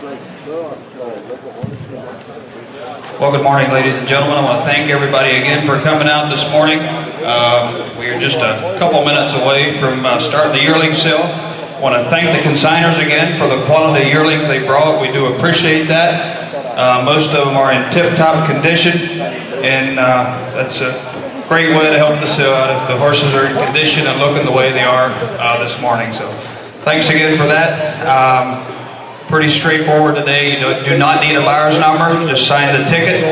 Well, good morning, ladies and gentlemen. I want to thank everybody again for coming out this morning. We are just a couple minutes away from starting the yearling sale. I want to thank the consigners again for the quality yearlings they brought. We do appreciate that. Most of them are in tip-top condition, and that's a great way to help the sale out if the horses are in condition and looking the way they are this morning. So thanks again for that. Pretty straightforward today. You do not need a buyer's number, just sign the ticket,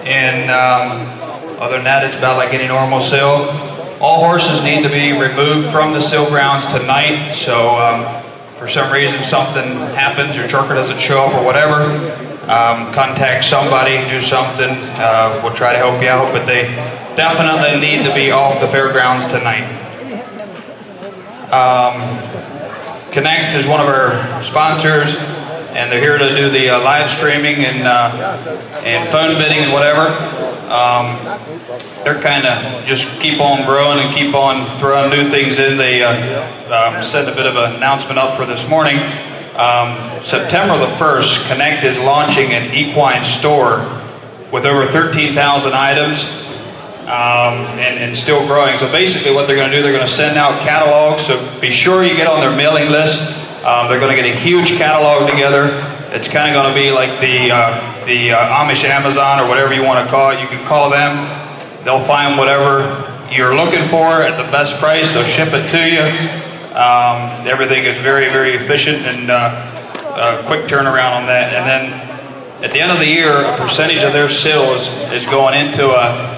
and other than that, it's about like any normal sale. All horses need to be removed from the sale grounds tonight, so for some reason something happens, your churcher doesn't show up or whatever, contact somebody, do something, we'll try to help you out, but they definitely need to be off the fairgrounds tonight. Kuhnekt is one of our sponsors, and they're here to do the live streaming and phone bidding and whatever. They're kind of just keep on growing and keep on throwing new things in. They set a bit of an announcement up for this morning. September the 1st, Kuhnekt is launching an equine store with over 13,000 items. And still growing. So basically what they're going to do, they're going to send out catalogs, so be sure you get on their mailing list. They're going to get a huge catalog together. It's kind of going to be like the Amish Amazon or whatever you want to call it. You can call them. They'll find whatever you're looking for at the best price. They'll ship it to you. Everything is very, very efficient and quick turnaround on that. And then at the end of the year, a percentage of their sales is going into a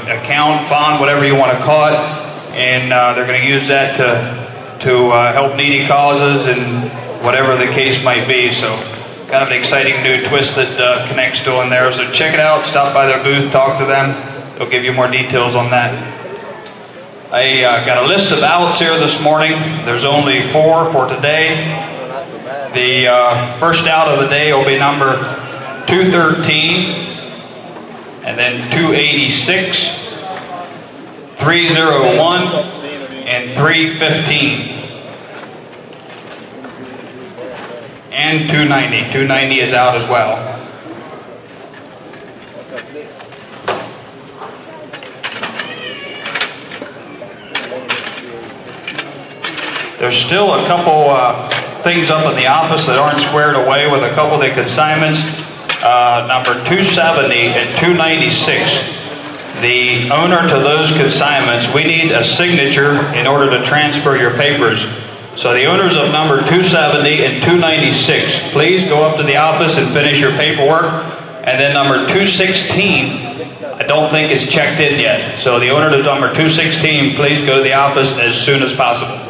account, fund, whatever you want to call it, and they're going to use that to help needy causes and whatever the case might be. So kind of an exciting new twist that Kuhnekt's doing there. So check it out, stop by their booth, talk to them. They'll give you more details on that. I got a list of outs here this morning. There's only 4 for today. The first out of the day will be number 213. And then 286, 301, and 315. And 290. 290 is out as well. There's still a couple things up in the office that aren't squared away with a couple of the consignments. Number 270 and 296, the owner to those consignments, we need a signature in order to transfer your papers. So the owners of number 270 and 296, please go up to the office and finish your paperwork. And then number 216, I don't think is checked in yet. So the owner to number 216, please go to the office as soon as possible.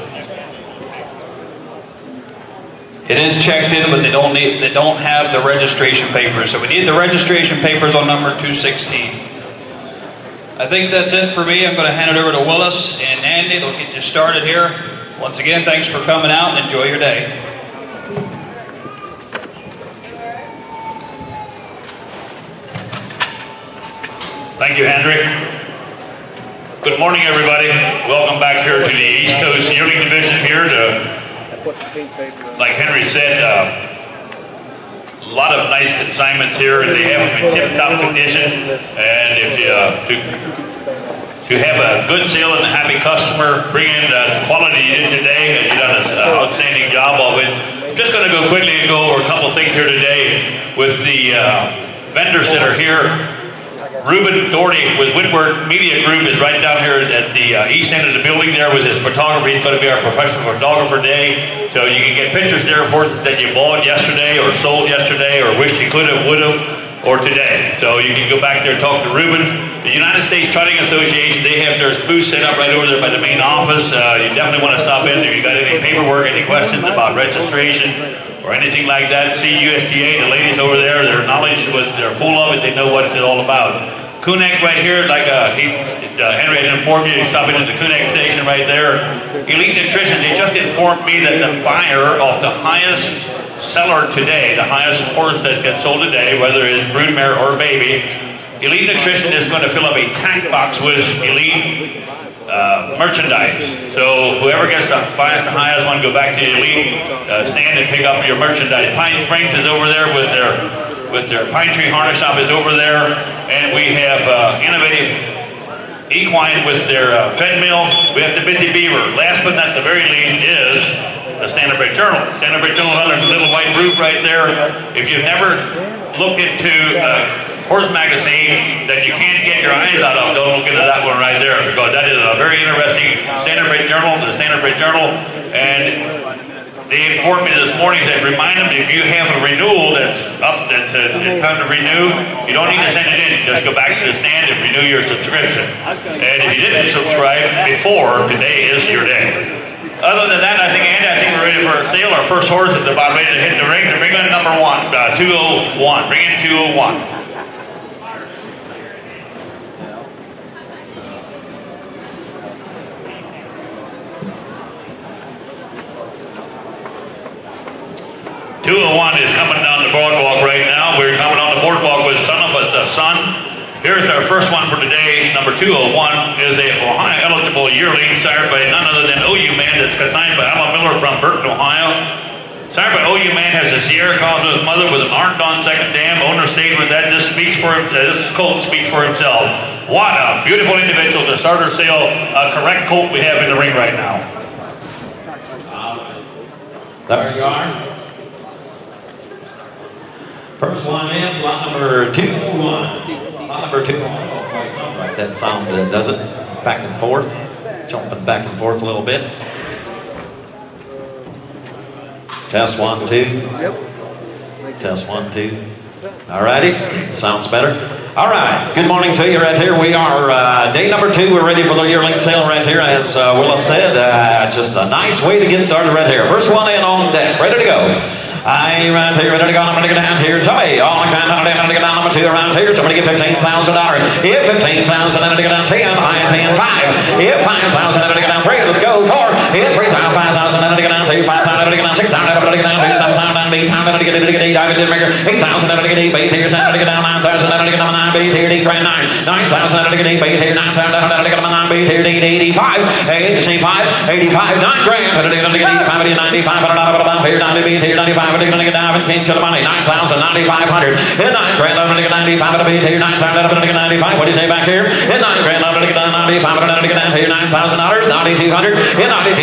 It is checked in, but they don't have the registration papers. So we need the registration papers on number 216. I think that's it for me. I'm going to hand it over to Willis and Andy. They'll get you started here. Once again, thanks for coming out and enjoy your day. Thank you, Henry. Good morning, everybody. Welcome back here to the East Coast Yearling Division here to, like Henry said, a lot of nice consignments here, and they have them in tip-top condition. And if you have a good sale and a happy customer, bring in the quality you did today, and you've done an outstanding job of it. Just going to go quickly and go over a couple things here today with the vendors that are here. Ruben Doherty with Whitworth Media Group is right down here at the east end of the building there with his photography. He's going to be our professional photographer day. So you can get pictures there of horses that you bought yesterday or sold yesterday or wish you could have, would have, or today. So you can go back there and talk to Ruben. The United States Trotting Association, they have their booth set up right over there by the main office. You definitely want to stop in if you got any paperwork, any questions about registration or anything like that. See USTA, the ladies over there, their knowledge was, they're full of it. They know what it's all about. Kuhnekt right here, like Henry had informed you, he's stopping at the Kuhnekt station right there. Elite Nutrition, they just informed me that the buyer of the highest seller today, the highest horse that gets sold today, whether it's broodmare or baby, Elite Nutrition is going to fill up a tack box with Elite merchandise. So whoever gets the highest one, go back to the elite stand and pick up your merchandise. Pine Springs is over there with their Pine Tree Harness Shop is over there, and we have innovative equine with their fed mill. We have the Busy Beaver. Last but not the very least is the Standardbred Journal. Standardbred Journal is under the little white roof right there. If you've never looked into horse magazine that you can't get your eyes out of, don't look into that one right there, because that is a very interesting Standardbred Journal, the Standardbred Journal. And they informed me this morning that remind them if you have a renewal that's up, it's time to renew, you don't need to send it in. Just go back to the stand and renew your subscription. And if you didn't subscribe before, today is your day. Other than that, Andy, I think we're ready for our sale. Our first horse is about ready to hit the ring. They're bringing in number 1, 201. Bring in 201. is coming down the boardwalk right now. We're coming on the boardwalk with Son of the Sun. Here's our first one for today. Number 201 is a Ohio eligible yearling sired by none other than OU Man, that's consigned by Alma Miller from Burton, Ohio. Sired by OU Man, has a Sierra called to his mother with an Arndon second dam. Owner statement that this colt speaks for himself. What a beautiful individual to start our sale. Correct colt we have in the ring right now. There you are. First one in, lot number 201. Lot number 201. Like that sound does it. Back and forth. Jumping back and forth a little bit. Test 1, 2. Yep. Test 1, 2. All righty. Sounds better. All right. Good morning to you right here. We are day number 2. We're ready for the yearling sale right here. As Willis said, just a nice way to get started right here. First one in on deck. Ready to go. I right here, ready to go. I'm going to get down here. Tommy, all I can, I'm going to get down number 2 around here. Somebody get $15,000. If 15,000, then to get down 10. I am 10, 5. If 5,000, then to get down 3. Let's go. 4. If 3,000, 5,000, then to get down 2. 5,000, then to get down 6,000, then to get down 2. 7,000, then to get 8,000, then to get 8. I did make 8,000, then to get 8. 8 here, 7, then to get down 9,000, then to get down 9. 8 here, 8 grand 9. 9,000, then to get 8. 8 here, 9,000, then to get 9. 8 here, 8, 85. 8, see 5, 85, 9 grand. Then to get 85, 95. Here, 90, here, 95, then to get down. To the money, 9,000, 9,500. In 9 grand, I'm going to get 95. At a beat here, 9,000, I'm going to get 95. What do you say back here? In 9 grand, I'm going to get 95. I'm going to get down here, $9,000, 9,200. In 92,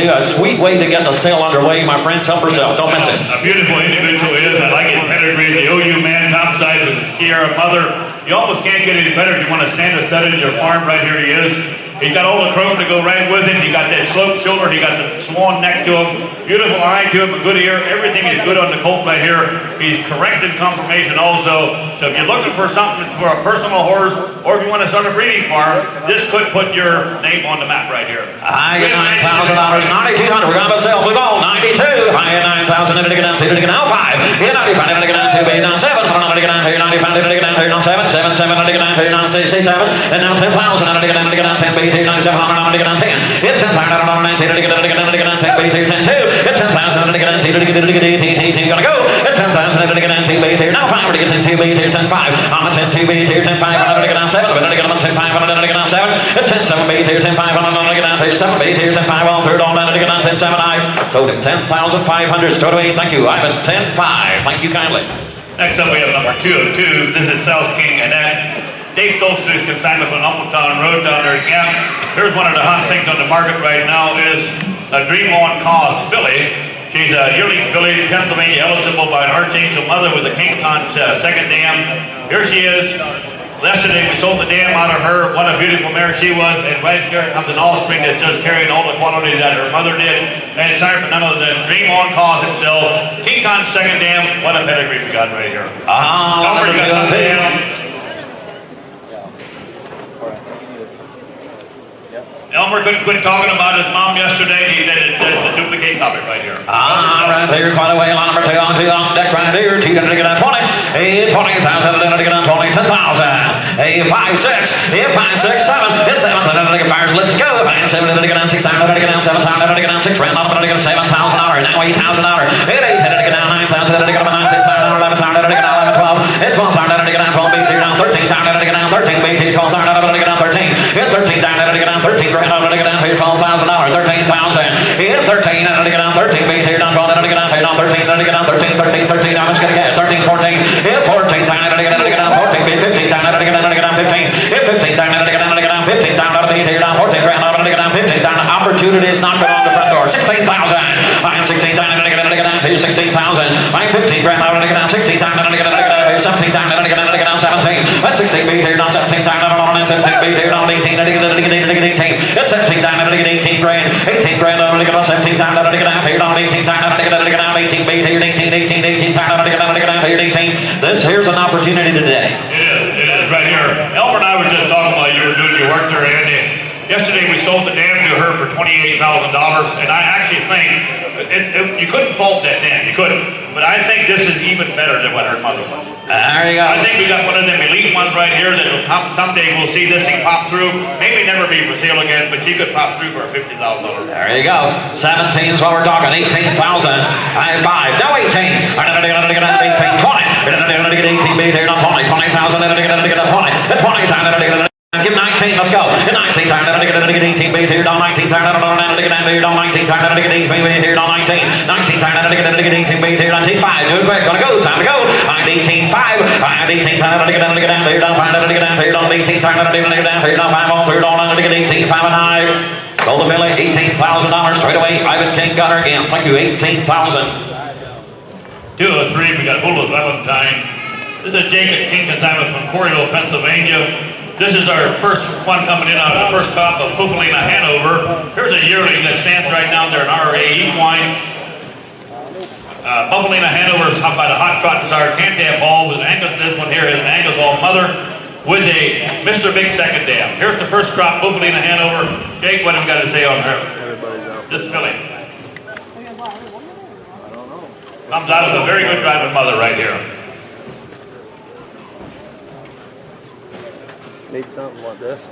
a sweet way to get the sale underway, my friends. Help yourself. Don't miss it. A beautiful individual is. I like his pedigree. The OU Man, top side with the Sierra mother. You almost can't get any better if you want to stand a stud in your farm. Right here he is. He's got all the chrome to go right with it. He got that sloped shoulder. He got the swan neck to him. Beautiful eye to him. A good ear. Everything is good on the colt right here. He's correct in conformation also. So if you're looking for something for a personal horse, or if you want to start a breeding farm, this could put your name on the map right here. I get $9,000, 9,200. We're going to sell. Move on. 92. I get 9,000. Then to get down 2. To get down 5. In 95. Then to get down 2. Be down 7. I'm going to get down here. 95. Then to get down here. 7. 7. 7. Then to get down here. 97. And now 10,000. Then to get down 10. Be here. 97. I'm going to get down 10. In 10,000. I'm going to get down 10. Be here. 10. 2. In 10,000. I'm going to get down 2. To get going to go. In 10,000. I'm going to get down 2. Be here. Now 5. To get 10. 2. Be here. 10. 5. I'm going to 10. 2. Be here. 10. 5. I'm going to get down 7. I'm going to get down 10. 5. I'm going to get down 7. In 10. 7. Be here. 10. 5. I'm going to get down 7. Be here. 10. 5. On third on down to get down 10. 7. I sold him 10,500 straight away. Thank you. I'm at 10. 5. Thank you kindly. Next up we have number 202. This is South King and that. Dave Stoltz is consigned up on Humbletown Road down there at Gap. Here's one of the hot things on the market right now is a Dream On Cause filly. She's a yearling filly, Pennsylvania eligible by an Archangel mother with a King Khan's second dam. Here she is. Yesterday we sold the dam out of her. What a beautiful mare she was. And right here comes an offspring that's just carrying all the quality that her mother did. And it's time for none other than Dream On Cause himself. King Khan's second dam. What a pedigree we got right here. Elmer, you got something down. Elmer couldn't quit talking about his mom yesterday. He said it's a duplicate copy right here. Right here, quite a way. Line number 2 on deck right here. 2 to get on 20. 20,000 to get on 20. 10,000. 5, 6. 5, 6, 7. It's 7,000 to get fires. Let's go. 5, 7 to get on 6,000 to get on 7,000 to get on 6. Round up to get $7,000. Now $8,000. 8 to get down 9,000 to get on 9,000. 11,000 to get on 11, 12. 12,000 to get on 12. 13,000 to get on 13. 12,000 to get on 13. to get down 13, 13, 13. Now it's going to get 13, 14. Hit 14, down to get down 14. 15, down to get down 15. Hit 15, down to get down 15. Down to be here down 14. Down to get down 15. Down opportunities knocking on the front door. 16,000. I'm 16 down to get down here 16,000. I'm 15 grand out to get down 16 down to get down here 17 down to get down 17. That's 16 beat here down 17 down on 17 beat here down 18. It's 17 down to get 18 grand. 18 grand out to get down 17 down to get down here down 18 down to get down 18 beat here 18 down to get down here 18. This here's an opportunity today. It is right here. Elmer and I were just talking while you were doing your work there, Andy. Yesterday we sold the dam to her for $28,000, and I actually think you couldn't fault that dam, you couldn't. But I think this is even better than what her mother was. There you go. I think we got one of them elite ones right here that someday we'll see this thing pop through. Maybe never be for sale again, but she could pop through for $50,000. There you go. 17 is what we're talking. 18,000. I 5. No 18. 18. 20. 18 beat here. 20. 20,000. 20. 20,000. Give 19, let's go. 19 time to get 18 beat here, down 19 time to get 19 down 19 time to get 18 beat here, down 19 time to get 18 beat here, 19 5. Do it quick, gonna go, time to go. 18 5. 18 time to get down here, down 5 to get down here, down 18 time to get down here, down 5 on through, down to get 18 5 and 9. Sold the filly, $18,000 straight away. Ivan King got her again. Thank you, 18,000. 2 of 3, we got Bull of Valentine. This is Jacob King consignment from Corriedale, Pennsylvania. This is our first one coming in out of the first crop of Buffalina, Hanover. Here's a yearling that stands right down there in RA equine. Buffalina, Hanover is by the Hot Trot Desire Cantab Hall with an Angus. This one here is an Angus Hall mother with a Mr. Big second dam. Here's the first crop, Buffalina, Hanover. Jake, what have we got to say on her? This filly. Comes out of a very good driving mother right here. Need something like this.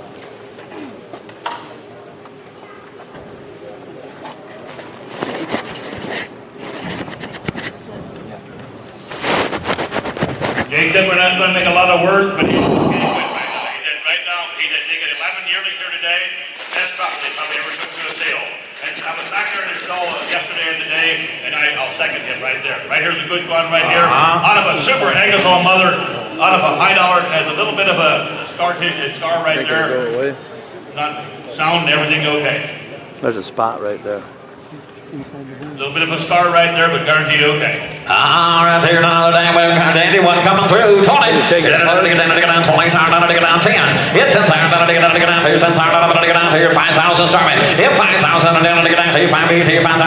Jake said we're not going to make a lot of words, but he's right now. He did take 11 yearlings here today. Best property company ever took to a sale. And I was back there in his stall yesterday and today, and I'll second him right there. Right here's a good one right here. Out of a super Angus Hall mother, out of a high dollar, has a little bit of a scar right there. Not sound, everything okay. There's a spot right there. A little bit of a scar right there, but guaranteed okay. Right there, another damn well dandy one coming through. 20. Get down, get down, 20 time, get down 10. Hit 10 time, get down here, 10 time, get down here, 5,000 start me. Hit 5,000, get down here, 5 beat here, 5,000,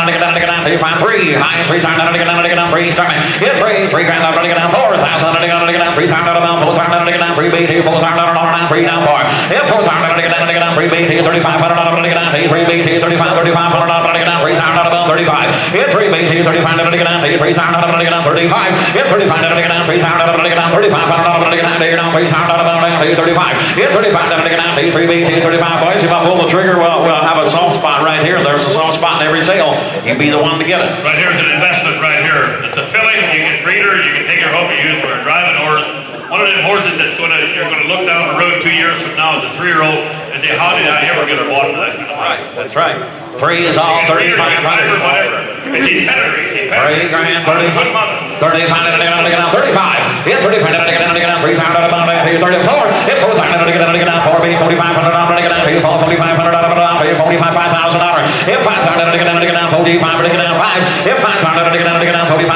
get down here, 5 3. High 3 time, get down 3 start me. Hit 3 grand, get down 4,000, get down 3 time, get down 4 time, get down 3 beat here, 4 time, get down 3 down 4. Hit 4 time, get down 3 beat here, 3,500, get down 3 beat here, 3,500, get down 3 time, about 35. Hit 3 beat here, 35, get down 3 time, get down 35. Hit 35, get down 3 time, get down 35, get down 3 time, get down 35. Hit 35, get down 3 beat here, 35. Boys, if I pull the trigger, we'll have a soft spot right here. There's a soft spot in every sale. You be the one to get it. Right here's an investment right here. It's a filly. You can breed her. You can take her home and use her for a driving horse. One of them horses that's you're going to look down the road 2 years from now as a 3-year-old and say, how did I ever get her bought for that kind of money? Right, that's right. 3 is all 3,500. It's his pedigree. 3 grand, 30. 35, get down 35. Hit 35, get down 3 times, get down 34. Hit 4 times, get down 4 beat, 4,500, get down 4,500, $5,000. Hit 5 times, get down 45, get down 5. Hit 5 times, get down 4,500,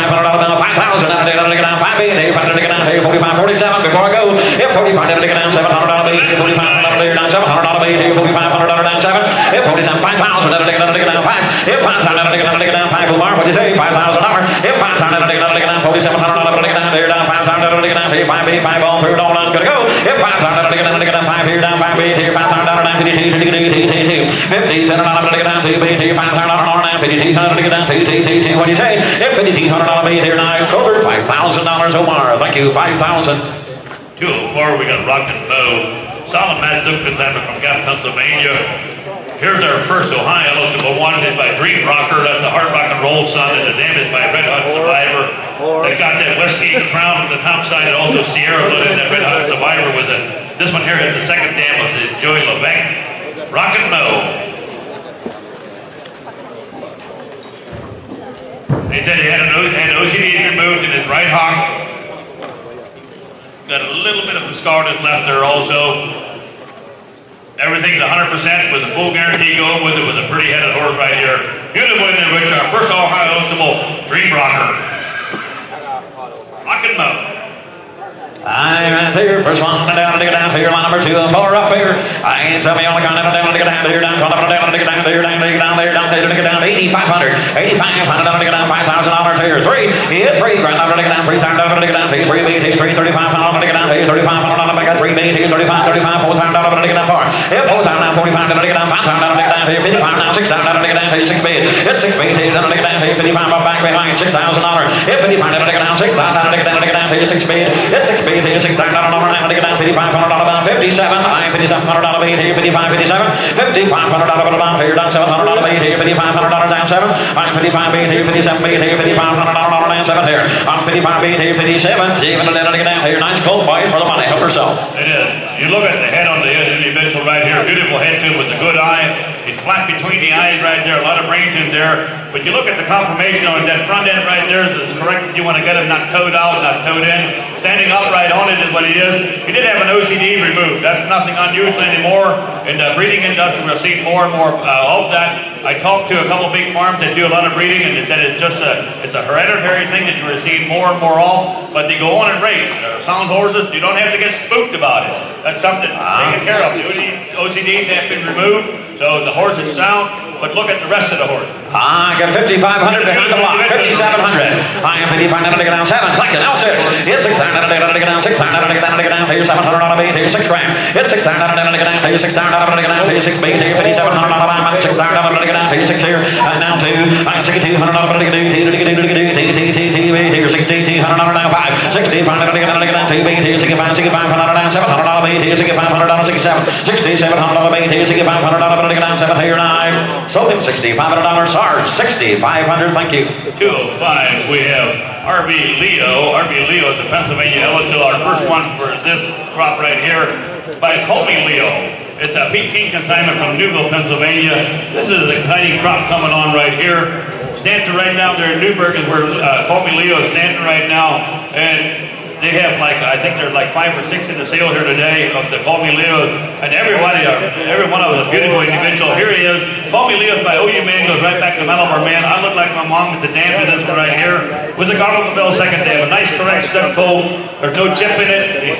$5,000. Get down 5 beat, 800, get down 45, 47. Before I go, hit 45, get down $700 beat, 4,500, down $700 beat, 4,500 down 7. Hit 47, 5,000, get down 5. Hit 5 times, get down 5. Kumar, what'd you say? $5,000. Hit 5 times, get down $4,700, get down here, down 5 times, get down 5 beat, 5 on through, don't gonna go. Hit 5 times, get down 5 here, down 5 beat, here 5 times, down 50, 10 get down 2 beat, here 5 times, down 50, get down 2, what'd you say? Hit $5,000 beat here, now it's over $5,000, Omar. Thank you, 5,000. 204, we got Rock and Bow. Solid Matt Zook consignment from Gap, Pennsylvania. Here's our first Ohio eligible one, did by Dream Rocker. That's a hard rock and roll son, and the dam is by Red Hot Survivor. They got that whiskey crown on the top side, and also Sierra Blood in that Red Hot Survivor was it. This one here has the second dam of the Joey Levesque. Rock and Bow. They said he had OCD removed in his right hock. Got a little bit of a scar that's left there also. Everything's 100% with a full guarantee going with it, with a pretty headed horse right here. Beautiful in which our first Ohio eligible Dream Rocker. Rock and Mo. I'm here, first one down to get down here, line number 2 and 4 up here. I ain't tell me on the continent down to get down here, down to get down here, down to get down there, down to get down 8,500, 8,500 down to get down $5,000 here. 3, hit 3, grand down to get down 3,000 down to get down here, 3 beat here, 335 down to get down here, 35 down to get 3 beat here, 35, 35, 4,000 down to get down 4. Hit 4,000 down, 45 down to get down 5,000 down to get down here, 55 down, 6,000 down to get down here, 6 beat. It's 6 beat here down to get down here, 55 up back behind $6,000. Hit 55 down to get down 6,000 down to get down here, 6 beat. It's 6 beat here, 6,000 down to get down $5,500 about 57. I $5,700 beat here, 55, 57. $5,500 about here, down $700 beat here, $5,500 down 7. I'm 55 beat here, 57 beat here, $5,500 down 7 here. I'm 55 beat here, 57. Even to get down here, nice gold boy for the money. Help yourself. It is. You look at the head on the individual right here, beautiful head too with a good eye. It's flat between the eyes right there, a lot of brains in there. But you look at the conformation on that front end right there, that's correct if you want to get him not towed out, not towed in. Standing upright on it is what he is. He did have an OCD removed. That's nothing unusual anymore. In the breeding industry, we're seeing more and more of that. I talked to a couple big farms that do a lot of breeding, and they said it's just a hereditary thing that you're seeing more and more of. But they go on and race. Sound horses, you don't have to get spooked about it. That's something taken care of. The OCDs have been removed, so the horse is sound. But look at the rest of the horse. I got 5,500 behind the block. 5,700. I am 5,500 to get down 7. Thank you. Now 6. It's 6,000 to get down 6,000 to get down here. $700 beat here. 6 grand. It's 6,000 to get down here. 6,000 to get down here. 6 beat here. $5,700 buy. 6,000 to get down here. 6 here. Down 2. I got $6,200 to get here. $6,200 down 5. 6,500 to get down 2 beat here. 6,500 down $700 beat here. $6,500 $67. $6,700 beat here. $6,500 to get down 7 here. 9. Sold him $6,500 charge. $6,500. Thank you. 205. We have RB Leo. RB Leo is the Pennsylvania Eligible. Our first one for this crop right here by Colby Leo. It's a 15 consignment from Newville, Pennsylvania. This is an exciting crop coming on right here. Standing right now there in Newburgh is where Colby Leo is standing right now, and they have I think there's 5 or 6 in the sale here today of the Colby Leo, and every one of them is a beautiful individual. Here he is. Colby Leo by OU Man goes right back to Malabar Man. I look like my mom with the dance of this one right here. With the Garland Bell second, they have a nice correct stud coat. There's no chip in it. He's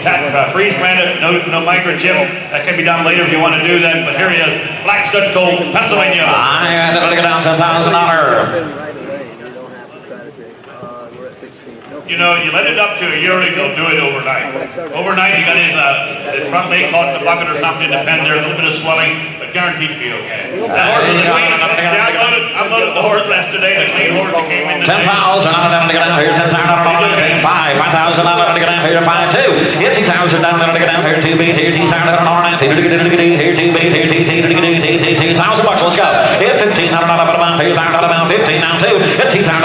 freeze branded, no microchip. That can be done later if you want to do that. But here he is, black stud coat, Pennsylvania. I ended up to get down $10,000. You know, you let it up to a yearling, they'll do it overnight. Overnight, you got his front leg caught in the bucket or something, the pen there, a little bit of swelling, but guaranteed to be okay. The horse is clean. I loaded the horse yesterday, the clean horse that came in today. 10,000 to get down here. 10,000 to 5. 5,000 to get down here. 5,2. Hit 2,000 down to get down here. 2 beat here. 2,000 here. 2 beat here. 2,000 bucks. Let's go. Hit 1,500 about 2,000 about 15 down 2. Hit 2,000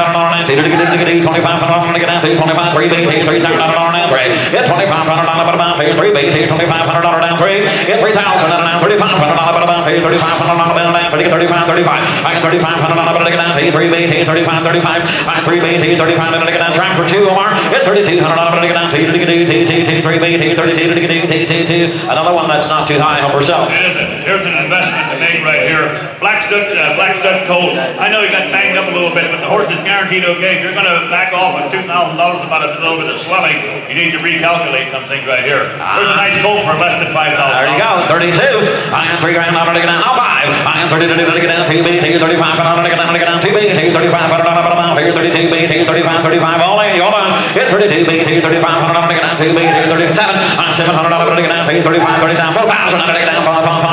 $2,500 to get down here. 25, 3 beat here, $3,000 down 3. Get $2,500 about here, 3 beat here, $2,500 down 3. Get $3,000 down, $3,500 about here, $3,500 down, get 35, 35. I get $3,500 to get down here, 3 beat here, 35, 35. I 3 beat here, 35 to get down, track for 2 Omar. Get $3,200 to get down, 3 beat here, 32 to get another one that's not too high, help herself. Here's an investment made right here. Black stud colt. I know he got banged up a little bit, but the horse is guaranteed okay. If you're going to back off with $2,000 about a little bit of swelling, you need to recalculate some things right here. There's a nice colt for less than $5,000. There you go, 32. I am $3,000 to get down. Now 5. I am 32 to get down. 2 beat here, 35 to get down. 2 beat here, 35 about here, 32 beat here, 35, 35. All in, hold on. Get 32 beat here, 35 to get down. 2 beat here, 37. I'm $700 to get down. 35, 37. 4,000 to get down.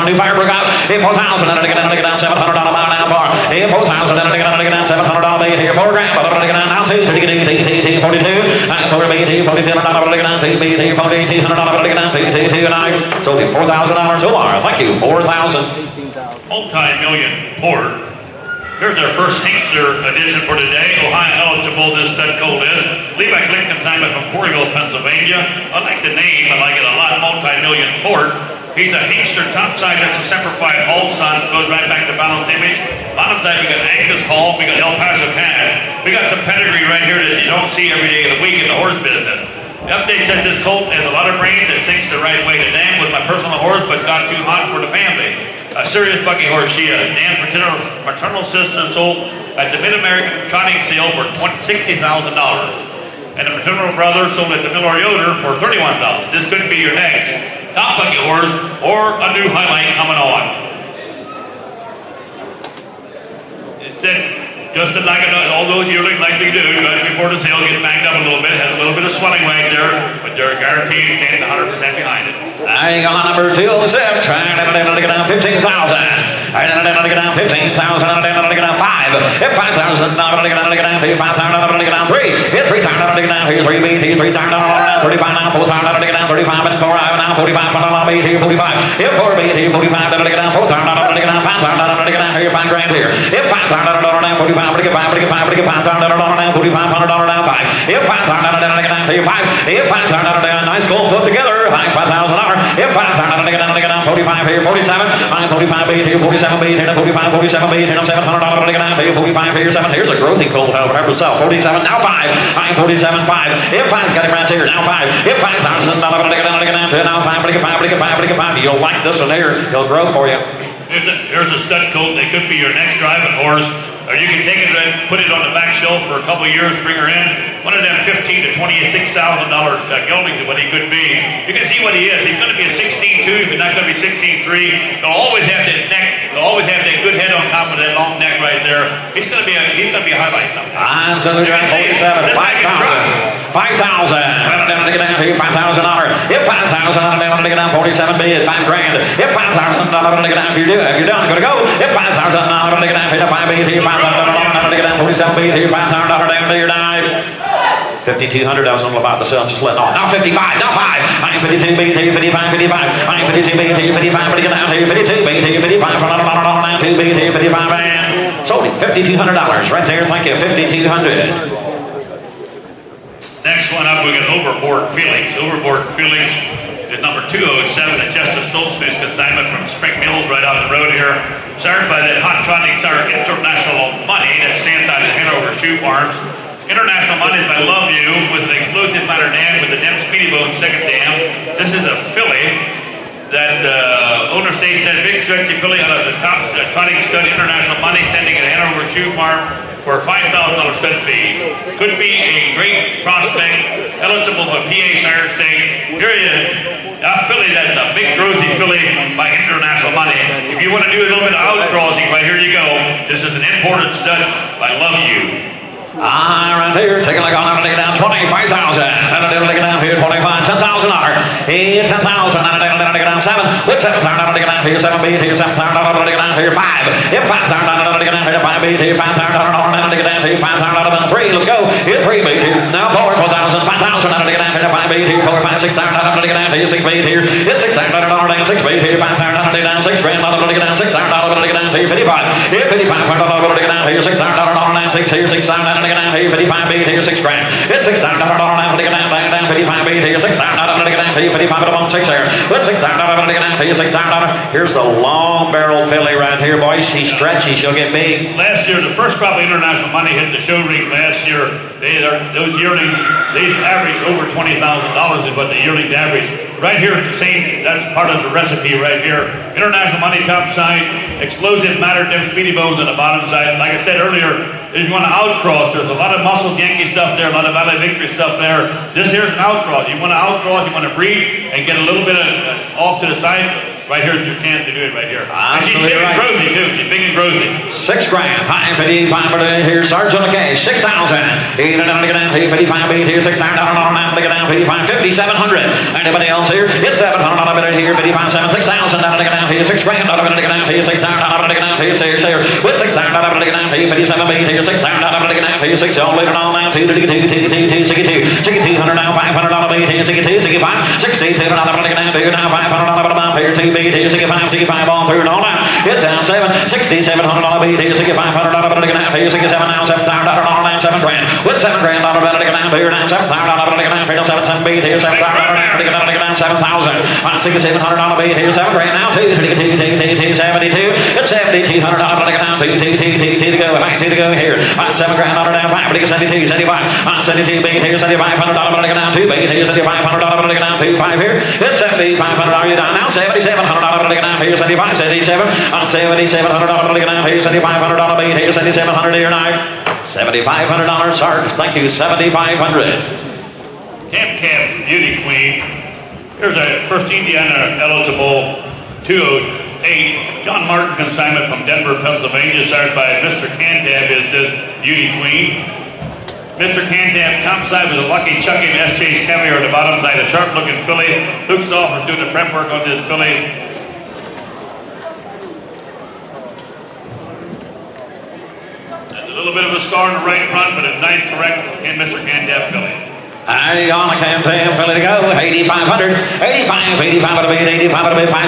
New fire broke out. 4,000 to get down. $700 about now for. 4,000 to get down. $700 beat here. 4 grand to get down. Now 2 to get down. 42. I 4 beat here, $42 to get down. 2 beat here, $4,200 to get down. 2 and I sold him $4,000 Omar. Thank you. 4,000. Multi-million port. Here's our first Hinkster edition for today. Ohio eligible this stud colt is. Levi Click consignment from Corryville, Pennsylvania. I like the name. I like it a lot. Multi-million port. He's a Hinkster top side. That's a Semper-Fi Hall son. Goes right back to Balance Image. Bottom side, we got Angus Hall. We got El Paso Cash. We got some pedigree right here that you don't see every day of the week in the horse business. The update said this colt has a lot of brains and thinks the right way. The dam was my personal horse, but got too hot for the family. A serious bucky horse she is. Dan's maternal sister sold at the Mid-American trotting sale for $60,000. And the maternal brother sold at the Miller Yoder for $31,000. This could be your next top bucky horse or a new highlight coming on. It said, just like all those yearlings like we do, right before the sale, get banged up a little bit, has a little bit of swelling right there, but they're guaranteed standing 100% behind it. Hang on, number 207, trying to get down 15,000. I don't know to get down 15,000, I don't know to get down 5. Hit 5,000, now to get down 5,000, to get down 3. Hit 3,000, to get down 3, 3, 3,000, 35 now, 4,000, to get down 35, and 4, now 45, 45. Hit 4, 45, to get down 4,000, to get down 5,000, to get down here, $5,000 here. Hit 5,000, down 45. $5,000 down, $4,500 down 5. If $5,000 down, $5. If $5,000 down, nice gold put together. $5,000. If $5,000 down, 45 here, 47. I'm 45 beat here, 47 beat here, 45, 47 beat here, $700 down here, 45 here, 7. Here's a growthy colt, however, herself. 47 now 5. I'm 47 5. If 5's got him right here, now 5. If $5,000 down, now 5. You'll like this one here. He'll grow for you. Here's a stud colt. They could be your next driving horse. Or you can take it and put it on the back shelf for a couple of years, bring her in. One of them $15,000 to $26,000 geldings is what he could be. You can see what he is. He's going to be a 16.2, but not going to be 16.3. He'll always have that neck. He'll always have that good head on top of that long neck right there. He's going to be a highlight sometime. Absolutely. 47, 5,000. 5,000. $5,000. If $5,000 to get down 47 bid, $5,000. If $5,000 to get down, if you're done, gonna go. If $5,000 to get down, hit a 5 bid here, $5,000 to get down 47 bid here, $5,000 down to your dive. 5,200. I was about to sell, just letting off. Now 55, now 5. I'm 52 bid here, 55, 55. I'm 52 bid here, 55, but get down here, 52 bid here, 55, down 2 bid here, 55, and sold him $5,200 right there. Thank you, 5,200. Next one up, we got Overboard Feelings. Overboard Feelings is number 207 at Justice Stoltzfus consignment from Spring Mills right out the road here. Started by the Hot Trotting Star International Money that stands out at Hanover Shoe Farms. International Money is by Love You with an explosive matter dam with the Dem Speedy Bone second dam. This is a filly that owner states that big stretchy filly out of the top trotting stud International Money standing at Hanover Shoe Farm for a $5,000 stud fee. Could be a great prospect, eligible for PA Sire Stakes. Here he is, a filly that's a big growthy filly by International Money. If you want to do a little bit of outcrossing, right here you go. This is an imported stud by Love You. Right here, take a look on it, down 25,000. And it'll take it down here, 25, $10,000. Here, 10,000. And it'll take it down 7. With 7,000, it'll take it down here, 7 beat here, 7,000, it'll take it down here, 5. If 5,000, it'll take it down here, 5 beat here, 5,000, it'll take it down here, 5,000, it'll 3. Let's go. Here, 3 beat here. Now 4, 4,000, 5,000, it'll take it down here, 5 beat here, 4, 5, 6,000, it'll take it down here, 6 beat here. It's 6,000, it'll down 6 beat here, 5,000, it'll take it down 6 grand, it'll take it down 6,000, it'll take it down here, 55. Here, 55, it'll take it down here, 6,000, down 6 here, 6,000, it'll take it down here, 55 beat here, 6 grand. It's 6,000, it'll take it down 55 beat here, 6,000, it'll take it down here, 55 at 1 6 here. It's 6,000, it'll take it down here, 6,000. Here's the long barrel filly right here, boys. She's stretchy, she'll get big. Last year, the first crop of International Money hit the show ring last year. Those yearlings, they average over $20,000 is what the yearlings average. Right here, the same, that's part of the recipe right here. International Money top side, explosive matter, Dem Speedy Bones on the bottom side. Like I said earlier, if you want to outcross, there's a lot of muscle Yankee stuff there, a lot of Valley Victory stuff there. This here's an outcross. You want to outcross, you want to breed and get a little bit of off to the side. Right here's your chance to do it right here. And she's big and grosy too. She's big and grosy. 6 grand. 555 here. Sergeant McKay. 6,000. 55 beat here. 6,000. Take it down. 55. 5,700. Anybody else here? It's 700 here. 55. 7. 6,000. Take it down here. 6 grand. Take it down here. 6,000. Take it down here. 6. With 6,000. Take it down here. 57 beat here. 6,000. Take it down here. 6. All later on now. 2. 200 now. $500 beat here. 62. 65. 62. Take it down here. Now $500 here. 2 beat here. 65. 65 on through and all that. It's down 7. $6,700 beat here. $6,500 take it down here. 67 now. $7,000 on that. 7 grand. With $7 grand, better to get down here. $7,000 to get down here. 7 beat here. $7,000 to get down to get down 7,000. On $6,700 beat here. $7 grand now. 72. It's $7,200 to get down. 2 to go. 2 to go here. On $7 grand down 5. To get 72. 75. On 72 beat here. $7,500 to get down 2 beat here. $7,500 to get down 2 5 here. It's $7,500 down now. $7,700 to get down here. 75. 77. On $7,700 to get down here. $7,500 beat here. 7,700 here now. $7,500 Sarge. Thank you. 7,500. Camp Beauty Queen. Here's our first Indiana eligible 208. John Martin consignment from Denver, Pennsylvania, started by Mr. Cantab is this Beauty Queen. Mr. Cantab, top side with a Lucky Chucky and SJ's Caviar on the bottom side, a sharp looking filly. Luke Soft is doing the prep work on this filly. There's a little bit of a scar in the right front, but it's nice, correct, in Mr. Cantab filly. Hey, on the Camp filly to go. 8,500. 85 to beat. 85 to beat. $5,000.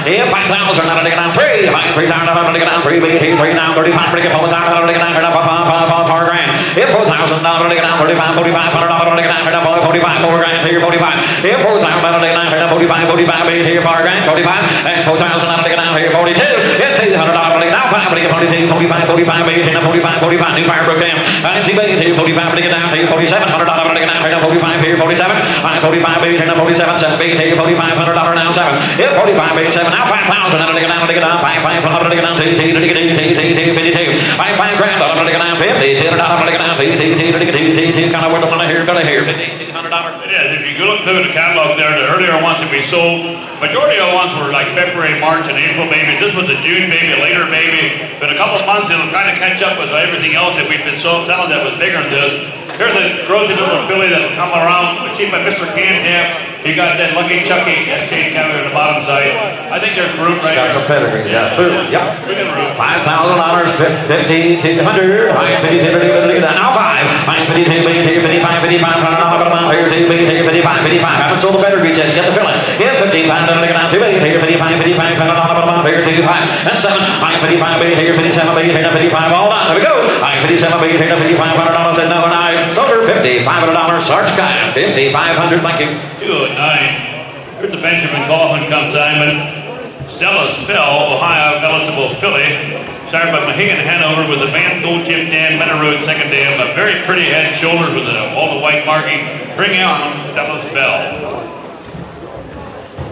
Yeah, $5,000 to get down 3. $3,000 to get down 3. Beat 3 now. 35 to get $4,000 to get down here. $4 grand. Yeah, $4,000 to get down 35. $4,500 to get down here. 45. $4 grand here. 45. Yeah, $4,000 to get down here. 45 beat here. $4 grand. 45 and $4,000 to get down here. 42. Yeah, $200 to get down 5 to get 42. 45 beat here. 45. New Firebrook Cam. 2 beat here. 45 to get down here. $4,700 to get down. 45 here, 47. 45 beat here, 47. 7 beat here, $4,500 now 7. Yeah, 45 beat 7. Now 5,000 to get down, to get down. 5,500 to get down. 2 to get 52. 5 grand to get down. 50 to get down. 2 kind of worth the money here. $5,200. It is. If you look through the catalog there, the earlier ones that we sold, majority of the ones were like February, March, and April baby. This was a June baby, a later baby. But a couple of months it'll kind of catch up with everything else that we've been selling that was bigger than this. Here's a grossy little filly that'll come around, achieved by Mr. Cantab. You got that Lucky Chucky, SJ Caviar on the bottom side. I think there's room right Got here. some pedigrees, absolutely. Yep. We got room. $5,000, 5,200, 5,200, now 5, 5,200, 55, $5,500, here, 2, here, 55, haven't sold the pedigrees yet, get the filling. Here, 55, to get down 2, here, 55, here, 2, 5, and 7, 55, here, 57, here, 55, all done, there we go. 57, here, $5,500, and no, and I sold her $5,500, Sarge Kyle, $5,500, thank you. 209. Here's the Benjamin Kaufman consignment. Stella Spell, Ohio eligible filly. Started by Mohegan Hanover with advanced gold chip dam, Meadow Road second dam. A very pretty head and shoulders with all the white marking. Bring on Stella Spell.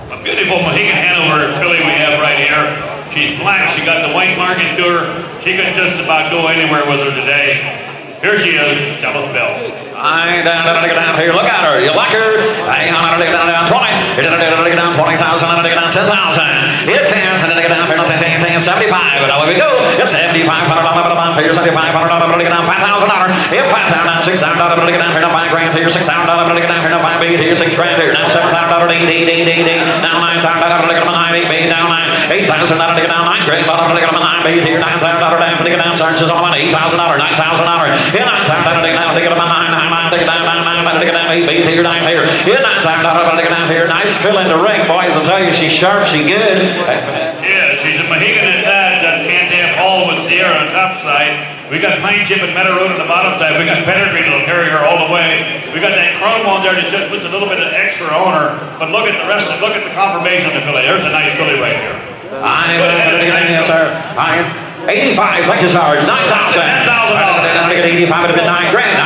A beautiful Mohegan Hanover filly we have right here. She's black. She got the white marking to her. She could just about go anywhere with her today. Here she is, Stella Spell. Down here, look at her. You like her? Hang on, get down 20. Get down 20,000, get down 10,000. Hit 10, get down here, 10, 75. And away we go. It's $7,500 here, $7,500 get down $5,000. Hit $5,000, $6,000 get down here, $5 grand here, $6,000 get down here, $5 beat here, $6 grand here, now $7,000, now $9,000 get down 9, 8 beat down 9, $8,000 get down 9 grand, get down 9 beat here, $9,000 down to get down, searches on $8,000, $9,000. Hit $9,000 to get down 9, take it down, 9, take it down, 8 beat here, 9 here. Hit $9,000 take it down here. Nice fill in the ring, boys. I'll tell you, she's sharp, she's good. Yeah, she's a Mohegan at that. That's Cantab Hall with Sierra on the top side. We got Pine Chip and Meadow Road on the bottom side. We got Pedigree that'll carry her all the way. We got that Chrome on there that just puts a little bit of extra on her. But look at the rest of look at the confirmation of the filly. There's a nice filly right here. Yes, sir. 85, thank you, Sarge. 9,000. $10,000. To get 85, it'd been $9 grand.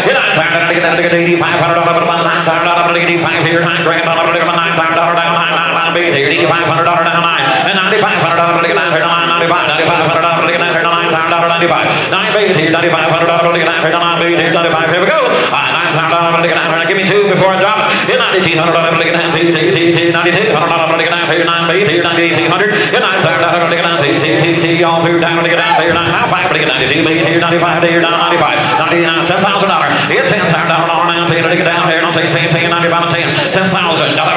Hit $9,000 to get 8,500 $9,000 to get 85 here. $9 grand. To get $9,000 down 9 beat here. $8,500 down 9 and $9,500 to get 9 here. 9,500 to get 9 here. 9,000 95. 9 beat here. $9,500 to get 9 here. 9 beat here. 95. Here we go. $9,000 to get 9 here. Now give me 2 before I drop it. Hit $9,200 to get 9 here. $9,200 to get 9 here. 9 beat here. $9,800. Hit $9,000 to get 9 here. All through down to get down here. 9,500 to get 92 beat here. 95 here. 95. 99. $10,000. Hit $10,000 now. To get down here. 10, 95 10. $10,000 to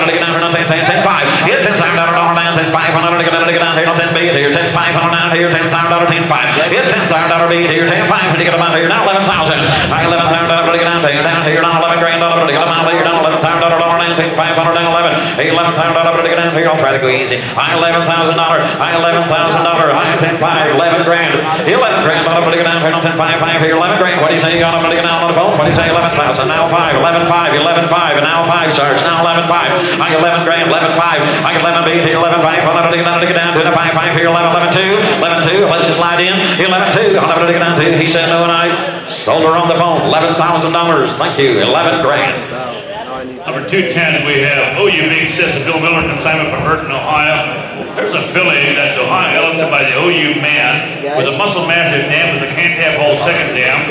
get down here. 10, 5. Hit $10,000 now. 10,500 to get down here. 10 beat here. 10,500 down here. $10,000. 10,500. Hit $10,000 beat here. 10,500 to get down here. Now 11,000. 11,000 to get down here. Down here. Now 11 grand to get down here. Now 11,000 $19,500 down 11. $11,000 to get down here. I'll try to go easy. High $11,000. High $11,000. High 10,500. 11 grand. 11 grand. I'm going to get down here. 10,500 here. 11 grand. What do you say? I'm going to get down on the phone. What do you say? 11,000. Now 5. 11,500. 11,500. And now 5 stars. Now 11,500. High 11 grand. 11,500. High 11 beat here. 11,500. I'm going to get down to the 5,500 here. 11,2. 11,2. Let's just slide in. 11,200. I'm going to get down to. He said no, and I sold her on the phone. $11,000. Thank you. 11 grand. Number 210, we have OU Big Sis of Bill Miller consignment from Burton, Ohio. There's a filly that's Ohio elevated by the OU man with a muscle massive dam with a cantab hole second dam.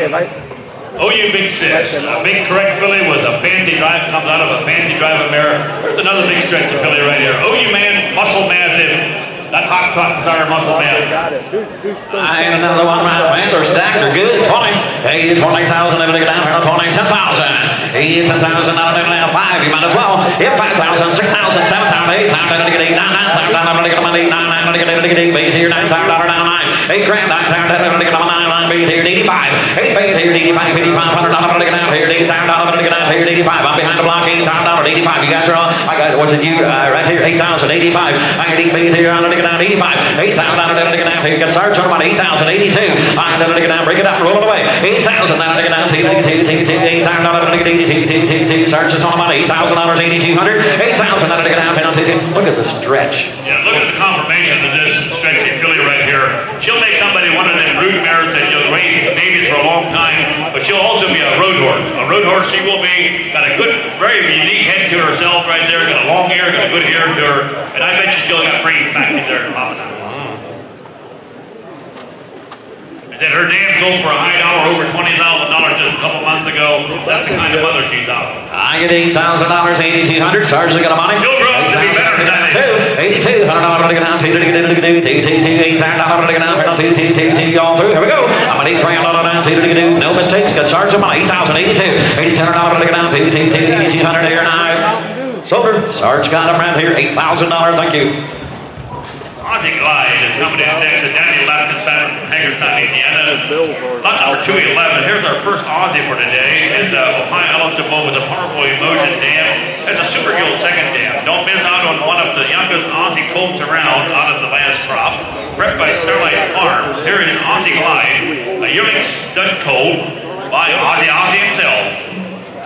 OU Big Sis, a big correct filly with a fancy drive, comes out of a fancy drive of mare. There's another big stretch of filly right here. OU man, muscle massive. That hot top desire muscle man. And another one, man. They're stacked. They're good. 20. Hey, 20,000. Let me get down here. 20. 10,000. Hey, 10,000. Now, 5. You might as well. 5,000. 6,000. 7,000. 8,000. Let me get 8. 9,000. Let me get money. 9,000. Let me get 8. Bait here. $9,000 down 9. 8 grand. 9,000. Let me get 9. 9 bait here. 85. 8 bait here. 85. $5,500. Let me get down here. $8,000. Let me get down here. 85. I'm behind the block. $8,000. 85. You guys are on. I got. What's it? You right here. 8,000. 85. I got 8 bait here. Get down 85, 8,000 to get down here. Get started on about 8,000, 82. I'm going to get down, break it up, roll it away. 8,000 now to get down, 8,000 to get 82. Starts on about $8,000, 8,200. 8,000 now to get down, look at the stretch. Yeah, look at the confirmation of this stretchy filly right here. She'll make somebody one of them brood mares that you'll raise babies for a long time, but she'll also be a road horse. A road horse she will be, got a good, very unique head to herself right there, got a long ear, got a good hair to her, and I bet you she'll got brains back in there. And then her dam sold for a high dollar, over $20,000 just a couple months ago. That's the kind of mother she's out. I get $8,000, 8,200. Sergeant got a money. She'll grow up to be better than that. $82, $100 to get down, $8,000 to get down, all through. Here we go. I'm an $8 grand down, no mistakes. Got Sergeant money, 8,082, $8,200 to get down, 8,200 here now. Sold her. Sarge got him right here, $8,000. Thank you. Aussie Glide is coming in next to Daniel Lapton Simon from Hagerstown, Indiana. Lot number 211. Here's our first Aussie for today. It's Ohio eligible with a powerful emotion dam. It's a Super Gill second dam. Don't miss out on one of the youngest Aussie colts around out of the last crop. Bred by Starlight Farms. Here is Aussie Glide, a yearling stud colt by Aussie himself.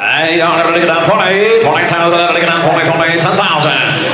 Hey, I'm going to get down 20,000, let me get down 10,000.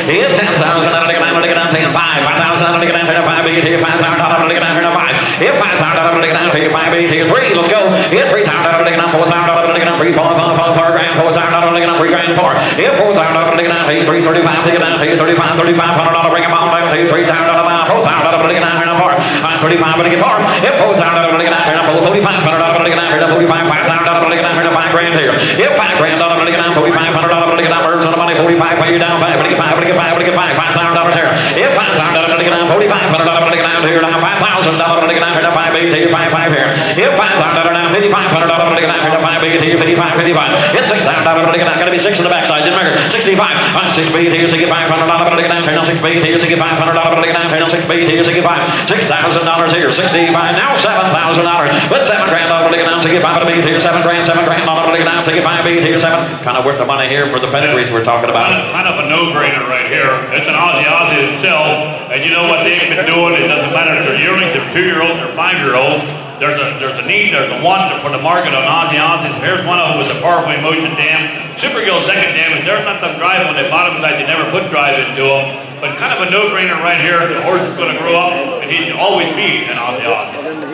Here, 10,000, let me get down 10, 5,000, let me get down here, 5, here, 5,000, let me get down here, 5. Here, 5,000, let me get down here, 5, here, 3, let's go. Here, 3,000, let me get down 4,000, let me get down 3, 4 grand, 4,000, let me get down 3 grand, 4. Here, 4,000, let me get down here, 335, let me get down here, 35, $3,500, bring them on down here, 3,000, 4,000, let me get down here, 4. 35, let me get 4. Here, 4,000, let me get down here, 4, 4,500, let me get down here, 45, 5,000, let me get down here, 5 grand here. Here, $5 grand, let me get down, $4,500, let me get down, birds on the money, 45, pay you down, 5, let me get 5, let me get 5, let me get 5, $5,000 here. Here, $5,000, let me get down, 4,500, let me get down here, now $5,000, let me get down here, 5, here, 5 here. Here, $5,000, down, $5,500, let me get down here, 5, here, 55. It's $6,000, let me get down, gotta be 6 on the backside, didn't matter. 65, on 6 feet here, 6,500, let me get down here, now 6 feet here, 6,500, let me get down here, now 6 feet here, 65. $6,000 here, 65, now $7,000. With 7 grand, let me get down, 65 on the beat here, 7 grand, let me get down, 65 beat here, 7. Kind of worth the money here for the pedigrees we're talking about. Kind of a no-brainer right here. It's an Aussie himself, and you know what they've been doing. It doesn't matter if they're yearlings, they're 2-year-olds, or 5-year-olds. There's a need, there's a want for the market on Aussies. Here's one of them with the powerful emotion dam. Super Gill second dam. If there's not some drive on the bottom side, they never put drive into them. But kind of a no-brainer right here. The horse is going to grow up, and he'll always be an Aussie.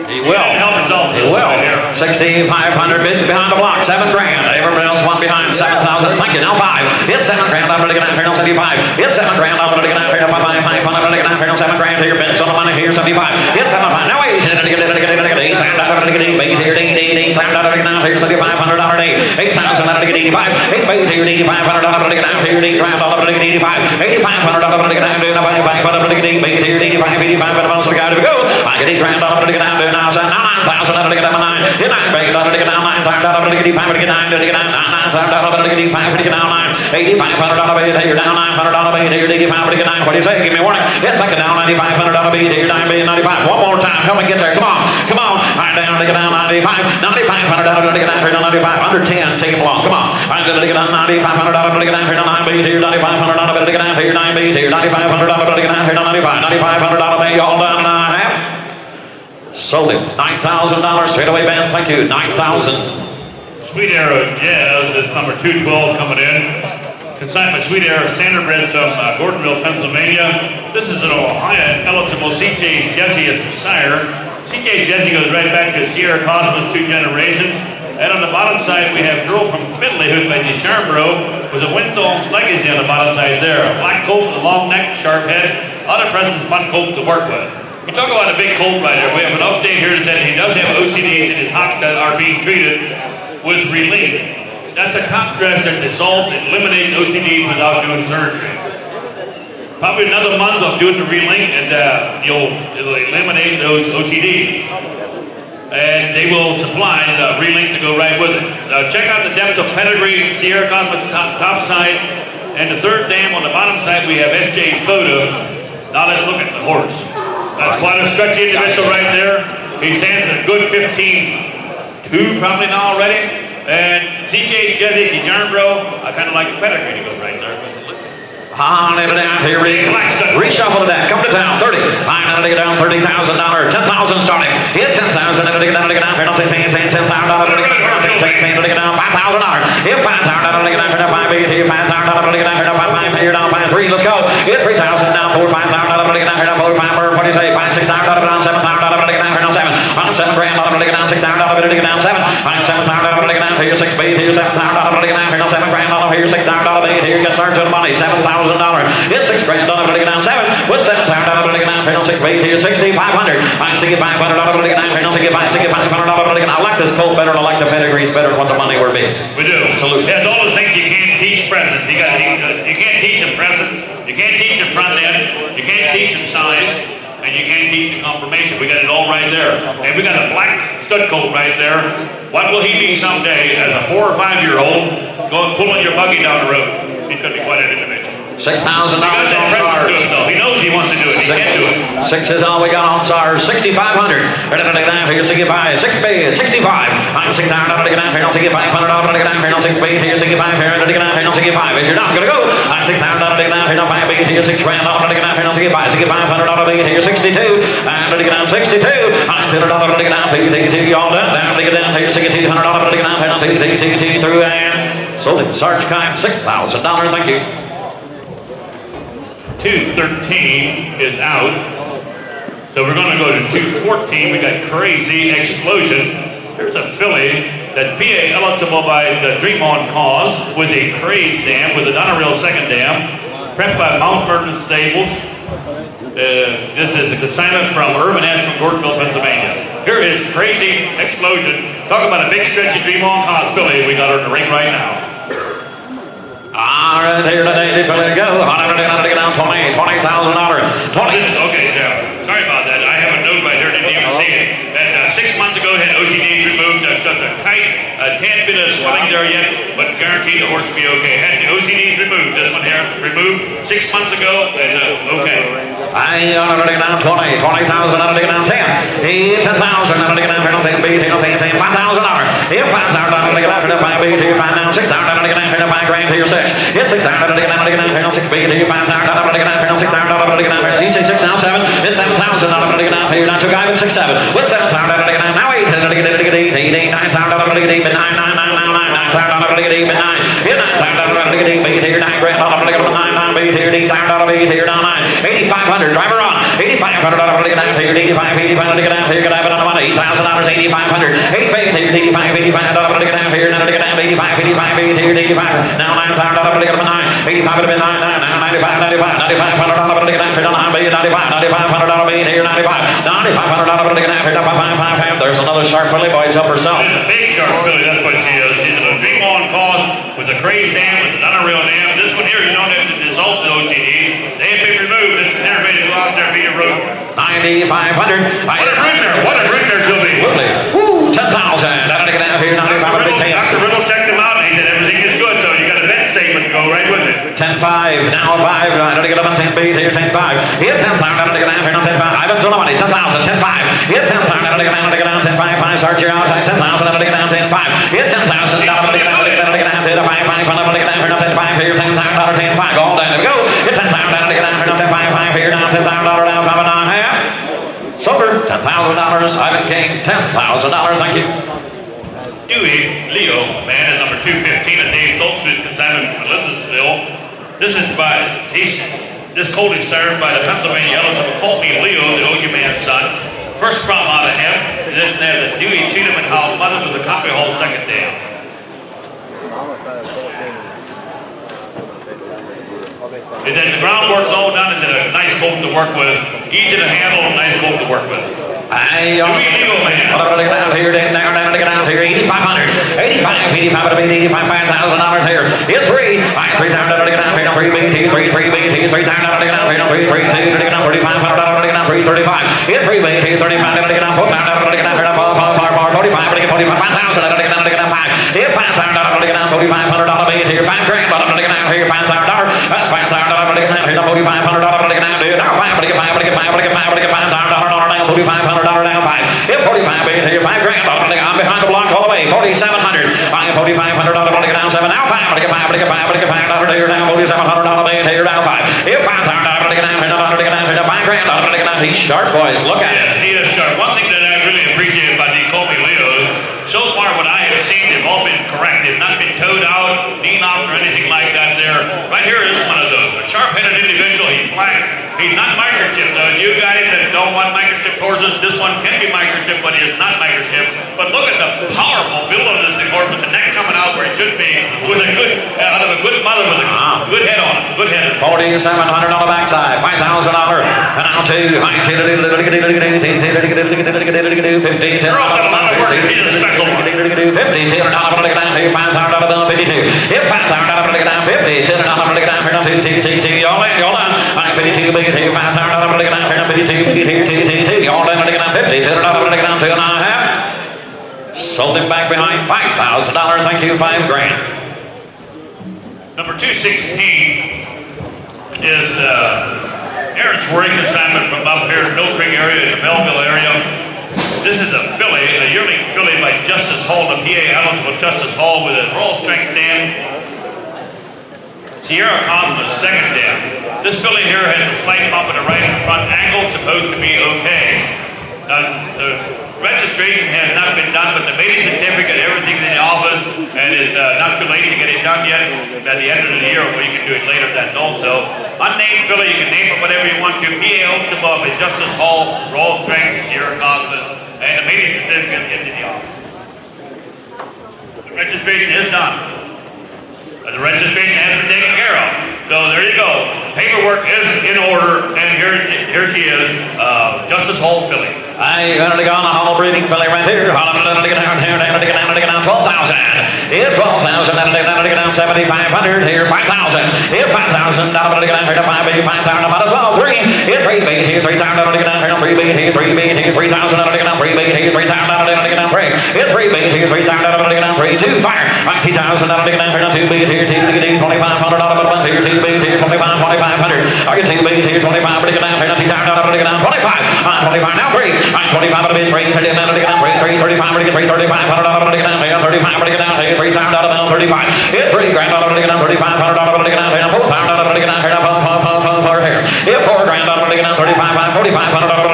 He will. Help himself. He will. 6,500 bids behind the block. 7 grand. Everybody else one behind. 7,000. Thank you. Now 5. It's 7 grand. I'm going to get down here. Now 75. It's 7 grand. I'm going to get down here. Now 5. I'm going to get down here. Now 7 grand here. Bids on the money here. 75. It's 75. Now 8. I'm going to get 8. I'm going to get 8. I'm going to get 8. Baby here. 8. I'm going to get down here. $7,500 8. 8,000. I'm going to get 85. 8 baby here. 8,500. I'm going to get down here. 8 grand. I'm going to get 85. 8,500. I'm going to get down here. 5,500. I'm going to get 8. Baby here. 85. 85. But I'm also got to go. I get 8 grand. I'm going to get down here. Now 9,000. I'm going to get down 9. Get 9 baby. I'm going to get down 9,000. I'm going to get 85. I'm going to get 9. I'm going to get 9. 9,000. I'm going to get 85. I'm going to get down 9. $8,500 bid here. Down $900 bid here. 85. I'm going to get 9. What do you say? Give me a warning. Get thinking down $9,500 bid here. 9 95. One more time. Come and get there. Come on. Come on. on. I'm down to get down 95. 9,500 to get down here to 95. Under 10, take him along. Come on. I'm going to get down 9,500 to get down here to 9B here. 9,500 to get down here. 9B here. 9,500 to get down here to 95. 9,500 to y'all down and a half. Sold him. $9,000 straight away, Ben. Thank you. 9,000. Sweet Arrow Jazz is number 212 coming in. Consigned by Sweet Arrow Standardbred from Gordonville, Pennsylvania. This is an Ohio eligible CJ's Jesse as the sire. CJ's Jesse goes right back to Sierra Cosmos 2 generations. And on the bottom side, we have girl from Finley who's by the Charmbro with a Winslow legacy on the bottom side there. A black colt, a long neck, sharp head. Other presents, fun colt to work with. We talk about a big colt rider. We have an update here that says he does have OCDs in his hocks that are being treated with Yearling. That's a top dress that dissolves and eliminates OCDs without doing surgery. Probably another month of doing the Yearling and it'll eliminate those OCDs. And they will supply the Yearling to go right with it. Check out the depth of pedigree, Sierra Cosmos top side, and the third dam on the bottom side we have SJ's photo. Now let's look at the horse. That's quite a stretchy individual right there. He stands at a good 15.2 probably now already. And CJ Jesse, the Jarnbro, I kind of like the pedigree to go right there. On it down here, reshuffle to that. Come to town, 30. I'm going to get down $30,000, 10,000 starting. Hit 10,000, and to get down, penalty, $10,000, to get down $5,000. Hit $5,000, to get down here to 5, 8 here, $5,000, to get down here to 5, 5 here, down 5, 3. Let's go. Hit 3,000 down, 4, $5,000, to get down here to 4, 5, what do you say? 5, 6,000, down 7,000, to get down here to 7. On $7,000, to get down 6,000, to get down 7. On $7,000, to get down here 6, 8 here, $7,000, to get down here to 7 grand, here $6,000, here get charged with money, $7,000. It's $6 grand, to get down 7. With $7,000, to get down here 6, 8 here, 6,500. I'm $6,500, to get down here, $6,500, to get down. I like this colt better, and I like the pedigrees better than what the money would be. We do. Absolutely. Yeah, all the things you can't teach present. You can't teach them present. You can't teach them front end. You can't teach them size. And you can't teach them confirmation. We got it all right there. And we got a black stud colt right there. What will he be someday as a 4 or 5 year old going pulling your buggy down the road? He's going to be quite an individual. $6,000 on SARS. He knows he wants to do it. He can't do it. 6 is all we got on SARS. 6,500. Here, 65. 6 bid. 65. I'm 6,000. To get down here, don't 6,500. To get down here, don't 6 bid. Here, 65. Here, to get down here, don't 65. If you're not gonna go, I'm 6,000. To get down here, don't 5 bid. Here, 6 grand. To get down here, don't 65. 6,500. To get here, 62. And to get down 62. I'm $200. To get down 2. Y'all done. Down to get down here, 6,200. To get down here, don't 2 through and sold him. Sarge Kime, $6,000. Thank you. 213 is out. So we're going to go to 214. We got Crazy Explosion. There's a filly that PA eligible by the Dream On Cause with a Craze dam, with an unreal second dam, prepped by Mount Vernon Stables. This is a consignment from Urban S from Gordonville, Pennsylvania. Here is Crazy Explosion. Talk about a big stretchy Dream On Cause filly. We got her in the ring right now. All right, here today, filly go. To get down 20,000. Okay, yeah. Sorry about that. I have a note right there. Didn't even see it. That 6 months ago had OCD removed. Just a tight, a tad bit of swelling there yet, but guaranteed the horse will be okay. Had the OCD removed. This one here removed 6 months ago, and okay. I ought to get down 20,000. To get down 10. He 10,000. To get down here, don't 10 beat. He don't 10, $5,000. Here, $5,000. To get down here, 5 beat. Here, 5 down 6,000. To get down here, 5 grand. Here, 6. It's 6,000. To get down here, 6 beat. Here, 5,000. To get down here, 6,000. To get down here. He say 6 now 7. It's 7,000. To get down here. Now 2 guys with 6, 7. With 7,000. To get down now 8. To get 8. 8, 9,000. To get 8. 9, 9, 9, 9, 9,000. To get 8. 9. Here, 9,000. To get 8. Beat. Here, 9 grand. To get 9, 9 beat. Here, 8,000. Beat. Here, down 9. 8,500. Driver on. 8,500. To get down here. 85. 85. To get down here. Get out of $8,000. 8,500. 8 paid. 85. 85. To get down here. Now to get down 85. 85. Beat. Here, 85. Now 9,000. To get 9. 85. To get 9. 9. 95. 95. 9,500. To get down here. 9,500. Beat. Here, 95. 9,500. To get down here. 5. There's another sharp filly, boys. Help herself. She's a big sharp filly. That's what she is. She's a Dream On Cause with a Craze dam, with an unreal dam. This one here, you don't have to dissolve the OCD. They have been removed. It's never ready to go out there and be a road. 9,500. What a broodmare. What a broodmare she'll be. Woo, 10,000. To get down here. 9,500. Dr. Riddle checked them out and he said everything is good, so you got a vet statement to go right with it. 10,500. 10-5. Now 5. I don't get up on 10 beat here. 10-5. Hit 10,000. I don't get down here. 10-5. Ivan Solomon. 10,000. 10-5. Hit 10,000. I don't get down. 10-5. 5 start you out. 10,000. I don't get down. 10-5. Hit 10,000. I don't get down. 5. I don't get down here. 10-5 here. 10,000. 10-5. All down. There we go. Hit 10,000. I don't get down here. 10-5. 5 here. Now $10,000 down. 5.5. Sober. $10,000. Ivan King. $10,000. Thank you. Dewey Leo, man, is number 215 at Dave Goldschmidt consignment from Elizabethville. This colt is served by the Pennsylvania Yellows of Colt named Leo, the OU man's son. First crumb out of him. And then there's the Dewey Cheatham and Howell mother with the Coffee Hall second down. And then the groundwork's all done. It's a nice colt to work with. Easy to handle, nice colt to work with. Hey, Dewey Leo, man. I'm going to get down here, down to get down here, 8,500, 85 to beat, 85, $5,000 here. Hit 3, 3,000 to get down here, 3 beat, 3 beat, 3,000 to get down here, 3, 3, 2 to get down, $3,500 to get down, 335. Hit 3 beat, 35 to get down, 4,000 to get down here, 45 to get 45, 5,000 to get down, 5. Hit 5,000 to get down, $4,500 beat here, $5,000 to get down here, $5,000 to get down here, $4,500 to get down here, now 5 to get $5,000 down, $4,500 down, 5. Hit 45 beat here, $5,000 I'm behind the block all the way, 4,700. $4,500 to get down 7. Now 5 to get $5 here, down $4,700 beat here, down 5. Hit $5,000 to get down here, $5,000 to get down. He's sharp, boys. Look at it. He is sharp. One thing that I really appreciate about the Colby Leo is so far what I have seen, they've all been correct. They've not been towed out, lean off, or anything like that there. Right here is one of those. A sharp-headed individual. He's black. He's not microchipped, though. You guys that don't want microchip horses, this one can be microchipped, but he is not microchipped. But look at the powerful build of this horse with the neck coming out where it should be, with a good, out of a good mother with a good head on it. Good head. $4,700 backside, $5,000. And now 2. 15. They're off to a lot of work. He's a special one. 50, $10 to get down here, $5,000 bill, 52. Hit $5,000 to get down 50, $10 to get down here, 2. Y'all in. 52 beat here, $5,000 to get down here, 52 beat here, 2. Y'all in to get down 50, $10 to get down 2.5. Sold him back behind, $5,000. Thank you, $5,000. Number 216 is Aaron's working assignment from up here in Mill Creek area, in the Belleville area. This is a filly, a yearling filly by Justice Hall, the PA eligible Justice Hall with a Royal Strength dam. Sierra Cosmo second dam. This filly here has a slight bump in the right front angle, supposed to be okay. The registration has not been done, but the mating certificate, everything's in the office, and it's not too late to get it done yet. At the end of the year, or you can do it later, that's also. Unnamed filly, you can name it whatever you want to. PA eligible by Justice Hall, Royal Strength, Sierra Cosmo, and the mating certificate is in the office. The registration is done. The registration has been taken care of. So there you go. Paperwork is in order, and here she is, Justice Hall filly. I got to go on a hollow breeding filly right here. Hollow to get down here, to get down 12,000. Hit 12,000, to get down 7,500 here, 5,000. Hit 5,000, to get down here to 5,000, 5,000 about as well. 3. Hit 3 beat here, 3,000 to get down here, 3 beat here, 3 beat here, 3,000 to get down 3 beat here, 3,000 to get down 3. Hit 3 beat here, 3,000 to get down 3. 2 fire, 2,000 to get down here, 2 beat here, 2 to get $2,500 but here, 2 beat here, 25, 2,500. I get 2 beat here, 25 to get down here, 2,000 to get down 25. 25 now 3. 25 to be 3, 30 to get down 3, 35 to get 3, $3,500 to get down here, 35 to get down here, 3,000 down 35. Hit $3,000 to get down, $3,500 to get down here, 4,000 to get down here, for here. Hit $4,000 to get down 35, $4,500 to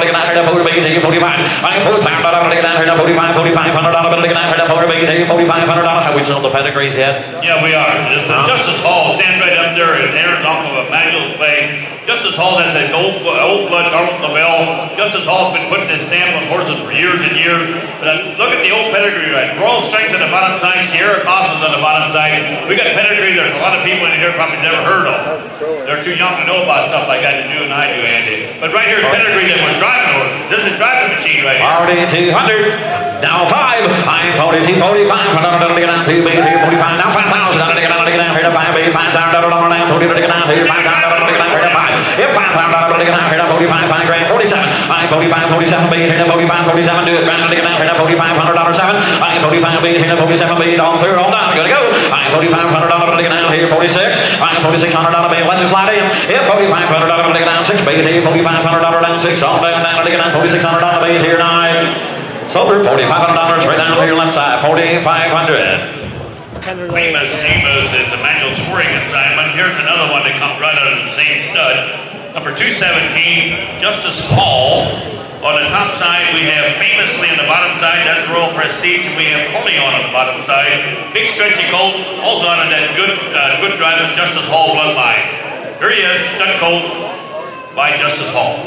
get down here, 4 beat here, 45. I get $4,000 to get down here, 45, $4,500 to get down here, 4 beat here, $4,500. Have we sold the pedigrees yet? Yeah, we are. It's Justice Hall, stand right up there in Aaron's off of Emmanuel's Way. Justice Hall has an old blood Donald LaBelle. Justice Hall has been putting his stamp on horses for years and years. Look at the old pedigree, right? Royal Strength on the bottom side, Sierra Cosmo's on the bottom side. We got pedigree there's a lot of people in here probably never heard of. They're too young to know about stuff like that to do, and I do, Andy. But right here is pedigree that we're driving over. This is driving machine right here. 4,200. Now 5. I'm 42, 45. $100 to get down 2 beat here, 45. Now 5,000 to get down here to 5 beat, $5,000 down 40 to get down here, $5,000 to get down here to 5. If $5,000 to get down here to 45, $5,000, 47. 45, 47 beat here, 45, 47, do it, round it again out here, $4,500 7. I am 45 beat here, 47 beat on through, all down, good to go. I am $4,500 again out here, 46. I am $4,600 beat, let's just slide in. Yep, $4,500 again down 6 beat here, $4,500 down 6, all down, down again, $4,600 beat here 9. Sober, $4,500 right down here left side, $4,500. Famous Amos is Emmanuel scoring assignment. Here's another one that comes right out of the same stud. Number 217, Justice Hall. On the top side, we have Famously on the bottom side. That's Royal Prestige, and we have Holy on the bottom side. Big stretchy colt, also on that good drive of Justice Hall bloodline. Here he is, stud colt by Justice Hall.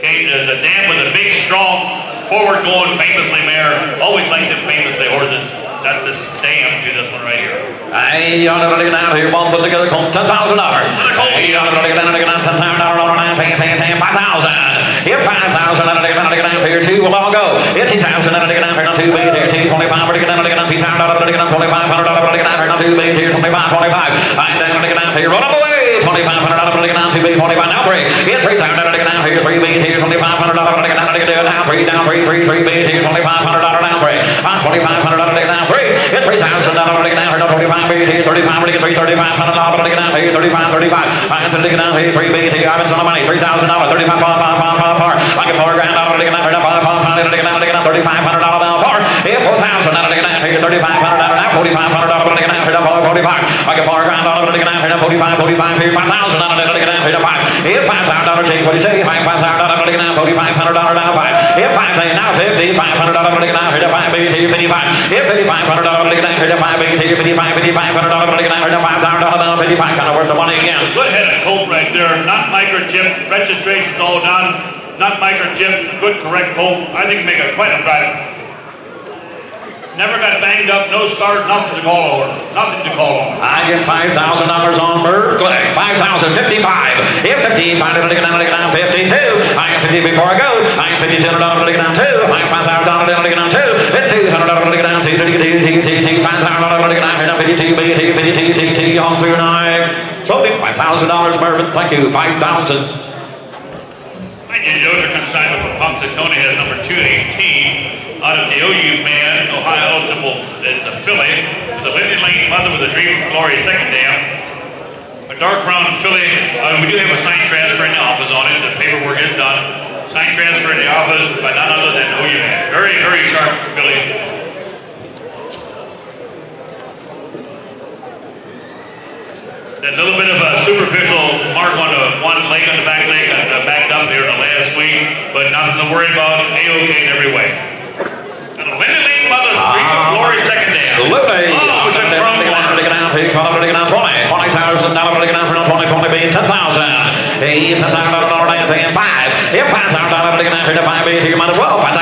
Okay, the dam with a big, strong, forward-going Famously mare. Always like them Famously horses. That's this dam to this one right here. Hey, y'all know to get down here, one put together, $10,000. Hey, y'all know to get down here, $10,000 on 9, 10, 5,000. Here, 5,000, let it get down here, 2 will all go. Here, 10,000, let it get down here, 2 beat here, 2, 25, let it get down, $2,000, let it get down, $2,500, let it get down here, 2 beat here, 25, 25. I'm down, let it get down here, roll up away, $2,500, let it get down, 2 beat, 25, now 3. Here, 3,000, let it get down here, 3 beat here, $2,500, let it get down, let it get down, 3, down 3, 3, 3 beat here, $2,500 down 3. $2,500, let it get down 3. Hit $3,000, let it get down here, 25 beat here, 35, let it get 3, $3,500, let it get down here, 35, 35. I'm going to get down here, 3 beat here, I've been on the money, $3,000, 35, 5, I get $4,000, let it get down here, 5, 5, let it get down, $3,500 down 4. Here, 4,000, let it get down here, $3,500 now, $4,500, let it get down here, 45. I get $4,000, let it get down here, 45, 45, here, 5,000, let it get down here, 5. Here, $5,000, change, what do you say? $5,000, let it get down, $4,500 down 5. Here, 5,000, now 50, $500, let it get down here, 5 beat here, 55. Here, $5,500, let it get down here, 5 beat here, 55, $5,500, let it get down here, $5,000 down 55, kind of worth the money again. Good headed colt right there, not microchip, registration's all done, not microchip, good correct colt. I think make a quite a drive. Never got banged up, no scars, nothing to call over. Nothing to call over. I get $5,000 on Merv Click. 5,055. Here, 15, let it get down, 52. I get 50 before I go. I get 52, let it get down 2. I get $5,000, let it get down 2. Hit 200, let it get down 2. $5,000, let it get down 52, 52, on through 9. So big, $5,000, Mervin. Thank you, 5,000. I did other consignment for Punxsutawney has number 218. Out of the OU man, Ohio eligible, it's a filly. It's a Lindy Lane mother with a Dream of Glory second dam. A dark brown filly. We do have a sign transfer in the office on it. The paperwork is done. Sign transfer in the office by none other than OU man. Very, very sharp filly. That little bit of a superficial mark on the one leg on the back leg backed up here in the last week, but nothing to worry about. A-OK in every way. Lindy Lane mother's Dream of Glory second dam. Absolutely. Oh, it's a chrome one. $20,000, let it get down 20, being 10,000. Hey, $10,000 down paying 5. If $5,000, let it get down here to 5 beat here, might as well. $5,000.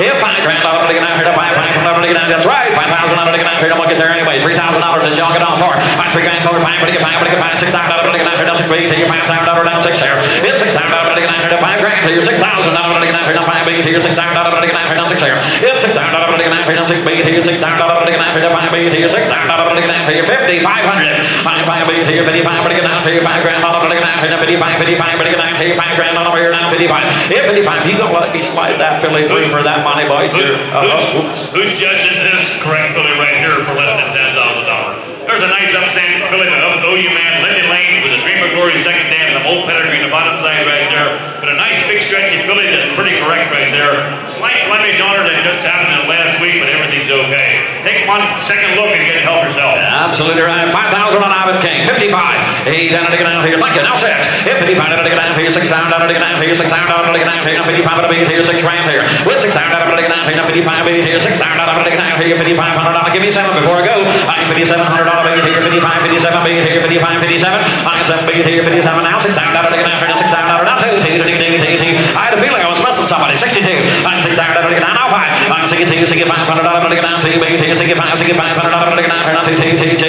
If $5,000, let it get down here to 5, let it get down. That's right. $5,000, let it get down here. Don't get there anyway. $3,000 that y'all get on for. 5, 3 grand, 4, 5, let it get 5, let it get 5, $6,000, let it get down here to 6 beat here, $5,000 down 6 here. It's $6,000, let it get down here to 5 grand here, $6,000, let it get down here to 5 beat here, $6,000, let it get down here to 6 here. It's $6,000, let it get down here to 6 beat here, $6,000, let it get down here to 5 beat here, $6,000, let it get down here, 50, 500. 5 beat here, 55, let it get down here, 5 grand, let it get down here to 55, 55, let it get down here, 5 grand, let it get down 55. If 55, you gonna let me slide that filly through for that money, boys? Who's judging this correct filly right here for less than $10,000? There's a nice upstanding filly of OU man, Lindy Lane with a Dream of Glory second dam and a old pedigree in the bottom side right there. But a nice big stretchy filly that's pretty correct right there. Slight blemish on her that just happened in the last week, but everything's okay. Take one second look and get help yourself. Absolutely right. 5,000 on Ivan King. 55. Hey, down to get down here. Thank you. Now 6. If 55, down to get down here. 6,000 down to get down here. 6,000 down to get down here. 55 to be here. 6 grand here. With 6,000 down to get down here. 55 be here. 6,000 down to get down here. $5,500. Give me 7 before I go. I $5,700 be here. 55, 57 be here. 55, 57. I 7 be here. 57 now. 6,000 down to get down here. 6,000 now 2. I had a feeling I was missing somebody. 62. I'm 6,000 down to get down now 5. I'm 62. $500 to get down to be here. 65, $500 to get down here. Not 2.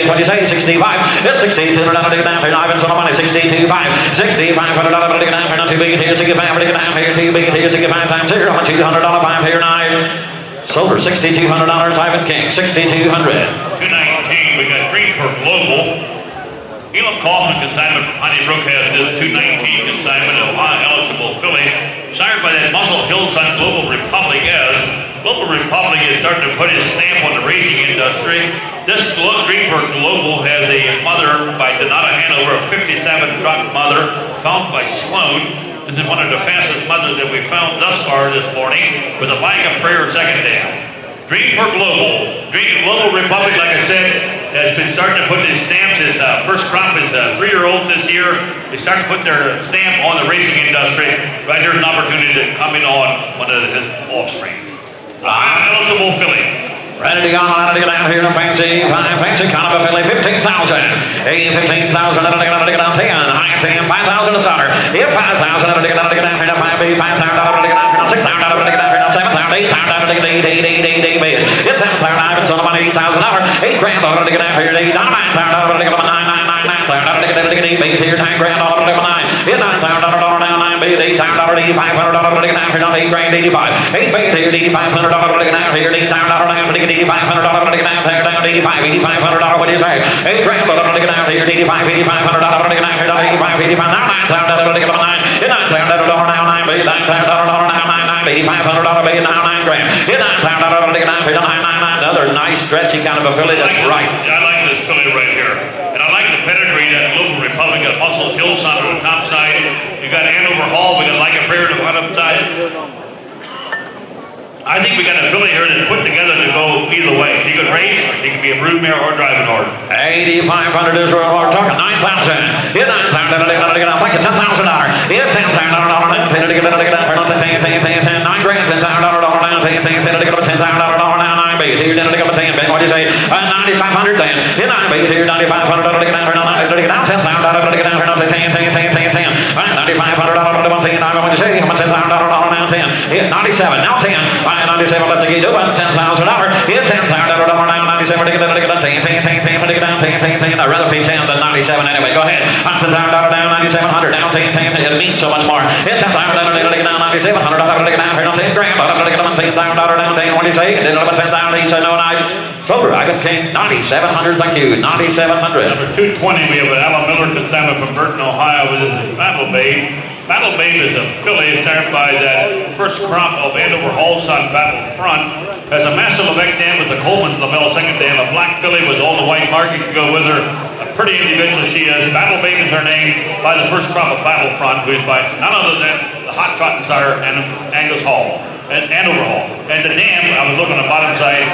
What do you say? 65. It's 62 to get down here. Ivan's on the money. 62, 5. $6,500 to get down here. Not 2 be here. 65 to get down here. 2 be here. 65 times here. $200 5 here 9. Silver $6,200. Ivan King $6,200. 219. We got Green for Global. Elam Kaufman consignment from Honeybrook has this 219 consignment of eligible filly, sired by that Muscle Hill Son Global Republic as Global Republic is starting to put his stamp on the racing industry. This Greenberg Global has a mother by Donata Hanover, a 57 truck mother, found by Sloan. This is one of the fastest mothers that we found thus far this morning, with a blank of prayer second dam. Greenberg Global Republic, like I said, has been starting to put his stamps. His first crop is 3-year-old this year. They started to put their stamp on the racing industry. Right here's an opportunity to come in on one of his offspring. Eligible filly. Ready to go, ready to get down here, fancy kind of a filly, 15,000. 15,000, ready to get down 10, high 10, 5,000 to starter. 5,000, ready to get down here, 5B, 5,000, ready to get down here, 6,000, ready to get down here, 7,000, 8,000, ready to get down. It's 7,000, Ivan, son of $8,000, $8 grand, ready to get down here, 9,000, ready to get down 9,000, ready to get 8 here, 9 grand, ready to get 9. It's $9,000 now, 9B, $8,000, $8,500, ready to get down here, 8 grand, 85. 8 grand here, $8,500, ready to get down here, $8,000 now, ready to get $8,500, ready to get down here, down 85, $8,500, what do you say? 8 grand, ready to get down here, 85, $8,500, ready to get down here, 85, 85, now 9,000, ready to get 9. It's $9,000 now, 9B, $9,000 now, 9, $8,500, baby, now 9 grand. It's $9,000, ready to get down here, 999. Another nice, stretchy kind of a filly, that's right. I like this filly right here. And I like the pedigree that Global Republic got Muscle Hill Son on the top side. You got Hanover Hall, we got Like a Prayer to the bottom side. I think we got a filly here that's put together to go either way. She could race, or she could be a broodmare or a driving order. 8,500 is what we're talking. 9,000. It's 9,000. I'm thinking $10,000. It's $10,000. 9 grand. $10,000 now. 10,000 now. 9 bait here. Then I got 10. What do you say? 9,500 then. It's 9 bait here. 9,500. Now 10,000. Now 10. 9,500. What do you say? How much $10,000 now? 10. It's 97. Now 10. 97 left the gate open, $10,000. It's $10,000 now, 97. To get down, 10. I'd rather pay 10 than 97 anyway. Go ahead. $10,000 down, 9,700 down, 10. It means so much more. It's $10,000 to get down, 9,700 to get down here, 10 grand. To get down, $10,000 down, 10. What do you say? Did it up 10,000? He said no, Silver Dragon King, 9,700. Thank you, 9,700. Number 220, we have an Alan Miller consignment from Burton, Ohio, with his Battle Babe. Battle Babe is a filly sired by that first crop of Andover Hall Son Battle Front. Has a Master Levesque dam with the Coleman Lavelle second dam, a black filly with all the white markings to go with her. A pretty individual she is. Battle Babe is her name by the first crop of Battle Front, who is by none other than the hot trot sire Angus Hall and Andover Hall. And the dam, I was looking on the bottom side,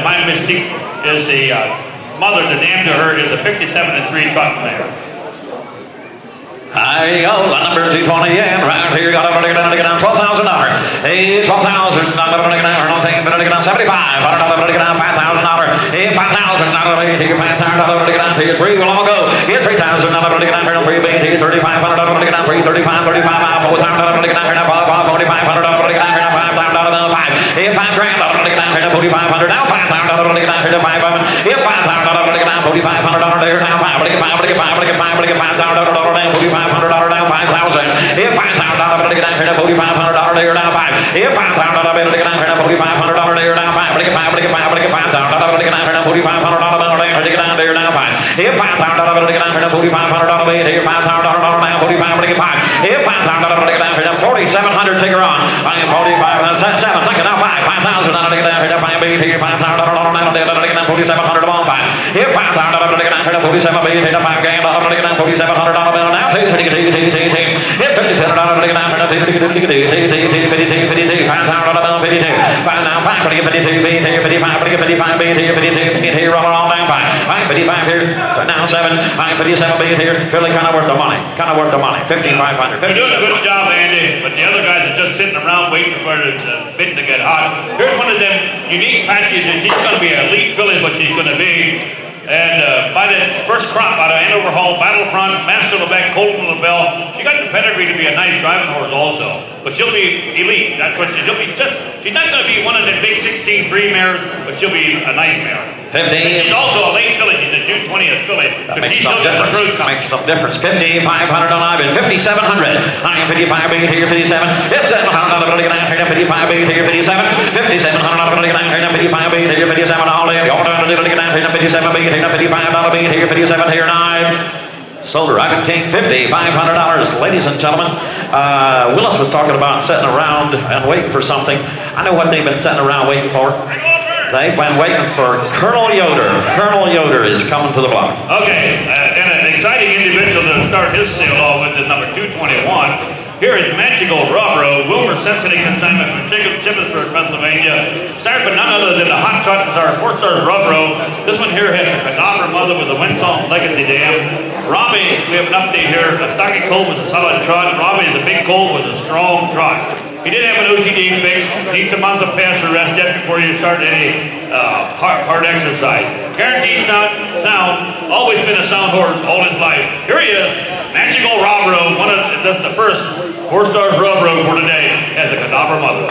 My Mystique is the mother. The dam to her is a 57-3 trot mare. There you go, number 220 in, right here, got to get down, $12,000. Hey, $12,000, better to get down, $75, better to get down, $5,000. Hey, $5,000, here, $5,000, to get down, here, 3 will all go. Here, $3,000, to get down, here, 3 bait, here, $3,500, to get down, 3, 35, 35, $4,000, to get down, here, 4,500, to get down, here, $5,000, 5. Here, $5 grand, to get down, here, $4,500, now $5,000, to get down, here, 5,000. Here, $5,000, to get down, $4,500, there, now 5, to get 5, to get 5, to get 5, to get $5,000 down, $4,500 down, 5,000. Here, $5,000 to get down here, $4,500 there, down 5. Here, $5,000 to get down here, $4,500 there, down 5. To get 5, to get 5, to get $5,000 to get down here, $4,500 there, to get down there, down 5. Here, $5,000 to get down here, $4,500 here, $5,000 down, 45 to get 5. Here, $5,000 to get down here, 4,700 take her on. I am 45, 7, think it now 5,000 to get down here, 5 bait here, $5,000 now, to get down 4,700 on 5. Here, $5,000 to get down here, 47 bait here, 5 grand to get down, $4,700 now, 2 to get $50 to get down here, 52, $5,000 52, 5 now, 5 to get 52 bait here, 55 to get 55 bait here, 52 here, rolling on down 5. 55 here, now 7, 57 bait here, really kind of worth the money, 5,500. You're doing a good job, Andy, but the other guys are just sitting around waiting for the bit to get hot. Here's one of them unique packages. She's going to be an elite filly, but she's going to be. And by the first crop out of Andover Hall, Battlefront, Master Lebec, Colton LaBelle, she got the pedigree to be a nice driving horse also. But she'll be elite. That's what she'll be. She's not going to be one of the big 16-3 mares, but she'll be a nice mare. 15. She's also a late filly. She's a June 20th filly. That makes some difference. Makes some difference. 5,500 on Ivan. 5,700. I am 55 bait here, 57. It's $700 to get down here, 55 bait here, 57. 5,700 to get down here, 55 bait here, 57 all in. You're down to get down here, 57 bait here, 55 bait here, 57 here, 9. Solder, Ivan King, $5,500, ladies and gentlemen. Willis was talking about sitting around and waiting for something. I know what they've been sitting around waiting for. They've been waiting for Colonel Yoder. Colonel Yoder is coming to the block. Okay, and an exciting individual to start his sale off with is number 221. Here is Magical Robro, Wilmer Sensitive consignment from Shippensburg, Pennsylvania. Started by none other than the Hot Shot Desire 4-star Robro. This one here has a Cadabra mother with a Winsong Legacy Dam. Robbie, we have an update here. A stocky colt with a solid trot. Robbie is a big colt with a strong trot. He did have an OCD fix. Needs some months of pass to rest yet before you start any hard exercise. Guaranteed sound. Always been a sound horse all his life. Here he is, Magical Robro. That's the first 4-star Robro for today. Has a Cadabra mother.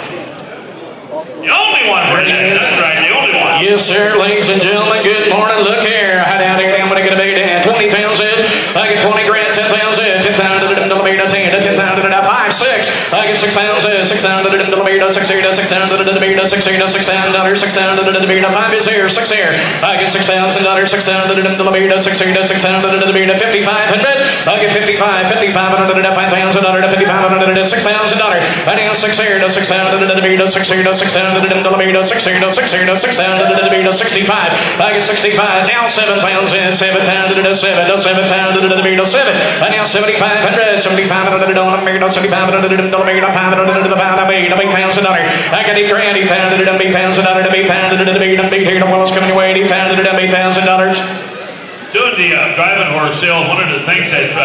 The only one for today. That's right, the only one. Yes, sir, ladies and gentlemen. Good morning. Look here. How down here, down when I get a big down. 20 pounds in. I get 20 grand, 10 pounds in. 10 pounds in. 10 to 10 pounds in. 5, 6. I get 6 pounds in. 6 pounds in. 6 here to 6 pounds in. 6 here to 6 pounds in. 6 pounds in. 5 is here. 6 here. I get 6 pounds in. 6 pounds in. 6 here to 6 pounds in. 5,500. I get 55. 5,500. 5 pounds in. 5,500. 6 pounds in. I get 6 here to 6 pounds in. 6 here to 6 pounds in. 6 here to 6 here to 6 pounds in. 65. I get 65. Now 7 pounds in. 7 pounds in. 7 to 7 pounds in. 7. And now 7,500. 7,500 on a meter. 7,500 on a meter. 500 pounds in. I got 8 grand. 8 pounds in. 8 pounds in. 8 pounds in. 8 pounds in. Here to Willis coming your way. 8 pounds in. 8 pounds in. Doing the driving horse sale, one of the things that's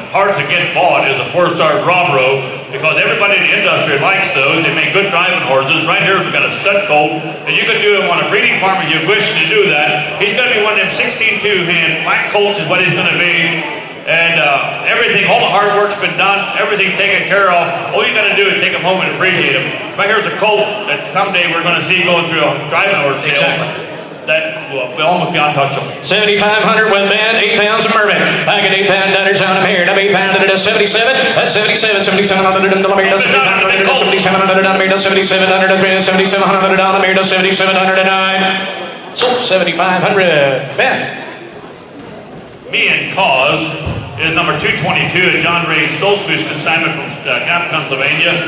hard to get bought is a 4-star Robro, because everybody in the industry likes those. They make good driving horses. Right here we've got a stud colt, and you could do him on a breeding farm if you wish to do that. He's going to be one of them 16-2-hand black colts is what he's going to be. And everything, all the hard work's been done, everything's taken care of. All you got to do is take him home and appreciate him. Right here's a colt that someday we're going to see going through a driving horse sale. Exactly. That will almost be untouchable. 7,500 with man, 8 pounds of Mervyn. I get 8 pound dutters on him here. 8 pound at 77. That's 77. 7,700 millimeters. 7,700 on me to 7,700 to 7,700 on me to 7,709. So 7,500. Ben. Me and Cause is number 222 at John Ray Stoltzfus consignment from Gap, Pennsylvania.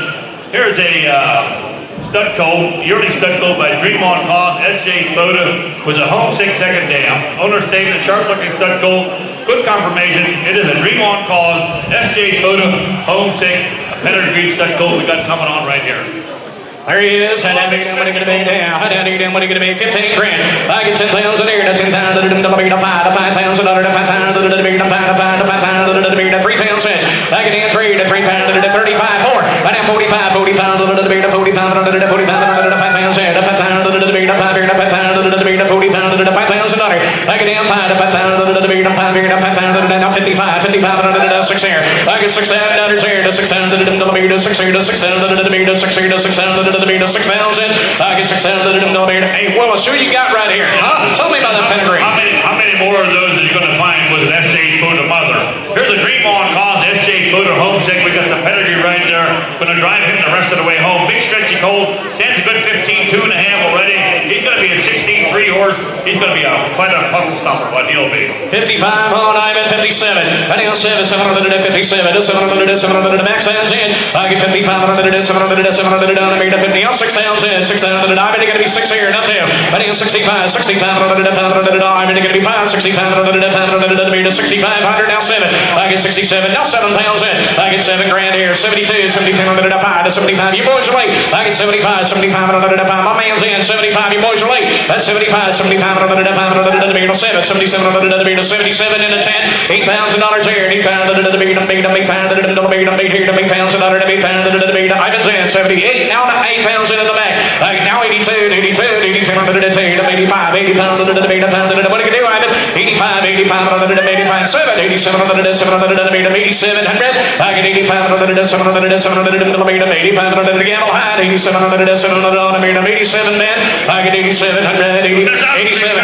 Here's a stud colt, yearling stud colt by Dream on Cause, S.J. Photo, with a homesick second dam. Owner statement, sharp looking stud colt, good confirmation. It is a Dream on Cause, S.J. Photo, homesick, a pedigree stud colt we got coming on right here. There he is. How down here, what are you going to be now? How down here, what are you going to be? 15 grand. I get 10 pounds in here. 10 pounds in the meter. 5 pounds in the meter. 5 pounds in the meter. 5 pounds in the meter. 3 pounds in. I get in 3 to 3 pounds in the 35. 4. I have 45. 40 pounds in the meter. 40 pounds in the meter. 40 pounds in the 5 pounds in. 5 pounds in the meter. 5 pounds in the meter. 40 pounds in the 5 pounds in the meter. I get in 5 to 5 pounds in the meter. 5 pounds in the now 55. 55 in the 6 here. I get 6 pounds here to 6 pounds in the meter. 6 here to 6 pounds in the meter. 6 here to 6 pounds in the meter. 6 pounds. I get 6 pounds in the millimeter. Hey, Willis, who you got right here? Huh? Tell me about that pedigree. How many more of those are you going to find with an S.J. Photo mother? Here's a Dream on Cause, S.J. Photo homesick. We got the pedigree right there. Going to drive him the rest of the way home. Big stretchy colt. Stands a good 15, 2.5 already. He's going to be a 16-3 horse. He's going to be quite a puddle stomper, what he'll be. 55 on Ivan, 57. I think 757. 700 max hands in. I get 5,500. 700 down to me to 50. 6 pounds in. 6 pounds in. Ivan, you're going to be 6 here, not 2. I think 65. 65. Ivan, you're going to be 5. 65. Me to 6,500. Now 7. I get 67. Now 7 pounds in. I get 7 grand here. 72. 7,200 to 5 to 75. You boys are late. I get 75. 7,500 to 5. My man's in. 75. You boys are late. That's 75. 7,500 to 500 to me to 7. 7,700 to me to 77 into 10. $8,000 here. 8,000 to me to me to me. 8,000 to me to me here to me. 8,000 to me. 8,000 to me to Ivan's in. 78. Now to 8,000 in the back. Now 82. 82. 8,200 to 85. 80,000 to me to 1,000. What do you do, Ivan? 85. 85. 85. 7. 87. 700 to me to 8,700. I get 8,500 700 700 to me to 8,500 to Gamble High. 8,700 700 on me to 87 man. I get 8,700 87.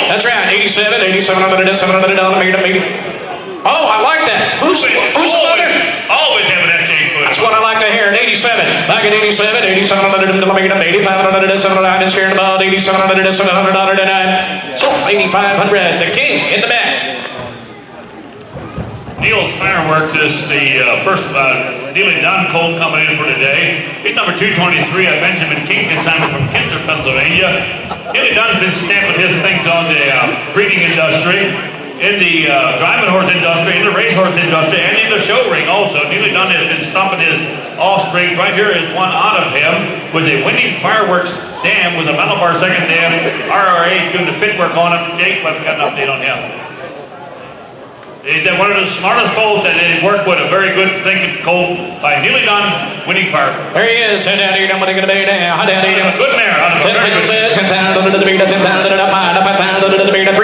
That's right. 87. 8,700 700 on me to 80. Oh, I like that. Who's the mother? Always have an S.J. Photo. That's what I like to hear. At 87. I get 87. 8,700 to me to 8,500 700. I just cared about 8,700 $700 tonight. So 8,500. The king in the back. Neil's Fireworks is the first Neely Dunn colt coming in for today. He's number 223, a Benjamin King consignment from Kinser, Pennsylvania. Neely Dunn's been stamping his things on the breeding industry, in the driving horse industry, in the racehorse industry, and in the show ring also. Neely Dunn has been stomping his offspring. Right here is one out of him with a winning Fireworks dam with a Malabar second dam. RRA doing the fit work on him. Jake, we've got an update on him. He's one of the smartest colts that they worked with, a very good thinking colt by Neely Dunn, winning Fireworks. There he is. Good mare out of Good mare out of 10,000 to the beat, 10,000 to the 5,000 to the beat, 3,000.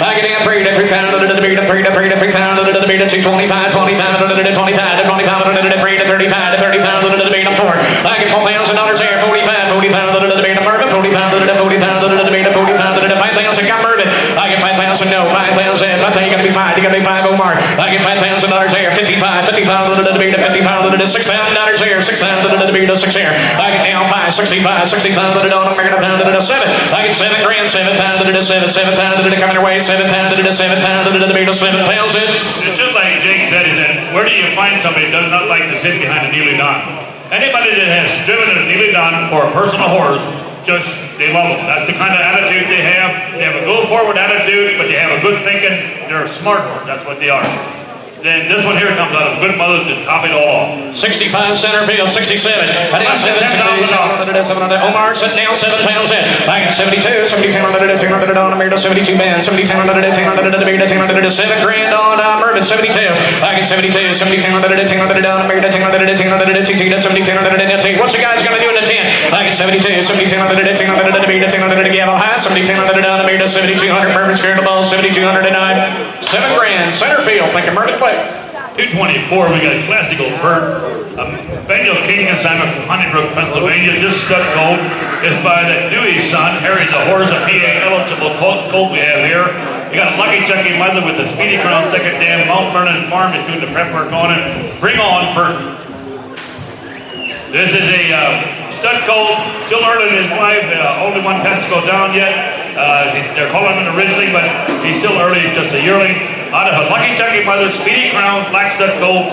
I get in 3 to 3,000 to the beat, 3 to 3,000 to the beat, 225, 25 to the 25 to 25 to the 3 to 35 to 30,000 to the beat, 4. I get $4,000 here, 45, 40,000 to the beat, Mervin, 40,000 to the 40,000 to the beat, 40,000 to the 5,000. Got Mervin. I get 5,000, no, 5,000. I think you're gonna be 5. You're gonna be 5, Omar. I get $5,000 here, 55, 50,000 to the beat, 50,000 to the $6,000 here, 6,000 to the beat, 6 here. I get now 5, 65, 60,000 to the on $1,000 to the 7. I get 7 grand, 7,000 to the 7, 7,000 to the coming your way, 7,000 to the 7,000 to the beat, 7,000. It's just like Jake said, is that where do you find somebody that does not like to sit behind a Neely Dunn? Anybody that has driven a Neely Dunn for a personal horse, just, they love them. That's the kind of attitude they have. They have a go-forward attitude, but they have a good thinking. They're a smart horse. That's what they are. Then this one here comes out of good mother to top it all off. 65 center field, 67. I did 7, Omar sitting now 7,000. I got 72, 72, 200 on a meter, 72 man, 72, 10 to the meter, 10 to the 7 grand on Mervin, 72. I get 72, 72, 10 on a meter, 10 to the 10 to the 70, 10 to the 10. What's the guy's gonna do in the 10? I get 72, 70, 10 to the 10 to the meter, 10 to the Gavel High, 70, 10 to the meter, 7,200. Mervin scared the ball, 7,209. 7 grand, center field. Thank you, Mervin. Play. 224, we got Classical Bert. Benjamin King consignment from Honeybrook, Pennsylvania. This stud colt is by the Dewey son, Harry the horse, a PA eligible colt we have here. We got a Lucky Chucky mother with a Speedy Crown second dam. Mount Vernon Farm is doing the prep work on it. Bring on Bert. This is a stud colt, still early in his life. Only one testicle down yet. They're calling him originally, but he's still early. He's just a yearling. Out of a Lucky Chucky mother, Speedy Crown, black stud colt.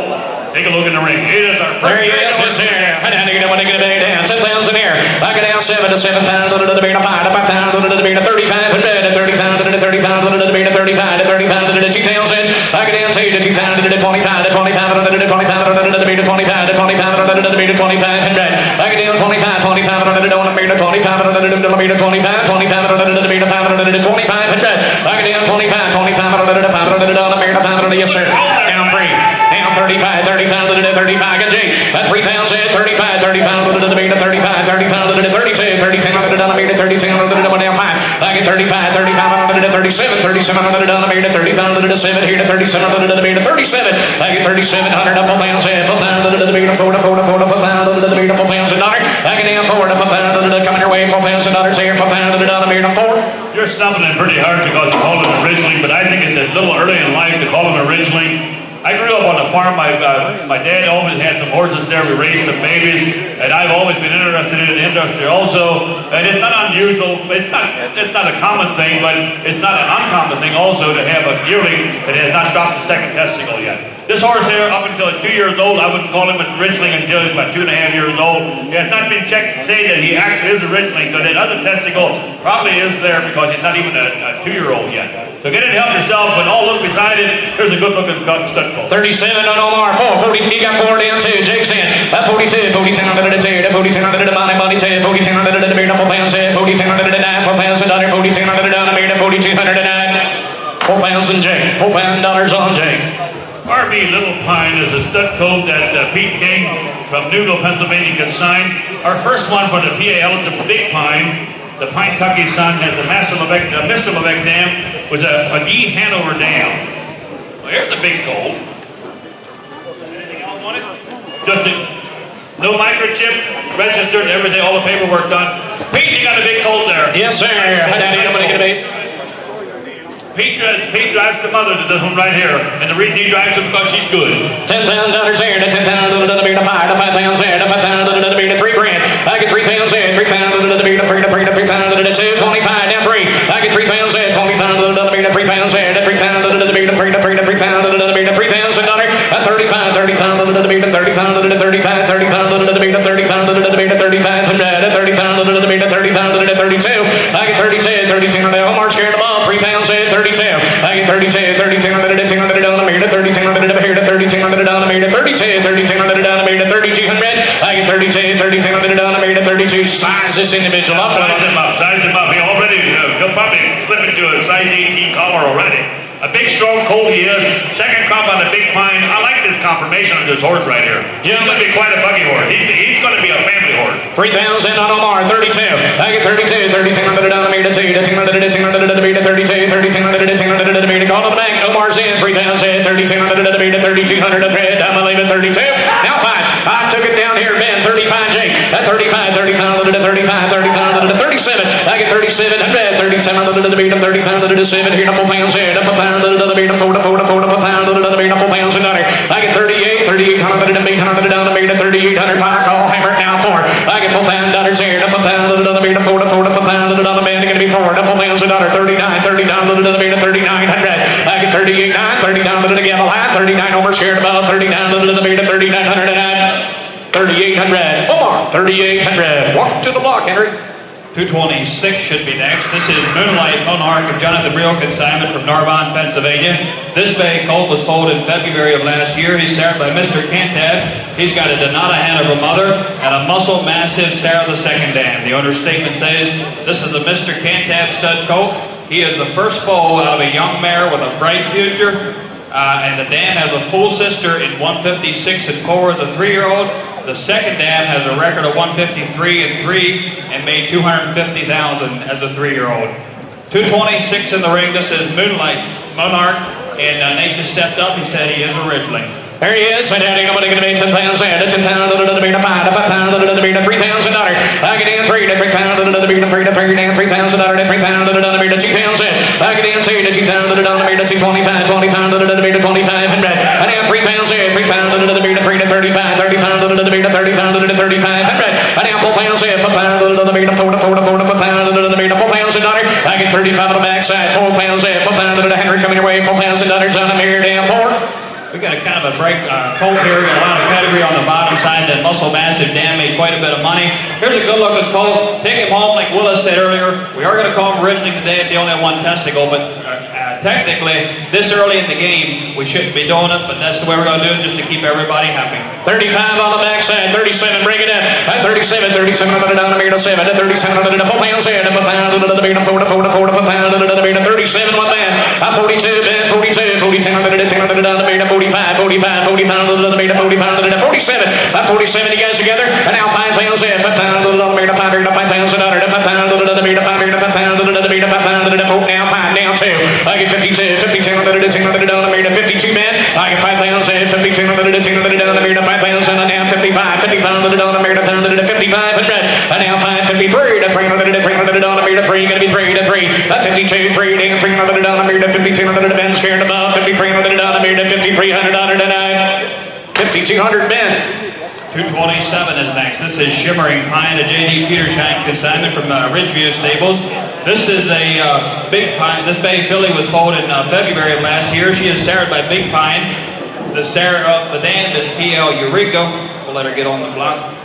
Take a look in the ring. It is our there he is, it's here. I didn't get it down. 10,000 here. I get down 7 to 7,000 to the beat, 5 to 5,000 to the beat, 35 to 30,000 to the 30,000 to the beat, 35 to 30,000 to the 2,000. I get down 2 to 2,000 to the 25 to 25 to the 25 to the beat, 25 to 25 to the beat, 2,500. I get down 25 to the on the beat, 25 to the beat, 25 to the beat, 5 to the 2,500. I get down 25 to the 5 to the on the beat, 5 to the yes sir. Down 3. Down 35 to the 35. Get Jake. 3,000, 35 to the beat, 35 to the 32, 30 to the down the meter, 30 to the down 5. I get 35 to the 37, 37 to the down the meter, 35 to the 7 here to 37 to the meter, 37. I get 3,700 up 4,000, 4,000 to the meter, 4 to 4,000 to the meter, $4,000. I get down 4 to 4,000 to the coming your way, $4,000 here, 4,000 to the down the meter, 4. You're stumbling it pretty hard because you call him originally, but I think it's a little early in life to call him originally. I grew up on a farm. My dad always had some horses there. We raised some babies, and I've always been interested in the industry also. And it's not unusual. It's not a common thing, but it's not an uncommon thing also to have a yearling that has not dropped the second testicle yet. This horse here, up until 2 years old, I wouldn't call him originally until he's about 2.5 years old. He has not been checked to say that he actually is originally, because that other testicle probably is there because he's not even a 2-year-old yet. So get it, help yourself, but all look beside it. Here's a good-looking stud colt. 37 on Omar, 4, 40, he got 4 down 2. Jake's in, 42, 40, 10 under the 2, 40, 10 under the money, 10, 40, 10 under the beer, 4,000, 40, 10 under the 9, 4,000, 40, 10 under the down the beer, 4,209, 4,000 Jake, $4,000 on Jake. R.B. Little Pine is a stud colt that Pete King from Newville, Pennsylvania consigned. Our first one for the PA eligible Big Pine. The Pine Tucky son has a Mr. Levesque dam with a McGee Hanover dam. Well, here's a big colt. Anything else on it? Just no microchip, registered, everything, all the paperwork done. Pete, you got a big colt there. Yes, sir. Hi, Daddy. Nobody get a bait. Pete drives the mother to this one right here, and the reason he drives her because she's good. $10,000 here, to 10,000 to the beat, 5 to 5,000 here, to 5,000 to the beat, 3 grand. I get 3,000 here, 3,000 to the beat, 3 to 3 to 3,000 to the 2, 25 now 3. I get 3,000 here, 20,000 to the beat, 3,000 here, to 3,000 to the beat, 3 to 3 to 3,000 to the beat, 3,000 this individual up? Size him up, size him up. He already, he'll probably slip into a size 18 collar already. A big, strong colt he is. Second crop on the big pine. I like this confirmation of this horse right here. He's going to be quite a buggy horse. He's going to be a family horse. 3,000 on Omar, 32. I get 32, 3,200 down the meter, 2, 200, 200, 32, 3,200, 200, the meter. Call to the bank. Omar's in, 3,000, 3,200 the meter, 3,200 a thread. I'm going to leave it 32. Now 5. I took it down here, Ben, 35, Jake. At 35, 30,000 to 35, 30,000 to 37. I get 3,700, 3,700 to the meter, 30,000 to 7. Here to 4,000, up 1,000 to the meter, 4 to 4 to 4 to 4,000 to the meter, 4,000 down here. I get 38, 3,800 to 800 down the meter, 3,800. I call hammer now 4. I get $4,000 here, up 1,000 to the meter, 4 to 4 to 4,000 down the man. Going to be 4, up $4,000, 39, 30 down to the meter, 3,900. I get 38, 9, 30 down to the gavel high, 39 over scared about 30 down to the meter, 3,900 and 3,800. Omar, 3,800. Welcome to the block, Henry. 226 should be next. This is Moonlight Monarch of Jonathan Real consignment from Narbonne, Pennsylvania. This bay colt was foaled in February of last year. He's sired by Mr. Cantab. He's got a Donata hen of a mother and a muscle massive Sarah the second dam. The owner's statement says, this is a Mr. Cantab stud colt. He is the first foal out of a young mare with a bright future. And the dam has a full sister in 156 and 4 as a 3-year-old. The second dam has a record of 153 and 3 and made $250,000 as a 3-year-old. 226 in the ring. This is Moonlight Monarch. And Nate just stepped up. He said he is originally. There he is. Went out here. Nobody going to be 10,000. 10,000 to beat a 5. 5,000 to beat a $3,000. I get in 3 to 3,000 to beat a 3 to 3 down. $3,000 to 3,000 to beat a 2,000. I get in 2 to 2,000 to beat a 225. 20,000 to beat a 2,500. I now 3,000. 3,000 to beat a 3 to 35. 30,000 to beat a 30,000 to 3,500. I now 4,000. 4,000 to beat a 4 to 4 to 4 to 4,000 to beat a $4,000. I get 35 on the backside. 4,000. 4,000 to Henry coming your way. $4,000 on the mirror down 4. We got a kind of a break colt here. We got a lot of pedigree on the bottom side. That muscle massive dam made quite a bit of money. Here's a good looking colt. Take him home like Willis said earlier. We are going to call him originally today if they only have one testicle, but technically this early in the game we shouldn't be doing it, but that's the way we're going to do it just to keep everybody happy. 35 on the backside, 37, bring it in. 37, 37 down the meter, 7 to 37 to the 4,000, 4,000 to the meter, 4 to 4 to 4 to 4,000 to the meter, 37 one man, 42, man, 42, 40, 10 to 10 down the meter, 45, 45, 40 pounds to the meter, 40 pounds to the 47, 47 you guys together, and now 5,000, 5,000 to the meter, 5,000 to 5,000 to the meter, 5,000 to 5,000 to the meter, 5,000 to the 4, now 5, down 2, I get 52, 52 down the meter, 52 men, I get 5,000, 52 down the meter, 5,000, and now 55, 50 pounds to the meter, 5,000 to 5,500, and now 553 to 300 to 300 down the meter, 3 going to be 3 to 3, 52, 3 down 300 down the meter, 5,200 to Ben scared above, 5,300 down the meter, 5,300 to 5,200 Ben. 227 is next. This is Shimmering Pine, a J.D. Petersheim consignment from Ridgeview Stables. This is a Big Pine. This bay filly was foaled in February of last year. She is sired by Big Pine. The dam is P.L. Eureka. We'll let her get on the block.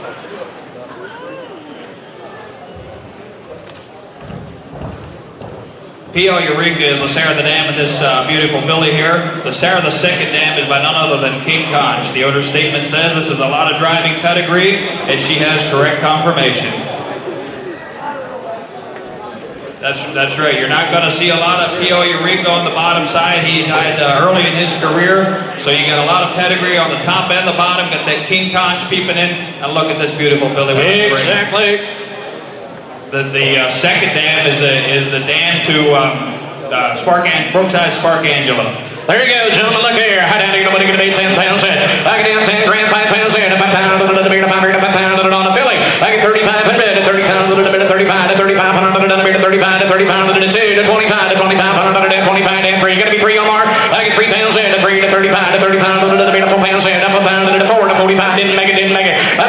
P.L. Eureka is the Sarah the Dam of this beautiful filly here. The Sarah the second dam is by none other than King Conch. The owner's statement says this is a lot of driving pedigree and she has correct confirmation. That's right. You're not going to see a lot of P.L. Eureka on the bottom side. He died early in his career, so you got a lot of pedigree on the top and the bottom. Got that King Conch peeping in, and look at this beautiful filly. Exactly. The second dam is the dam to Brookside Spark Angela. There you go, gentlemen. Look here. How down here? Nobody going to be 10,000. I get down 10 grand, 5,000. If I pound to the meter, 500 on the filly. I get 3,500 to 30,000 to the meter, 35 to 3,500 to the meter, 35 to 30,000 to 2 to 25 to 2,500 to 25 and 3. Going to be 3 on Mark. I get 3,000 to 3 to 35 to 30,000 to the meter, 4,000 up 1,000 to 4 to 45. Didn't make it.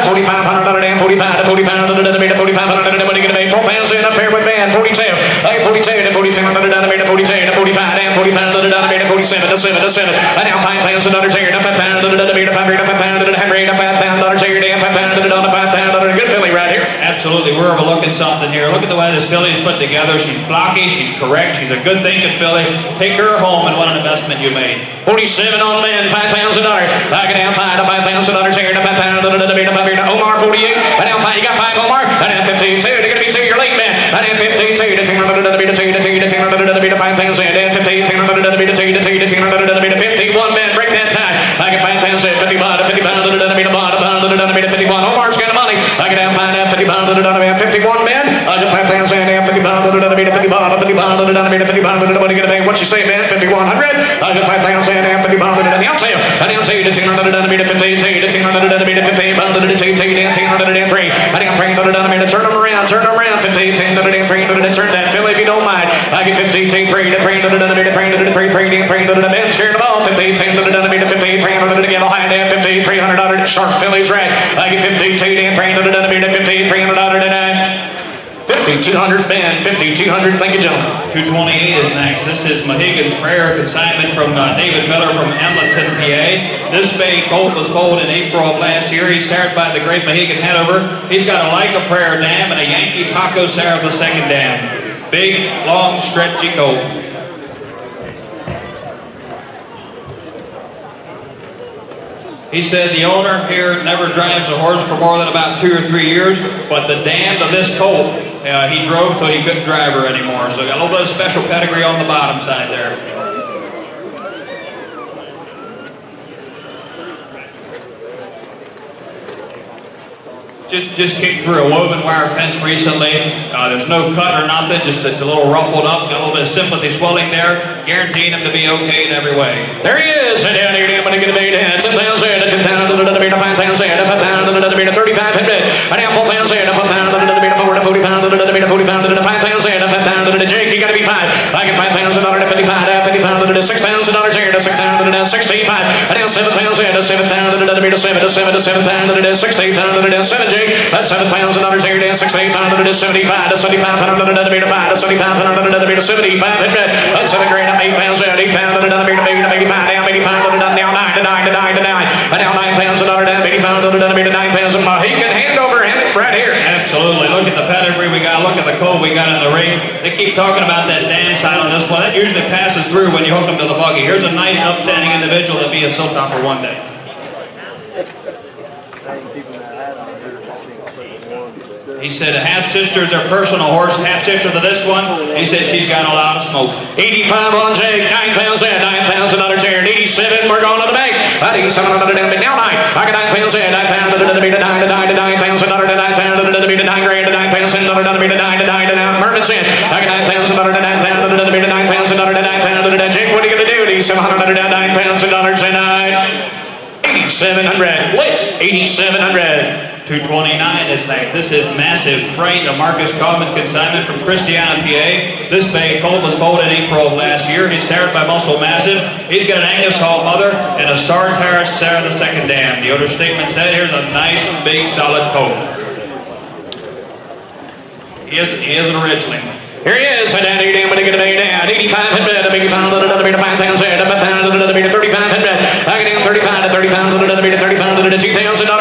4,500 and 45 to 45 to the meter, 4,500 to nobody going to be 4,000 up here with Ben. 42. I get 42 to 4,200 down the meter, 42 to 45 and 45 down the meter, 47 to 7 to 7. And now $5,000 here to 5,000 to the meter, 500 to 5,000 to the Henry, to $5,000 here to 5,000 to the 5,000. Good filly right here. Absolutely, we're overlooking something here. Look at the way this filly's put together. She's blocky, she's correct, she's a good thinking filly. Take her home and what an investment you made. 47 on men, $5,000. I can have $5,000 here to 5,000 to the meter, 500 to Omar, 48. And now 5, you got 5 Omar, and now 52. They're going to be to 10 under the beat of 10 to 10 to 10 under the beat of 5,000 and 50 10 under the beat of 10 to 10 to 10 under the beat of 51 men break that time. I can find 50 pound under the beat of pound under the beat of 51. Omar's got money. I can find 50 pound under the beat of 51 men. I can find 50 and 50 pound under the beat of 50 pound under the beat of 50 pound under the money gonna pay. What you say, man? 5,100. I can find 50 and 50 pound under the beat of 10 to 10 under the beat of 15 to 10 under the beat of 15 pound under the 10 to 10 under the 3. I think I'm trying to turn them around, 15 10 under the 3 under the turn that Philly if you don't mind. I get 15 10 3 to 3 under the beat of 3 under the 3 3 under the bench scared the ball 15 10 under the beat of 15 3 under the give a high down 15 300 under the sharp Philly's rack. I get 15 10 3 under the beat of 15 300 under the 5,200 man, 5,200. Thank you, gentlemen. 228 is next. This is Mohegan's Prayer consignment from David Miller from Hamilton, PA. This bay colt was foaled in April of last year. He's sired by the Great Mohegan Hanover. He's got a Like a Prayer dam and a Yankee Paco sire of the second dam. Big, long, stretchy colt. He said the owner here never drives a horse for more than about 2 or 3 years, but the dam of this colt, he drove till he couldn't drive her anymore. So got a little bit of special pedigree on the bottom side there. Just kicked through a woven wire fence recently. There's no cut or nothing, just it's a little ruffled up, got a little bit of sympathy swelling there, guaranteeing him to be okay in every way. There he is, and down here, I'm going to get a beat at 10,000, 10,000, another beat of 5,000, 5,000, another beat of 35, and now 4,000, 4,000, another beat of 40 pounds, another beat of 40 pounds, 5,000, 5,000, Jake, you got to be 5. I get 5,000, 55, 50 pounds, $6,000 here, to 6,000, 65, and now 7,000, 7,000, another beat of 7, 7,000, 16,000, 7, Jake, that's $7,000 here, to 6,800, 75, 7,500, another beat of 5, 7,500, another beat of 75, that's 7 grand, 8,000, 8,000, another beat of 85, now 85, now 9 to 9 to 9 to 9, and now 9,000, down 85, another beat of 9,000, Mohegan, hand over, hand it right here. Absolutely. Look at the pedigree we got. Look at the colt we got in the ring. They keep talking about that dam side on this one. That usually passes through when you hook them to the buggy. Here's a nice, upstanding individual that'll be a sill topper one day. He said a half-sister is their personal horse, half-sister to this one. He said she's got a lot of smoke. 85 on Jake, 9,000, 9,000 here, 87, we're going to the bank. 87, now 9. I got 9,000, 9,000, to be to 9 to 9 to 9,000, to 9,000, to be to 9 grand to 9,000, to be to 9 to 9 to 9. Mervin's in. I got 9,000, to 9,000, to be to 9,000, to 9,000, Jake, what are you going to do? 700, $9,000 and 8,700, lit, 8,700. 229 is next. This is Massive Freight, a Marcus Kaufman consignment from Christiana, PA. This bay colt was foaled in April of last year. He's sired by Muscle Massive. He's got an Angus Hall mother and a Sartaris sire of the second dam. The owner statement said, here's a nice, big, solid colt. He is an originally. Here he is, and down here, down, but he get a big down. 85 and bed, a big pound, another beat of 5,000, 5,000, another beat of 35 and bed. I get down 35 to 30 pounds, another beat of 30 pounds, $2,000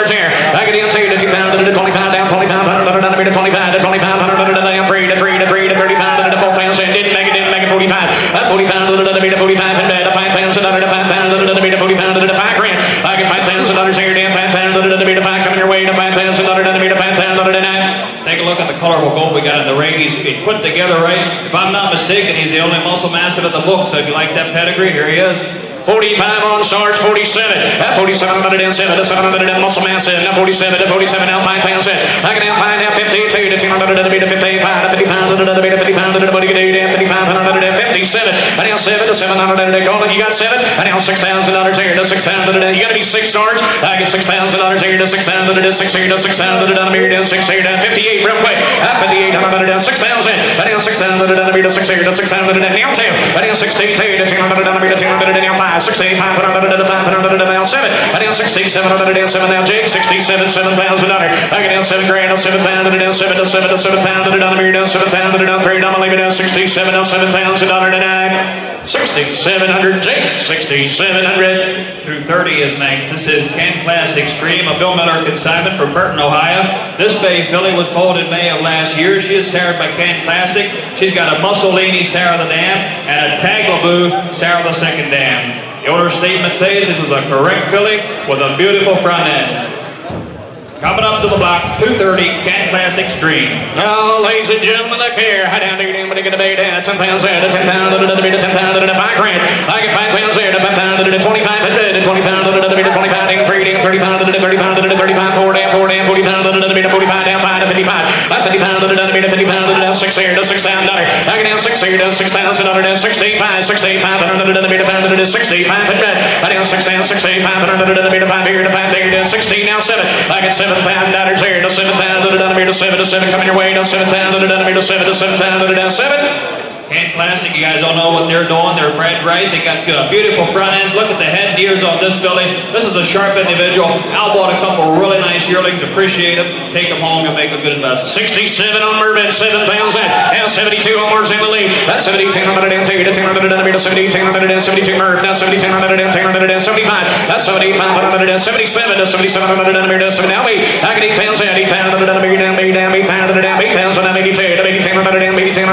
here. I get down to 2,000 to 25 down, 25, another beat of 25 to 25, another down 3 to 3 to 3 to 30 pounds, to 4,000. Didn't make it 45. 40 pounds, another beat of 45 and bed. 5,000, another 5,000, another beat of 40 pounds, to 5 grand. I get $5,000 here, down 5,000, another beat of 5 coming your way to 5,000, another beat of 5,000, another 9. Take a look at the colorful gold we got in the ring. He's put together right. If I'm not mistaken, he's the only Muscle Massive at the book. So if you like that pedigree, here he is. 45 on Sarge, 47. At 47, 107 to 700 and Muscle Massive. Now 47 to 47, now 5,000. I can now find now 52 to 200 to be to 55 to 50 pounds to be to 50 pounds to what do you do? 5,500 to 57. And now 7 to 700 to Golden. You got 7. And now $6,000 here to 6,000. You got to be 6 Sarge. I get $6,000 here to 6,000 to 6 here to 6,000 to here to 6 here to 58 real quick. At 5,800 to 6,000. And now 6,000 to be to 6 here to 6,000 to now 2. And now 62 to 200 to be to 200 to now 5. 6,500 to 500 to now 7. I down 6,700 down 7 now Jake. 67, $7,000. I get down 7 grand on 7,000 down 7 to 7 to 7,000 down here down 7,000 down 3. I'm leaving down 67 on $7,000 to 9. 6,700 Jake. 6,700. 230 is next. This is Ken Class Extreme, a Bill Miller consignment from Burton, Ohio. This bay filly was foaled in May of last year. She is sired by Ken Classic. She's got a Mussolini sire of the dam and a Taglaboo sire of the second dam. The owner's statement says this is a correct filly with a beautiful front end. Coming up to the block, 230, Cat Classics Dream. Now, ladies and gentlemen, look here. High down, down, when you get a bait at 10 pounds there, to 10 pounds, to 10 pounds, to 5 grand. I get 5 pounds there, to 5 pounds, to 25, to 20 pounds, to 25, 30 pounds, to 30 pounds, to 35, 4 down, 40 pounds, to 45 down, 5 to 55, 50 pounds, to 50 pounds, to 6 here, to 6 down, dollar. I get down 6 here, to 6 pounds, to 65, 65, to 65, 100. I down 6 down, 65, 100, to 5 here, to 5 there, to 16, now 7. I get $7,000 here, to 7,000, to 7, coming your way, to 7,000, to 7,000, to 7. Cat Classic, you guys don't know what they're doing. They're bred right. They got beautiful front ends. Look at the head and ears on this filly. This is a sharp individual. Al bought a couple of really nice yearlings. Appreciate them. Take them home and make a good investment. 67 on Mervyn, 7,000. Now 72 on Mars in the lead. That's 70, 10, 110, 10, 70, 10, 172 Merv. Now 70, 10, 110, 175. That's 75, 177 to 77, 107. Now we, I get 8 pounds, 8 pounds, 8 pounds, 8 pounds, 8 pounds, 82, 10, 110,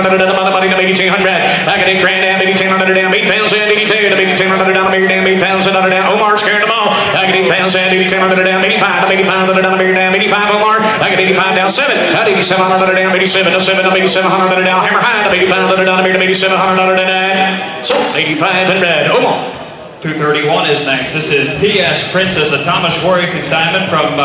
100. I got 8 grand down, 1,800 down, 8 pounds down, 82, 1,800 down, 8 pounds down. Omar scared them all. I got 8 pounds down, 1,800 down, 85, 85 down, 85 Omar. I got 85 down, 7. I got 8,700 down, 87 to 7, 8,700 down, hammer high, 85 down, 8,700 down. So 8,500, Omar. 231 is next. This is P.S. Princess, a Thomas Warrior consignment from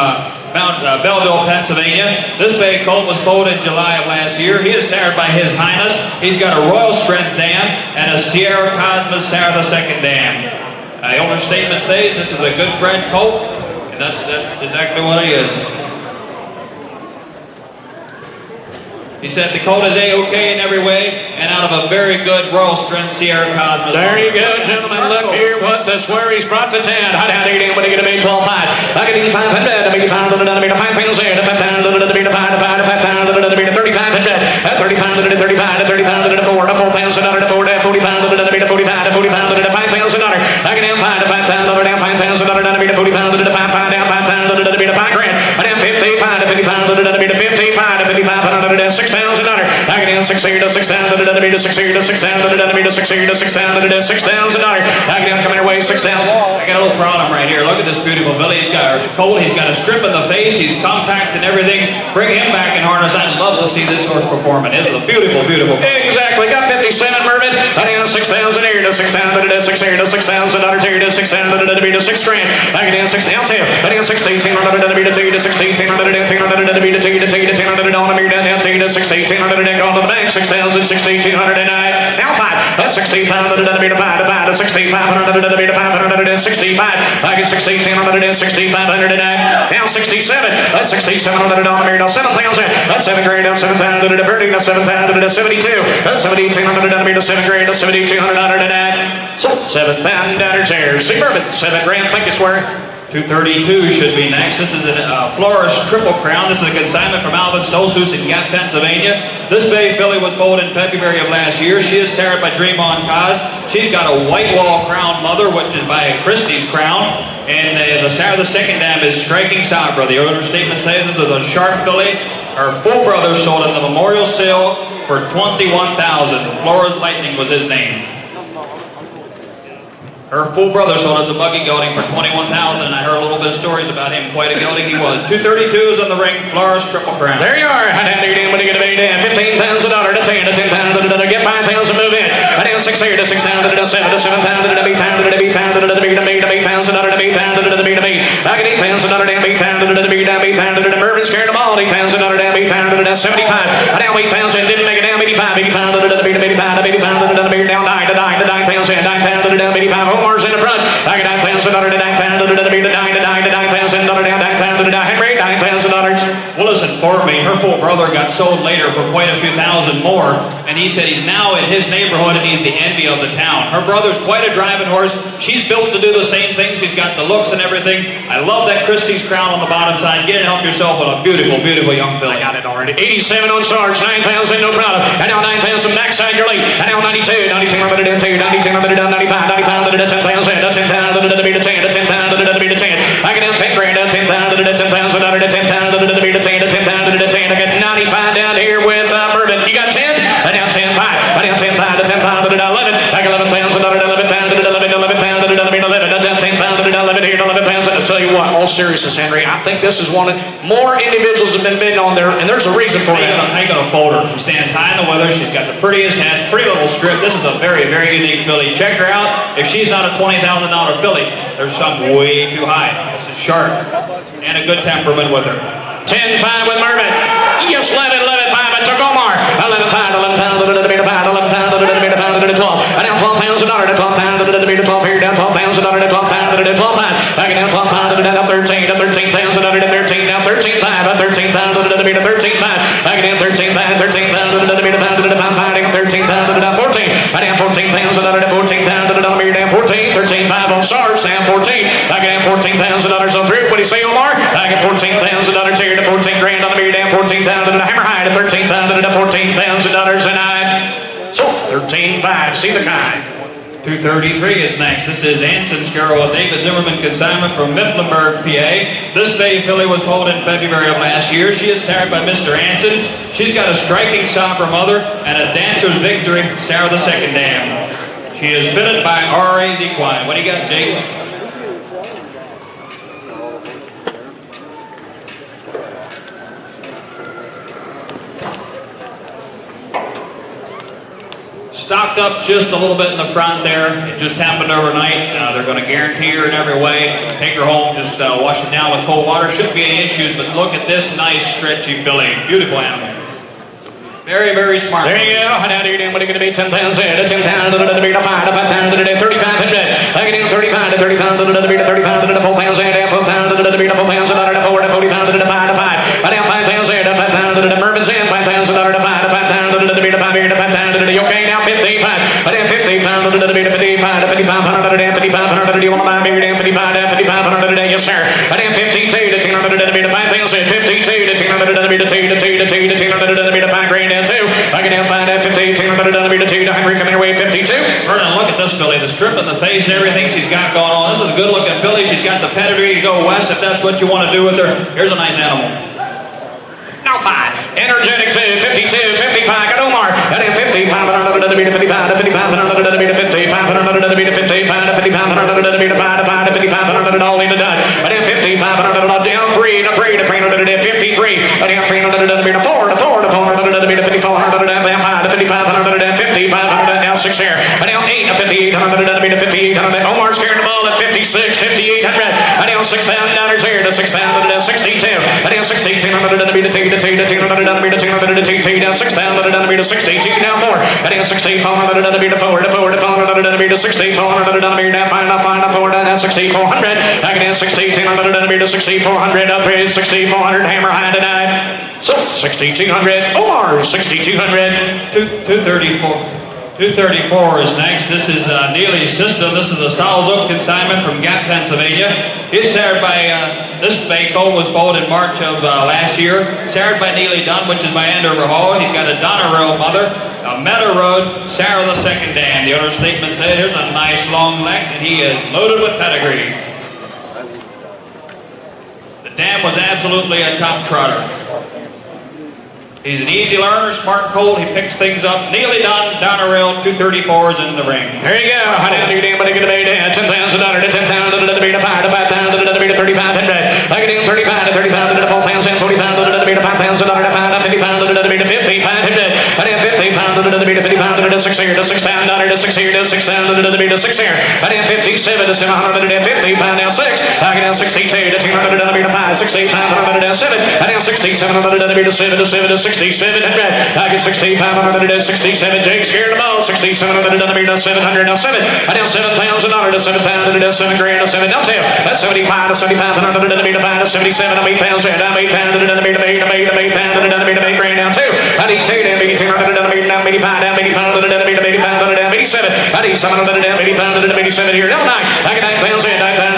Belleville, Pennsylvania. This bay colt was foaled in July of last year. He is sired by His Highness. He's got a Royal Strength dam and a Sierra Cosmos Sarah II dam. The owner's statement says this is a good bred colt, and that's exactly what he is. He said the colt is A-OK in every way, and out of a very good Royal Strength Sierra Cosmos. There you go, gentlemen. Look here what the Sweary's brought to town. Hot down 18, when you get a big 12.5. I get 8,500, 8,500, 5 pounds there, 5 pounds, 5 pounds, 3,500, 30 pounds, 30 pounds, 30 pounds, 4 pounds, 40 pounds, 45 to 40 pounds, 5 pounds, I get down 5 to 5 pounds, down 5 pounds, 40 pounds, down 5 pounds, down 5 grand. I down 55 to 50 pounds, 55 to 55, 6 pounds, I get down 6 here to 6 down, 6 here to 6 down, 6 here to 6 down, $6,000. I get down, come your way, 6,000. I got a little problem right here. Look at this beautiful filly. He's got a colt. He's got a strip in the face. He's compact and everything. Bring him back in harness. I'd love to see this horse performing. This is a beautiful, beautiful. Exactly. Got 57 Mervyn. I down 6,000 here to 6,000, 6 here to 6,000, here to 6,000, to 6 grand. I get down 6 down 2. I down 16, 100 to 2 to 16, 100 to 2 to 2 to 10 on the down 2 to 16, 100 on the bank, 6,000, 16,209. Now 5. That's 16,500 to 5 to 16,500 to 565. I get 16, 100 6,500 now 67. That's 6,700 on the mirror. Now 7,000. That's 7 grand. Now 7,000 to 30. Now 7,000 to 72. That's 7,800 on the mirror. 7 grand. Now 7,200 that. So 7,000 here. Suburban 7 grand. Thank you, Swear. 232 should be next. This is a Florist Triple Crown. This is a consignment from Alvin Stolzhus in Gap, Pennsylvania. This bay filly was foaled in February of last year. She is sired by Dream on Cause. She's got a white wall crown mother, which is by Christie's Crown. And the Sarah II dam is striking Sabra. The owner's statement says this is a sharp filly. Her full brother sold at the memorial sale for $21,000. Flora's Lightning was his name. Her full brother sold as a buggy gelding for $21,000, and I heard a little bit of stories about him. Quite a gelding he was. 232 is on the ring. Florist Triple Crown. There you are. I down 18 when you get a big down. $15,000 to 10 to 10,000. Get 5,000. Move in. I down 6 here to 6,000 to 7 to 7,000 to 8,000 to 8,000 to 8,000 to 8,000 to 8,000 to 8,000. I get 8,000 to 8,000 to 8,000 to Mervyn scared them all. 8,000 to 8,000 to 75. I down 8,000. Didn't make it down 85. 85 to 85 to down 9 to 9 to 9,000. 9,000 to down 85. Omar's in the front. I got 9,000 to 9,000 to 9 to 9,000 down 9,000 to Henry. $9,000. Well, listen, for me, her full brother got sold later for quite a few thousand more, and he said he's now in his neighborhood and he's the envy of the town. Her brother's quite a driving horse. She's built to do the same thing. She's got the looks and everything. I love that Christie's Crown on the bottom side. Get it, help yourself with a beautiful, beautiful young filly. I got it already. 87 on Sarge, 9,000, no problem. And now 9,000 backside your lead. And now 92, 92, 92, 92, 95, 95, 10,000, 10,000 to 10, to 10,000 to 10. I get down 10 grand, 10,000 to 10,000 to 10,000 to 10 to 10,000 to 10. I get 95 down here with Mervyn. You got 10? I down 10, 5. I down 10, 5 to 10,000 to 11. I got 11,000 to 11,000 to 11,000 to 11,000 to 11. I down 10,000 to 11 here to 11,000. I'll tell you what, also seriousness, Henry, I think this is one of more individuals have been bidding on there, and there's a reason for that. I ain't gonna fold her. She stands high in the weather. She's got the prettiest head, pretty little strip. This is a very, very unique filly. Check her out. If she's not a $20,000 filly, there's something way too high. This is sharp and a good temperament with her. 10-5 with Mervyn. Yes, 11-5. I took Omar. 11 pound, 11 pound, 11 pound, 11 pound, 11 pound, 12. I down $12,000 to 12 pound, 12 here, down $12,000 to 12 pound, 12 pound. I get down 12 pound, down 13, to 13,000 to 13, down 13 pound, 13 pound, to 13 pound. I get down 13 pound, 13 pound, to pound, 13 pound, down 14. I down 14,000 to 14 pound, down 14, 13 5 on Sarge, down 14. I get down $14,000 on through. What do you say, Omar? I get $14,000 here to 14 grand on the beer, down 14 pound, to hammer high to 13 pound, to $14,000 and I. So 13-5. See the kind. 233 is next. This is Anson's girl, a David Zimmerman consignment from Mifflinburg, PA. This bay filly was foaled in February of last year. She is sired by Mr. Anson. She's got a striking somber mother and a dancer's victory, Sarah the Second Dam. She is fitted by R.A.'s Equine. What do you got, Jake? Stocked up just a little bit in the front there. It just happened overnight. They're going to guarantee her in every way. Take her home, just wash it down with cold water. Shouldn't be any issues, but look at this nice stretchy filly. Beautiful animal. Very, very smart. There you go. How do you do? What are you going to be? 10 pounds here, 10 pounds, to 5 pounds, to 3500. I get in 35 to 30 pounds, to 30 pounds, to 4 pounds here, 4 pounds, to 4 pounds, to 4 to 40 pounds, to 5 to 5. I down 5 pounds here, to 5 pounds, to Mervin's in, 5 pounds, to 5 to 5 pounds, to 5 here, to 5 pounds, to okay, now 55. I down 50 pounds, to 55, to 5500, to 5500, do you want to buy me? Down 55, to 5500 a day, yes, sir. I down 52 to 1000, to 5 pounds here, 52 to 1000, to 5 grand down 2. I get down 5 at 50, 1000, to 2 to Henry coming your way, 52. Vernon, look at this filly. The strip in the face and everything she's got going on. This is a good looking filly. She's got the pedigree to go west if that's what you want to do with her. Here's a nice animal. Now 5. Energetic 2, 52, 55. Got Omar. Got in 55, 55, to 55, to 55, to 55, to 55, to 55, all in the done. I did 55, down 3, to 3, to 53. I did 300, to 4, to 4, to 400, to 5400, down 5, to 5500, down 5500, now 6 here. I down 8, to 5800, to 5800. Omar's carrying the ball at 56, 5800. I down $6,000 here to 6,000, to 62. I down 6200, to 2, to 200, down 2, down 6,000, down to 62, down 4. I down 6400, down to 4, to 4, to 400, down to 6400, down to down 5, 4, down 6400. I get down 6200, down to 6400, up here 6400, hammer high tonight. So 6200, Omar 6200. 234. 234 is next. This is Neely's system. This is a Salzook consignment from Gap, Pennsylvania. It's sired by, this bay colt was foaled in March of last year. Sired by Neely Dunn, which is by Andover Hall. He's got a Donerail mother, a Meadow Road, Sarah the Second Dam. The owner statement said, here's a nice long neck, and he is loaded with pedigree. The dam was absolutely a top trotter. He's an easy learner, smart colt. He picks things up. Neely Dunn, Donerail, 234 is in the ring. There you go. How do you do? What are you going to be? $10,000 to 10,000, to 5 to 5,000, to 3,500. I get in 35 to 30,000, to 4,000, 40,000, to 5,000, to 5 to 50,000, to 50,500. I get 50,000, to 50,000, to 6 here, to 6,000, to 6 here, to 6,000, to 6 here. I get 57 to 700, to 50, now 6. I get down 62 to 200, to 5, 6,500, to 7. I get down 6700, to 7 to 7 to 6700. I get 6,500 to 67. Jake scared them all. 6,700 to 700. Now 7. I down $7,000 to 7,000 to 7 grand to 7. Now 2. That's 75 to 7,500 to 5 to 77 to 8,000. Down 8,000 to 8,000 to 8 grand. Now 2. I need 2 down 200 to 85 down 85 to 85 down 87. I need 700 down 85 to 87 here. Now 9. I get 9,000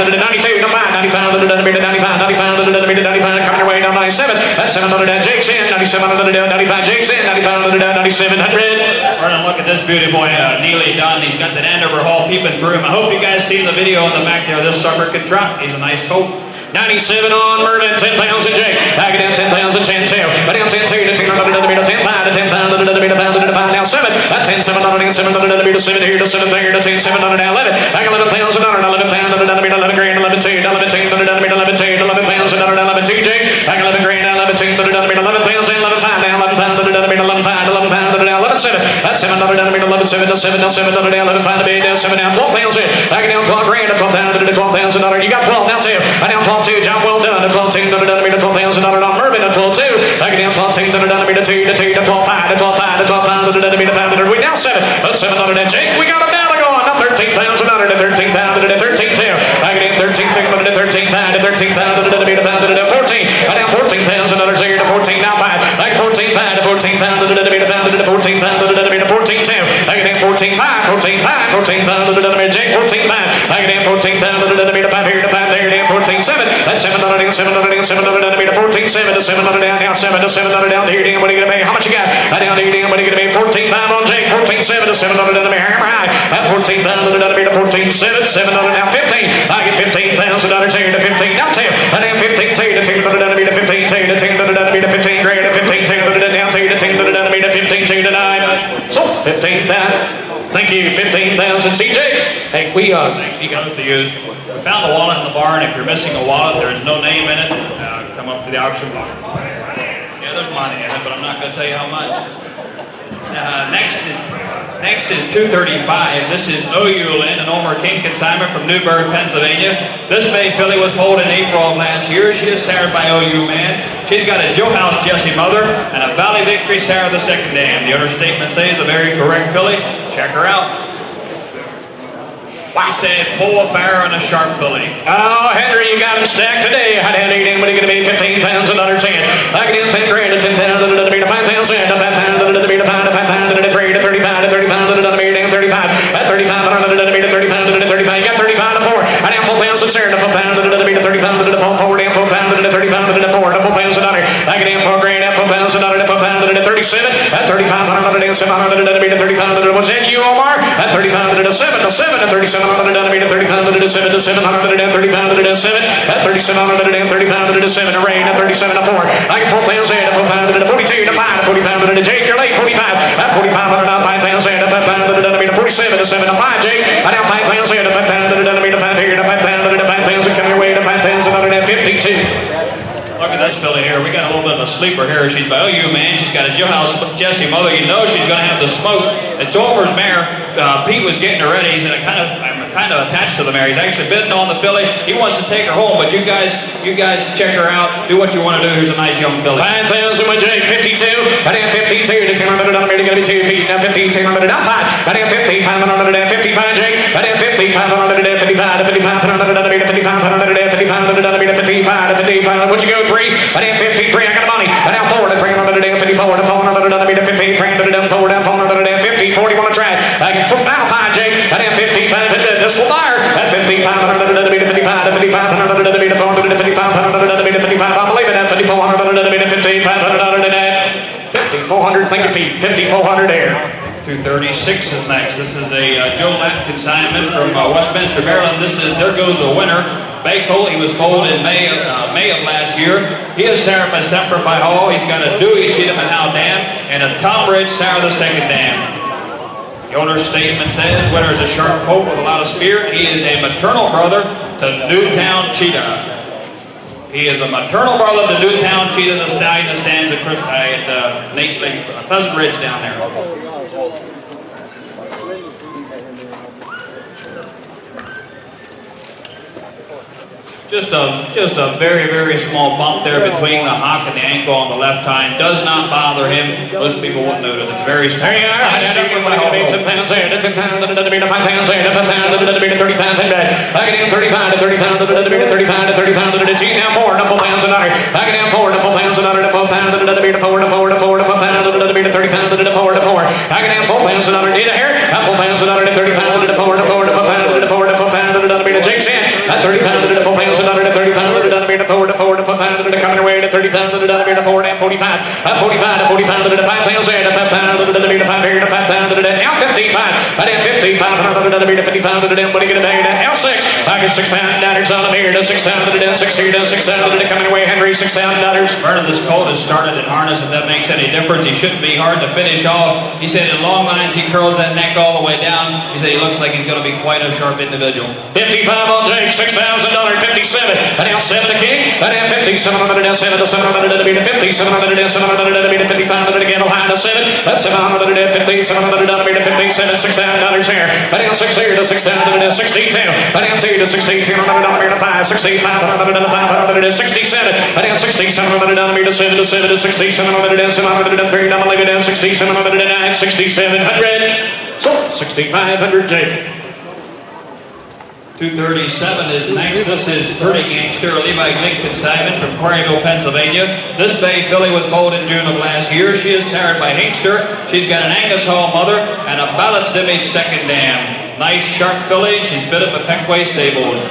to 92 to 5 95 to 95 to 95 coming your way down 97. That's 700 down Jake's in 9700 down 95 Jake's in 9500 down 9700. Vernon, look at this beauty boy, Neely Dunn. He's got that Andover Hall peeping through him. I hope you guys see the video in the back there. This sucker can trot. He's a nice colt. 97 on Mervin, 10,000 Jake. I get down 10,000, 10 2. I down 10 2 to 10 pound to 10 pound to 10 pound to 10 pound to 10 pound. Now 7. At 10 7 on 7 7 here to 7 there to 10 7 on 11. I got 11,000 on 11 pound to 11 grand 11 2 11 2 to 11 2 11,000 on 11 2 Jake. I got 11 grand 11 2 to 11,000 11 pound now 11 pound to 11 pound 11 pound to 11 7. At 7 on 11 7 to 7 7 to 11 pound to be down 7 down 12,000. I get down 12 grand to 12,000 to 12,000 on. You got 12 now too. I down 12 2. John well done. 12 2 to 12,000 on Mervin at 12 2. I get down 12 2 to 2 to 2 to 12 5 to 12 5 to 12 pound to 500. We now 7. At 7 on Jake. We got a battle going. Now 13,000 on to 13 pound to 13 2. I get down 13 2 to 13 pound to 13 pound to 14. I down 14,000 on to 14 now 5. I get 14 pound to 14 pound to 14 pound to 14 2. I get down 14 5 14 5 14 pound to Jake 14 5. I get down 14 pound to 5 here to 5 there down 14 7. That's 7 on down 7 on down 7 on down to 14 7 to 7 on down now 7 to 7 on down here down. What are you gonna pay? How much you got? I down here down. What are you gonna pay? 14 5 on Jake 14 7 to 7 on down to hammer high. At 14 pound to 14 7 7 on down 15. I get $15,000 here to 15 now 2. I down 15 2 to 10 on down to 15 2 to 10 on down to 15 grand to 15 2 to down 2 to 10 on down to 15 2 to 9. So 15,000. Thank you, 15,000 CJ. Hey, we Thanks, you got to use. We found a wallet in the barn. If you're missing a wallet, there's no name in it. Come up to the auction block. Yeah, there's money in it, but I'm not going to tell you how much. Next is 235. This is Yearling, an Omer King consignment from Newburgh, Pennsylvania. This Bay filly was foaled in April of last year. She is sired by OU Man. She's got a Joe House Jessie mother and a Valley Victory sire of the second dam. The understatement says a very correct filly. Check her out. We said pull a fire on a sharp filly. Oh, Henry, you got him stacked today. I'd have $18. What are you going to be? 15,000 under 10. I can do 10 grand to 10,000 to 5,000 to 5,000 to 5,000 to 5,000 to 3 to 35 to 35 to 35 at 35 to 35 to 35. You got 35 to 4. I down 4,000 sir to 4,000 to 35 to 4 down 4,000 to 35 to 4 to 4,000 dollar. I can down 4 grand at 4,000 to 4,000 to 37 at 35 to 700 to 35 to was that you Omar at 35 to 7 to 7 to 37 to 35 to 7 to 700 to 35 to 7 at 37 to 35 to 7 to rain at 37 to 4. I can 4,000 to 4,000 to 42 to 5 to 45 to Jake. You're late 45 at 45 to 5,000 to 5,000 to 47 to 7 to 5 Jake. I down 5,000 to 5,000 to 5 here to 5,000 to 5,000 coming your way to 5,000 to 52. Look at this filly here. We got a little bit of a sleeper here. She's by OU Man. She's got a Joe House Jessie mother. You know she's going to have the smoke. It's Omer's mare. Pete was getting her ready. He's I'm kind of attached to the mare. He's actually bidding on the filly. He wants to take her home, but you guys check her out. Do what you want to do. Here's a nice young filly. 5,000 with Jake, 52. I down 52 to 1000 on the going to be 2 feet. Now 15, 1000 down 5. I down 50, 500 down 55 Jake. I down 50, 500 down 55 to 55, 100 down 55, 100 down 55, 100 down 55 to 55. What you go 3? I down 53. I got the money. I down 4 to 300 down 54 to 400 down 50, 300 down 4 down 400 down 50, 40 on the track. I get now 5 Jake. I down 55. This will fire at 55, 100 to 55 to 55, 100 to 400 to 55, 100 to 55. I believe it at 5,400 to 5,500 to that. 5,400. Thank you, Pete. 5,400 there. 236 is next. This is a Joe Lapp consignment from Westminster, Maryland. There goes a winner. Bay Colt, he was foaled in May of last year. He is sired by Semper Fi Hall. He's got a Dewey Cheatham and Howe Dam and a Tom Ridge sire of the second dam. The owner's statement says, winner is a sharp colt with a lot of spirit. He is a maternal brother to Newtown Cheetah. He is a maternal brother to Newtown Cheetah, the stallion that stands at Pleasant Ridge down there. Just a very, very small bump there between the hock and the ankle on the left hind. Does not bother him. Most people wouldn't notice. It's very small. There you are. I see you like to be 10,000 to 10,000 to 5,000 to 5,000 to 35,000. I get in 35 to 30,000 to 35 to 35 to G now 4 to 4,000. I get in 4 to 4,000 to 4,000 to 4 to 4 to 4 to 4,000 to 30,000 to 4 to 4. I get in 4,000 need a hair. 4,000 to 30,000 to 4 to 4 to 4,000 to 4 to 4,000 to Jake's in. At 30,000 to 4,000 to 30,000 to 4 to 4 to 4,000 to coming away to 30,000 to 4 and 45. At 45 to 45 to 5,000 to 5,000 to 5 here to 5,000 now 55. I did 55, beat a 55, what are you going to pay? Now 6. I get £6 on the mirror, 6,000, 6 here, 6,000 coming away, Henry, $6,000. Vernon, this colt has started in harness, if that makes any difference. He shouldn't be hard to finish off. He said in long lines he curls that neck all the way down. He said he looks like he's going to be quite a sharp individual. 55 on Jake, $6,000, 57. I down 7 to King. I down 50, 700 down 7 to 700 to beat a 50, 700 down 700 to beat a 55 again, high to 7. That's 700 to 50, 700 down to beat a 57, $6,000 here. I down 6 here to 6,000 to 62. I down 2 to 62, 200 down to beat a 5, 65, 500 to 500 to 67. I down 60, 700 down to beat a 7 to 7 to 60, 700 down 700 to 3, down to leave it down 60, 700 to 9, 6,700. So 6,500 Jake. 237 is next. This is Pretty Gangster, Levi Glick consignment from Quarryville, Pennsylvania. This bay filly was foaled in June of last year. She is sired by Hinkster. She's got an Angus Hall mother and a balanced image second dam. Nice sharp filly. She's fit up at Peckway Stables.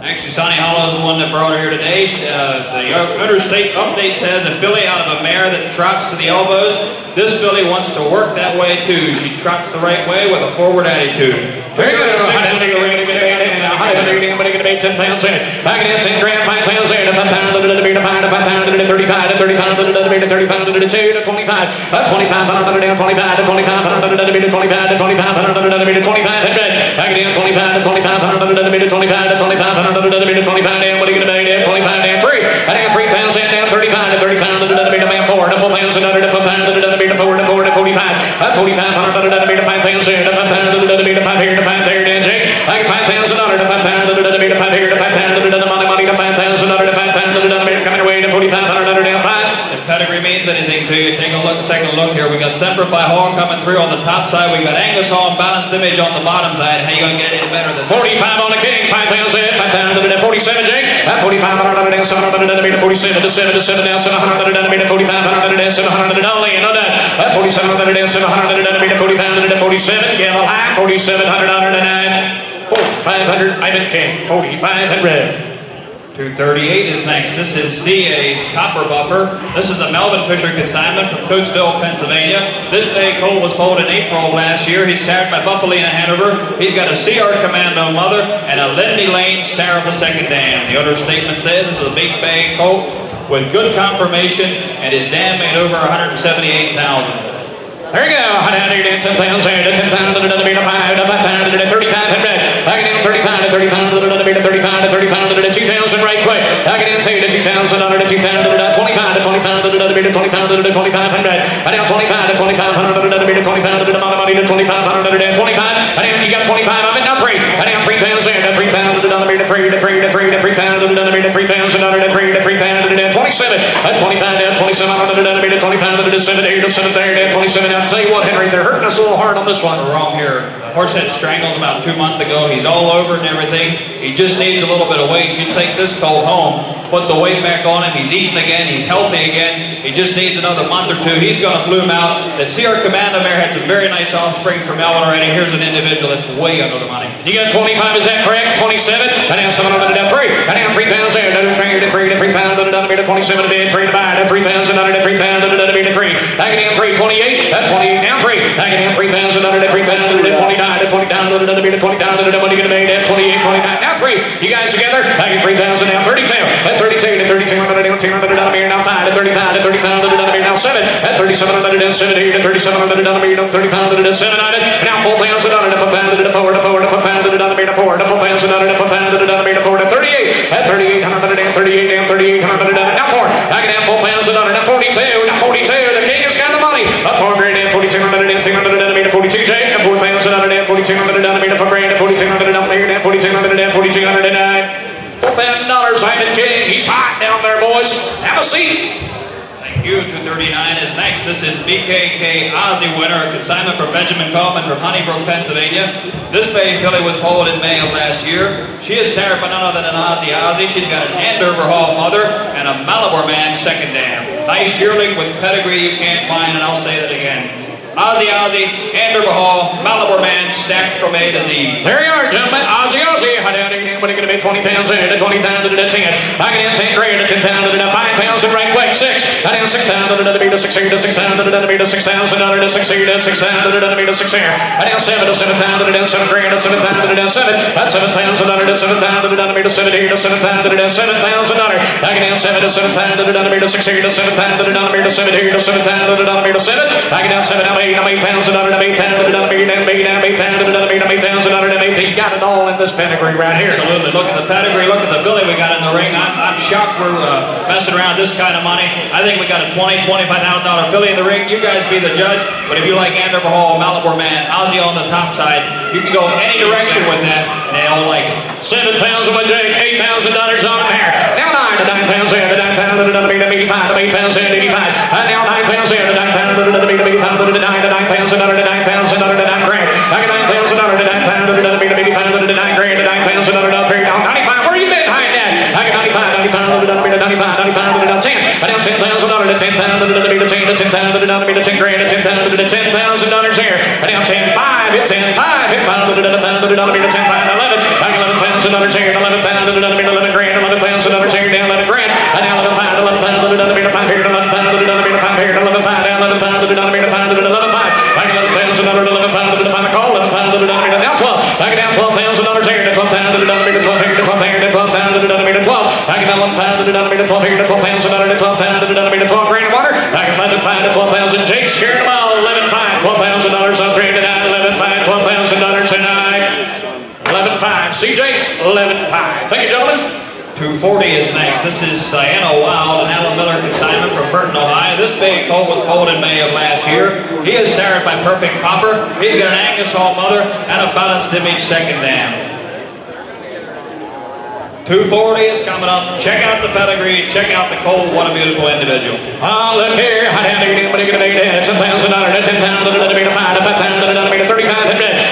Actually, Sonny Hollow is the one that brought her here today. The interstate update says a filly out of a mare that trots to the elbows. This filly wants to work that way too. She trots the right way with a forward attitude. Very good. What are you going to pay 10 pounds in it? I can have 10 grand, 5 pounds in it. 5 pounds to beat a 5 to 5 pounds to 35 to 30 pounds to beat a 30 pounds to 2 to 25. 25 to 25 to 25 to beat a 25 to 25 to beat a 25. I can have 25 to 25 to beat a 25 to 25 to beat a 25 down. What are you going to pay? 25 down 3. I have 3 pounds in down 35 to 30 pounds to beat a man 4 to 4 pounds to beat a 4 to 4 to 45. 45 to beat a 5 pounds in to 5 pounds to beat a 5 here to 5 there down Jake. I get 5 pounds to 5 pounds to beat a 5 here to 5 pounds to money to 5 pounds to 5 pounds to coming away to 45 down 5. If pedigree means anything to you, take a look. Second look here. We got Semperfy Hall coming through on the top side. We got Angus Hall and Balanced Image on the bottom side. How you gonna get any better than 45 on the King? 5 pounds in, 5 pounds to 47 Jake. 45 down 700 to beat a 47 to 7 to 7 down 700 to beat a 45 down 700 only. You know that. 47 down 700 to beat a 45 to 47. Get a high 4,700 to 9. 4,500. Ivan King. 4,500. 238 is next. This is CA's Copper Buffer. This is a Melvin Fisher consignment from Coatesville, Pennsylvania. This bay colt was foaled in April of last year. He's sired by Buffalina Hanover. He's got a CR Commando mother and a Lindy Lane sire of the second dam. The understatement says this is a big bay colt with good conformation and his dam made over 178,000. There you go. 10 pounds here to 10 pounds to beat a 5 to 5 pounds to 35. I get in 35 to 30 pounds to beat a 35 to 30 pounds to 2,000 right quick. I get in 2 to 2,000 to 2,000 to 25 to 20 pounds to beat a 20 pounds to 2,500. I down 25 to 2,500 to beat a 20 pounds to money to 2,500 to 25. I down you got 25 of it now 3. I down 3 pounds here to 3 pounds to beat a 3 to 3 to 3 to 3 pounds to beat a 3,000 to 3 to 3 pounds to 27. At 25 down 2700 to beat a 20 pounds to 7 here to 7 there down 27. I'll tell you what, Henry, they're hurting us a little hard on this one. We're wrong here. The horse had strangled about 2 months ago. He's all over and everything. He just needs a little bit of weight. You take this colt home, put the weight back on him. He's eating again. He's healthy again. He just needs another month or 2. He's going to bloom out. That CR Commando mare had some very nice offspring from Melvin already. Here's an individual that's way under the money. You got 25, is that correct? 27. I down 700 to 3. I down 3 pounds there. 3 to 3 to 3 pounds to beat a 27 to 3 to buy. 3 pounds to 3 pounds to beat a 3. I can down 3, 28. 28 down 3. I can down 3 pounds to 3 pounds to 29 to 20 down to beat a 20 down to what are you going to make that 28, 29. Now 3. You guys together? I get 3,000 down 32. At 32 to 32 down 200 down here now 5 to 35 to 30 pounds to here now 7. At 3700 down 70 to 3700 down here 30 pounds to 700. Now 4,000 down to 4 pounds to 4 to 4 to 4 pounds to down here 4 to 4,000 down to 4 pounds to down here 4 to 38. At 3800 down 38 down 3800 down now 4. I can have 4,000 down now 42. Now 42. The King has got the money. Up 4 grand down 4,200 down 200 down here 42 J. Now 4,000 down 4,200 down here 4 grand 4,200 down here 4,200 down 4,209. $4,000 Simon King. He's hot down there, boys. Have a seat. Thank you. 239 is next. This is BKK Ozzie winner, a consignment from Benjamin Coleman from Honeybrook, Pennsylvania. This bay filly was foaled in May of last year. She is sired by none other than Ozzie. She's got an Andover Hall mother and a Malabar man second dam. Nice yearling with pedigree you can't find, and I'll say that again. Ozzy, Andrew Hall, Malabar Man, stacked from A to Z. There you are, gentlemen. Ozzy. What are you going to be? 20 pounds in to 20 pounds to 10. I can in 10 grand to 10 pounds to 5 pounds in right quick. 6. I can 6 pounds to the meter 6 here to 6 pounds to the meter 6 pounds to the 6 here to 6 pounds to the meter 6 here. I can 7 to 7 pounds to the 7 grand to 7 pounds to the 7. That's 7 pounds to the 7 pounds to the meter 7 here to 7 pounds to the 7 pounds to the. I can 7 to 7 pounds to the meter 6 here to 7 pounds to the meter 7 here to 7 pounds to the meter 7. I can 7 I'm 8 pounds to the 8 pounds to the meter 8 pounds to the meter 8 pounds to the meter. You got it all in this pedigree right here. Absolutely. Look at the pedigree. Look at the filly we got in the ring. I'm shocked we're messing around with this kind of money. I think we got a $20,000, $25,000 filly in the ring. You guys be the judge. But if you like Andover Hall, Malabar Man, Ozzy on the top side, you can go any direction with that, and they all like it. 7 pounds on my Jake, $8,000 on the hair. Now 9 to 9 pounds in, to 9 pounds to the 85, to 8 pounds in, 85. Now 9 pounds in, to 9 pounds to the 85, to 9 to 9 pounds to 9 pounds to 9 grand. I got 9 pounds to 9 pounds to the 85 to the 9 grand, to 9 pounds to 3 down 95. Where you been behind that? I got 95 pounds to the 95 to the 10. I down $10,000 to 10 pounds to the 10 to 10 pounds to the 10 grand, to 10 pounds to the $10,000 here. I down 10,500, hit 10,500, hit pound to the 10 pound to the 10 pound 11. I got 11 pounds to the here, 11 pounds to the 11 grand, 11 pounds to the here, down 11 grand. I down 11 pounds to the 5 here, 11 pounds to the 5 here, 11 pounds down 11 pounds to the 11 5. I got 11 pounds to the 11 pounds to the 5 call, 11 pounds to the down 12. I got down $12,000 here, 12 pounds to the 12 here, 12 here, 12 here, 12 pounds to the 12. I got 11 pounds to the 12 here, 12 pounds to the 12 pounds to the 12 grand of water. I got 11 pounds to 12,000. Jake scared them all. 11 pounds, $12,000 on 3 to 9. 11 pounds, $12,000 tonight. 11 pounds. CJ, 11 pounds. Thank you, gentlemen. 240 is next. This is Sienna Wild and Alan Miller consignment from Burton, Ohio. This big colt was pulled in May of last year. He is sired by Perfect Copper. He's got an Angus Hall mother and a balanced image second dam. 240 is coming up. Check out the pedigree. Check out the colt. What a beautiful individual. Oh, look here. I didn't get anybody going to make that. $10,000. That's 10 pounds. That's 5 pounds. That's 35.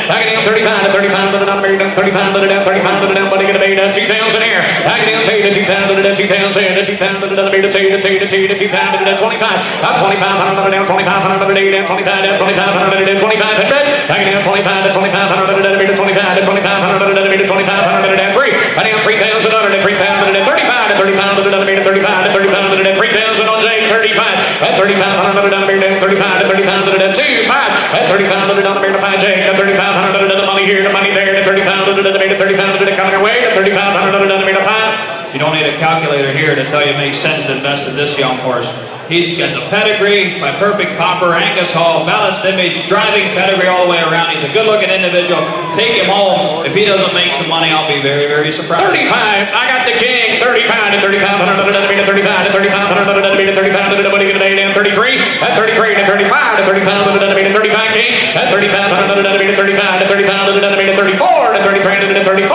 I get down 35 to 30 pounds. That's 30 pounds. That's 30 pounds. That's somebody going to make that 2,000 here. I get down 2,000. That's 2,000. That's 2,000. That's 2,000. That's 25. I'm 2,500 down 2,500 down 25 down 2,500 down 25. I get down 25 to 2,500 to 25 to 2,500 to 2,500 down 3. I down 3,000. $3,000 to 3,000 to 35 to 30 pounds to 35 to 30 pounds to 3,000 on Jake 35 at 3,500 down 35 to 30 pounds to 2 5 at 30 pounds to down to 5 Jake at 3,500 to the money here the money there to 30 pounds to 30 pounds to coming your way to 3,500 down to 5. You don't need a calculator here to tell you it makes sense to invest in this young horse. He's got the pedigree by Perfect Copper, Angus Hall, balanced image, driving pedigree all the way around. He's a good-looking individual. Take him home. If he doesn't make some money, I'll be very, very surprised. 35. I got the king. 35 to 35. 35 to 35 to 35 to what are you going to pay down? 33. At 33 to 35 to 30 pounds to 35 king. At 35 to 35 to 30 pounds to 34 to 30 pounds to 34.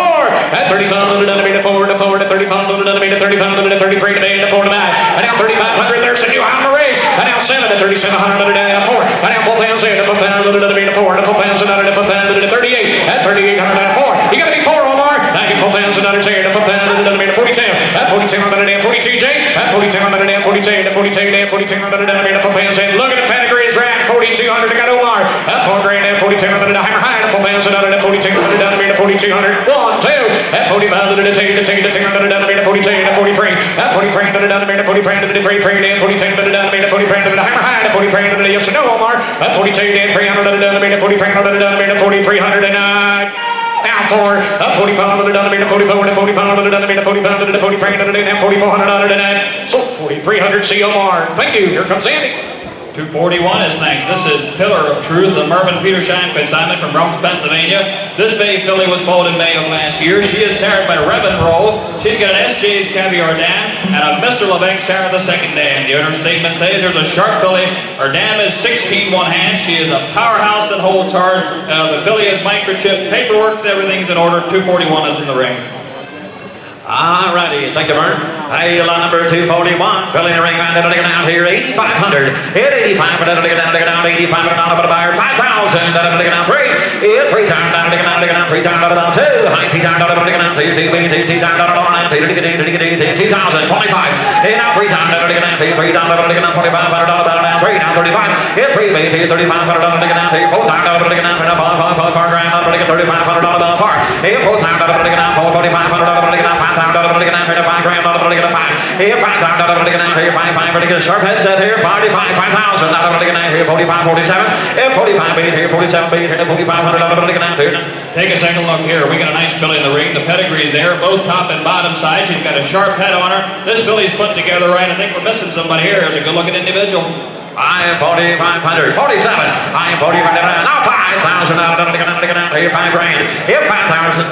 At 30 pounds to 4 to 4 to 30 pounds to 30 pounds to 33 to 4 to 5. And now 3,500. There's a new high on the race. And now 7 to 3,700 down 4. And now 4,000 to 4,000 to 4 to 4,000 to 4,000 to 38. At 3,800 down 4. You got to be 4 Omar. I get 4,000 here to 4,000 to 42. At 4,200 down 42 J. At 4,200 down 42 to 42 down 4,200 down to 4,000. Look at the pedigree is rack. 4,200 I got Omar. At 4 grand down 4,200 to hammer high to 4,000 to 4,200 down to 4,200. 1, 2. At 40,000 to 200 down to 42 to 43. At 43 to down to 43 to 33 down 42 to down to 43 to hammer high to 43 to yes or no Omar. At 42 down 300 down to 43 down to 4,300 and now 4 up 45 down to 44 to 45 down to 45 to 43 down 4,400 and so 4,300 see Omar. Thank you. Here comes Andy. 241 is next. This is Pillar of Truth, the Mervyn Petersheim consignment from Bronx, Pennsylvania. This bay filly was pulled in May of last year. She is sired by Revan Roll. She's got an SJ's Caviar Dam and a Mr. Levesque sired the second dam. The owner's statement says there's a sharp filly. Her dam is 16 one hand. She is a powerhouse that holds hard. The filly is microchip. Paperwork, everything's in order. 241 is in the ring. All righty, thank you, Vern. Hey, lot number 241, filling the ring round down here, 8,500. Hit 8,500, down, 8,500 down to the buyer, 5,000, down 3. Hit 3,000, down 3,000, down 2. High 2,000, down 2,000, 2,025. Hit now 3,000, down 3,000, 2,500 down 3, now 35. Hit 3, 3,500 down 4,000 down 4 grand, 3,500 down 4. Hit 4,000 down 4,500 5 grand, 5. Here, 5,000 here, 5,500. Sharp head set here, 45, 5,000 here, 45, 47. Here, 45 beat here, 47 beat here, 4,500 here. Take a second look here. We got a nice filly in the ring. The pedigree's there, both top and bottom side. She's got a sharp head on her. This filly's put together right. I think we're missing somebody here. There's a good-looking individual. I am 4,500, 47. I am 4,500. Now 5,000 here, 5 grand. Here, 5,000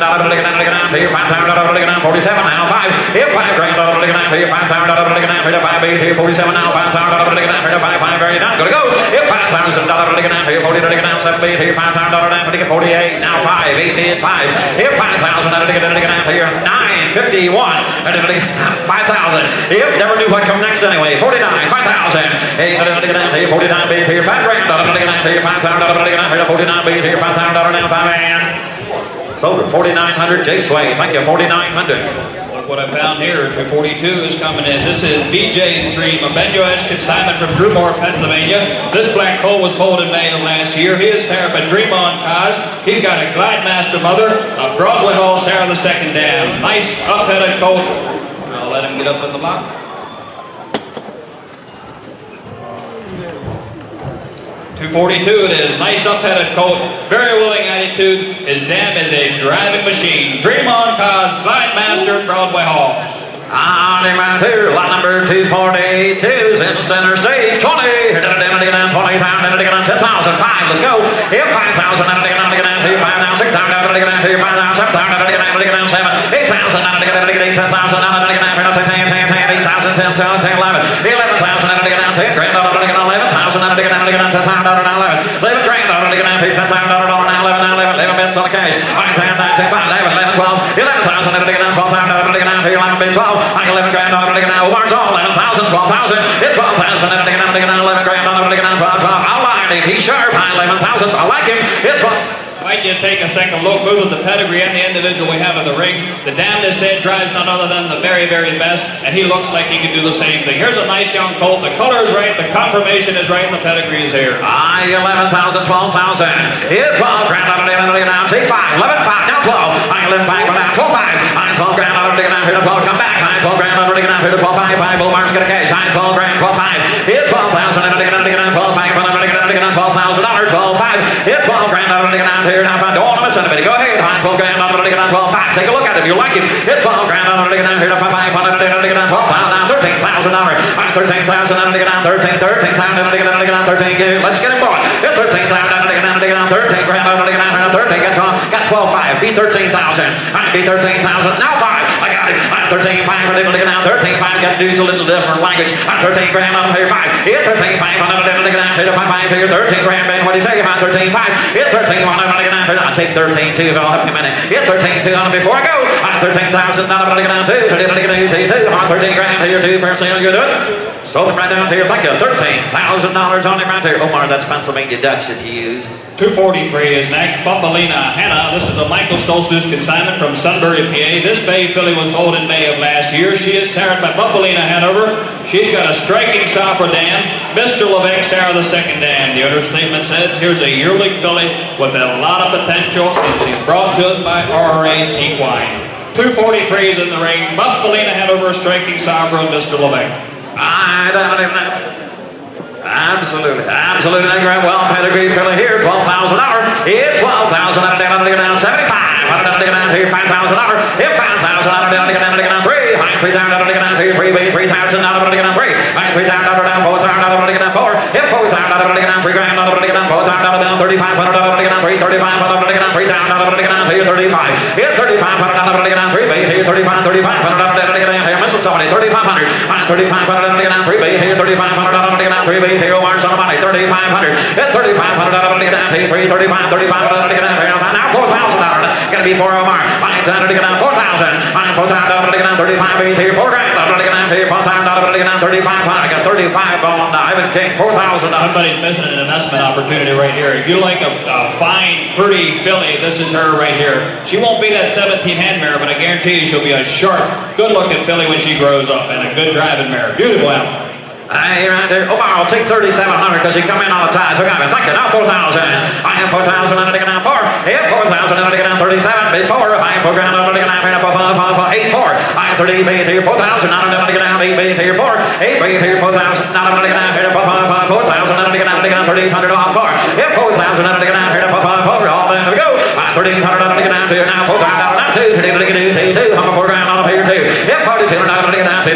here, 5,000 47. Now 5. Here, 5 grand here, 5,000 here, 5 beat here, 47. Now 5,000 here, 5 grand. Not gonna go. Here, 5,000 here, 40 7 beat here, 5,000 48. Now 5, 8 bid 5. Here, 5,000 here, 951. 5,000. Here, never knew what come next anyway. 49, 5,000. 8 49 beat here, 5 grand, here, 5,000 here, 49 beat here, 5,000 now 5 and sold at 4,900 Jake's Way. Thank you, 4,900. Look what I found here. 242 is coming in. This is BJ's Dream, a Benjoash consignment from Drumore, Pennsylvania. This black colt was foaled in May of last year. He is Sarah, but Dream on cause. He's got a Glide Master mother, a Broadway Hall Sarah the second dam. Nice up-headed colt. I'll let him get up in the block. 242 it is. Nice up-headed colt. Very willing attitude. His dam is a driving machine. Dream on cause. Glide Master, Broadway Hall. On him out here, lot number 242 is in center stage. 20, 20,000, 10,000, 5. Let's go. Here, 5,000, here, 5 now, 6,000, here, 5 now, 7,000, 7, 8,000, 10,000, 10,000, 10,000, 11, 11,000, 10 grand, 11,000, 10,000, 11 grand, 11 bets on the cash. 10, 10, 5, 11, 12, 11,000, 12,000, 11 grand, Omar's all 11,000, 12,000, 12,000, 11 grand, 12. I like him. He's sharp. 11,000. I like him. 12. Might you take a second look, move at the pedigree and the individual we have in the ring. The dam this head drives none other than the very, very best, and he looks like he can do the same thing. Here's a nice young colt. The color is right, the confirmation is right, and the pedigree is here. 11,000, 12,000. Here, 12 grand, now take 5, 11,500, now 12. 11,500, now 12,500. 12 grand, here to 12, come back. 12 grand, here to 12, 5, Omar's gonna cash. 12 grand, 12,500. Here, 12,000, 12,500, 12,500. Here, 12 grand, here now. Don't want to miss anybody. Go ahead. 12 grand, 12,500. Take a look at him. You like him. Hit 12 grand, here to 5,500, 12,000, 13,000. 13,000, 13,000. Let's get him going. Hit 13,000, 13 grand, 13, got 12,500. Be 13,000. Be 13,000. Now 5. I got him. 13,500. 13,500. Got to do a little different language. 13 grand, here 5. Hit 13,500. Here to 5,500. Here 13 grand, man. What do you say? 13,500. Hit 13,100. I'll take 13,200. I'll help you a minute. Hit 13,200 before I go. 13,000. 13 grand here, 2%. You do it. Sold him right down here. Thank you. $13,000 on him right here. Omar, that's Pennsylvania Dutch that you use. 243 is next. Buffalina Hannah. This is a Michael Stoltzfus consignment from Sunbury, PA. This bay filly was foaled in May of last year. She is Sarah by Buffalina Hanover. She's got a striking Sopper dam. Mr. Levesque, Sarah the second dam. The understatement says, here's a yearling filly with a lot of potential, and she's brought to us by RRA's Equine. 243 is in the ring. Buffalina Hanover, striking Sopper, and Mr. Levesque. I don't even know. Absolutely. Well, pedigree filly here, $12,000. Here, $12,000. 7,500. Here, $5,000. Here, $5,000. 3. High 3,000. Here, 3,000. 3,000. 3. High 3,000. 4,000. 4. Here, 4,000. 3 grand. 4,000. 3,500. 3. 3,500. 3,000. Here, 35. Here, 3,500. 3. Here, 3,500. Here, missing somebody. 3,500. 3,500. 3. Here, 3,500. 3. Here, Omar's on the money. 3,500. Hit 3,500. Here, 3,35. 3,500. Now $4,000. Gonna be for Omar. I'm trying to get down 4,000. I'm 4,000 to get down 35 beat here. 4 grand. I'm to get down here. 4,000 to get down 35. I got 35 on Ivan King. 4,000. Somebody's missing an investment opportunity right here. If you like a fine, pretty filly, this is her right here. She won't be that 17 hand mare, but I guarantee you she'll be a sharp, good-looking filly when she grows up, and a good driving mare. Beautiful animal. Hey, right there. Omar, I'll take 3,700 because he come in on the tie. Took out. Thank you. Now 4,000. I am 4,000. I'm going to get down 4. Yeah, 4,000. I'm going to get down 37. Before I am 4 grand. I'm going to get down 8, 4. I am 30. Bait here 4,000. I'm going to get down 8. Bait here 4. 8. Bait here 4,000. Now I'm going to get down here 4,000. I'm going to get down 1,300 on 4. Yeah, 4,000. I'm going to get down here 4. All there we go. 1,300. I'm going to get down here now 4,000. Now 2. I'm a 4 grand on up here 2. Yeah, 42. I'm going to get down 2.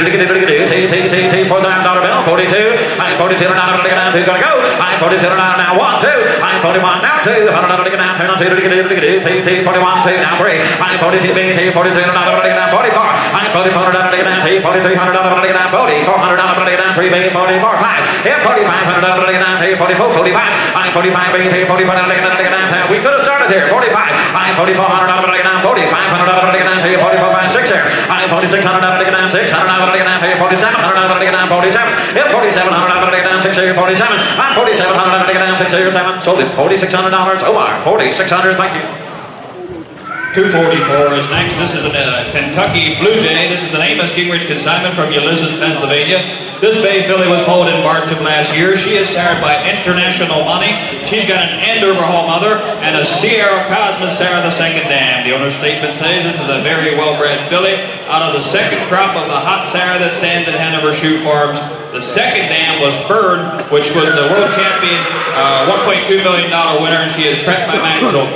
$4,000 bill. 42. I'm 42 now. I'm going to get down 2. Gonna go. I'm 42 now. 1, 2. I'm 41 now. 2. I'm going to get down 2. 41, 2 now 3. I'm 42. 42 now. I'm going to get down 44. I'm 44 now. I'm going to get down 4,300. I'm going to get down 40. 400 I'm going to get down 3. 44. 5. Yeah, 4,500. I'm going to get down 44. 45. I'm 45. 44. I'm going to get down 10. We could have started here. 45. I'm 4,400. I'm going to get down 40. 500. I'm going to get down 44. 5. 6 here. I'm 4,600. I'm going to get down 600. I'm going to get down 47. I'm going to get down 47. Yeah, 4,700. I'm going to get down 6 here. 47. I'm 4,700. I'm going to get down 6 here. 7. Sold it. $4,600. Omar. 4,600. Thank you. 244 is next. This is a Kentucky Blue Jay. This is an Amos Gingrich consignment from Ulysses, Pennsylvania. This bay filly was foaled in March of last year. She is sired by International Money. She's got an end overhaul mother and a Sierra Cosmos Sarah the second dam. The owner's statement says this is a very well-bred filly out of the second crop of the hot Sarah that stands at Hanover Shoe Farms. The second dam was Fern, which was the world champion, $1.2 million winner, and she is prepped by Maxwell.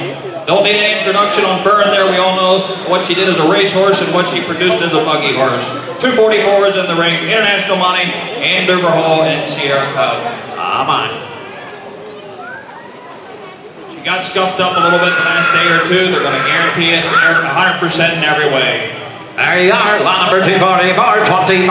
Don't need any introduction on Fern there. We all know what she did as a racehorse and what she produced as a buggy horse. 244 is in the ring. International Money, and Overhaul, and Sierra Cub. Come on. She got scuffed up a little bit the last day or two. They're going to guarantee it 100% in every way. There you are, lot number 244, 25,000.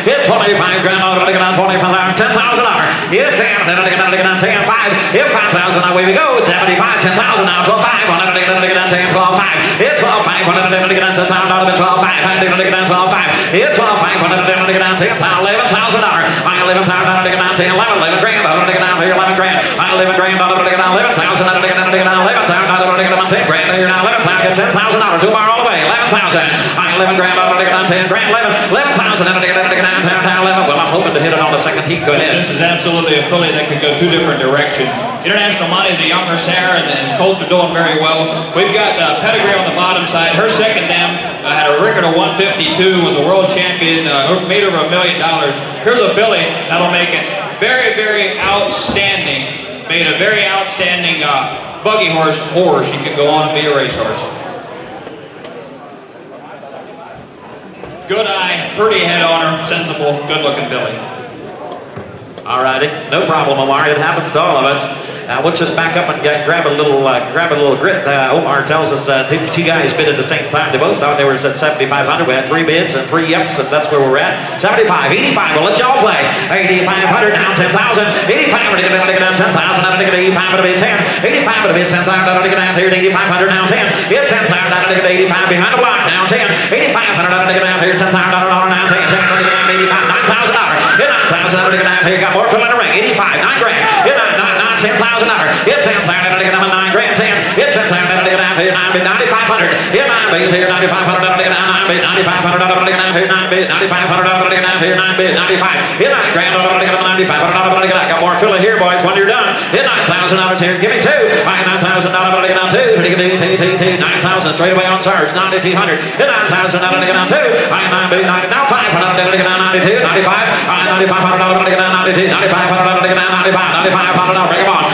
Hit 25 grand, I'm going to get on 25,000, $10,000. Hit 10, then I'm going to get on 10, 5. Hit 5,000, away we go. 75, 10,000 now, 12, 5. I'm going to get on 10, 12, 5. Hit 12, 5. I'm going to get on 10,000, 12, 5. I'm going to get on 12, 5. Hit 12, 5. I'm going to get on 10,000, $11,000. I'm 11,000, I'm going to get on 10, 11 grand. I'm going to get on here 11 grand. I'm 11 grand, I'm going to get on 11,000. I'm going to get on 11,000. I'm going to get on 10 grand. Here now, 11,000, $10,000. Tomorrow all the way, 11,000. I'm 11 grand, I'm going to get on 10 grand, 11,000, I'm going to get on 11. Well, I'm hoping to hit it on the second heat. Go ahead. This is absolutely a filly that could go two different directions. International Money is a younger Sarah, and his colts are doing very well. We've got Pedigree on the bottom side. Her second dam had a record of 152, was a world champion, made over $1 million. Here's a filly that'll make it very, very outstanding. Made a very outstanding buggy horse, or she could go on and be a racehorse. Good eye, pretty head on her, sensible, good-looking filly. All righty, no problem, Omar. It happens to all of us. We'll just back up and grab a little grit. Omar tells us two guys bid at the same time. They both thought they were at 7,500. We had 3 bids and 3 yeps, and that's where we're at. 75, 85. We'll let y'all play. 8,500 down 10,000. 85. I'm going to get down 10,000. I'm going to get 85. I'm going to be 10. 85. I'm going to be 10,000. I'm going to get down here. 8,500 down 10. Hit 10,000. I'm going to get 85 behind the block. Down 10. 8,500. I'm going to get down here. 10,000. Down 10. 85. $9,000. Hit 9,000. I'm going to get down here. Got more fill in the ring. 85. 9 grand. Hit 10,000. Hit 10,000. I'm going to get down 9 grand. 10. Hit 10,000. I'm going to get down here. 9,500. Hit 9 bid here. 9,500. I'm going to get down 9 bid. 9,500. I'm going to get down here. 9 bid. 9,500. I'm going to get down here. 9 bid. 95. Hit 9 grand. I'm going to get down 95. I'm going to get. I got more fill in here, boys. When you're done, hit $9,000 here. Give me 2. $9,000. I'm going to get down 2. 9,000 straight away on charge. 9,200. Hit 9,000. I'm going to get down 2. I'm 9 bid. Now 500. I'm going to get down 92. 95. 9,500. I'm going to get down 92. 9,500. I'm going to get down 95. 9,500. I'll bring them on.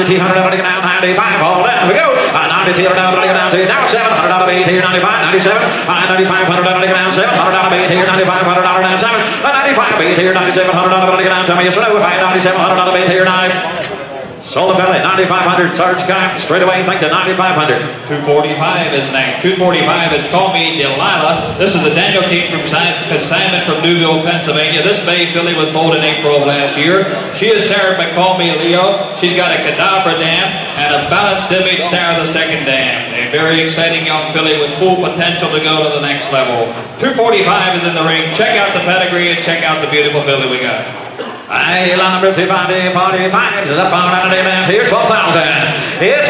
9,200. I'm going to get down 95. All down we go. 9,200. I'm going to get down to now 700. I'm going to be here. 95. 97. 9,500. I'm going to get down 700. I'm going to be here. 9,500. I'm down 7. 95. Be here. 9,700. I'm going to get down. Tell me yes or no. 9,700. I'm going to be here. 9. Sold the filly, 9,500. Sarge Kime, straight away, thank you, 9,500. 245 is next. 245 is Call Me Delilah. This is a Daniel King from consignment from Newville, Pennsylvania. This bay filly was foaled in April of last year. She is Sarah by Call Me Leo. She's got a Cadabra dam and a balanced image Sarah the second dam. A very exciting young filly with full potential to go to the next level. 245 is in the ring. Check out the pedigree and check out the beautiful filly we got. Hey, line number 245 is up on out down here, 12,000. Here, 12,000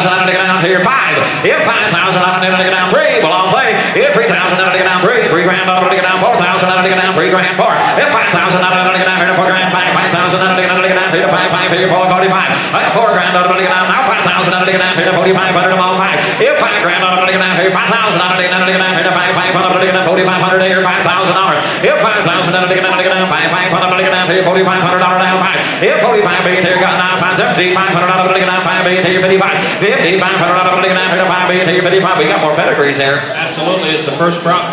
out down here, 5. Here, 5,000 out down 3. Well, on play. Here, 3,000 out down 3. 3 grand out down 4,000 out down 3 grand 4. Here, 5,000 out down here, 4 grand 5. 5,000 out down here, 5 here, 445. 4 grand out down now, 5,000 out down here, 4,500 on 5. Here, 5 grand out down here, 5,000 out down here, 5,500 4,500 here, $5,000. Here, 5,000 out down 5,500 down here, $4,500 down 5. Here, 45 being here, got now 5,500 down 5 being here, 55. 5,500 down here, 5 being here, 55. We got more pedigrees here. Absolutely, it's the first crop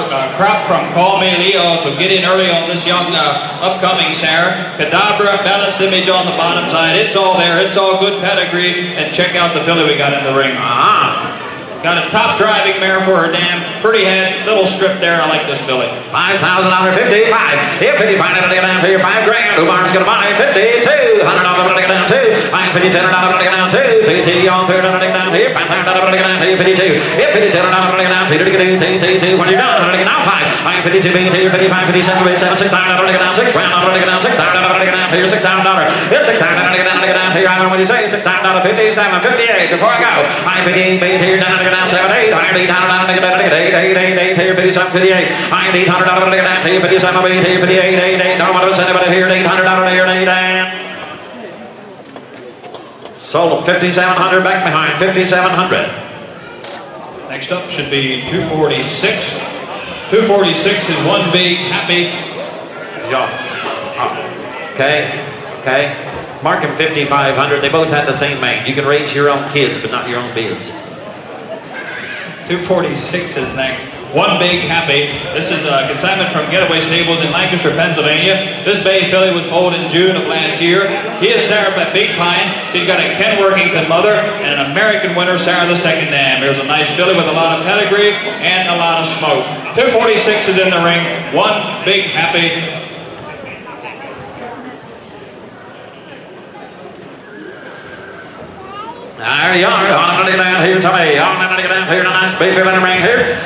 from Call Me Leo, so get in early on this young upcoming Sarah. Cadabra, balanced image on the bottom side. It's all there. It's all good pedigree. And check out the filly we got in the ring. Got a top driving mare for her dam. Pretty head, little strip there. I like this filly. $5,000, 55. Here, 55 down here, 5 grand. Umar's gonna buy 52. $100 down 2. I'm 50, $10 down 2. TT on 3 down here, $5,000 down here, 52. Here, 50, $10 down here, TT, when you're done, down 5. I'm 52 being here, 55, 57, 57, $6,000 down 6 grand, down 6,000 down here, $6,000. It's $6,000 down here. I don't know what you say. $6,000, 57, 58. Before I go, I'm 58 being here, down 7, 8. I'm 800 here, 57, 58. I'm 800 here, 57, 58, 8. Don't want to send anybody here, $800 here, 8. Sold 5,700 back behind, 5,700. Next up should be 246. 246 is One Big Happy. Okay. Mark him 5,500. They both had the same mane. You can raise your own kids, but not your own fields. 246 is next. One Big Happy. This is a consignment from Getaway Stables in Lancaster, Pennsylvania. This bay filly was foaled in June of last year. He is Sarah by Big Pine. She's got a Ken Workington mother and an American winner, Sarah the second dam. Here's a nice filly with a lot of pedigree and a lot of smoke. 246 is in the ring. One Big Happy. There you are. I'm going to get down here to me. I'm going to get down here to nice big filly ring here.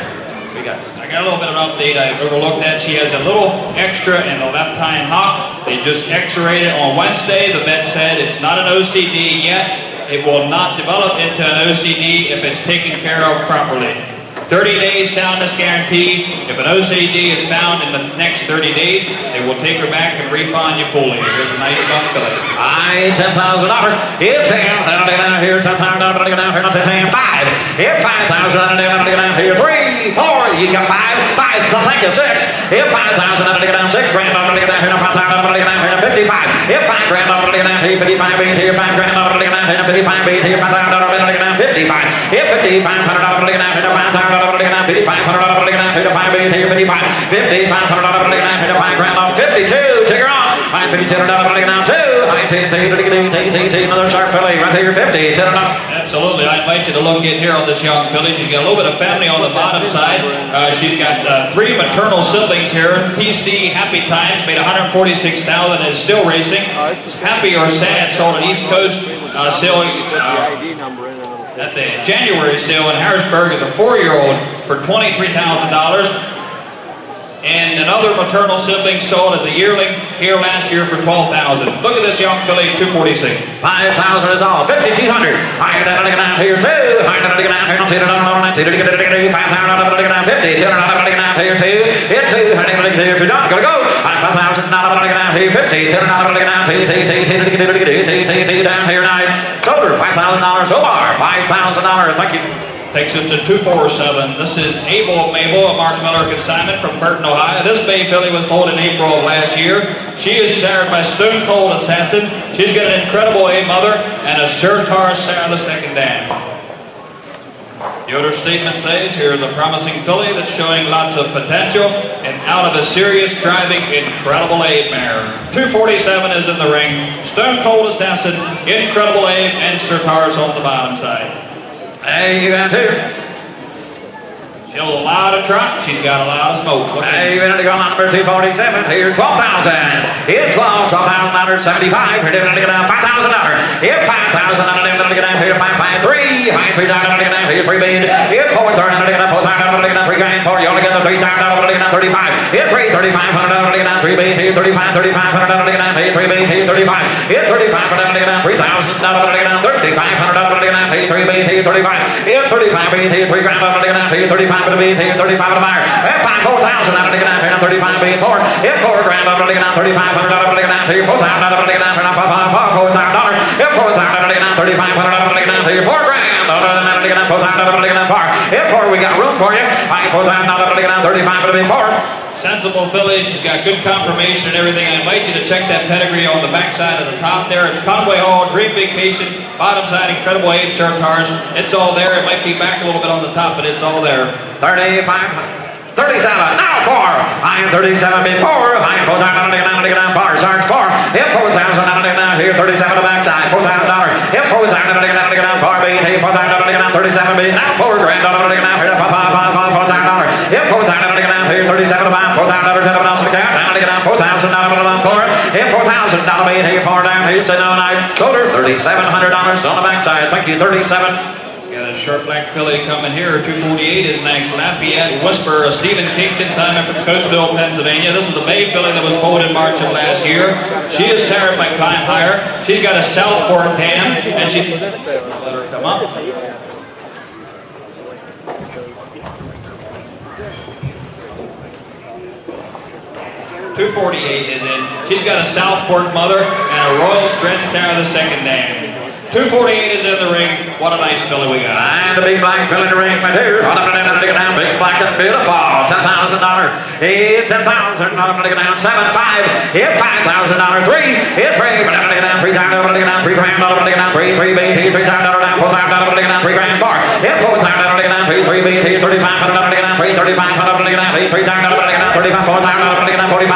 I got a little bit of an update I overlooked that. She has a little extra in the left hind hock. They just x-rayed it on Wednesday. The vet said it's not an OCD yet. It will not develop into an OCD if it's taken care of properly. 30 days soundness guarantee. If an OCD is found in the next 30 days, they will take her back and refund you fully. Here's a nice young filly. $10,000. Here, 10. Down here, $10,000. Down here, not 10. 5. Here, 5,000. Down here, 3, 4. You got 5. 5. So thank you, 6. Here, 5,000. Down 6 grand. Down here, 5,000. Down here, 55. Here, 5 grand. Down here, 55. Here, 5 grand. Down here, 55. Here, $5,000. Down 55. Here, 5,500. Down here, 5,000. $5,500 down here to 5 here, 55. $5,500 down here to 5 grand on 52. Take her on. I'm 52 down 2. Another sharp filly right here, 50. Absolutely. I invite you to look in here on this young filly. She's got a little bit of family on the bottom side. She's got 3 maternal siblings here. TC Happy Times made $146,000 and is still racing. Happy or Sad sold an East Coast sale. At the January sale in Harrisburg is a 4-year-old for $23,000. And another maternal sibling sold as a yearling here last year for $12,000. Look at this young filly, 246. 5,000 is all. 5,200. Higher down here, 2. Higher down here, 5,000 down 50. 200 here, 2. Hit 2. If you're not gonna go, I'm 5,000 down here, 50. 200 down here, 9. Sold her $5,000 so far. $5,000. Thank you. Takes us to 247. This is Abel Mabel, a Mark Miller consignment from Burton, Ohio. This bay filly was foaled in April of last year. She is Sarah by Stone Cold Assassin. She's got an incredible A mother and a Surtar Sarah the second dam. The order statement says, here's a promising filly that's showing lots of potential and out of a serious driving incredible A mare. 247 is in the ring. Stone Cold Assassin, Incredible Abe, and Sir Cars on the bottom side. Hey, you got two. She'll allow to trot. She's got a lot of smoke. Hey, you ready to go on number 247. Here, 12,000. Here, 12,000, 75. Here, going to get down $5,000. Here, 5,000. Going to get down here, 553. 5,300. Going to get down here, 3 billion. Here, 430. Going to get down 4,000. Going to get down 3 grand. 4. You only get the 3,000. Going to get down 35. Here, 3,300. Going to get down 3 billion. Here, 35. 3,500. Going to get down here, 3 billion. Here, 35. Here, 35. Going to get down 3,000. Going to get down 3,500. Going to get down here, 3 billion. Here, 35. Here, 35 billion. Here, 3 grand. Going to get down here, 35. Going to be here, 35 of the buyer. If 4,000 out of the down here, 35 being 4. If 4 grand out of the down, 3,500 out of the down here, 4,000 out of the down here, $4,000. If 4,000 out of the down, 3,500 out of the down here, 4 grand out of the down, 4,000 out of the down, 4. If 4, we got room for you. 4,000 out of the down, 35 being 4. Sensible filly. She's got good confirmation and everything. I invite you to check that pedigree on the back side of the top there. It's Conway Hall, Dream Vacation, bottom side, Incredible Abe, Sir Cars. It's all there. It might be back a little bit on the top, but it's all there. 35, 37, now 4. I am 37 before. I am 4,000 out of the down, 4. Sarge 4. If 4,000 out of the down here, 37 on the back side, $4,000. If 4,000 out of the down, 4 billion. Here, 4,000 out of the down, 37 billion. Now 4 grand out of the down here, $4,000. If 4,000 out of the down here, 37 of $4,000 out of the cap. Now to get down 4,000 out of the down 4. If 4,000 out of the here, 4 down here, say no, and I sold her $3,700 on the back side. Thank you, 37. Got a short black filly coming here. 248 is next. Lafayette Whisper, a Stephen King consignment from Coatesville, Pennsylvania. This is the bay filly that was pulled in March of last year. She is sired by Climb Higher. She's got a South Fork dam, and she let her come up. 248 is in. She's got a South Fork mother and a Royal Strength Sarah the second dam. 248 is in the ring. What a nice filly we got. And a big black filly in the ring, my dear. On up and down, down, big black and beautiful. $10,000. It's $10,000. I'm going to get down 7,500. Hit $5,000. 3. Hit 3. But I'm going to get down 3,000. I'm going to get down 3 grand. I'm going to get down 3 BT. $3,000 down 4,000. I'm going to get down 3 grand 4. Hit 4,000. I'm going to get down 3 BT. $3,500. I'm going to get down 3. $3,500. I'm going to get down 3. $3,000. I'm going to get down 35. $4,000. I'm going to get down $4,500.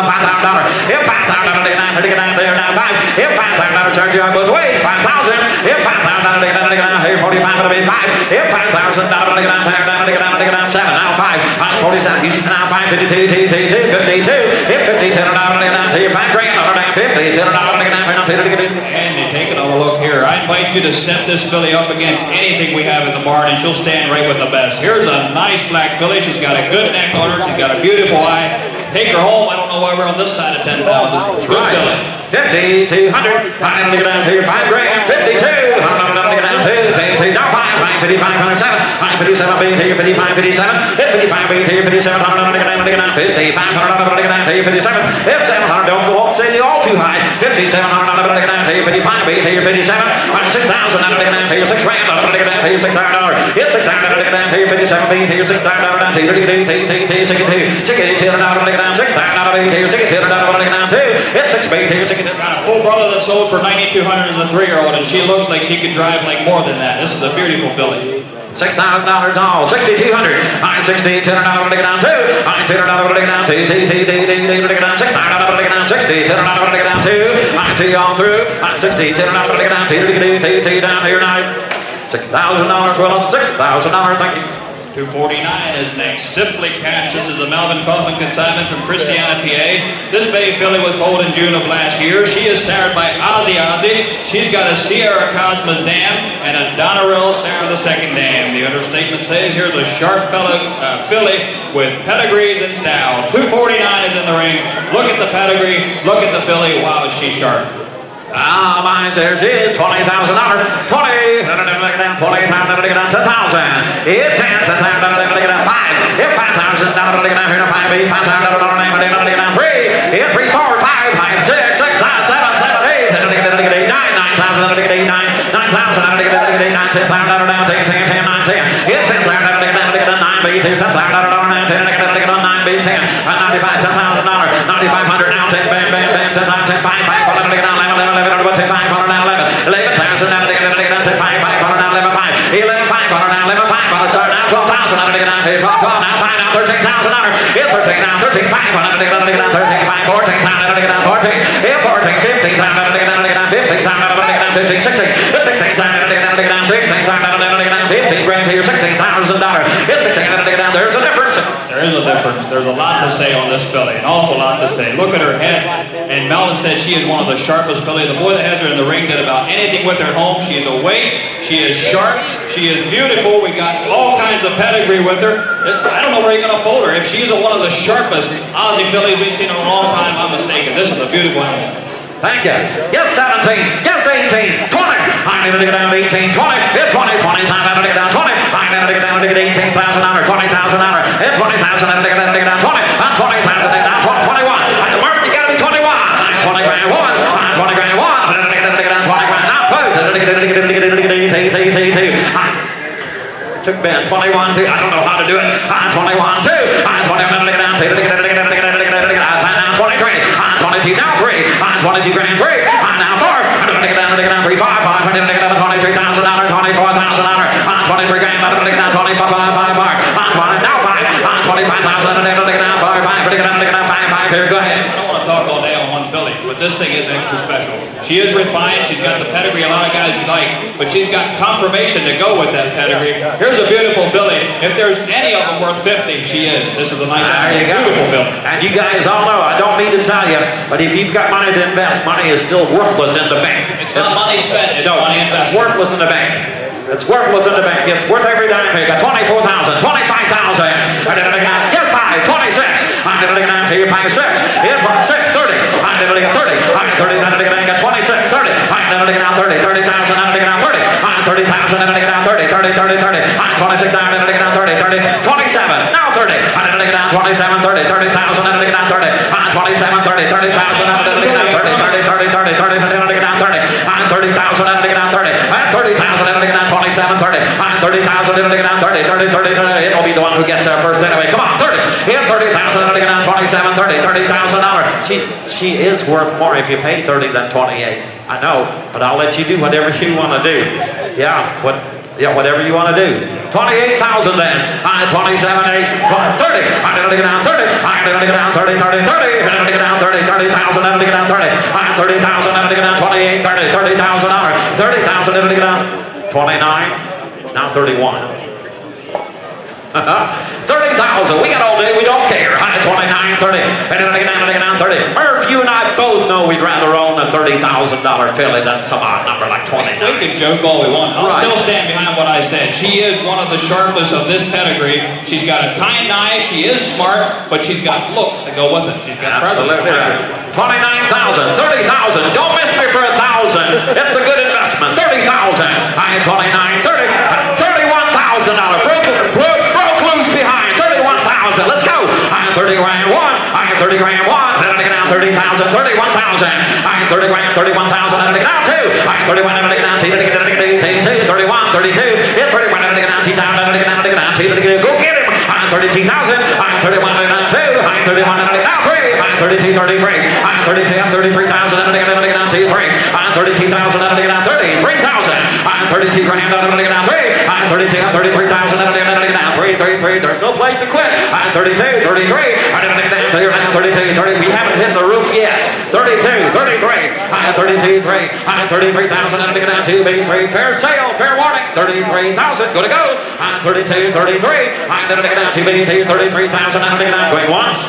$5,000. Hit $5,000. I'm going to get down 30. Get down there down 5. Hit $5,000. Charge you on both ways. 5,000. Hit $5,000. I'm going to get down here 45. I'm going to be 5. Hit $5,000. I'm going to get down 5. I'm going to get down 7. Now 5. 47. You see now 552. 52. Hit 52. I'm going to get down here 5 grand. I'm going to get down 50. I'm going to get down here. And you're taking a look here. I invite you to step this filly up against anything we have in the barn, and she'll stand right with the best. Here's a nice black filly. She's got a good neck on her. She's got a beautiful eye. Take her home. I don't know why we're on this side of 10,000. Good filly. 5,200. I'm going to get down here 5 grand. 52. I'm going to get down 2. Now 5. 55. 7. 57. Being here 55. 57. Hit 55. Being here 57. I'm going to get down 55. I'm going to get down here 57. Hit 700. Don't go up. Say all too high. 57. I'm going to get down here 55. Being here 57. I'm 6,000. I'm going to get down here 6 grand. I'm going to get down here $6,000. Hit 6,000. I'm going to get down here 57. Being here $6,000. Down 62. 62. I'm going to get down 6,000. I'm going to get here 62. I'm going to get down 2. Hit 6 being here 62. Got a full brother that sold for $9,200 as a 3-year-old, and she looks like she could drive like more than that. This is a beautiful filly. $6,000 all, 6,200. I'm 6,200. I'm going to get down 2. I'm 200. I'm going to get down 2. I'm going to get down 6. I'm going to get down 60. I'm going to get down 2. I'm 2 on through. I'm 60. I'm going to get down 2. Down here now. $6,000. Well, $6,000. Thank you. 249 is next. Simply Cash. This is a Melvin Kaufman consignment from Christiana, PA. This bay filly was foaled in June of last year. She is sired by Ozzy. She's got a Sierra Cosmos dam and a Donnerell Sarah the second dam. The understatement says here's a sharp filly with pedigrees and style. 249 is in the ring. Look at the pedigree. Look at the filly. Wow, is she sharp. Mine says it's $20,000. 20. I'm going to get down 20. I'm going to get down 10,000. It's 10. I'm going to get down 5. It's 5,000. I'm going to get down here to 5. 5,000. I'm going to get down 3. It's 3, 4, 5, 5, 6, 6, 7, 8. I'm going to get 8, 9. 9,000. I'm going to get 8, 9. 9,000. I'm going to get 8, 9. 10,000. I'm going to get 10, 10, 9, 10. It's 10,000. I'm going to get down 9. 10,000. I'm going to get down 9. 10. 95. $10,000. 9,500 now. 10. Bam, bam, bam. 10,000. 5, 5. I'm going to get down 11. 500 now, 11. 11,000 now, they're going to get down to 5, 500 now, 11, 5. 11, 500 now, 11, 500. Start now, 12,000 now, they're going to get down to 12, 12 now, 5 now, 13,000. Hit 13 now, 13, 5, 13, 5, 14, 14, hit 14, 15, 15, 16, 16, 15 grand here, $16,000. It's $16,000. There's a difference. There is a difference. There's a lot to say on this filly, an awful lot to say. Look at her head. And Melvin said she is one of the sharpest filly. The boy that has her in the ring did about anything with her at home. She is awake. She is sharp. She is beautiful. We got all kinds of pedigree with her. I don't know where you're going to fold her. If she's one of the sharpest Aussie fillies we've seen in a long time, I'm mistaken. This is a beautiful animal. Thank you. Yes, 17. Yes, 18. 20. I need to get down to 18. 20. Hit 20. 20 times. I need to get down 20. I need to get down to $18,000. $20,000. Hit 20,000. I need to get down 20. I'm 20,000. Down 21. Martin, you got to be 21. I'm 20 grand 1. I'm 20 grand 1. I need to get down 20 grand. Now, took Ben 21 2. I don't know how to do it. I'm 21 2. I'm 20. I'm going to get down 2. I'm 23. I'm 22 now 3. I'm 22 grand 3. I'm now 4. I'm going to get down 3 5 5. I'm going to get down $23,000. $24,000. I'm 23 grand. I'm going to get down 25 5 5. I'm 20 now 5. I'm 25,000. I'm going to get down 5 5. I'm going to get down 5 5. Here, go ahead. I don't want to talk all day on one filly, but this thing is extra special. She is refined. She's got the pedigree a lot of guys like, but she's got confirmation to go with that pedigree. Here's a beautiful filly. If there's any of them worth 50, she is. This is a nice, beautiful filly. And you guys all know, I don't need to tell you, but if you've got money to invest, money is still worthless in the bank. It's not money spent, it's money invested. It's worthless in the bank. It's worthless in the bank. It's worth every dime. You got 24,000, 25,000. Get 5, 26. I'm going to get 5, 6. Get 6, 30. I'm going to get 30. I'm 30. I'm going to get 26, 30. I'm going to get 30. 30,000. I'm going to get 30. I'm 30,000. I'm going to get 30. 30, 30, 30. I'm 26. I'm going to get 30. 30. 27. Now 30. I'm going to get 27, 30. 30,000. I'm going to get 30. I'm 27, 30. 30,000. I'm going to get 30. 30, 30, 30, 30. I'm going to get 30. I'm 30,000. I'm going to get 30. I'm 30,000. I'm going to get 27, 30. I'm 30,000. I'm going to get 30. 30, 30, 30. It'll be the one who gets there first anyway. Come on, 30. Hit 30,000. I'm going to get 27, 30. $30,000. She is worth more if you pay 30 than 28. I know, but I'll let you do whatever you want to do. Yeah, whatever you want to do. 28,000 then. 27, 8, 30. I'm going to get down 30. I'm going to get down 30, 30, 30. I'm going to get down 30, 30,000. I'm going to get down 30. I'm 30,000. I'm going to get down 28, 30, $30,000. 30,000. I'm going to get down 29. Now 31. 30,000. We got all day. We don't care. 29, 30. And then I get down 30. Murph, you and I both know we'd rather own a $30,000 filly than some odd number like 29. We can joke all we want. I'll still stand behind what I said. She is one of the sharpest of this pedigree. She's got a kind eye. She is smart, but she's got looks to go with it. She's got absolutely right. 29,000, 30,000. Don't miss me for 1,000. It's a good investment. 30,000. I am 29, 30, $31,000. Broke loose behind. 31,000. Let's go. I am 30 grand 1. I am 30 grand 1. Then I get down 30,000, 31,000. I am 30 grand 31,000. Then I get down 2. I am 31. Then I get down 2. 31, 32. Hit 31. Then I get down 2,000. Then I get down 2. Go get him. I am 32,000. I am 31. Then I get down 2. I am 31. Then I get down 3. I am 32, 33. I am 32. I'm 33,000. Then I get down 2, 3. I am 32,000. Then I get down 33,000. I am 32 grand. Then I get down 3. I am 32. I'm 33,000. Then I get down 3, 3. There's no place to quit. I am 32, 33. I didn't get down 32, 30. We haven't hit the roof yet. 32, 33. I am 32, 3. I am 33,000. Then I get down 2, 3. Fair sale, fair warning. 33,000. Good to go. I am 32, 33. I didn't get down 2, 33,000. Then I get down. Going once.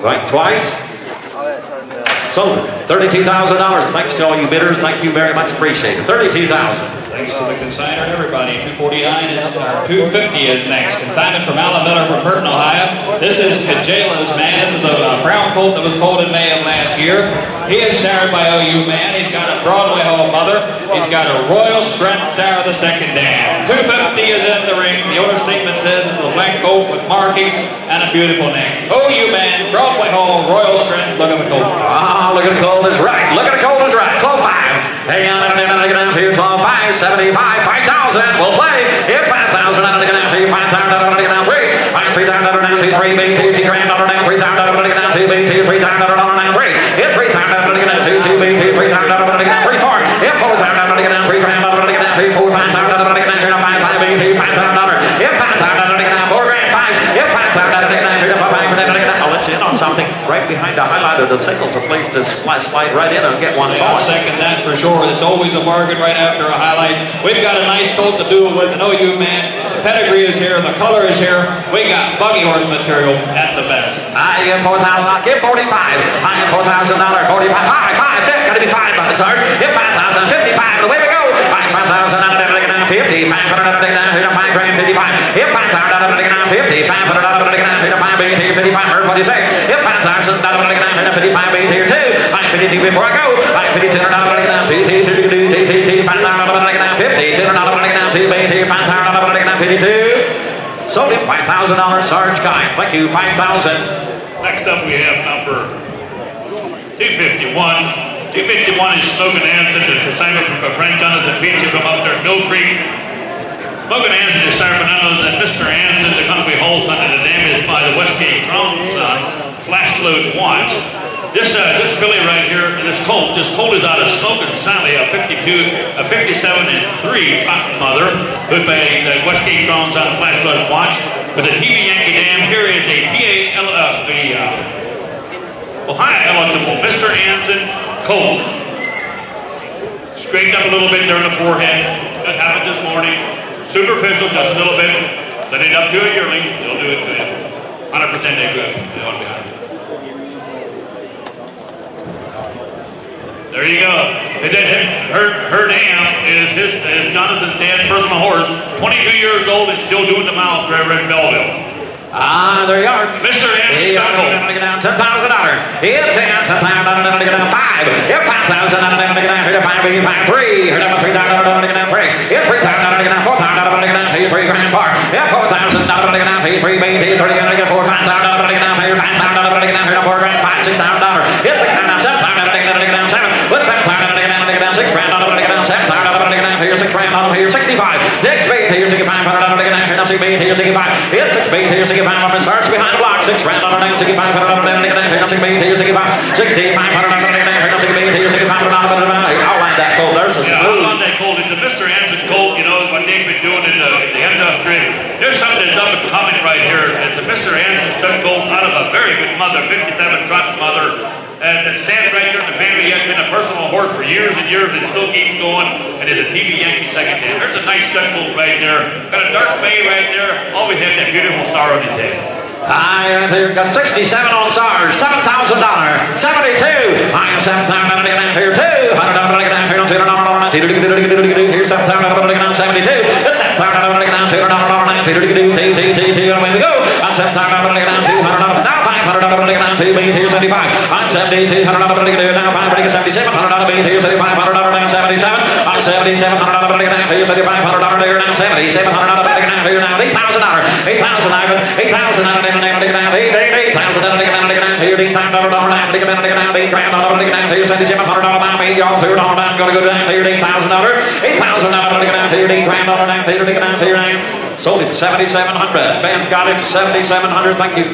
Going twice. So, $32,000. Thanks to all you bidders. Thank you very much. Appreciate it. 32,000. Thanks to the consignor and everybody. 249 is, or 250 is next. Consignment from Alan Miller from Burton, Ohio. This is Kajala's man. This is a brown colt that was foaled in May of last year. He is sired by OU man. He's got a Broadway Hall mother. He's got a Royal Strength Sarah the second dam. 250 is in the ring. The owner statement says it's a black colt with markings and a beautiful neck. OU man, Broadway Hall, Royal Strength. Look at the colt. Ah, look at the colt is right. Look at the colt is right. 12-5. Hey, I'm going to get down here. 12-5. 75, 5,000. We'll play. Hit 5,000. I'm going to get down here. 5,000. I'm going to get down 3. I'm 3,000. I'm going to get down 3. B, 2 grand. I'm going to get down 3,000. I'm going to get down 2. B, 2, 3,000. I'm going to get down 3. Hit 3,000. I'm going to get down 2. 2, B, 2, 3,000. I'm going to get down 3, 4. Hit 4,000. I'm going to get down 3 grand. I'm going to get down 3, 4, 5,000. I'm going to get down 5, 5, B, 2, 5,000. Hit 5,000. I'm going to get down 4 grand. 5. Hit 5,000. I'm going to get down behind the highlight of the signals a place to slide right in and get one Yeah, I'll going. second that for sure. It's always a bargain right after a highlight. We've got a nice colt to do it with. An OU man. The pedigree is here. The color is here. We got buggy horse material at the best. I give $4,000. Give $45. I give $4,000. $45. 5. Gotta be 5 on the Sarge. Give $5,000. 55. Away we go. I give $5,000. 50. 500. 5 grand. 55. Give $5,000. 50. 500. 5 being here. 55. Or 46. Give $5,000. 55 being here too. I 52 before I go. I 52. 50. Sold him $5,000 Sarge Guy. Thank you, 5,000. Next up we have number 251. 251 is Smokin' Hansen, the consignment from Frank Jonathan Peachy from up there at Mill Creek. Smokin' Hansen is Sarpinanos and Mr. Hansen, the company wholesale, and the name is by the Westgate Crown Flash Load Watch. This filly right here, this colt is out of Smokin' Sally, a 57 and 3 cotton mother, who'd made the Westgate Crowns on a Flash Load Watch. With a TV Yankee Dam, here is a Ohio eligible Mr. Hansen colt. Straightened up a little bit there in the forehead. That happened this morning. Superficial, just a little bit. Let it up to a yearling. They'll do it to you. 100% they good. They ought to be 100. There you go. And then her dam is Jonathan's dad's personal horse. 22 years old and still doing the mouth right in Belleville. Ah, there you are. Mr. Hansen, $10,000. $10,000. $5. If $5,000. $5. 3. $3,000. $3. If $3,000. $4,000. $3 grand par. If $4,000. $3. 3. $4,000. $4 grand. $5. $6,000. If $6,000. $7,000. What's $7,000? $6 grand. $7,000. Here $6 grand. Here 65. Next bait. Here 65. Here 65. It's 6 bait. Here 65. Starts behind the block. $6 grand. Here 65. Here 65. 6,500. I'll land that colt. There's a smooth. I'll land that colt. It's a Mr. Hansen colt. You know what they've been doing in the industry. There's something that's up and coming right here. It's a Mr. Hansen colt out of a very good mother, 57 trot mother. And it stands right there in the family. He has been a personal horse for years and years and still keeps going. And is a TV Yankee second hand. There's a nice stud colt right there. Got a dark bay right there. Always had that beautiful star on his head. I got 67 on SARS, $7,000, 72. I got 7,000 here too. $100 here, $200 here's 7,000 72. It's 7,000 away we go. On 7,000 now 500 here's 75. On 72, $100 now 577. $100 here 75. $100 77. On 77, $100 here 75. $100 here now 77. $100 here now $8,000. $8,000 $8,000 $8,000 sold him $7,700. Ben got him $7,700. Thank you.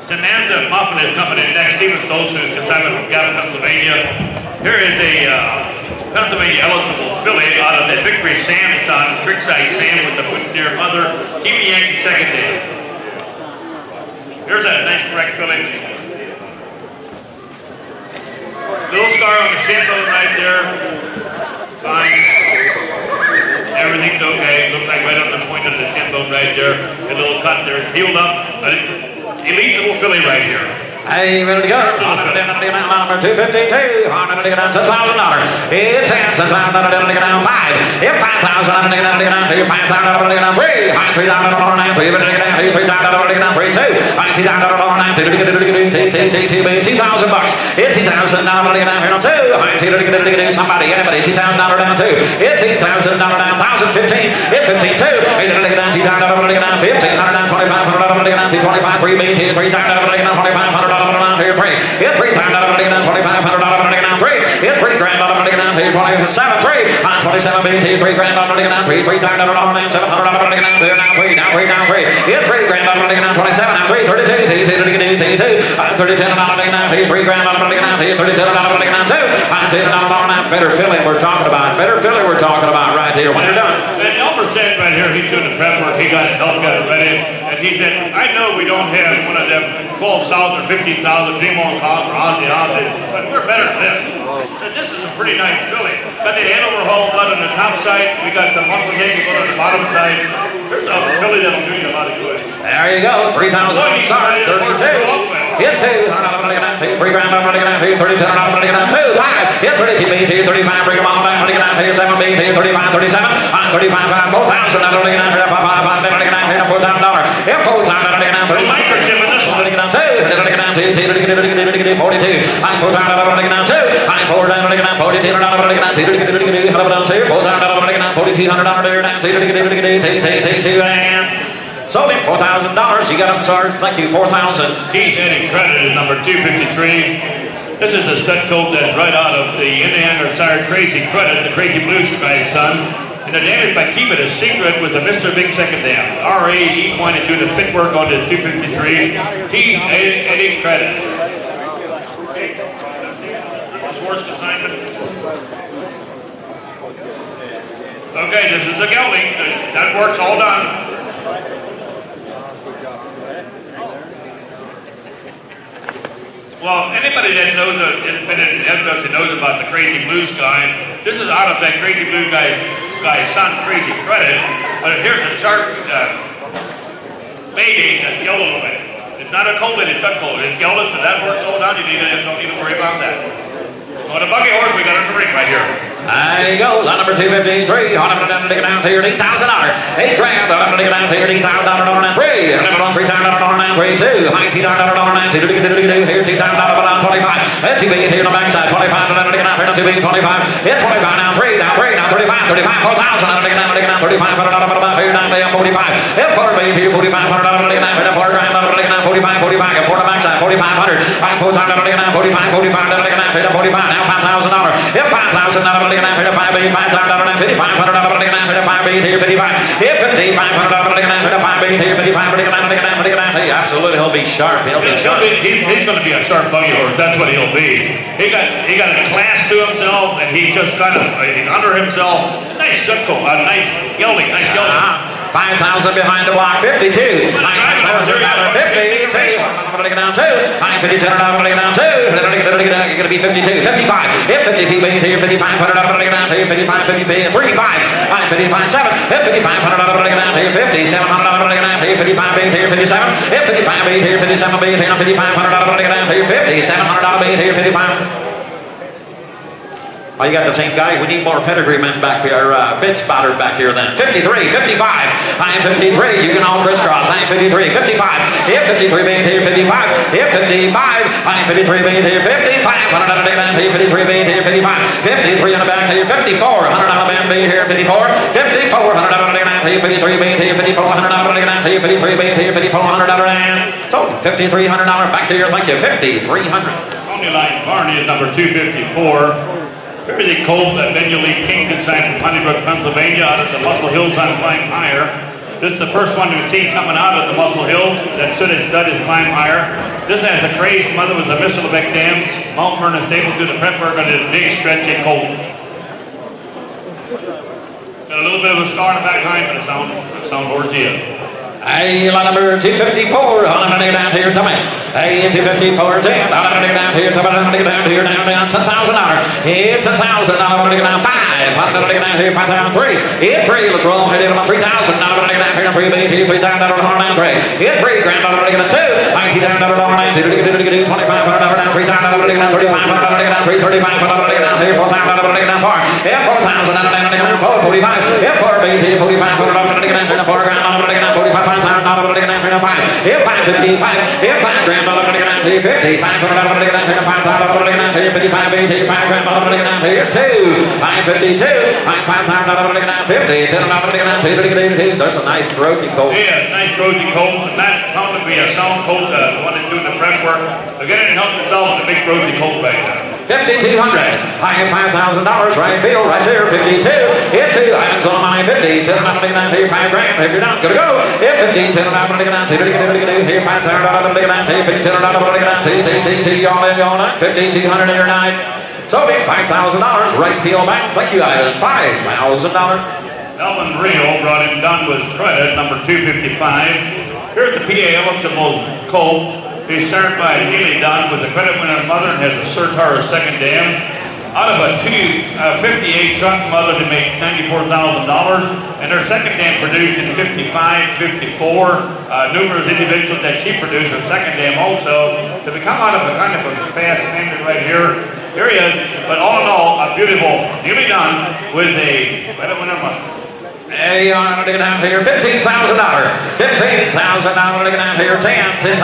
Bonanza Muffin is coming in next. Stephen Stoltz, who's consignment from Gavin, Pennsylvania. Here is a Pennsylvania eligible filly out of the Victory Sam son, Creekside Sam with the Deer mother, TV Yankee second day. Here's that nice correct filly. Little scar on the shin bone right there. Fine. Everything's okay. Looks like right on the point of the shin bone right there. A little cut there. It's healed up. Elite little filly right here. Hey, ready to go. Number 252. $10,000. It's $10,000. $5. If $5,000. $5,000. $3. $3,000. $3. $3,000. $3. $2. $2,000. It's $2,000 down two. Somebody, anybody, $2,000 down two. It's $8,000 down. $1,015. It's $15,200. $2,000 down. $1,500 down. $2,500 down. $25. $3 million. $3,000 down. $2,500 down. Here $3. It's $3,000 down. $2,500 down. $3. It's $3 grand down. Here $27. $3. $27 million. $3 grand down. $3. $3,000 down. $700 down. Here now $3. Down $3. Down $3. It's $3 grand down. $27. Now $3. $32. $32. $32 here, $3 grand here, $32 too. $10 better filling we're talking about. Better filling we're talking about right here. When you're done. And Elmer said right here, he's doing the prep work. He got it ready. And he said, I know we don't have one of them 12,000 or 15,000 Demon costs or Aussie, but we're better than them. So this is a pretty nice filling. Got the hand overhaul blood on the top side. We got the muscle head on the bottom side. There's a filling that'll do you a lot of good. There you go. 3,000 stars. 32. Hit 2. $3 grand here, $32 2. 5. Hit 32 here, 35. Bring them all down. Here, 7 here, 35, 37. 35, 4,000. $5, $4,000. Hit 4,000. Microchip in this one. 2. 42. I'm 4,000 2. I'm 4,000 42. $4,000 and sold him $4,000. You got him, Sarge. Thank you. 4,000. Keith Eddie Credit is number 253. This is the stud coat that's right out of the Indiana Sire Crazy Credit, the Crazy Blues guy's son. And the damage by keeping it a secret with a Mr. Big Second Dam. R.A. Equine is doing the fit work on the 253. Keith Eddie Credit. Sports consignment. Okay, this is the gelding. That work's all done. Well, anybody that knows, knows about the Crazy Blues guy, this is out of that Crazy Blue guy's son, Crazy Credit. But here's a sharp mating that's yellow a little bit. It's not a cold, it's cut cold. It's gelded, so that works all done. You don't need to worry about that. On the buggy horse, we got a ring right here. There you go. Lot number 253. $8,000 here, $8,000. $8 grand. $8,000 here, $8,000 on 3. $3,000 on 3. 2. $19,000 here, $2,000 on 25. That 2 big here on the backside. $25 here, 2 big 25. Hit 25 now. 3 now. 35. 35. $4,000 $35 here down there 45. Hit 4 big here, $4,500 hit 4 grand 45. 45. Get 4 to backside. 4,500. $4,000 45. 45 hit 45. Now $5,000. Hit $5,000 $5,000 hit a 5 $5,000 $5,500 hit a 5 here 55. Hit $5,500 hit a 5 here 55. Absolutely, he'll be sharp. He'll be sharp. He's going to be a sharp buggy horse. That's what he'll be. He got a class to himself, and he just kind of he's under himself. Nice stucco, nice gelding. 5,000 behind the block. 52. 5,000 down 52. Down 2. 5,50 down 2. You're going to be 52. 55. Hit 52 here 5,500 down here 55. 35. 5,55 7. Hit 5,500 down here 50. 700 down here 55 here 57. Hit 55 here 57 here 5,500 down here 50. 700 here 55. Oh, you got the same guy. We need more pedigree men back here, bid spotters back here then. 53, 55. I'm 53. You can all crisscross. I'm 53, 55. Hit 53 made here, 55. Hit 55. I'm 53 made here, 55. $100 down here, 53 made here, 55. 53 on the back here, 54. $100 band made here, 54. 54. $100 down here, 53 made here, 54. $100 down here, 53 made here, 54. $100 and so $5,300 back to your thank you. 5,300. Tony Line Barney is number 254. Very cold Benja Lee King consigned from Honeybrook, Pennsylvania, out of the Muscle Hills on Climb Higher. This is the first one we've seen coming out of the Muscle Hill that stood and stud is Climb Higher. This has a crazed mother with a Missile Beck Dam. Mount Vernon stable through the prep work on this big stretchy colt. Got a little bit of a scar in the back hind, but it sounds horsey. Hey, lot number 254, $100 down here to me. Hey, 254, $10, $100 down here to me, down here, down, $10,000. Hit $10,000, down 5, $100 down here, 5,003. Hit 3, let's roll, hit about 3,000, $100 down here, 3 big here, $3,000 down 3. Hit 3, grand, $100 down 2, $19,000 down 2, $2,500 down 3,000 down 3,500 down 3, $3,500 down here, $4,000 down 4. Hit 4,000 down 4, 45. Hit 4 big here, $4,500 down 4 grand, $100 down 45. $5,000 hit 555, hit 5 grand, $100 here 50, $500 down here, $5,000 down here, 55, $5 grand, $100 here 2, 552, $5,000 down 50, $10 down here, there's a nice growthy colt. Yeah, nice growthy colt, and that found to be a sound colt, the one that's doing the prep work. Again, help yourself with a big growthy colt right there. $5,200. I get $5,000 right field right there. 52. Hit 2. Items on the money. 50. $10 here. $5 grand. If you're not gonna go, hit 15. $10 here. $5,000 here. $15. All in all night. $5,200 in your night. So big $5,000 right field back. Thank you, Ivan. $5,000. Melvin Rio brought in done with credit, number 255. Here's the PA eligible colt. He's served by Neely Dunn with the credit winner mother and has a Certar second dam. Out of a 58 truck mother to make $94,000, and her second dam produced in 55, 54. Numerous individuals that she produced her second dam also. To become out of a kind of a fast standard right here. Here he is, but all in all, a beautiful Neely Dunn with a credit winner mother. Hey, you want to get down here? $15,000. $15,000 to get down here. $10,000, $5.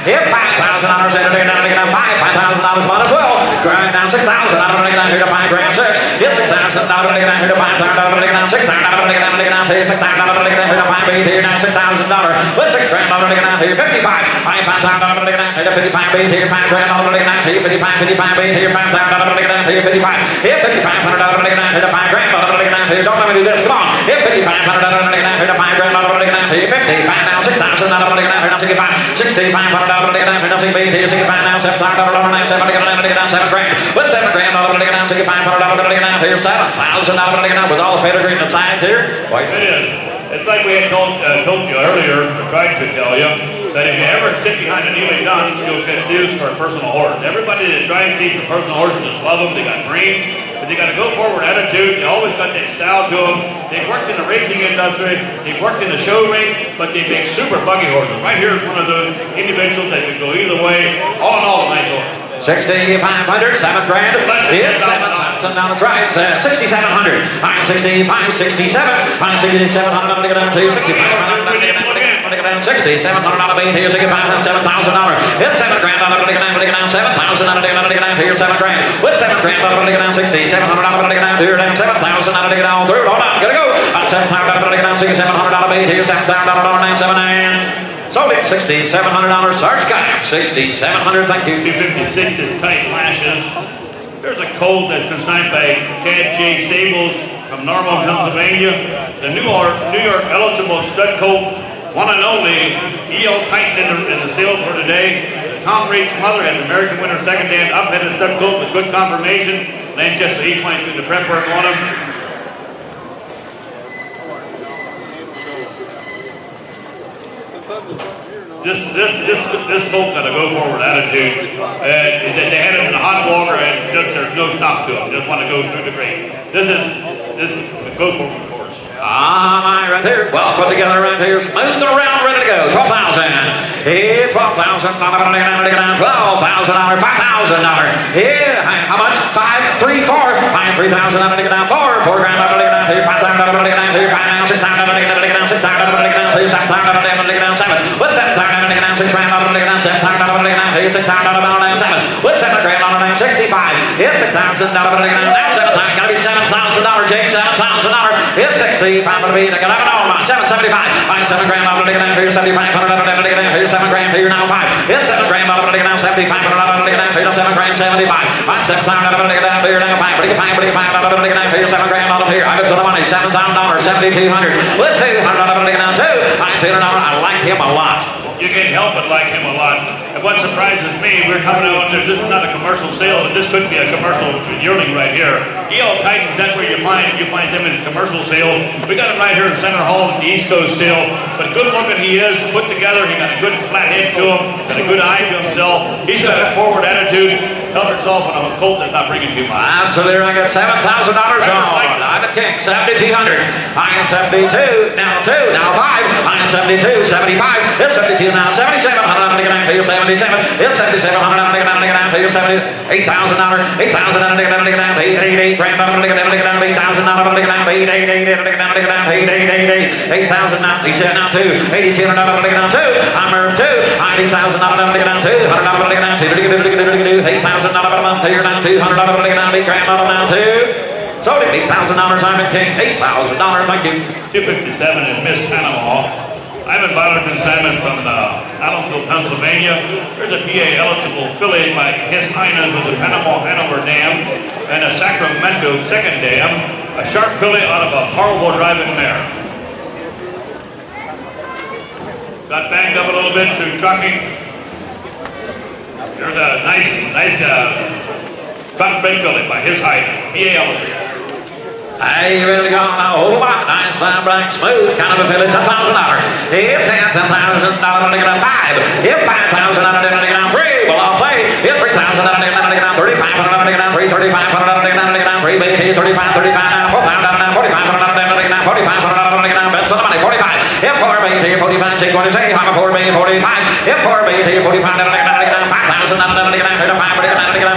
Hit $5,000. Saturday down to get down $5,000 might as well. Try down $6,000 to get down here to $5 grand 6. Hit $6,000 to get down here to $5,000 to get down $6,000 to get down to get down $6,000 to get down here to $5 beat here down $6,000. With $6 grand to get down here 55. $5,000 to get down here to 55 beat here $5 grand to get down here 55 beat here $5,000 to get down here 55. Hit $5,500 to get down here to $5 grand to get down here. Don't let me do this. Come on. Hit $5,500 to get down here to $5 grand to get down here 55 now $6,000 to get down here now 65. $6,500 to get down here now 60 beat here 65 now $7,000 now 7 to get down $7 grand. With $7 grand to get down $6,500 to get down here $7,000 to get down with all the pedigree and the size here. It is. It's like we had told you earlier, or tried to tell you, that if you ever sit behind a Neely Dunn, you'll get used for a personal horse. Everybody that drives these for personal horses just love them. They got dreams, but they got a go forward attitude. They always got that style to them. They've worked in the racing industry. They've worked in the show ring, but they make super buggy horses. Right here is one of those individuals that could go either way. All in all, a nice horse. $6,500, $7 grand. It's $7,000 right. $6,700. I'm 65, 67. I'm 6,700 to get down to 65. $6,700 beat here. $7,000. It's $7 grand to get down. $7,000 to get down here. $7 grand. With $7 grand to get down. $6,700 to get down here. $7,000 to get down through. Hold on, gotta go. $7,000 to get down. $6,700 beat here. $7,000 now 7 and. So it's $6,700. Sarge Guy, $6,700. Thank you. 256 is tight lashes. There's a colt that's been signed by Chad J. Stables from Normal, Pennsylvania. The New York eligible stud colt, one and only, E.L. Titan in the sale for today. Tom Reed's mother has American winner second dam up-headed stud colt with good confirmation. Lancaster equine through the prep work on him. This colt got a go forward attitude. They had him in the hot water and there's no stop to him. Just want to go through the grade. This go forward course. My right here. Well put together right here. Smooth around, ready to go. 12,000. Here, 12,000. $12,000. $5,000. Here, how much? 5, 3, 4. $3,000 to get down. 4 grand to get down. $5,000 to get down. $5,000, $6,000 to get down. $6,000 to get down. $7,000 to get down. What's that? $6 grand to get down. $7,000 to get down. $6,000 to get down. $6,000 to get down. What's $7 grand to get down? 65. It's $6,000 to get down. Now $7,000. Gotta be $7,000, Jake. $7,000. It's 65 to be. I got it all. $775. $7 grand to get down. $7,500 to get down. $7 grand here now 5. It's $7 grand to get down. $7,500 to get down. $7 grand 75. $7,000 to get down here now 5. $5 to get down here. $7 grand here. I got some money. $7,000. $7,200. With $200 to get down too. $200. I like him a lot. You can't help but like him a lot. And what surprises me, we're coming out, this is not a commercial sale, but this could be a commercial yearling right here. E.L. Titans, that's where you find them in a commercial sale. We got him right here in Center Hall at the East Coast sale. But good looking he is, put together, he got a good flat head to him, got a good eye to himself. He's got a forward attitude. Tell yourself on a colt that's not bringing too much. Absolutely, I got $7,000 on. I'm a king, 7,200. I am 72, now 2, now 5. I am 72, 75. It's 72 now, 7,700 to get down to your 77. It's 7,700 to get down to your 70. $8,000, $8,000 to get down to $8,800 grand to get down to $8,000 to get down to $8,800 to get down to $8,800 now. He said now 2, $8,200 to get down 2. I'm Irv 2. $8,000 to get down 2. $100 to get down 2. $8,000 a month here now. $200 to get down 8 grand now 2. So $8,000 I'm a king. $8,000. Thank you. 257 is Miss Panama. Ivan Butler consignment from Allenville, Pennsylvania. There's a PA eligible filly by His Highness with the Panama Hanover Dam and a Sacramento second dam. A sharp filly out of a horrible driving mare. Got banged up a little bit through trucking. There's a nice front-bred filly by His Highness, PA eligible. Hey, you ready to go now? Oh, my nice, fine, black, smooth, kind of a filly, $10,000. If $10,000, to get a 5. If $5,000, to get a 3. Well, I'll play. If $3,000, to get a 3. $3,500, to get a 3. $3,500, to get a 3. $35, $35 now. $4,000 now. $4,500, to get a 4. $4,500, to get a bet on the money. 45. If 4 BT, 45. Check what you say. I'm a 4 BT, 45. If 4 BT, 45, to get a 5,000, to get a 5. $5,500, to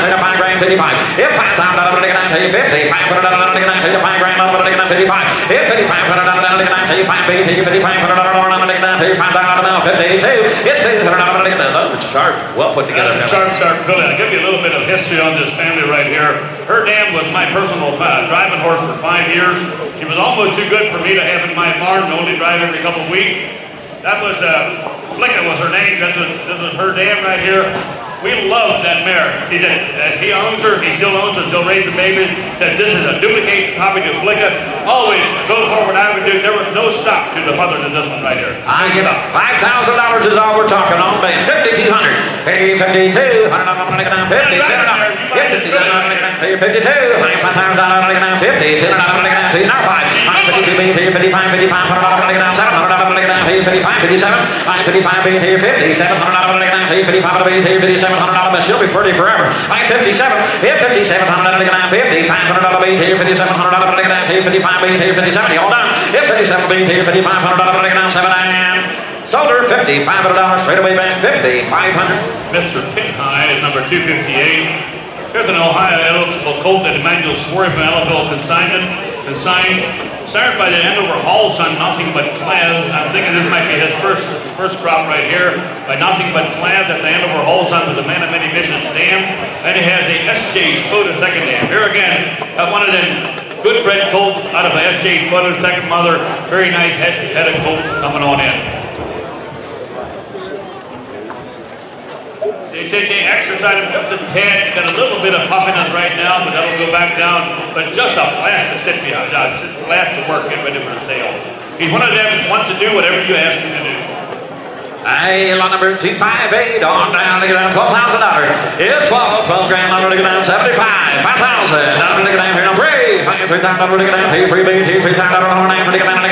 get a 5 grand. 55. If $5,000, to get a 50. $5,500, to get a 5 grand. To get a 55. If $5,500, to get a 5 BT, $5,500, to get a 5,000 52. If $200, to get a sharp, well put together. Sharp filly. I'll give you a little bit of history on this family right here. Her dam was my personal driving horse for 5 years. She was almost too good for me to have in my barn and only drive every couple of weeks. That was Flicka was her name. This was her dam right here. We loved that mare. He owns her. He still owns her. Still raising babies. Said this is a duplicate copy to Flicka. Always go forward. I would do. There was no stop to the mother to this one right here. I get up. $5,000 is all we're talking on, man. 5,200. Hey, 52. $100 $52. Get 52. 52. $5,000 $50. $200 now 5. 52 being here. 55. $5,500 $700 $55. 57. 55 being here. 50. $700 $55 being here. 57. $700, she'll be pretty forever. I'm 57. If 57, $100, $50. $500 beat here, $5,700, $55 beat here, 57. Hold on. If 57 beat here, $5,500, $7 and sold her $5,500 straight away back. 5,500. Mr. Tin High is number 258. Here's an Ohio eligible colt that Emmanuel Swerve from Allenville consigned. Sired by the Andover Hall son, Nothing But Clams. I'm thinking this might be his first crop right here. By Nothing But Clams, that's the Andover Hall son with the Man of Many Missions dam. And he has the SJ Spoda second dam. Here again, one of them good bred colts out of the SJ Spoda second mother. Very nice headed colt coming on in. They said they exercise him just a tad. Got a little bit of puffiness right now, but that'll go back down. But just a blast to sit behind, blast to work, get ready for the sale. He's one of them who wants to do whatever you ask him to do. Hey, lot number 258 on down to get down $12,000. If 12 grand, $100 to get down 75. $5,000. $100 to get down here on 3. $3,000 to get down here. 3 BT. $3,000 on 9 to get down 3.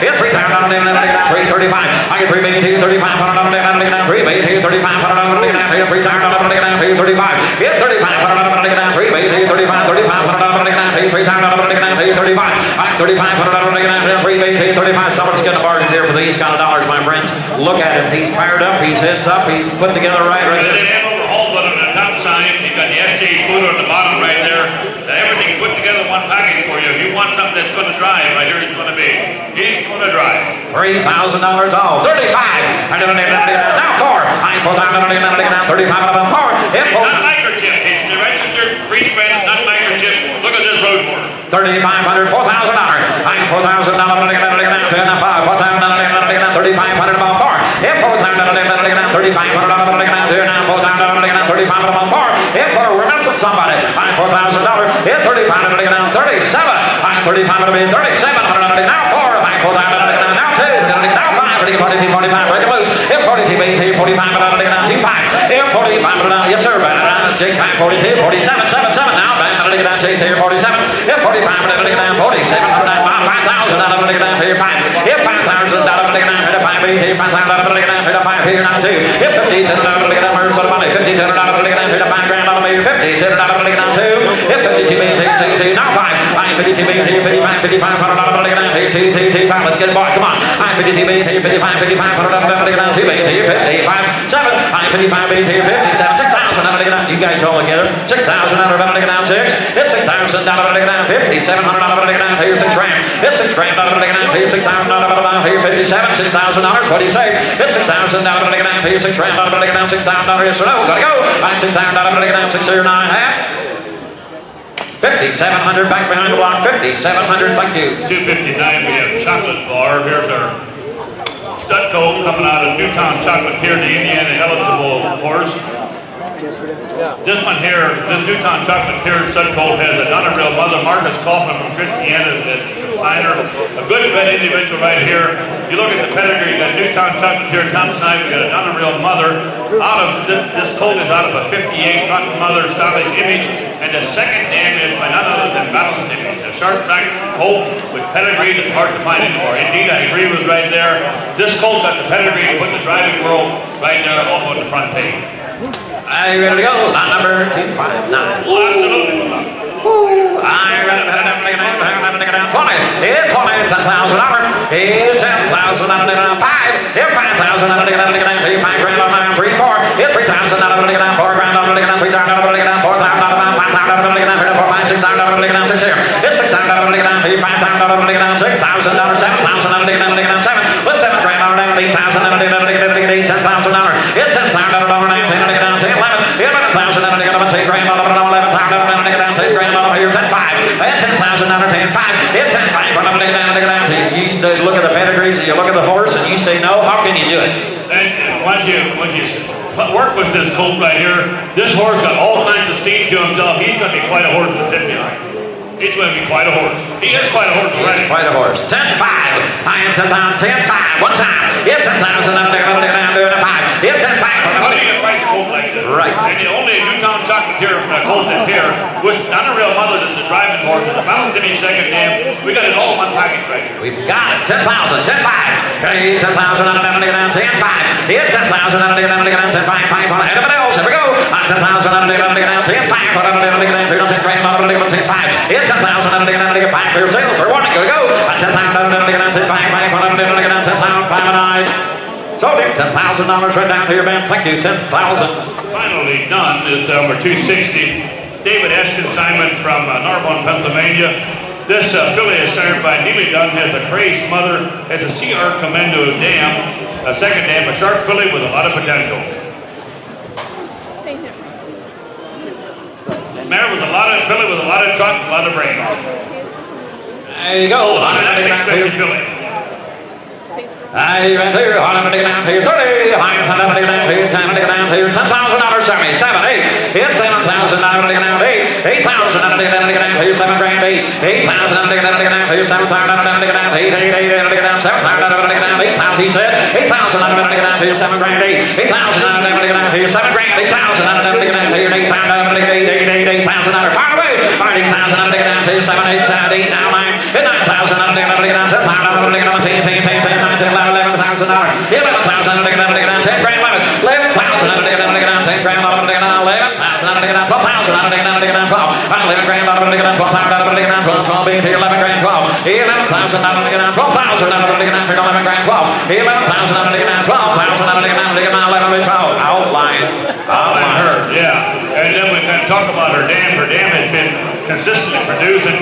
If $3,000 to get down 3. 35. I get 3 BT. $3,500 to get down 3 BT. $3,500 to get down here. $3,000 to get down here. 35. If $3,500 to get down 3 BT. $3,500 to get down here. $3,000 to get down here. 35. I get $3,500 to get down here. 3 BT. 35. Someone's getting a bargain here for these kind of dollars, my friends. Look at him. He's fired up. He's heads up. He's put together right there. They have overhauled one on the top side. You've got the SJ food on the bottom right there. Everything put together in one package for you. If you want something that's going to drive, right here it's going to be. He ain't going to drive. $3,000 off. 35. Now 4. I'm 4,000. 35 of them 4. It's not microchip. It's the registered free spread. It's not microchip. Look at this road board. $3,500. $4,000. I'm $4,000. 3,500 about 4. If 4,000, 3,500 now 4,000, 35 about 4. If we're missing somebody, I'm $4,000. If 3,500 down 37, I'm 3,500 be 3,700 now 4. I'm 4,000 now 2. Now 5. 42, 45. Break it loose. If 42, 45 down 25. If 45 down, yes sir. Jake 42, 47, 77 now. Down Jake here 47. If 45 down 47, 5,000 down here 5. If 5,000 down 5, 5,000 here now 2. If 50 down where's the money? 50 down here to 5 grand on me. 50 down 2. If 52 now 5. I'm 52 here 55, 5,500 here 2, 5. Let's get it, boy. Come on. I'm 52 here 55, 5,500 down 2 here 55, 7. I'm 55 here 57, 6,000 you guys all together. 6,000 down 6. It's 6,000 down 50. 700 down here 6 grand. It's 6 grand down here 6,000 down here 57. $6,000. What do you say? It's 6,000 down here 6 grand down 6,000 here. So no, gotta go. I'm 6,000 down 6 here 9.5. 5,700 back behind the block. 5,700. Thank you. 259. We have chocolate bar. Here's our stud colt coming out of Newtown Chocolatier, the Indiana eligible horse. This one here, this Newtown Chocolatier stud colt has an unreal mother, Marcus Kaufman from Christiana, that's the designer. A good red individual right here. You look at the pedigree, you got Newtown Chocolatier, Thompson, we got an unreal mother. Out of this colt is out of a 58 Cotton Mother stylish image, and the second dam is by none other than Balance Image. A sharp back colt with pedigree that's hard to find anymore. Indeed, I agree with right there. This colt got the pedigree to put the driving world right there all on the front page. Are you ready to go? Lot number 259. Absolutely. I ready to down 20. It's $10,000. It's $10,000. 5. It's $5,000. 5 grand on 9, 3, 4. It's $3,000. 4 grand on 3,000. 4,000. 5,000. 4, 5, 6,000. 6 here. It's $6,000. 5,000. 6,000. 7,000. 7. What's 7 grand on 8,000? 10,000. It's $10,000. 10,000. 11,000, I'm going to take grand on 11,000, take grand on here, 10,500, and 10,000, 10,500, it's 10,500, you look at the pedigrees, and you look at the horse, and you say no, how can you do it? And once you work with this colt right here, this horse got all kinds of steam to himself. He's going to be quite a horse to sit behind. He's going to be quite a horse. He is quite a horse already. Quite a horse. 10,500, I am 10,000, 10,500, one time, it's 10,000, I'm doing 5, it's 10,500. How do you get a price colt like this? Right. And the only Newtown Chocolatier colt that's here, which not a real mother that's a driving horse, it's a Balance Image second dam. We got it all in one package right here. We've got it. 10,000, 10,500. Hey, 10,000, I'm doing 10,500. It's 10,000, I'm doing 10,500. Everybody else, here we go. 10,000, I'm doing 10,500. 10 grand, I'm doing 10,500. It's 10,000, I'm doing 5 for sale for one. Go to go. 10,000, I'm doing 10,500. I'm doing 10,500. Sold him $10,000 right down here, man. Thank you, 10,000. Finally done is number 260. David S. Consignment from Narbonne, Pennsylvania. This filly is served by Neely Dunn, has a crazed mother, has a CR Commando dam, a second dam, a sharp filly with a lot of potential. Mare with a lot of filly with a lot of truck, a lot of brain. There you go. That expensive filly. I went here, I'm going to down here, 30, I'm going to down here, time to get down here, $10,000, 7, 8, it's 7,000, I'm going to get down 8, 8,000, I'm going to get down here, 7 grand, 8,000, I'm going to get down here, 7,000, I'm going to get down 8, 8, 8, I'm going to get down 7,000, I'm going to get down 8,000, he said, 8,000, I'm going to get down here, 7 grand, 8, 8,000, I'm going to get down here, 7 grand, 8,000, I'm going to get down here, 8,000, I'm going to get 8, 8, 8,000, I'm far away, 8,000, I'm going to get down here, 7, 8, 7, 8, now 9, 9,000, I'm going to get down 10,000, I'm going to get down 10, 10, 10, 10, 9, 10, 11,000, 11,000, I'm going to get down 10 grand, 11,000, I'm going to get down 10 grand, I'm going to get down 11,000, I'm going to get down 12,000, I'm going to get down 12, I'm 11 grand, I'm going to get down 12,000, I'm going to get down 12, 12, 11 grand, 12, 11,000, I'm going to get down 12,000, I'm going to get down 11 grand, 12, 11,000, I'm going to get down 12,000, I'm going to get down 11 grand, 12, outline her. Yeah, and then we can talk about her dam. Her dam has been consistently producing,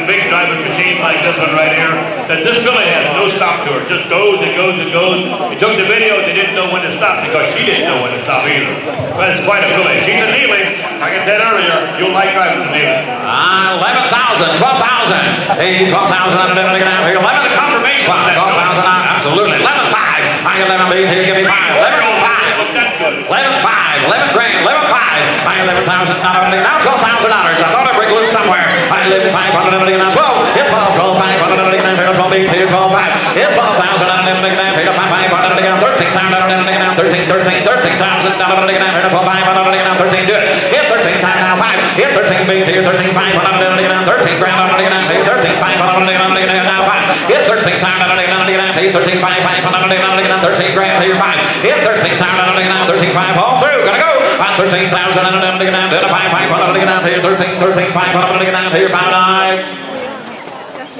big driving machines like this one right here. That this filly has no stop to her. Just goes and goes and goes. We took the video, they didn't know when to stop because she didn't know when to stop either. But it's quite a filly. She's a Yearling. Like I said earlier, you'll like driving the Yearling. 11,000, 12,000, hey, 12,000, I'm going to get down here, 11, The confirmation on that. 12,000, absolutely, 11,500, I 11, here, give me 5, 11,500. Look that good. 11,500, 11 grand, 11,500, I 11,000, now $12,000. I thought I'd break loose somewhere. I 11,500, I'm going to get down 12, it's 12, 500, I'm going to get down here, 12, 8, here, 12, 5, it's 12,000, I'm going to get down here, 500, I'm going to get down 13,000, I'm going to get down 13,000, I'm going to get down here, 12, 500, I'm going to get down 13, do it. It's 13 times now 5, it's 13, big here, 13, 500, I'm going to get down 13 grand, I'm going to get down here, 13, 500, I'm going to get down now 5, it's 13 times, I'm going to get down here, 13, 500, I'm going to get down 13 grand, here 5, it's 13 times, I'm going to get down 13, 5, all through, gonna go. 13,000, I'm going to get down to 5, 500, I'm going to get down here, 13, 500, I'm going to get down here, 5, 9.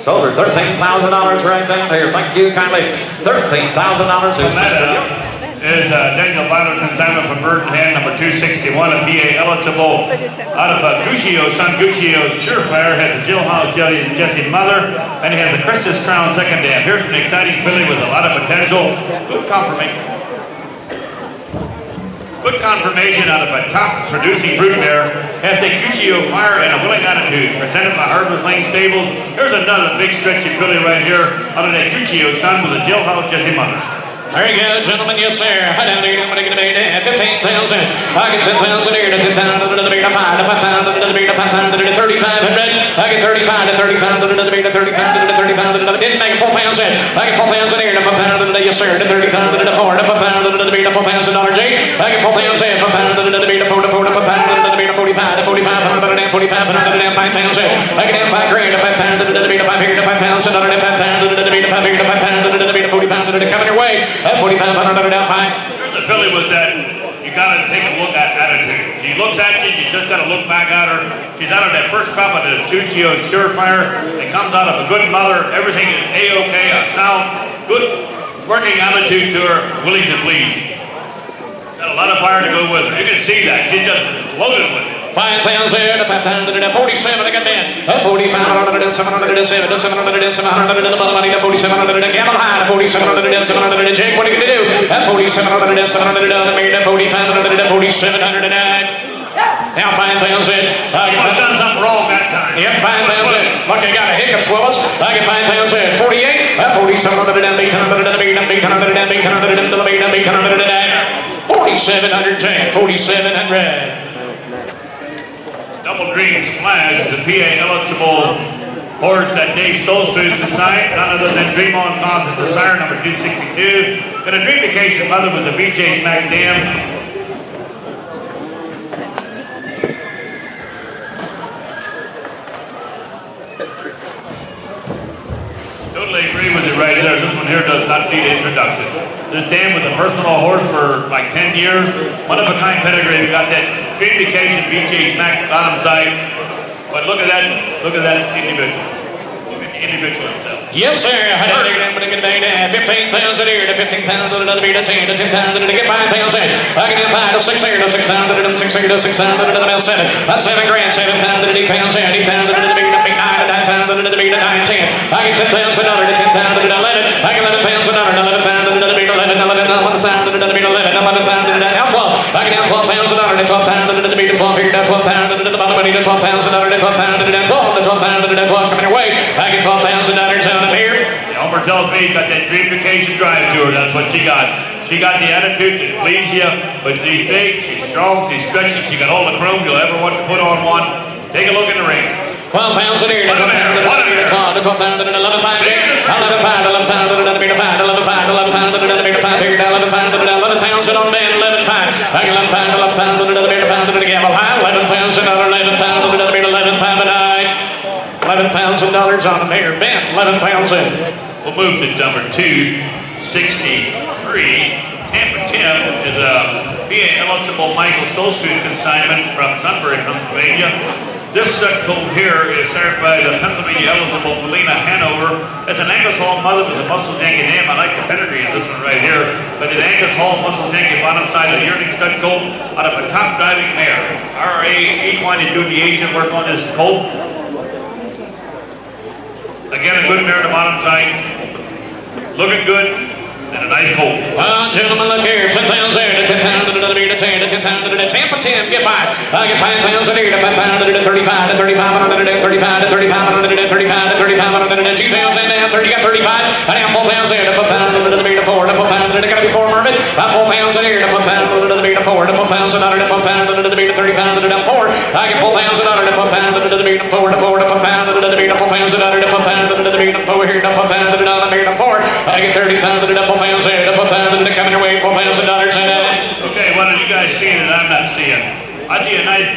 Sold her $13,000 right down here. Thank you kindly. $13,000. Is Daniel Byler consignment from Burton number 261, a PA eligible. Out of Guccio, son Guccio's Surefire, has a Jailhouse Jesse mother, and he has a Christus Crown second dam. Here's an exciting filly with a lot of potential. Good confirmation. Good confirmation out of a top producing brood mare. Has the Guccio Fire and a Willing Attitude. Presented by Harvest Lane Stables. Here's another big stretchy filly right here out of that Guccio son with a Jailhouse Jesse mother. There you go, gentlemen, yes, sir. I don't need to get a 15,000. I get 10,000 here to 10,000 to the beat of 5 to 5,000 to the beat of 5,000 to 3,500. I get 35 to 30,000 to the beat of 35 to 30,000 to the didn't make 4,000. I get 4,000 here to 4,000 to the yes, sir, to 30,000 to the 4 to 4,000 to the beat of $4,000 J. I get 4,000, 4,000 to the beat of 4 to 4 to 4,000 to the beat of 45 to 4,500 and 4,500 and 5,000. I get down 5 grand to 5,000 to the beat of 5 here to 5,000 to the 5,000 to the beat of 5 here to 5,000 to the beat of 45 to coming your way. 4,500 down 5. Here's the filly with that. You got to take a look at attitude. She looks at you. You just got to look back at her. She's out of that first crop of the Sushio Surefire. It comes out of a good mother. Everything is A-OK, a sound, good working attitude to her, willing to please. Got a lot of fire to go with her. You can see that. She's just loaded with it. 5,000 to 5,000 to 47 again. 4,500 to 707 to 700 to 700 to the money to 4,700 to Gamble High to 4,700 to 700 to Jake. What are you going to do? 4,700 to 700 to me to 4,500 to 4,700 to 9. Now 5,000. I've done something wrong that time. Yep, 5,000. Look, I got a hiccup, Swells. I get 5,000. 48. 4,700 to 800 to 800 to 800 to 800 to 9. 4,700 Jake. 4,700. Double Dream Splash, the PA eligible horse that Dave Stolzfus designed, none other than Dream On Cause of Desire, number 262. Got a dream vacation mother with the BJ McDam. Totally agree with you right there. This one here does not need introduction. This dam with a personal horse for like 10 years. One of a kind pedigree. We got that dream vacation BJ Mac bottom side. But look at that individual. Look at the individual himself. Yes, sir. I don't think I'm going to get 15,000 here to 15,000 to be to 10 to 10,000 to get 5,000. I can get 5 to 6 here to 6,000 to 6 here to 6,000 to about 7. That's 7 grand. 7,000 to 8,000. 8,000 to be to 9 to 9,000 to be to 9 10. I get 10,000 to 10,000 to 11. I get 11,000 to 11,000 to be to 11. 11,000 to be to 11. 11,000 to now 12. I get down 12,000 to 12,000 to be to 12 here to 12,000 to the bottom money to 12,000 to 12,000 to 12 to 12,000 to 12 coming your way. I get 12,000 down here. Elmer tells me he's got that dream vacation drive to her. That's what she got. She got the attitude to please you, but she's big, she's strong, she's stretchy, she got all the chrome you'll ever want to put on one. Take a look in the ring. 12,000 here to 12,000 to 12,000 to 11,000 11,000 to be to 5 11,000 to be to 5 here to 11,000 on man 11,000. I get 11,000 to be to 5 to the Gamble High 11,000 to be to 11,000 $11,000 on the mayor Ben 11,000. We'll move to number 263. Tampa Tim is a PA eligible Michael Stolzfus consignment from Sunbury, Pennsylvania. This colt here is served by the Pennsylvania eligible Melina Hanover. It's an Angus Hall mother with a muscle Yankee name. I like the pedigree in this one right here. But it's Angus Hall muscle Yankee bottom side of the Yearling stud colt out of a top driving mare. RA Equine is doing the agent work on this colt. Again, a good mare on the bottom side. Looking good. And a nice colt. Gentlemen, look here. 10,000 to 10,000 to be to 10 to 10,000 to Tampa 10. Get 5. I get 5,000 here to 5,000 to 35 to 3,500 to 35 to 3,500 to 35 to 3,500 to 2,000 down 30. Got 35. I down 4,000 to 4,000 to be to 4 to 4,000 to gotta be 4 Mervin. 4,000 here to 4,000 to be to 4 to 4,000 to 4,000 to be to 30,000 to down 4. I get 4,000 to 4,000 to be to 4 to 4 to 4,000 to be to 4,000 to 4,000 to be to 4 here to 4,000 to be to 4. I get 30,000 to 4,000 to 4,000 to coming your way. $4,000 and okay, what are you guys seeing that I'm not seeing? I see a nice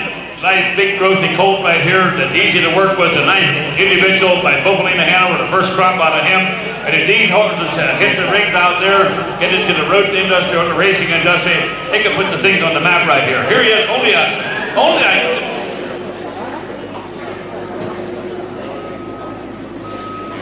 big growthy colt right here that's easy to work with. A nice individual by Melina Hanover, the first crop out of him. And if these horses hit the rings out there, get into the road industry or the racing industry, they can put the things on the map right here. Here he is, only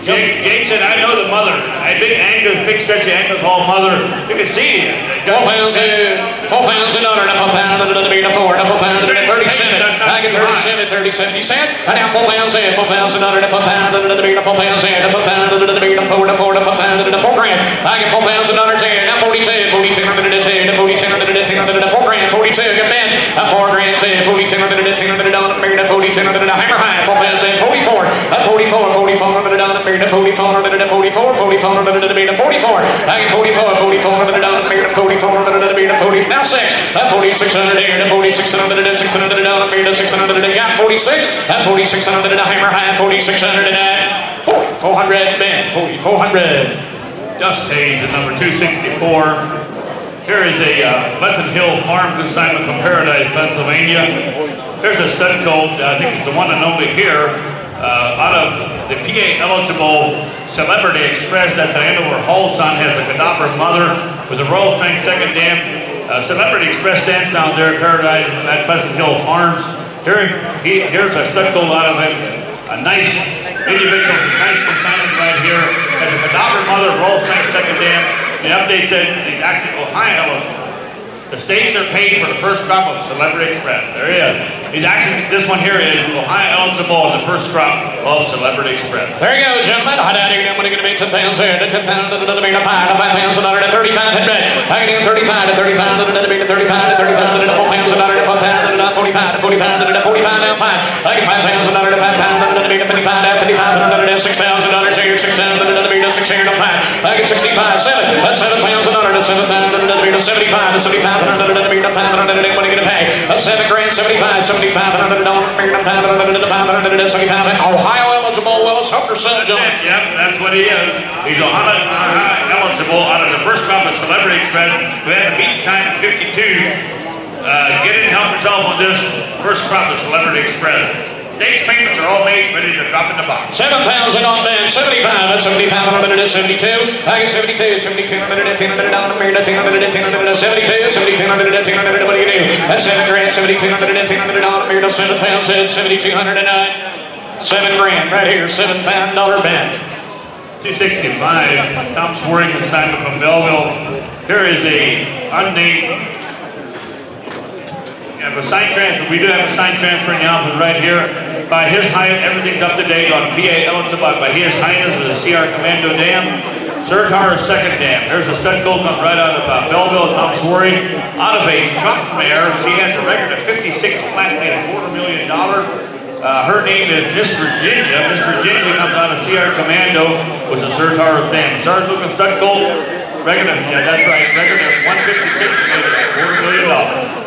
Jake said, I know the mother. I big Angus, big stretchy Angus Hall mother. You can see it. $4,000 to 4,000 to be to 4 to 4,000 to 37. I get 37. You said? I down 4,000 to 4,000 to be to 4,000 to 4,000 to be to 4 to 4 to 4,000 to 4 grand. I get $4,000 here. Now 42 to 10 to 10 to 4 grand. 42. Good man. 4 grand to 42 to 10 to be to 42 to hammer high. 4,000 44 to 44 to married to 44, 44, 44, made a 44. I get 44, 44, made a 44, made a 40. Now 6. 4,600 here, to 4,600, 600 down, made a 600, got 46. 4,600, hammer high, 4,600, 4,400, man, 4,400. Dust Hayes at number 264. Here is a Pleasant Hill Farm consignment from Paradise, Pennsylvania. Here's a stud colt, I think it's the one and only here, out of the PA eligible Celebrity Express. That's an Andover Hall son, has a cadaver mother with a Royal Strength second dam. Celebrity Express stands down there at Paradise at Pleasant Hill Farms. Here's a stud colt out of it. A nice individual, nice consignment right here. Has a cadaver mother, Royal Strength second dam. The update said the actual Ohio eligible. The stakes are paid for the first crop of Celebrity Express. There he is. He's actually, this one here is Ohio eligible on the first crop of Celebrity Express. There you go, gentlemen. Hot out here. I'm going to get a 10,000 here. The 10,000 to the 5,000 to 35 hundred. I can do 35 to 35 to the 35 to 35 to 4,000 to 4,000 to 45 to 45 to 45 now 5. I get 5,000 to 5,000 to 55 to 55 to 6,000 here. 6,000 to 6 here to 5. I get 65 7. That's 7,000 to 7,000 to 75 to 75 to 500 to what are you going to pay? 7 grand 75 7,500 to 575 Ohio eligible Willis Hookerson, gentlemen. Yep, that's what he is. He's Ohio eligible out of the first crop of Celebrity Express. We had a beat time at 52. Get in and help yourself on this first crop of Celebrity Express. Stakes payments are all made, ready to drop in the box. 7,000 on bid, 75, that's 7,500 to 72. I get 72, 7,200 to 1000 down, married to 1000 to 1000 to 72, 7,200 to 1000 what do you do? That's 7 grand, 7,200 to 1000 down, married to 7,000, 7,200 to 7 grand, right here, $7,000 bid. 265, Tom Swearing consignment from Belleville. Here is a unnamed a sign transfer. We do have a sign transfer in the office right here. By His Highness, everything's up to date on PA eligible by His Highness with the CR Commando Dam. Sir Tar's second dam. There's a stud colt comes right out of Belleville, Tom Swearing, out of a truck mare. She has a record of 56 flat, made $250,000. Her name is Miss Virginia. Miss Virginia comes out of CR Commando with the Sir Tar's dam. Sir looking stud colt, record of, yeah, that's right, record of 156 made $250,000.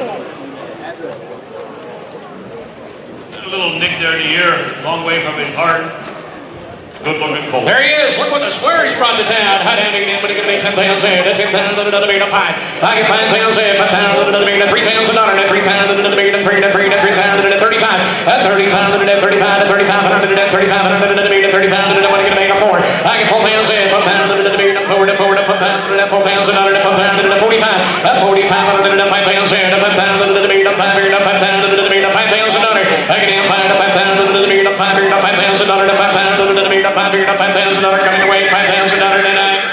A little nick there in the ear, long way from his heart. Good looking colt. There he is. Look what the square he's brought to town. Hot handing in, but he's going to be 10,000. 10,000 to be a 5. I get 5,000, 5,000 to be a $3,000. $3,000 to 3,000 to 3,000 to 35. At 35 to 35 to 3,500 to 3,500 to be a 30,000 to what are you going to make a 4? I get 4,000, 4,000 to be a 4 to 4 to 4,000 to 4,000 to 4,000 to 45. At 4,500 to 5,000 to 5,000 to be a 5 to 5,000 to be a $5,000. I get in 5 to 5,000 to be a 5 to 5,000 to 5,000 to be a 5,000 coming away, $5,000 tonight.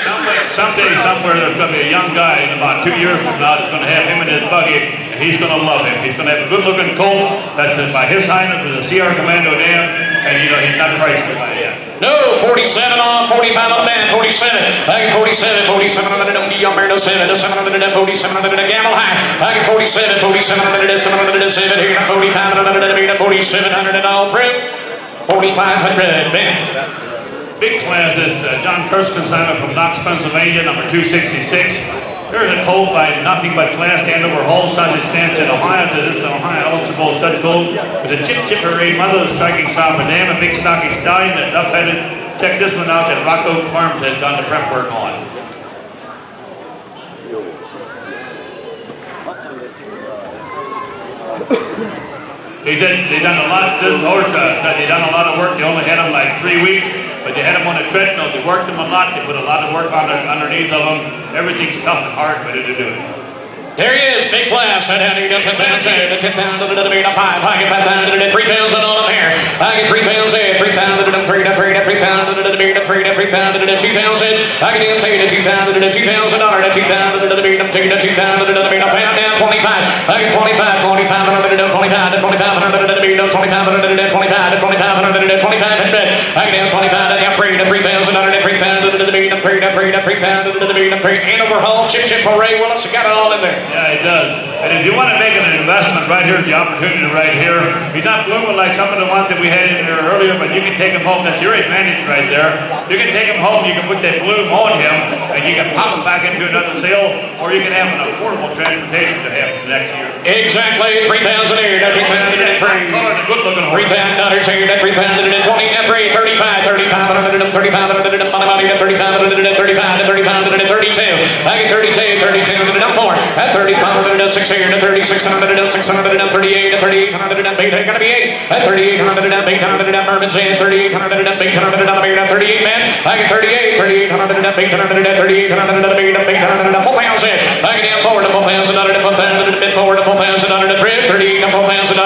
Someday, somewhere, there's going to be a young guy in about 2 years from now that's going to have him in his buggy, and he's going to love him. He's going to have a good-looking colt that's by His Highness with a CR Commando Dam, and you know he's not priced by yet. No, 47 on, 45 on the man, 47. I get 47, 47 on the Dundee, on Merdo 7, 700, 47 on the Gamble High. I get 47, 47 on the 707, here, 45 on the 4,700 and all through. 4,500, Ben. Big class is John Kurtz consignment from Knox, Pennsylvania, number 266. There's a colt by Nothing But Class, Andover Hall, son that stands in Ohio. This is an Ohio eligible stud colt with a chip array mother, striking stop and dam, a big stocky stallion that's up-headed. Check this one out that Rock Oak Farms has done the prep work on. They done a lot. This horse, they done a lot of work. They only had him like 3 weeks, but they had him on a treadmill. They worked him a lot. They put a lot of work on underneath of him. Everything's tough and hard, but to do it. There he is, big class. I down here, 10,000, 10,000 to be a 5. I get 5,000 to 3,000 on him here. I get 3,000, 3,000 to 3,000 to be a 3,000 to 2,000. I get him say to 2,000 to $2,000 to 2,000 to be a 2,000 to be a pound down 25. I get 25, 2,500 to 25 to 2,500 to be a 2,500 to 25 to 2,500 to 25. I get him 25 to 3,000 to 3,000 to and overhaul, chip parade. Well, it's got it all in there. Yeah, it does. And if you want to make an investment right here, the opportunity right here, he's not blooming like some of the ones that we had in there earlier, but you can take him home. That's your advantage right there. You can take him home, you can put that bloom on him, and you can pop him back into another sale, or you can have an affordable transportation to have next year. Exactly, 3,000 here, that's 3,000 and three. Good looking horse. $3,000 here, that's 3,000 and 20, and 3, 35, 35, 35, money, 35, 35, 35, 32. I get 32, 32, 4. At 35, 6 here, 36, 638, 38, gotta be 8. At 38, Mervin's in, 38, 38, man. I get 38, 38, 38, 4,000. I get down forward to 4,000, mid forward to 4,000, 38, 4,000,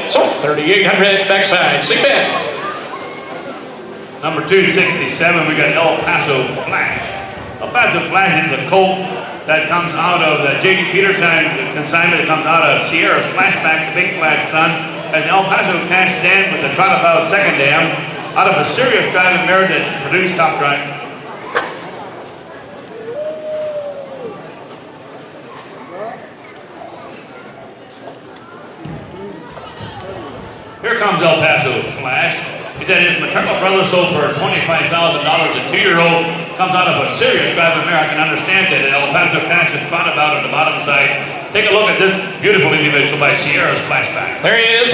so 3,800 backside. See bet. Number 267, we got El Paso Flash. El Paso Flash is a colt that comes out of the J.D. Peterson consignment that comes out of Sierra's Flashback, the big flash son. And El Paso Cash stand with the trot about second dam out of a serious driving mare that produced top drive. Here comes El Paso Flash. He said his maternal brother sold for $25,000. A 2-year-old comes out of a serious driving mare. I can understand that. And El Paso Cash is trot about on the bottom side. Take a look at this beautiful individual by Sierra's Flashback. There he is.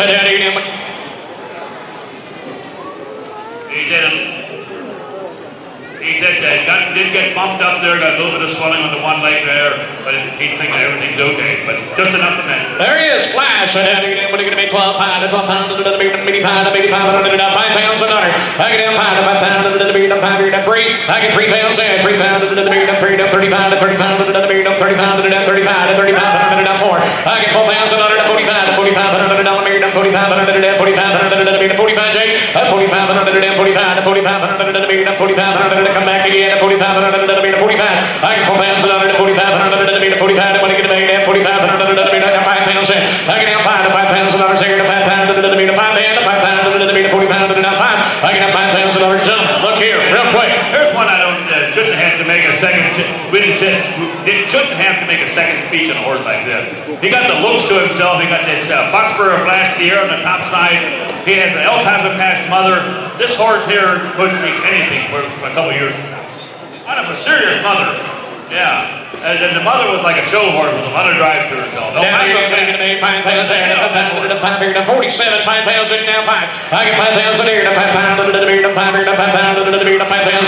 He said that did get bumped up there, got a little bit of swelling on the one leg there, but he's thinking everything's okay, but just enough to mention. There he is, Flash. What are you going to be 12 pound, 12 pound, 85, 5,000. I get down 5,000, 5,000, 3. I get 3,000, 3,000, 35, 30 pound, 30 pound, 30 pound, 35, 4. I get 4,000, 45, 45, 45, 45, Jake, 45, 45, 45, come back again at 45, 45. I get 4,000, 45, 45, when I get to make that 45, 5,000. I get down 5,000 here to 5,000, 5 and 5,000, 40 pounds, 5. I get down $5,000 jump. Look here, real quick. Here's one I don't shouldn't have to make a second. Shouldn't have to make a second speech on a horse like this. He got the looks to himself. He got this Foxborough Flash here on the top side. He has the El Paso Cash mother. This horse here couldn't be anything for a couple years. Out of a serious mother. Yeah. And the mother was like a show horse with a mother drive to herself. Now you're going to make 5,000 here to 5,000 here to 47, 5,000 now 5. I get 5,000 here to 5,000 to 5,000 to 5,000 to 5,000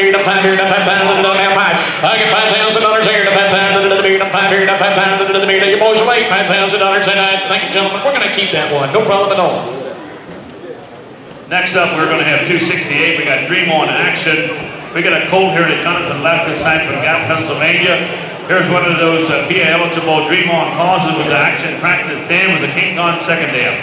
to 5,000 now 5. I get $5,000 here to 5,000 to 5,000 to 5,000. You boys are late, $5,000 and thank you, gentlemen. We're going to keep that one. No problem at all. Next up, we're going to have 268. We got Dream On Action. We got a colt here that comes from left side from Gap, Pennsylvania. Here's one of those PA eligible Dream On causes with the Action Practice dam with the King Kong second dam.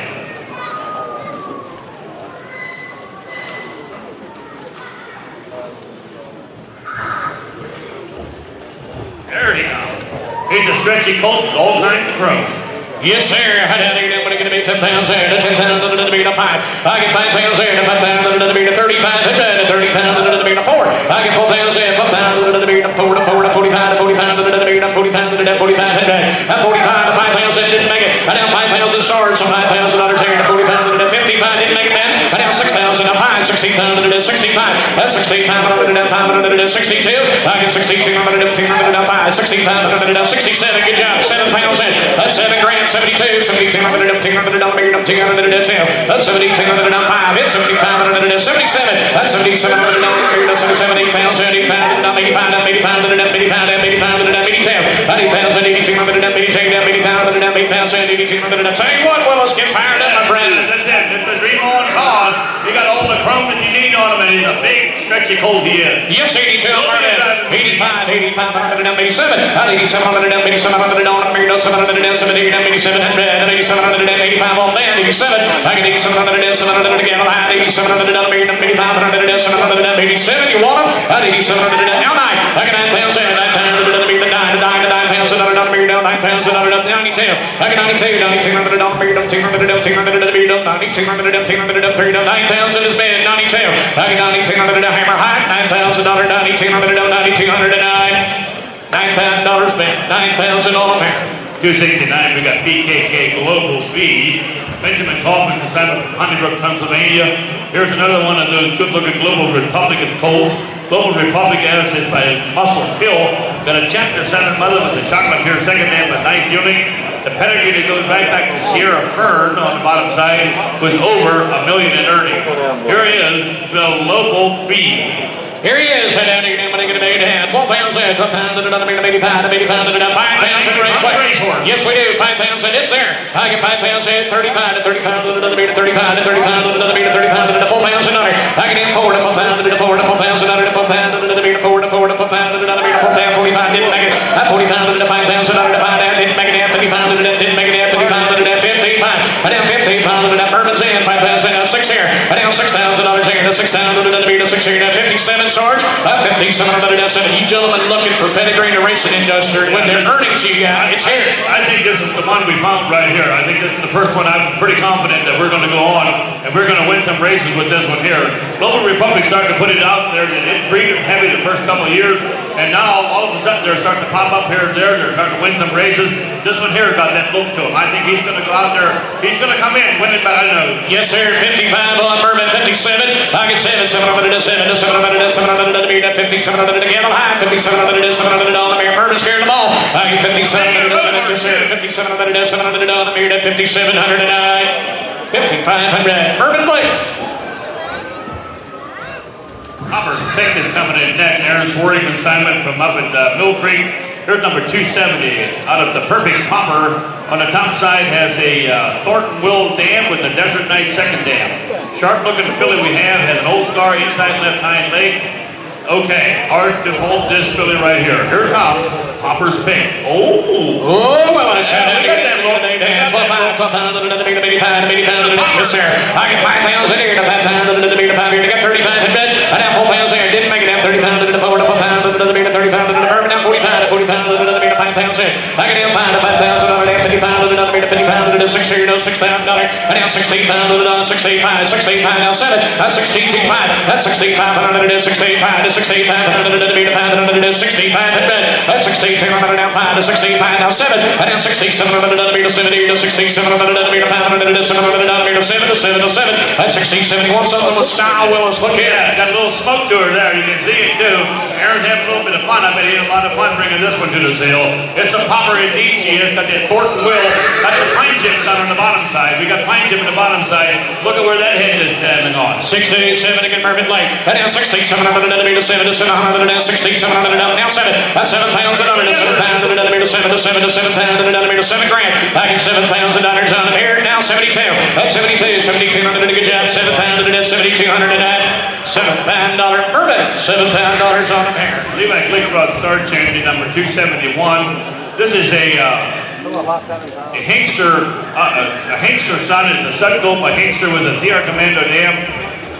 There he goes. He's a stretchy colt with all kinds of growth. Yes, sir. What are you going to be 10,000 here to 10,000 to be 5. I get 5,000 here to 5,000 to be 35 to 30,000 to be 4. I get 4,000, 4,000 to be 4 to 45 to 45 to be 45 to 45 at 45 to 5,000 didn't make it. I down 5,000 stars, so $5,000 here to 45 to 55 didn't make it, man. I down 6,000 to 5, 16,000 to 65. That's 6,500 to 500 to 62. I get 6,200 to 200 to 5, 6,500 to 67. Good job. 7,000. That's $7,000. 72, 7,200 up, 200 up, 200 to 2. That's 7,200 up, 5. It's 7,500 to 77. That's 7,700 up, 77, 8,000, 8,000 up, 85 up, 85 up, 85 up, 85 up, 82. 8,000, 8,200 up, 82 up, 80,000 up, 8,000, 8,200 up. Tell you what, well, let's get fired up, my friend. That's it. It's a Dream On cause. You got all the chrome that you need on him, and he's a big, stretchy colt he is. Yes, 82, 85, 8,500 up, 87. 8,700 up, 8,700 on, 770 up, 8,700, 8,785 on band, 87. I get 8,700, 700 again, 8,700 up, 8,500, 700 up, 87. You want them? At 8,700 now 9. I get 9,000, 9,000 to be the 9,000 up, 9,000 up, 92. I got 92, 9200 on the beat, 200, 200 to the beat, 9200, 200 to the beat, 9,000 is bid, 92. I got 9200 to hammer high, $9,000, 9200 to 9200 to 9,000 spent, 9,000 on the pair. 269, we got BKK Global B. Benjamin Kaufman, consignment from Honeybrook, Pennsylvania. Here's another one of those good-looking Global Republican poles. Global Republic assets by Muscle Hill. Got a chapter 7 mother with a chocolate here, second name of nice Yearling. The pedigree that goes right back to Sierra Fern on the bottom side was over $1 million in earnings. Here is the Global B. Here he is, head down here, what are you going to be? 12,000, 12,000, 5,000 right quick. Yes, we do, 5,000, it's there. I get 5,000, 35 to 35, another meter, 35 to 35, another meter, 35 to 4,000. I get in 4 to 4,000, to 4 to 4,000, to 4,000, another meter, 4 to 4 to 4,000, another meter, 4,000, 45, didn't make it. 45 to 5,000, to 5,000, didn't make it. 55, didn't make it. 55, to 55. I down 55, to that Bourbon's in, 5,000, 6 here. I down $6,000 here, to 6,000, another meter, 6 here, 57. Sarge, 5700 you gentlemen looking for pedigree in the racing industry with their earnings you got, it's here. I think this is the one we found right here. I think this is the first one. I'm pretty confident that we're going to go on and we're going to win some races with this one here. Global Republic started to put it out there. It didn't breed them heavy the first couple of years, and now all of a sudden they're starting to pop up here and there. They're starting to win some races. This one here got that look to him. I think he's going to go out there. He's going to come in, win it by I know. Yes, sir. 55 on Bourbon, 57. I get 7, 700 to 7 to 700 to 700 to beat at 5,700 to Gamble High, 5,700 to 700 on the Mayor. Bourbon scared them all. I get 5,700 to 700 to 700 to 700 on the Mayor at 5,700 to 5,500. Bourbon Blake. Hopper's pick is coming in next. Aaron Swarty consignment from up at Mill Creek. Here's number 270 out of the Perfect Popper. On the top side has a Thornton Will dam with a Desert Knight second dam. Sharp looking filly we have has an old star inside left hind leg. Okay, hard to hold this filly right here. Here comes Popper's pick. Oh, well, I shot it. Yes, sir. I get 5,000 here to 5,000 to the 5 here to get 35 in bed. I have 4,000 here. Didn't make it down 30,000 to 4 to 4,000 to the 35 to the Bourbon. Now 45 to 45 to the 5,000. I get down 5 to 5,000 to 55 to the 55 to the 6 here to $6,000. I down 16,000 to the 65, 65 now 7. That's 16,500. That's 6,500 to 65 to 6,500 to the 500 to 65 in bed. That's 6,200 now 5 to 65 now 7. I down 6,700 to the 70 to 6,700 to the 500 to 700 to 7 to 7 to 7. That's 1671. Something with style, Willis. Look here. yeah, got a little smoke to her there. You can see it too. Aaron's having a little bit of fun. I bet he had a lot of fun bringing this one to the sale. It's a popper indeed. She is. Got that Thornton Will. That's a pine chip on the bottom side. We got pine chip on the bottom side. Look at where that head is standing on. 67 again, Mervyn Blake. And now 6,700 to 7 to 700 and now 6,700 now 7. That's 7,000 to 7,000 to 7 to 7 to 7,000 to 7 grand. I get $7,000 on them here. Now 72. That's 72. 7,200. Good job. 7,000 to 7,200 and $7,000 Mervyn. $7,000 on them here. Levi Glickrod Star Champion number 271. This is a Hinkster son is the Sun Colt by Hinkster with a CR Commando dam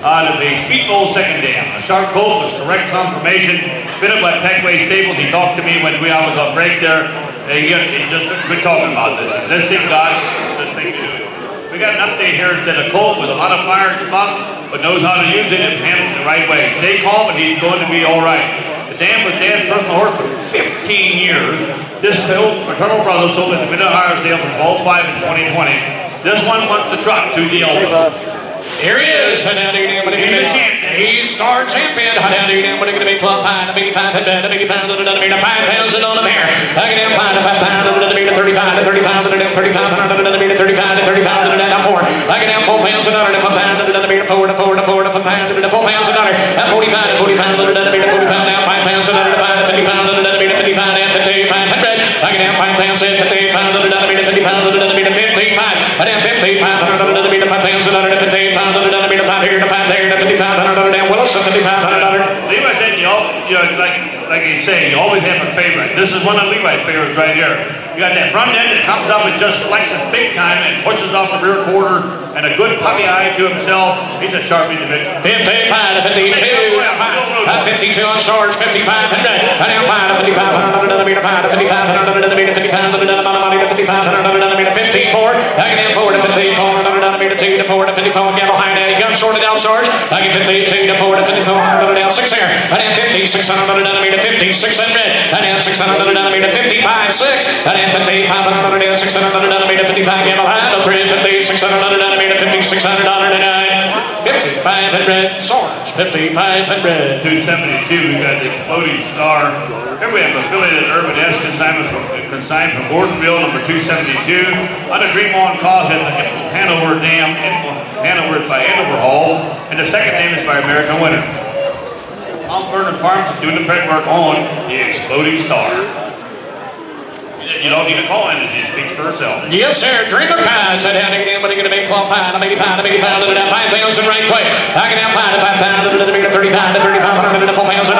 out of a Speedbowl second dam. A Sharp Colt was correct confirmation, fitted by Peckway Stables. He talked to me when I was on break there. He just been talking about this. This thing got this thing to do. We got an update here that a Colt with a lot of fire and spunk, but knows how to use it and handle it the right way. Stay calm and he's going to be all right. The dam was Dan's personal horse for 15 years. This fraternal brother sold at the Midnight Hire sale from Ball 5 in 2020. This one wants to trot to the elbow. Here he is. He's a champion. He's star champion. What are you going to be? 12,500 to 85 to 85 to 5,000 on him here. I get him 5 to 5,000 to 35 to 35 to 3,500 to 35 to 35 to 4. I get him 4,000 to 5,000 to 4 to 4 to 4 to 5,000 to 4,000 at 45 to 45 to 45 now 5,000 to 5 to 55 to 55 at 5,500. I get him 5,000 to 55 to 55 to 55. I get 5,500 to 5,000 to 55 to 5 here to 5 there to 5,500 down Willis to 5,500. Levi said like you say, you always have a favorite. This is one of Levi's favorites right here. You got that front end that comes up and just flexes big time and pushes off the rear quarter and a good puppy eye to himself. He's a sharp individual. 55 to 52. 52 on Sarge, 5,500. And now 5 to 5,500 to 5 to 5,500 to 5,500 to 55, 54. I can 4 to 54, 2 to 4 to 54. Get behind that. Gun sorted out, Sarge. I can 52 to 4 to 54. Down 6 here. I am 50, 600 50, 600. I am 600 55, 6. I am 55, 600 55. Get behind the 350, 600 50, 609. 5,500, Sarge, 5,500. 272, we've got the Exploding Star. Here we have affiliated Urban S consignment from Gordonville, number 272. On a Dream On cause at the Hanover Dam. Hanover is by Hanover Hall. And the second name is by American Winter. Mount Vernon Farms is doing the prep work on the Exploding Star. You don't need to call in, it speaks for itself. Yes, sir. Dreamer Kai said, how again, what are you going to be? 12 pound, 80 pound, 80 pound, 5,000 right quick. I can have 5 to 5,000, 35 to 3,500, 4,000,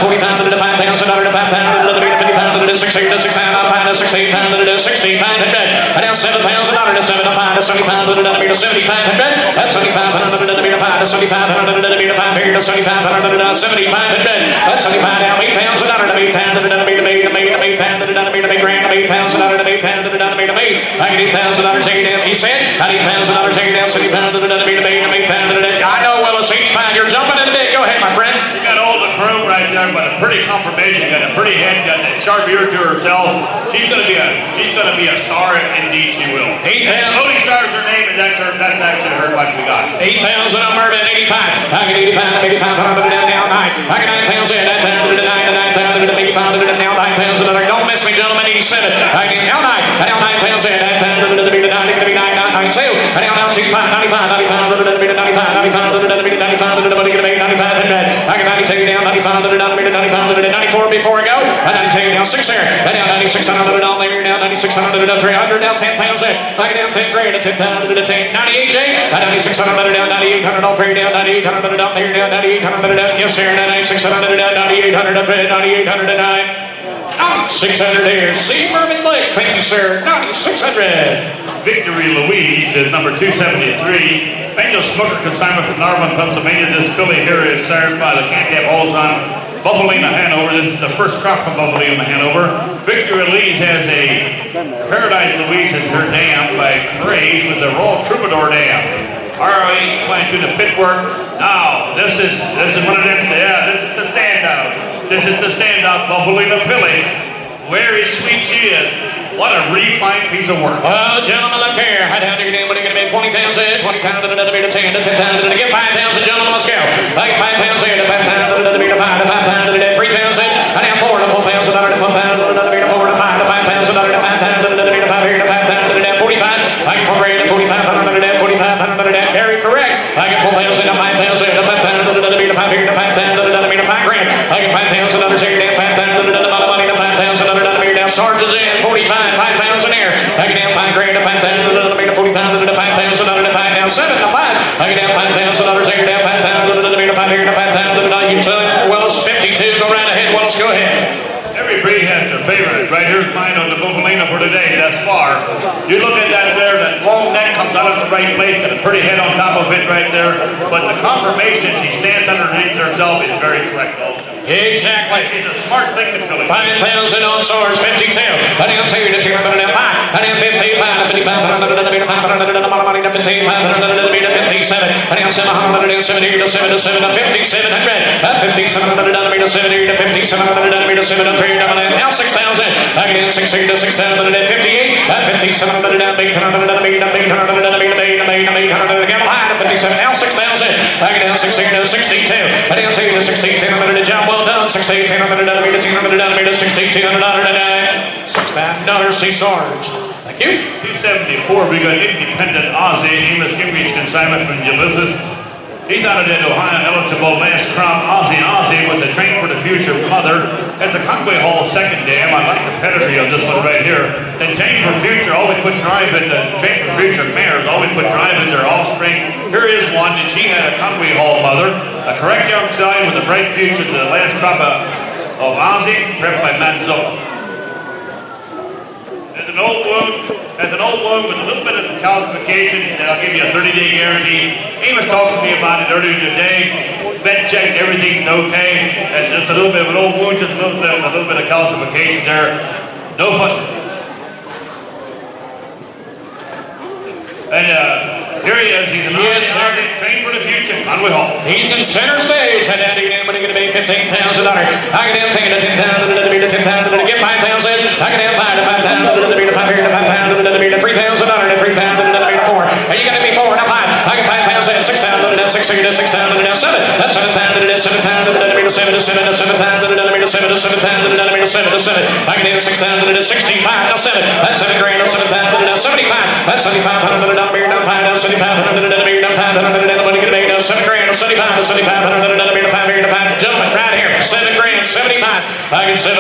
40 pound, 5,000, 5,000, 50 pound, 6 to 6 pound, 5 to 16 pound, 6,500. I now 7,000, 7 to 5 to 70 pound, 7,500. That's 7,500, 5 to 7,500, 5 here to 7,500, 7,500. That's 75 now, 8,000, 8,000, 8,000, grand. 8,000 to 8,000 to me. I get 8,000 taken in. He said, I need 8,000 taken in. 70,000 to me to 8,000 to I know, Willis, 85. You're jumping in a bit. Go ahead, my friend. You got all the crew right there, but a pretty confirmation. You got a pretty head, got that sharp ear to herself. She's gonna be a star, indeed she will. 8,000. Odie Star's her name, and that's actually her what we got. 8,000 on Mervyn, 85. I get 85, 85, 100 down 9. I get 9,000, 9,000 to 9, 9,000 to 85, now 9,000. Don't miss me, gentlemen. 87. I get now 9. I now 9,000, 9,000 to be 9, to be 9, 992. I now 95, 95, 95, 95, 95, 95, 95, I get 92 down, 95, 94 before I go. I 92 down 6 here. I now 9,600 on there now, 9,600 to 300 down 10,000. I get down 10 grand to 10,000 to 10. 98 J. I 9,600 down, 9,800 all 3 down, 9,800 down here down, 9,800 down. Yes, sir. 9,600 down, 9,800 to 9,800 to 9. 9,600 here. See Mervyn Lake. Thank you, sir. 9,600. Victory Louise is number 273. Bengal Smoker consignment from Narvin, Pennsylvania. This filly here is served by the Cantab Halls on Buffalina, Hanover. This is the first crop from Buffalina, Hanover. Victory Louise has a Paradise Louise as her dam by Grange with the Royal Troubadour dam. ROE went through the fit work. Now, this is one of them. Yeah, this is the standout. This is the standout Buffalina filly. Very sweet she is. What a refined piece of work. Well, gentlemen, look here. What are you going to be? 20,000, 20,000 to be to 10 to 10,000 to get 5,000, gentlemen. Let's go. Like 5,000 to 5,000 to be to 5 to 5,000 to 3,000. And now 4 to 4,000 to 4,000 to be to 4 to 5 to 5,000 to 5,000 to be to 5 here to 5,000 to 45. I get 4 grand to 4,500 to 4,500 to very correct. I get 4,000 to 5,000 to 5,000 to be to 5 here to 5,000 to be to 5 grand. I get 5,000 to 5,000 to money to 5,000 to be down. Sarges in 45, 5,000 here. I get down 5 grand to 5,000 to be to 45 to 5,000 to 5 now 7 to 5. I get down $5,000 here down 5,000 to be to 5 here to 5,000 to you son. Willis 52. Go right ahead, Willis. Go ahead. Every breed has their favorite. Right here's mine on the Buffalina for today. That's far. You look at that there, that long neck comes out of the right place, got a pretty head on top of it right there. But the confirmation she stands underneath herself is very correct also. Exactly. She's a smart thinking filly. 5,000 on Swords, 52. I didn't tell you to 200 and 5. I didn't 55 to 55 to be to 500 and money to 15, 500 to be to 57. I didn't 770 to 7 to 7 to 5,700. 5,700 to be to 70 to 5,700 to be to 7 to 3. Now 6,000. I get in 16 to 6,000 to 58. 5,700 to 800 to be to 800 to 800 to get high to 57. Now 6,000. I get in 16 to 62. I didn't tell you to 16, 1000 to jump. Well done. 16, 1000 to be to 200 to be to 16, $1,600 $6,000 C Sarge. Thank you. 274, we got Independent Aussie, Amos Gimby's consignment from Ulysses. He's out of that Ohio eligible last crop. Aussie was a train for the future mother. That's the Conway Hall second dam. I like the pedigree of this one right here. And Train for Future always put drive in the Train for Future mares, always put drive in their offspring. Here is one, and she had a Conway Hall mother. A correct young stallion with a bright future. The last crop of Aussie, prepped by Matt Zoll. There's an old wound with a little bit of calcification, and I'll give you a 30-day guarantee. Amos talked to me about it earlier today. Vet checked, everything's okay. And just a little bit of an old wound, just a little bit of calcification there. No fuss. And here he is. He's an trained for the future. On we haul. He's in center stage. And that again, what are you going to be? $15,000. I can damn take it to 10,000. To 10,000. Get 5,000. I can damn 5 to 5,000. To 5 here to 5,000. To $3,000. To 3,000. To 4. Are you going to be 4 to 5? I can 5,000. 6,000. That's 6 here to 6,000. Now 7. That's 7,000. That's 7,000. To 7 to 7 to 7,000. To 7 to 7,000. To 7 to 7. I can do 6,000. To 65. Now 7. That's 7 grand. To 7,000. To 75. That's 7,500. To 5. 7,500. To 5,500. What are you going to make? 7 grand. To 75. To 7,500. To 5 here to 5. Gentlemen, right here. 7 grand. 75. I get $7,000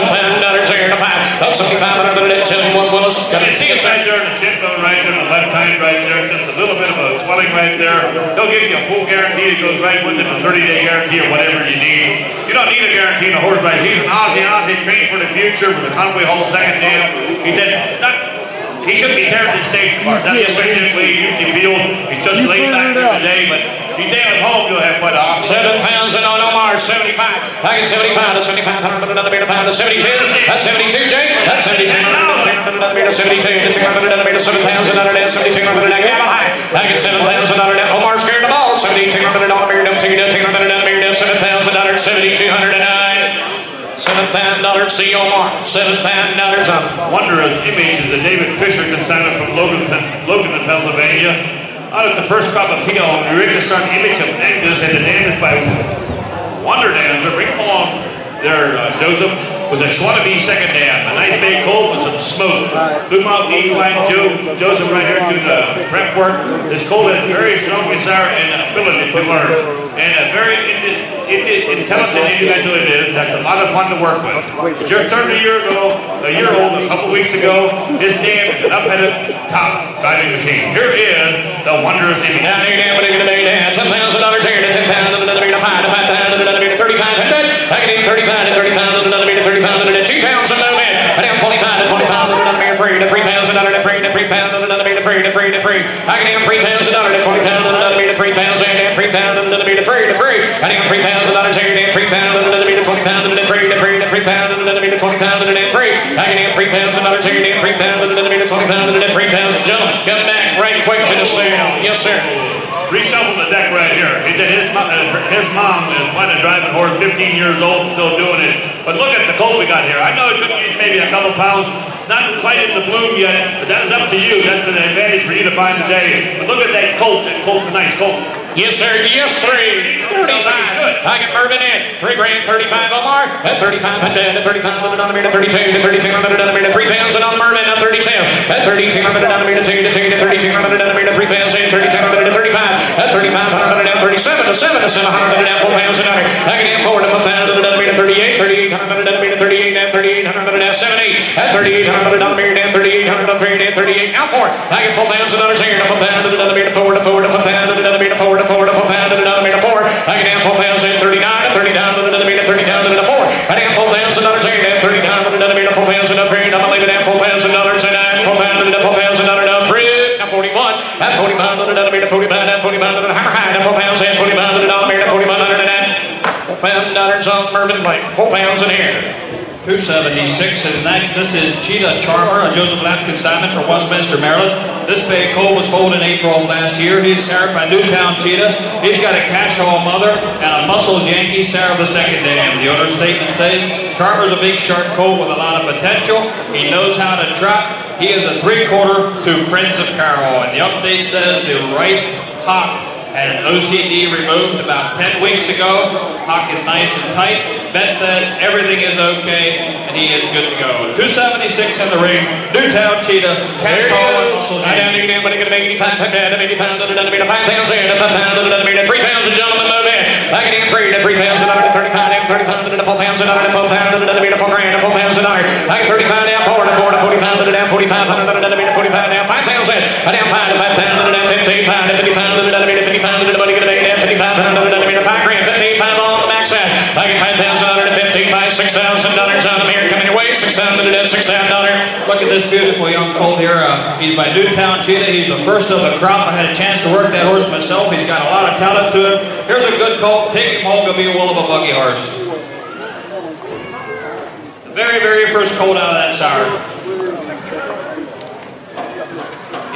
here to 5. That's 7,500. Tell him what Willis. Got to see it right there in the shin bone right there, the left hand right there. Just a little bit of a swelling right there. They'll give you a full guarantee. It goes right with it, a 30-day guarantee or whatever you need. You don't need a guarantee in a horse right. He's an Aussie trained for the future with the Conway Hall second dam. He said, he shouldn't be tearing the stage apart. That's the way he usually feels. He's just laid back there today, but if you stay at home, you'll have quite a option. 7,000 on Omar, 75. I get 75 to 7,500, another meter, to 72. That's 72, Jake. That's 72. Another meter, 72. It's another meter, 7,000, another 7,200. I get high. I get 7,000. Omar scared the ball. 7,200. Another meter, 7,200. 7,000. 7,209. $7,000 see Omar. $7,000 on. Wondrous images that David Fisher consigned from Logan, Pennsylvania. Out of the first crop of Tino, Eureka's son, image of Angus, and the name is by Wonder Dams. Bring him along there, Joseph, with a Schwannabe second dam. A nice big colt with some smoke. Blue Mountain Equine, Joseph right here doing the prep work. This colt has very strong desire and ability to learn. And a very intelligent individual it is. That's a lot of fun to work with. Just turned a year old, a couple weeks ago. This dam is an up-headed top driving machine. Here is the wondrous image. Down here, down, what are you going to do? $10,000 here to 10,000, another meter, 5 to 5,000, another meter, 3,500. I can do 35 to 30,000, another meter, 30,000, to 2,000, no man. I do 25 to 25, another meter, 3 to 3,000, to 3 to 3,000, another meter, 3 to 3 to 3. I can do $3,000 to 20,000, another meter, 3,000, and 3,000, another meter, 3 to 3. I do $3,000 here, and 3,000, another meter, 20,000, and 3 to 3 to 3,000, another meter, 20,000, and 3. I can do $3,000 here, and 3,000, another meter, 20,000, and 3,000. Gentlemen, come back right quick to the sale. Yes, sir. Reshuffle the deck right here. He said his mom is planning driving horse, 15 years old, still doing it. But look at the colt we got here. I know it could use maybe a couple pounds, not quite in the bloom yet, but that is up to you. That's an advantage for you to buy today. But look at that colt. That colt's a nice colt. Yes, sir. Yes, 3. 35. I get Mervin in. 3 grand, 35 Omar. At 3,500, to 3,500 on the meter, 32 to 3,200 on the meter, 3,000 on Mervin, at 32. At 3,200 on the meter, 2 to 2 to 3,200 on the meter, 3,000, 3,200 to 35. At 3,500 down 37 to 7 to 700 down 4,000. I can down 4 to 4,000 on the meter, 38, 3,800 on the meter, 38 down 3,800 down 78. At 3,800 on the meter, down 3,800 on 3 down 38. Now 4. I get $4,000 here to 4,000 on the meter, 4 to 4 to 4,000 on the meter, 4 to 4 to 4,000 on the meter, 4. I can down 4,000, 39 to 30 down on the meter, 30 down on the 4. I down $4,000 here, down 30 down on the meter, 4,000 up here. I'm gonna leave it down $4,000 and I'm $4,000 up 3. Now 41. At 45 on the meter, 45 at 45 on the hammer high. Now 4,000, 45 on the meter, 4,100 and that. $4,000 on Mervin Blake. 4,000 here. 276 is next. This is Cheetah Charmer, a Joseph Lapp consignment from Westminster, Maryland. This bay colt was foaled in April of last year. He's sired by Newtown Cheetah. He's got a cash haul mother and a Muscles Yankee sire of the second dam. The owner's statement says, Charmer's a big sharp colt with a lot of potential. He knows how to trot. He is a 3/4 to Prince of Carroll. And the update says the right hock had an OCD removed about 10 weeks ago. Hock is nice and tight. Bet said everything is okay, and he is good to go. 276 in the ring. Newtown Cheetah. Cash haul and Muscles. I down again, but I'm going to make 85, 85, 5,000, 3,000 gentlemen move in. I can get 3 to 3,000, 35, 35, 4,000, 4,000, 4 grand, 4,000. I get 35 down 4 to 4 to 40,000, down 4,500, 45 down 5,000. I down 5 to 5,000, down 55 to 50,000, 50,000, everybody going to make down 5,500, 5 grand, 15,500 on the backside. I get 5,000 to 15 by $6,000 on the mirror coming your way. $6,000 to $6,000. Look at this beautiful young colt here. He's by Newtown Cheetah. He's the first of the crop. I had a chance to work that horse myself. He's got a lot of talent to him. Here's a good colt. Take him home. He'll be a wool of a buggy horse. The very, very first colt out of that sire.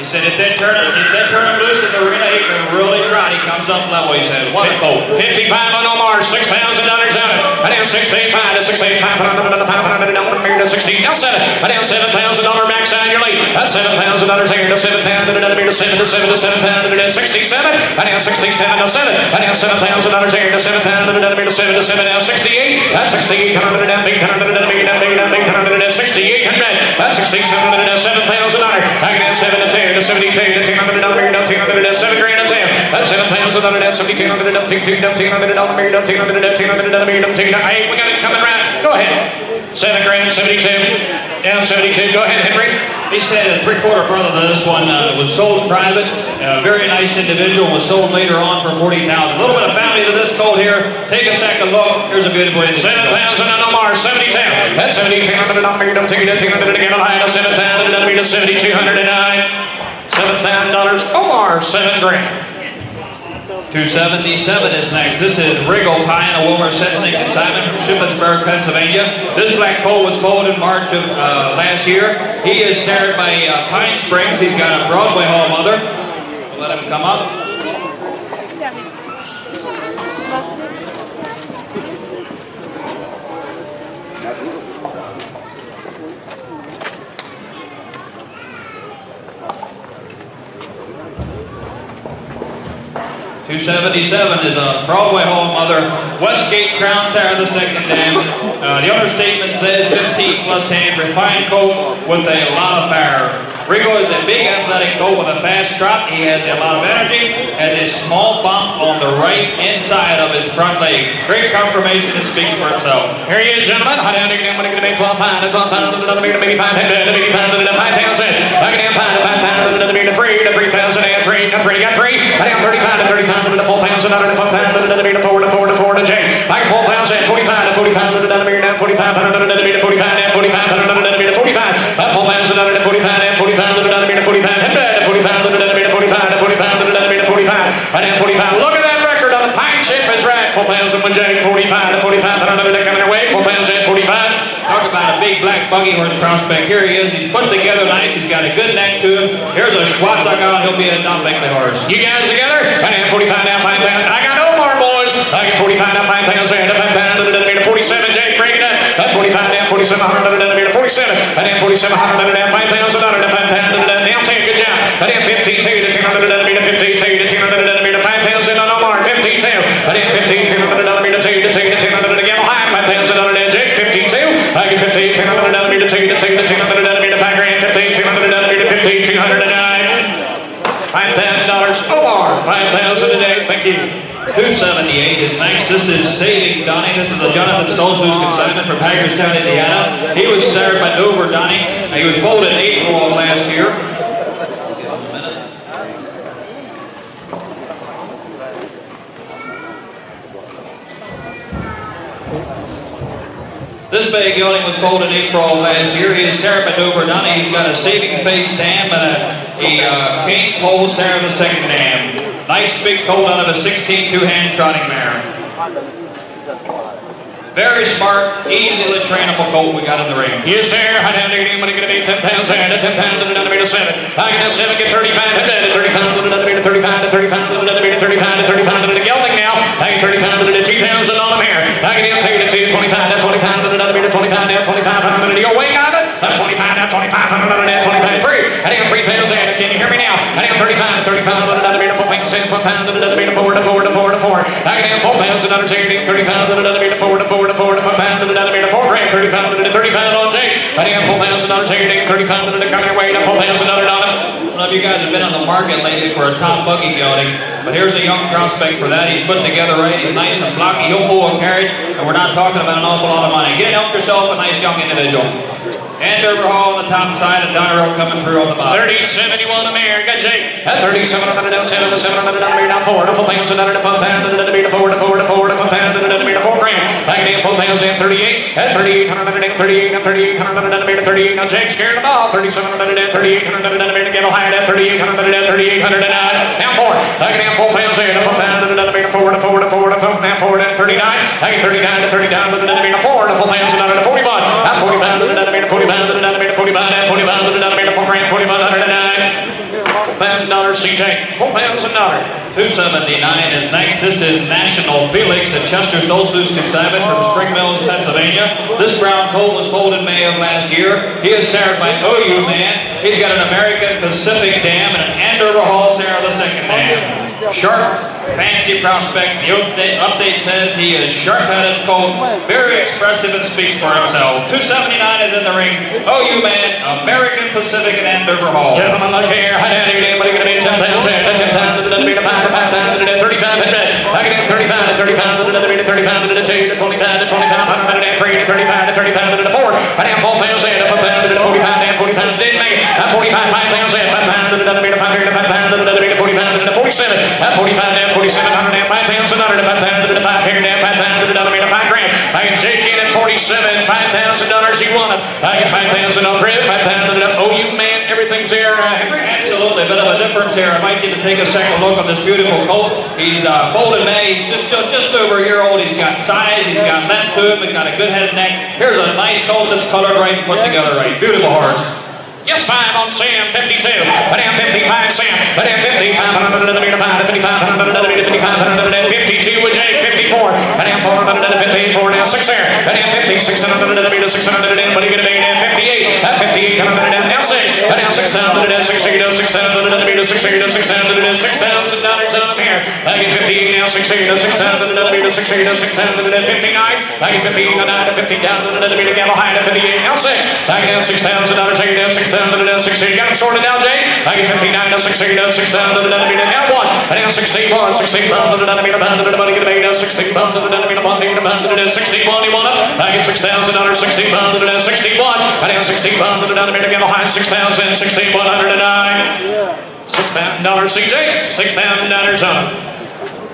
He said if they turn him loose in the arena, he can really try. He comes up level, he said. What a colt. 55 on Omar, $6,000 on it. And then 16.5 to 16.500 to 16. Now 7. And then $7,000 backside your lead. That's $7,000 here to 7,000 to 7 to 7 to 7,000 to 67. And then 67 to 7. And then $7,000 here to 7,000 to 7 to 7 now 68. That's 6,800 and 800 and 800 and 6,800. That's 6,700 and $7,000. I can have 7 to 10 to 72 to 200 and 200 and 7 grand to 10. That's 7,000 and 7,200 and 200 and 200 and 200 and 8. We got it coming right. Go ahead. 7 grand, 72. Down 72. Go ahead, Henry. He said a three-quarter brother to this one was sold private. A very nice individual, was sold later on for $40,000. A little bit of family to this colt here. Take a second look. Here's a beautiful individual. 7,000 on Omar, 72. That's 7,200 on me. Don't take it to 200 to get a high to 7,000 and me to 7,209. $7,000. Omar, 7 grand. 277 is next. This is Wriggle Pie and a Wilmer Setsnick and Simon from Shippensburg, Pennsylvania. This black colt was foaled in March of last year. He is shared by Pine Springs. He's got a Broadway Hall mother. Let him come up. $277 is a Broadway Hall mother, Westgate Crown Sire the second dam. The understatement says 15 plus hand, refined colt with a lot of fire. Rigo is a big athletic colt with a fast trot. He has a lot of energy, has a small bump on the right inside of his front leg. Great confirmation to speak for itself. Here he is, gentlemen. Hot down, I'm going to make 12 pounds, 12 pounds, another meter, maybe 500, maybe 500, 5,000. I can have 5,000, another meter, 3 to 3,000, and 3, got 3, got 3. I have 30 pounds, 30 pounds, another 4,000, another 4,000, another meter, 4 to 4 to 4 to J. I can 4,000, 45 to 45, another meter, 45, another meter, 45, and 45, another meter, 45. 4,000, another 45, and 45, another meter, 45, and 45, another meter, 45, 45, another meter, 45, and then 45. Look at that record on the pine chip is right. 4,000 with J, 45 to 45, another coming away, 4,000, 45. Talk about a big black buggy horse prospect. Here he is. He's put together nice. He's got a good neck to him. Here's a Schwarzenegger. He'll be a non-Beckley horse. You guys together? I have 45 now, 5,000. I got no more, boys. I get 45 now, 5,000. 47, Jake, break it up. 45 now, 4,700, 47. And then 4,700, 5,000, 5,000. Now take a good job. And then 52 to 200, 52 to 200, 5,000 on Omar, 52. And then 52, 200, 2 to 2 to 200 to Gamble High, 5,000, Jake, 52. I get 50, 200, 2 to 2 to 200, 5 grand, 50, 200, 50, 209. $5,000. Omar, 5,000 a day. Thank you. 278 is next. This is Saving Donnie. This is the Jonathan Stolzfus consignment from Hagerstown, Indiana. He was served by Dover Donnie. He was foaled in April of last year. This bay gelding was foaled in April of last year. He is served by Dover Donnie. He's got a saving face dam and a cane pole served the second dam. Nice big colt out of a 16 two-hand trotting mare. Very smart, easily trainable colt we got in the ring. Yes, sir. I down there, money going to be 10,000 to 10 pounds to another meter 7. I get 7, get 35, and 30 pounds to another meter 35 to 30 pounds to another meter 35 to 30 pounds to the gelding now. I get 30 pounds to the 2,000 on them here. I get take it to 25 to 25 to another meter 25 to 25 to your weight on it. 25 to 25 to another 25 free. I get 3,000. Can you hear me now? I get 35 to 35 to another meter 4,000 to another meter 4 to 4 to 4 to 4. I get 4,000 another 30 pounds to another meter 4 to 4 to 4 to 5 pounds to another meter 4 grand 30 pounds to 30 pounds on Jake. I get 4,000 another 30 pounds to the coming away to 4,000 another on him. I don't know if you guys have been on the market lately for a top buggy gelding, but here's a young prospect for that. He's put together right. He's nice and blocky. He'll pull a carriage, and we're not talking about an awful lot of money. Get help yourself a nice young individual. Andover Hall on the top side and Donnerow coming through on the bottom. 30-71 America, Jake. At 3,700 down 7 to 700 down 4 to 4,000 down to 4,000 to 4 to 4 to 4 to 4,000 to 4 grand. I get 4,038 at 3,800 3,800 down 38. Now Jake scared them all. 3,700 at 3,800 down to Gamble High at 3,800 at 3,800 down 4. I get 4,000 at 4,000 down to 4 to 4 to 4 to 4 now 4 at 39. I get 39 to 30 down to 4 to 4,000 down to 41. I'm 40 pounds to 40 pounds to 40 pounds to 40 pounds to 40 pounds to 4 grand 40 pounds 109. CJ, $4,000. 279 is next. This is National Felix at Chester's Dulces Consignment from Spring Mills, Pennsylvania. This brown colt was foaled in May of last year. He is sired by OU Man. He's got an American Pacific dam and an Andover Hall sire of the second dam. Sharp, fancy prospect. The update says he is sharp-headed colt, very expressive and speaks for himself. 279 is in the ring. OU Man, American Pacific and Andover Hall. Gentlemen, look here. Anybody going to be 10,000? 10,000 to be 5,000 to 3,500. I can 35 to 35 to 35 to 2 to 25 to 25 to 3 to 35 to 35 to 4. I am 4,000 to 4,000 to 45 to 45 didn't make it. 45, 5,000, 5,000 to 5,000 to 45 to 47. 45 to 4,700 and 5,000 to 5,000 to 5 here and 5,000 to 5 grand. I can Jake in at 47, $5,000 he won it. I get 5,000 on Fred, 5,000 to OU Man. Everything's there, Henry. Absolutely, a bit of a difference here. I might need to take a second look on this beautiful colt. He's foaled in May. He's just over a year old. He's got size. He's got length to him. He's got a good head and neck. Here's a nice colt that's colored right and put together right. Beautiful horse. Yes, 5 on Sam, 52. But down 55, Sam. But down 55, 100 to 5 to 55, 100 to 55, 152 with Jake, 54. But down 400 to 54, now 6 there. But down 50, 600 to 600 to but he gonna be down 58. At 58, 100 down, now 6. But down 6,000 to 600 to 600 to 600 to 600 to $6,000 on him here. I get 58 now, 600 to 600 to 600 to 600 to 59. I get 58 to 9 to 50 down to the Gamble High to 58, now 6. I get down $6,000, take it down 6,000 to 600. Got him sorted out, Jay. I get 59 to 600 to 6,000 to now 1. And down 16 pounds, 16 pounds to the pound to the money, get a bag down 16 pounds to the pound to the 61. He won up. I get $6,000, 16 pounds to the 61. And down 16 pounds to the Gamble High, 6,000, 16,109. $6,000 CJ, $6,000 on it.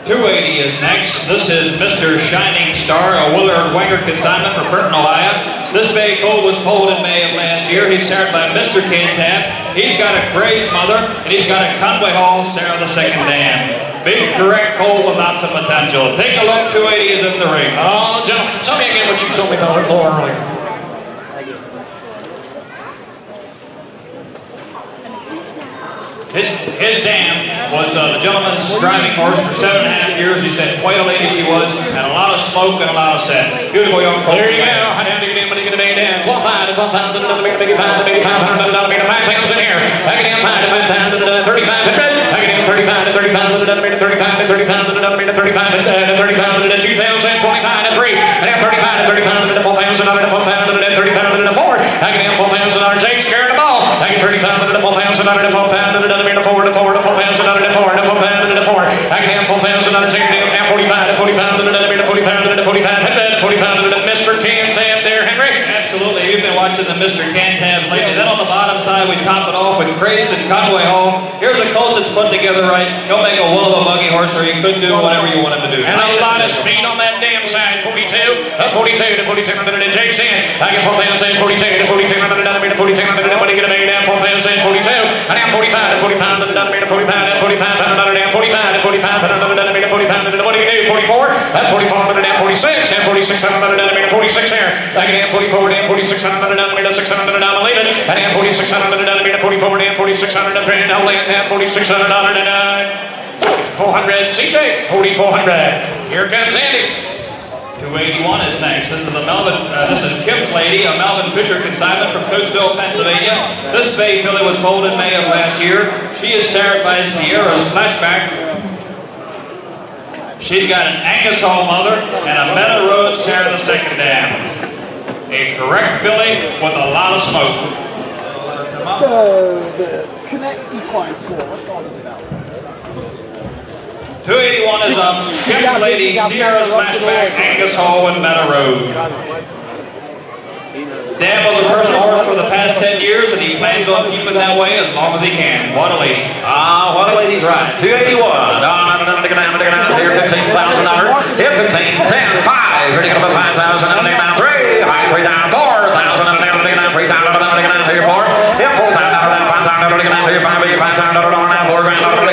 280 is next. This is Mr. Shining Star, a Willard Wenger consignment from Burton, Ohio. This bay colt was foaled in May of last year. He's sired by Mr. Cantab. He's got a grazed mother, and he's got a Conway Hall sire of the second dam. Big, correct colt with lots of potential. Take a look. 280 is in the ring. Oh, gentlemen, tell me again what you told me though earlier. His dam was the gentleman's driving horse for 7.5 years. He said quite a lady she was, and a lot of smoke and a lot of sense. Beautiful young colt. There you go. I down to get in, but get a big down. 12,500 to 12,000 to another big 500 to 5,000 here. I get in 5 to 5,000 to 35. I get in 35 to 35 to another 35 to 35 to another 35 to 35 to 2,000, 45 to 3. I get 35 to 35 to 4,000 to 4,000 to 35 to 4. I get in 4,000 Jake scaring the ball. I get 35 to 4,000 to 4,000 to 4 to 4 to 4,000 to 4 to 4,000 to 4. I can have 4,000 take it down 45 to 45 to 45 to 45 to 45 to Mr. Cantab there, Henry. Absolutely. You've been watching the Mr. Cantabs lately. Then on the bottom side, we top it off with Crazed and Conway Hall. Here's a colt that's put together right. He'll make a will of a buggy horse, or you could do whatever you want him to do. And a lot of speed on that damn side. 42 to 42 Jake's in. I get 4,000, 42 to 42 to 42 nobody get a bag down 4,000, 42. I down 45 to 45 to 45 to 45 down 45 to 45 to 45 what do you do? 44 at 44 down 46 and 46 down 46 here. I get down 44 down 46 down 600 down leave it. I down 46 down 44 down 46 down now land down 46 down 400 CJ 4,400. Here comes Andy. 281 is next. This is this is Kim's lady, a Melvin Fisher consignment from Coatesville, Pennsylvania. This bay filly was foaled in May of last year. She is sired by Sierra's Flashback. She's got an Angus Hall mother and a Meadow Road sire of the second dam. A correct filly with a lot of smoke. So the Kuhnekt equine 4, what thought is it about? 281 is up. Kim's lady, Sierra's Flashback, Angus Hall, and Meadow Road. Dan was a personal horse for the past 10 years, and he plans on keeping that way as long as he can. What a lady. What a lady's right. 281. Here, $15,000. Here, 15, 10, 5. Here, up 5,000. And down 3. High 3,000, 4,000. And down 3,000. Here, 4. Here, 4,000. 5,000. Here, 5. Here, 5,000. 4 grand. 6,000.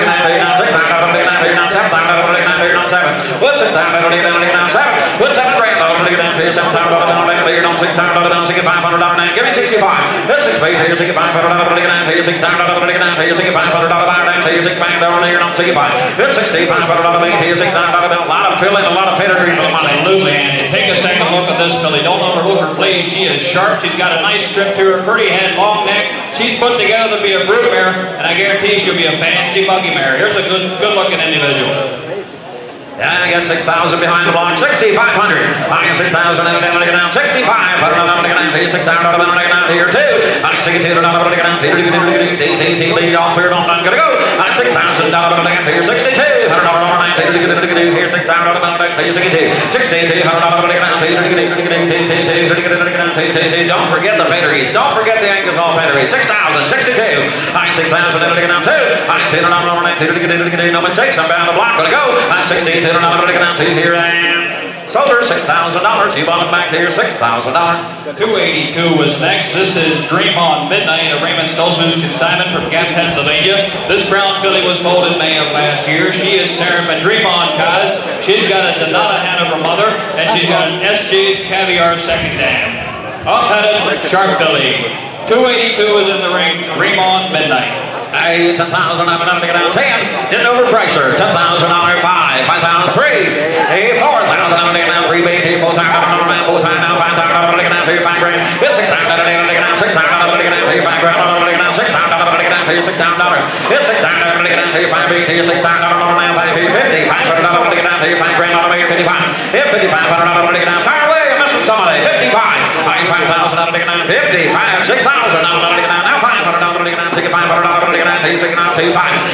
7,000. What's it? 7,000. Put $7 grand down here, $7,000 down here, don't $6,000 down, $6,500 down. Give me 65. That's 6 feet here, $6,500 down here, $6,000 down here, $6,500 down here, $6,500 down here, don't 65. That's $6,500 down here, $6,000 down. A lot of filling, a lot of pedigree for the money. Absolutely, Andy. Take a second look at this filly. Don't overlook her, please. She is sharp. She's got a nice strip to her, pretty head, long neck. She's put together to be a brood mare, and I guarantee she'll be a fancy buggy mare. Here's a good-looking individual. Yeah, I got 6,000 behind the block. 6,500. I got 6,000 and then I get down. 6,500. I'm going to get down here. 6,000 I'm going to get down here too. I got 6,200. I'm going to get down here. Lead off here. I'm going to go. I got 6,000. I'm going to get here. 6,200. I'm going to get here. 6,000. I'm going to get here. 62. 6,200. I'm going to get down here. Don't forget the pedigrees. Don't forget the Angus Hall pedigree. 6,000. 62. I got 6,000. I'm going to get down too. I got 200. I'm going to get no mistakes. I'm down the block. Going to go. I got 16. I'm going to get down to here and sold her $6,000. You bought it back here, $6,000. 282 was next. This is Dream on Midnight, a Raymond Stolz's consignment from Gap, Pennsylvania. This brown filly was foaled in May of last year. She is Sarah and Dream on Kaz. She's got a Donata hand of her mother, and she's got an SJ's Caviar second dam. Up-headed, sharp filly. 282 is in the ring. Dream on Midnight. Hey, 10,000, I'm going to get down 10. Didn't overprice her. $10,000, 5, 5,000, 3. Hey, 4,000, I'm going to get down 3, baby. 4 times, I'm going to get down 4 times now. 5,000, I'm going to get down here, 5 grand. It's 6,000, I'm going to get down 6,000, I'm going to get down here, 5 grand. I'm going to get down 6,000, I'm going to get down here, $6,000. It's 6,000, I'm going to get down here, 5 baby. 6,000, I'm going to get down here, 50. 500, I'm going to get down here, 5 grand. I'm going to get 55. If 5,500, I'm going to get down. Fire away, I'm missing somebody. 55. 5,000, I'm going to get down 55. 6,000, I'm going to get down now. 500, I'm going to get down 6,500, I'm going to get down 6,500.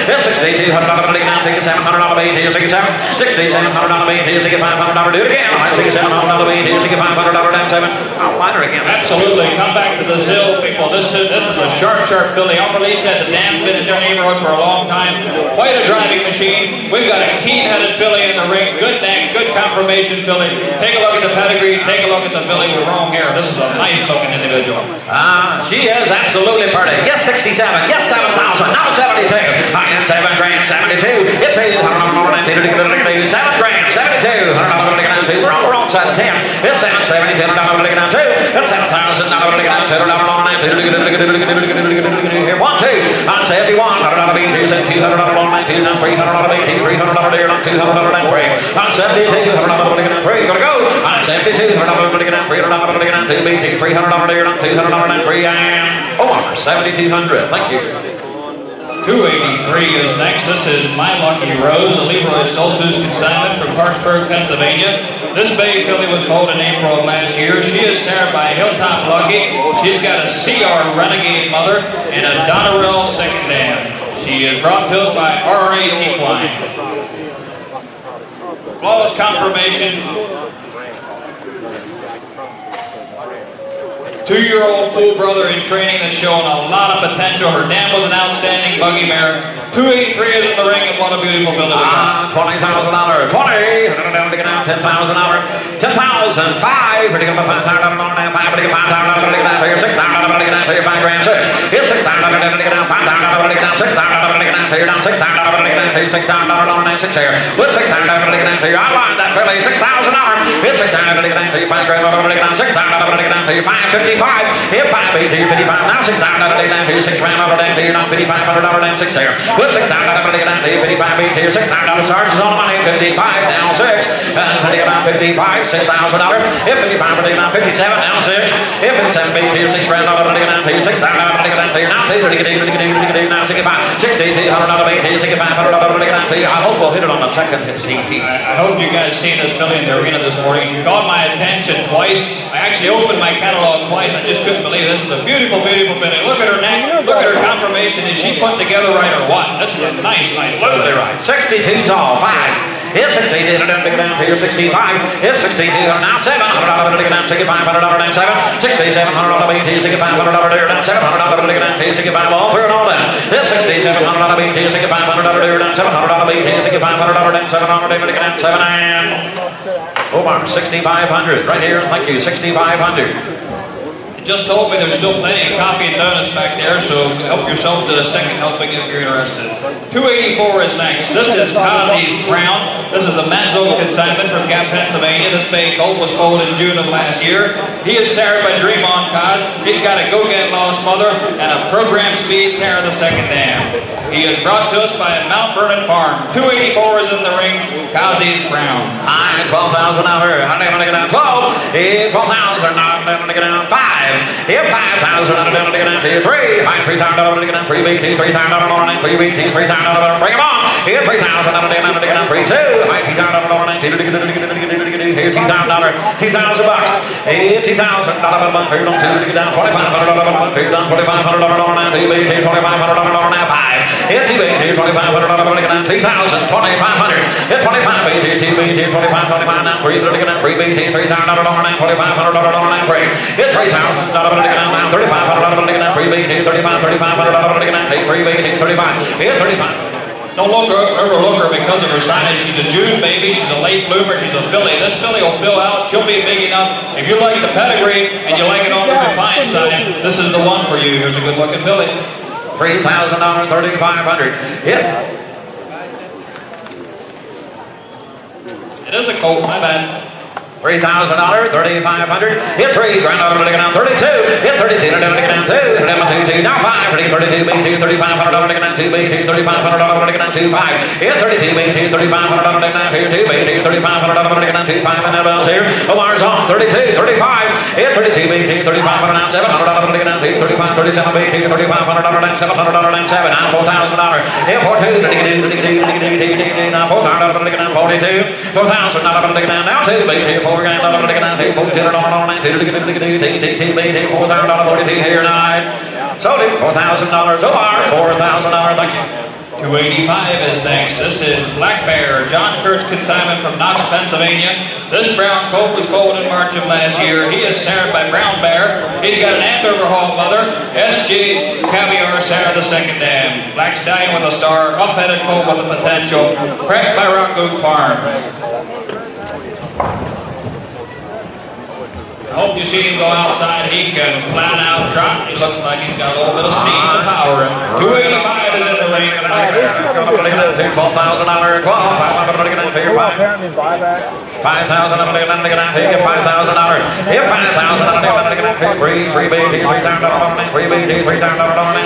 It's $6,200 $6,700 here, 67. $6,700 here, $6,500. Do it again. $6,700 here, $6,500 down 7. I'll line her again. Absolutely. Come back to the Zill, people. This is a sharp filly. Unreleased at the dam's been in their neighborhood for a long time. Quite a driving machine. We've got a keen-headed filly in the ring. Good neck, good confirmation filly. Take a look at the pedigree. Take a look at the filly with wrong hair. This is a nice-looking individual. She is absolutely pretty. Yes, 67. Yes, 7,000. Now 72. I got 7 grand, 72. It's 7 grand, 72. We're on the wrong side of 10. It's 770. It's 7,000. Here, 1, 2. I'm 71. $200 $200 $300 $200 I'm 72. $300 gonna go. I'm 72. $300 $200 and Omar 7,200. Thank you. 283 is next. This is My Lucky Rose, a Leroy Stolz's consignment from Parkersburg, Pennsylvania. This bay filly was foaled in April of last year. She is Sarah by Hilltop Lucky. She's got a CR Renegade mother and a Donnerell second dam. She is brought to us by RRA Equine. Flawless confirmation. 2-year-old full brother in training that's showing a lot of potential. Her dam was an outstanding buggy mare. 283 is in the ring, and what a beautiful filly we got. $20,000. 20. $10,000. 10,005. $5,000. $6,000. $5 grand. 6. It's $6,000. $5,000. $6,000. $6,000. 6 here. With $6,000. I want that filly. $6,000. It's $6,000. 5 grand. $6,000. 555. Here, 580, 55. Now $6,000 here, $6 grand here, now $5,500 6 here. With $6,000 here, 55 here, $6,000 charges on the money, 55 down 6. About 55, $6,000. If 55 now 57 down 6. If it's 7 here, $6 grand here, $6,000 here, now 2. Now 65, $6,200 here, $6,500 here. I hope we'll hit it on the second heat. I hope you guys seen this filly in the arena this morning. She caught my attention twice. I actually opened my catalog twice. I just couldn't believe it. This is a beautiful, beautiful filly. Look at her neck. Look at her confirmation. Is she put together right or what? This is a nice Absolutely right. 62's all. 5. It's $6,200 down here, 65. It's $6,200 now, $700 down, $6,500 down 7. $6,700 here, $6,500 down, $700 down here, $6,500 all through and all down. It's $6,700 here, $6,500 down, $700 here, $6,500 down, $700 down 7 and Omar 6,500 right here. Thank you, 6,500. Just told me there's still plenty of coffee and donuts back there, so help yourself to a second helping if you're interested. 284 is next. This is Kazi's Crown. This is a Menzo consignment from Gap, Pennsylvania. This bay colt was foaled in June of last year. He is sired by Dream On Kaz. He's got a Go Get Lost mother and a program speed Sarah the Second Dam. He is brought to us by Mount Vernon Farm. 284 is in the ring. Kazi's Crown. High, $12,000. How do you want to get down? 12. Here, 12,000. Now I'm going to get down. 5. Here, 5,000. I'm going to get down. Here, 3. High, $3,000 to get down. 3 BT, $3,000. 3 BT, $3,000. Bring him on. Here, 3,000. I'm going to get down. 3 2. High, $2,000. Here, $2,000. $2,000 bucks. Here, $2,000. Here, don't get down. $2,500. Here, down. $2,500. Now, 3 BT, $2,500. Now, 5. Here, 2 BT, $2,500. Get down. 2,000. 2,500. Here, 25 BT, 2 BT, 25 now. 3 BT, $3,000. Now, $2,500. Now, 3. Here, $3,000. Now, $3,500. 3 BT, $3,500. Here, 3 BT, 35. Here, 35. Don't overlook her because of her size. She's a June baby. She's a late bloomer. She's a filly. This filly will fill out. She'll be big enough. If you like the pedigree and you like it on the refined side, this is the one for you. Here's a good-looking filly. $3,000, $3,500. Yeah. It is a colt. My bad. $3,000, $3,500. Hit 3, grand to get down 32. Hit 32, to get down 2. Down 2, now 5. Hit 32, BT, $3,500 to get down 2. BT, $3,500 to get down 2, 5. Hit 32, BT, $3,500 to get down 2. 2, BT, $3,500 to get down 2, 5. And that bells here. Omar's on 32, 35. Hit 32, BT, $3,500 down $700 to get down 2. 35, 37, BT, $3,500 down $700 down 7. Now $4,000. Hit 42, now $4,000 to get down 42. $4,000 to get down now 2, BT, $4,000 to get down here, $4,000 here tonight. Sold it, $4,000. Omar, $4,000. Thank you. 285 is next. This is Black Bear, John Kurt's consignment from Knox, Pennsylvania. This brown colt was foaled in March of last year. He is sired by Brown Bear. He's got an Andover Hall mother. SG's Caviar Sarah the Second Dam. Black Stallion with a star, up-headed colt with a potential. Cracked by Rockook Farms. I hope you see him go outside. He can flat out drop. He looks like he's got a little bit of steam to power him. 285 is in the ring. $12,000, $12,500 to get down here. $5,000 to get down here. $5,000 here. $5,000 to get down here. 3 BT, $3,000. 3 BT, $3,000.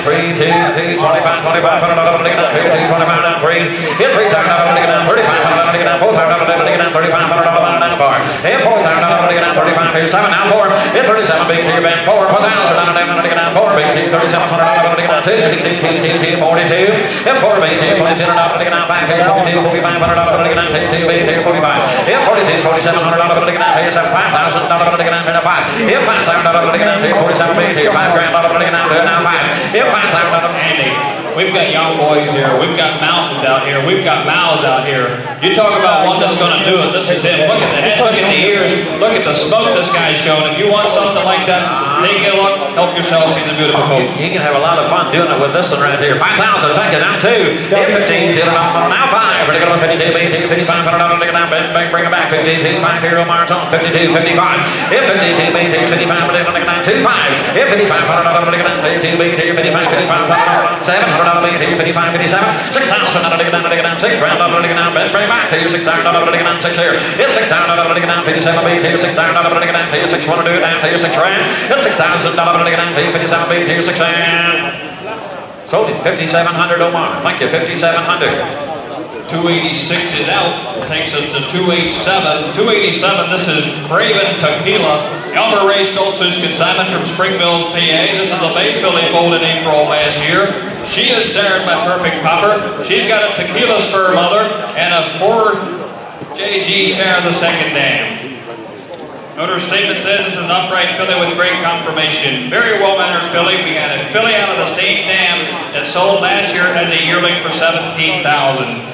3 2 25 $2,500 to get down here. 225 down 3. Hit $3,000 to get down. $3,500 to get down. $4,000 to get down. $3,500 down 4. Hit $4,000 to get down. 35 here. 7 now 4. Hit 37 BT here. Ben 4. $4,000 to get down. 4 BT, $3,700 to get down. 2 BT, 42. Hit 4 BT, $4,200 to get down. 5 here. 42, $4,500 to get down. 2 BT, 45. Hit 42, $4,700 to get down. Here 7, $5,000 to get down. 5. Hit $5,000 to get down. Here 47 BT, $5,000 to get down. Now 5. Hit $5,000. Andy, we've got young boys here. We've got mountains out here. We've got mouths out here. You talk about one that's going to do it. This is him. Look at the head. Look at the ears. Look at the smoke this guy's showing. If you want something like that, take a look. Help yourself. He's a beautiful colt. You can have a lot of fun doing it with this one right here. 5,000. Thank you. Down 2. Hit 15. Now 5. Ready to go 52. BT, $5,500 to get down. Bring it back. 52. 5 here. Omar's on 52. 55. Hit 52. BT, $55 to get down. 2 5. Hit $5,500 to get down. 52 BT, $55. 700 BT, 55, 57. $6,000 to get down. $6,000 to get down. Bring back to you. $6,000 to get down. 6 here. Hit $6,000 to get down. 57 BT, $6,000 to get down. 6 want to do it down. 6 rand. Hit $6,000 to get down. 57 BT, 6 rand. Sold it. 5,700 Omar. Thank you. 5,700. 286 is out. Takes us to 287. 287, this is Craven Tequila. Elmer Ray Stoltz's consignment from Springville, PA. This is a bay filly foaled in April last year. She is sired by Perfect Popper. She's got a Tequila Spur mother and a 4JG Sarah the Second Dam. Note her statement says this is an upright filly with great conformation. Very well-mannered filly. We had a filly out of the same dam that sold last year as a yearling for $17,000.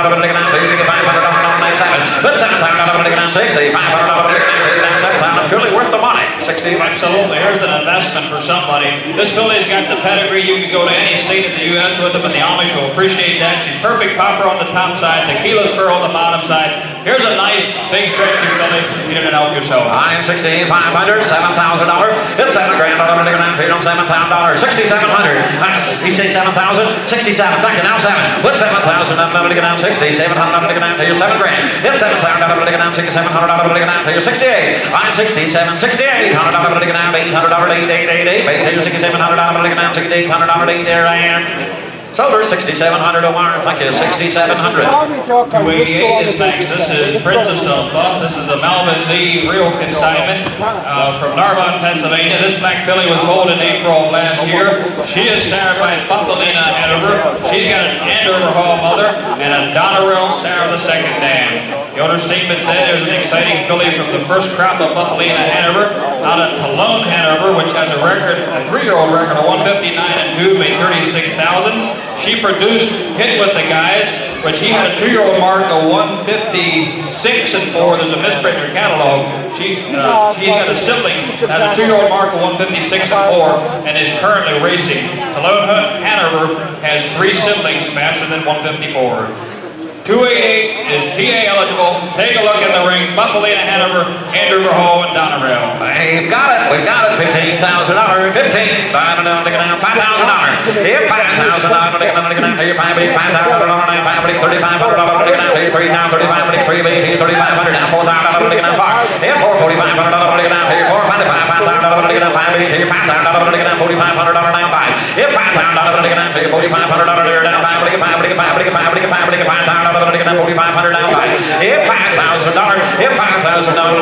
But $7,000 truly worth the money. 60. Absolutely. Here's an investment for somebody. This filly's got the pedigree. You can go to any state in the U.S. with them, and the Amish will appreciate that. She's perfect popper on the top side, tequila spur on the bottom side. Here's a nice, big, stretchy filly. You didn't help yourself. $9,600, $7,000. It's $7,000. Paid on $7,000. $6,700. You say $7,000? $67,000. Thank you. Now $7,000. With $7,000, to get down $60,700 to get down to your $7,000. It's $7,000 to get down $6,700 to get down to your $68,000. $67,000, $68,800 to get down $800, $888, $888, $6,700 to get down $6,800 there and. Sold $6,700 Omar. Thank you. $6,700. 288 is next. This is Princess of Buff. This is a Melvin Lee real consignment from Narbonne, Pennsylvania. This black filly was foaled in April of last year. She is sired by Buffalina Hanover. She's got an Andover Hall mother and a Donnerell sire of the second dam. The owner's statement said there's an exciting filly from the first crop of Buffalina Hanover out of Cologne, Hanover, which has a record, a 3-year-old record of 159 and 2, made 36,000. She produced Hit with the Guys, which he had a 2-year-old mark of 156 and 4. There's a misprint in her catalog. She's got a sibling that has a 2-year-old mark of 156 and 4 and is currently racing. Cologne Hanover has 3 siblings faster than 154. 288 is PA eligible. Take a look in the ring. Buffalina Hanover, Andover Hall, and Donnerell. We've got it. $15,000. $15,000 to get down. $5,000. $5,000 to get down. $5,000 to get down. $5,000 to get down. $3,500 to get down. $3,500 to get $3,500 now. $4,000 to get down. $4,500 to get down. $5,500 to get down. $5,000 to get down. $4,500 now. $5,000 to get down. $4,500 down. $5,000 to get down. $4,500 down.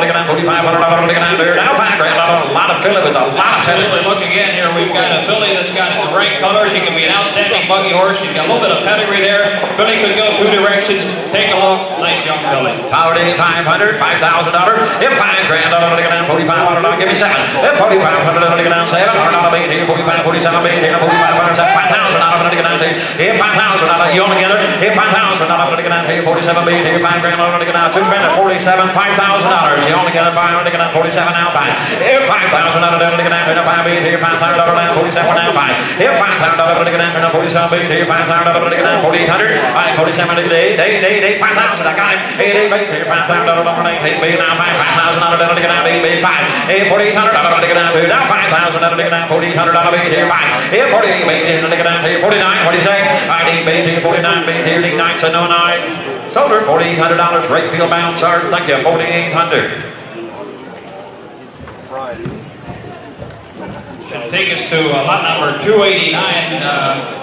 $5,000 to get down. $4,500 to get down. Now $5,000. A lot of filly with a lot of filly. Look again here. We've got a filly that's got the right color. She can be an outstanding buggy horse. She's got a little bit of pedigree there. Filly could go 2 directions. Take a look. Nice young filly. $4,500. $5,000. $5,000 to get down. $4,500. Give me $7,000. $4,500 to get down. $7,000. $4,500. $47,000. $4,500. $5,000 to get down. $5,000. You all together? $5,000 to get down. $47,000. $5,000 to get down. $2,047,000. $5,000. You all together? $5,000 to get down. $47,000 now. $5,000 to get down. $5,000. $5,000 now. $47,000 now. $5,000 to get down. $47,000. $5,000 to get down. $4,800. $47,000 to get down. $8,000. I got him. $8,000. $5,000 now. $5,000 to get down. $4,800 to get down. Now $5,000 to get down. $4,800 $5,000. $48,000 to get down. $49,000. What do you say? $49,000. $9 and no 9. Sold her $4,800. Rakefield bound, sir. Thank you. $4,800. Should take us to lot number 289.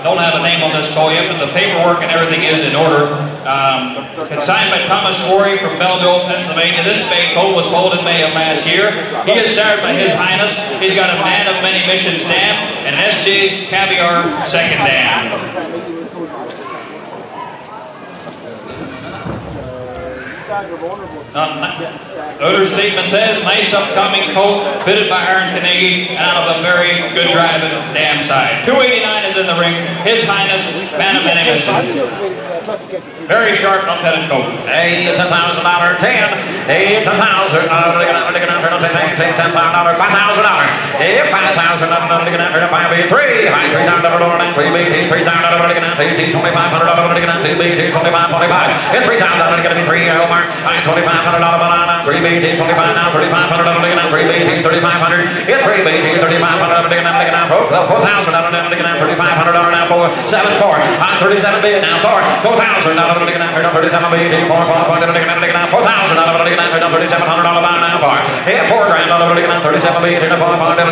Don't have a name on this call yet, but the paperwork and everything is in order. Consigned by Thomas Schwery from Belleville, Pennsylvania. This bay colt was foaled in May of last year. He is sired by His Highness. He's got a Man of Many Missions stamp and an SJ's Caviar second dam. Owner's statement says, nice upcoming colt, fitted by Aaron Kuhnekt, and out of a very good driving dam side. 289 is in the ring. His Highness, Man of Many Missions. Very sharp, up-headed colt. Hey, it's $1,000, 10. Hey, it's $1,000. $10,000, $5,000. Hey, $5,000 to get down. $5,000. $3,000 $3,500 to get down. $2,500 $25. And $3,000 to get me 3 Omar. $2,500 banana. $3,000 $25 now. $3,500 to get down. $3,000 $3,500. Get $3,000 $3,500 to get down. $4,000 to get down. $3,500 now. $4,000 474. On 37 bid now for 4,000. Now looking at 37 bid here for 4,000. Now looking at 3,700 now for here $4,000. Looking at 37 bid here for 4,000.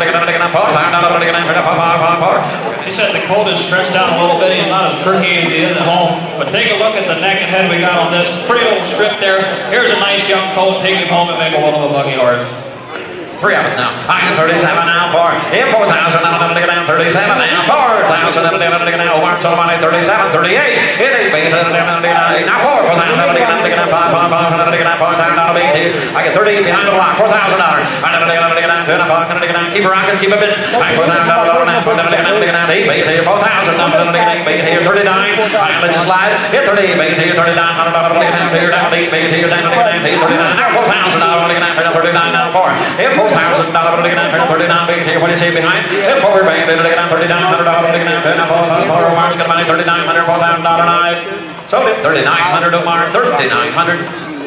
He said the colt is stretched out a little bit. He's not as perky as he is at home. But take a look at the neck and head we got on this. Pretty little strip there. Here's a nice young colt. Take him home and make a one of a buggy horse. 3 of us now. I got 37 now for him 4,000. Now I'm looking at 37 now 4,000. I'm looking at Omar Solomon 37, 38. It ain't been now 4,000. I'm looking at 5,000. I'm looking at 4,000. I get 30 behind the block. $4,000. I'm looking at keep it rocking, keep it bidding. I'm 4,000. I'm looking at 8 here 4,000. I'm looking at 8 here 39. I'm let you slide. Hit 38 here 39. I'm looking at here down 8 here down 39. Now 4,000. I'm looking at 39 now 4. $4,000 looking at 39 big here. What do you say behind? Forward band looking at $39 looking at 4 Omar's got money $3,900 $4,000 knives. Sold it $3,900 Omar 3,900.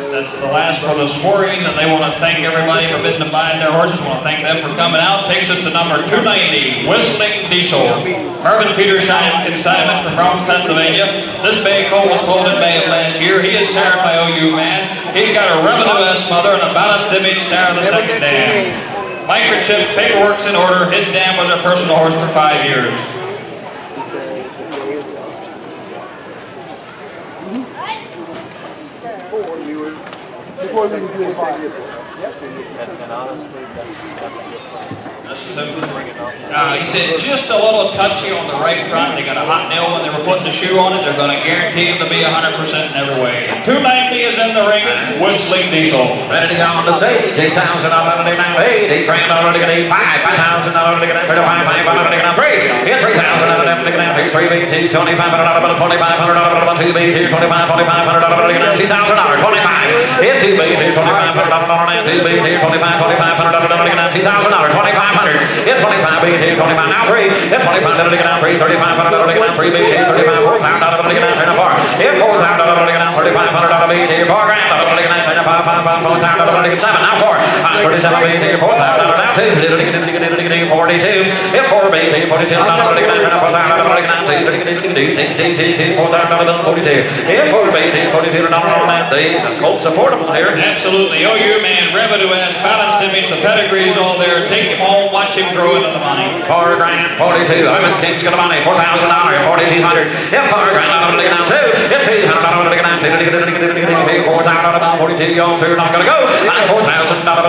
That's the last for the Swarries, and they want to thank everybody for bidding to buy their horses. Want to thank them for coming out. Takes us to number 290, Whistling Diesel. Mervyn Petershine consignment from Grange, Pennsylvania. This bay colt was pulled in May of last year. He is sired by OU Man. He's got a Revenue S mother and a balanced image sire of the second dam. Microchip, paperwork's in order. His dam was a personal horse for 5 years. He said just a little touchy on the right front. They got a hot nail when they were putting the shoe on it. They're going to guarantee him to be 100% in every way. 290 is in the ring. Whistling Diesel. Ready to go on the stage. $8,000 now 8 $8,000 to get 8 $5,000 to get 5 $5,000 to get 3. Hit 3,000 to get 3 $2,500 $2,500 $2,500 $2,500 $2,000 $25. Hit 2 $2,500 $2,500 $2,500 $2,500 $2,500 hit 25 big hit 25 now 3 hit 25 to get out 3 $3,500 to get out 3 big hit 35 $4,000 to get out 4 hit $4,000 to get out $3,500 big hit $4,000 to get out 4,000 to get 7 now 4 37 big hit $4,000 now 2 hit 42 hit 4 big hit $42 to get out 4,000 to get out 2 $4,000 42 hit 4 big hit $42 to the Colts affordable here. Absolutely. OU Man, Revenue S, balanced image, the pedigree's all there. Take him home, watch him grow into the money. $4,000 42. Ivan King's got the money. $4,000 $4,200. Hit $4,000 to get down 2. Hit $200 to get down 2. $4,000 42. Y'all through not gonna go. $4,000 $42.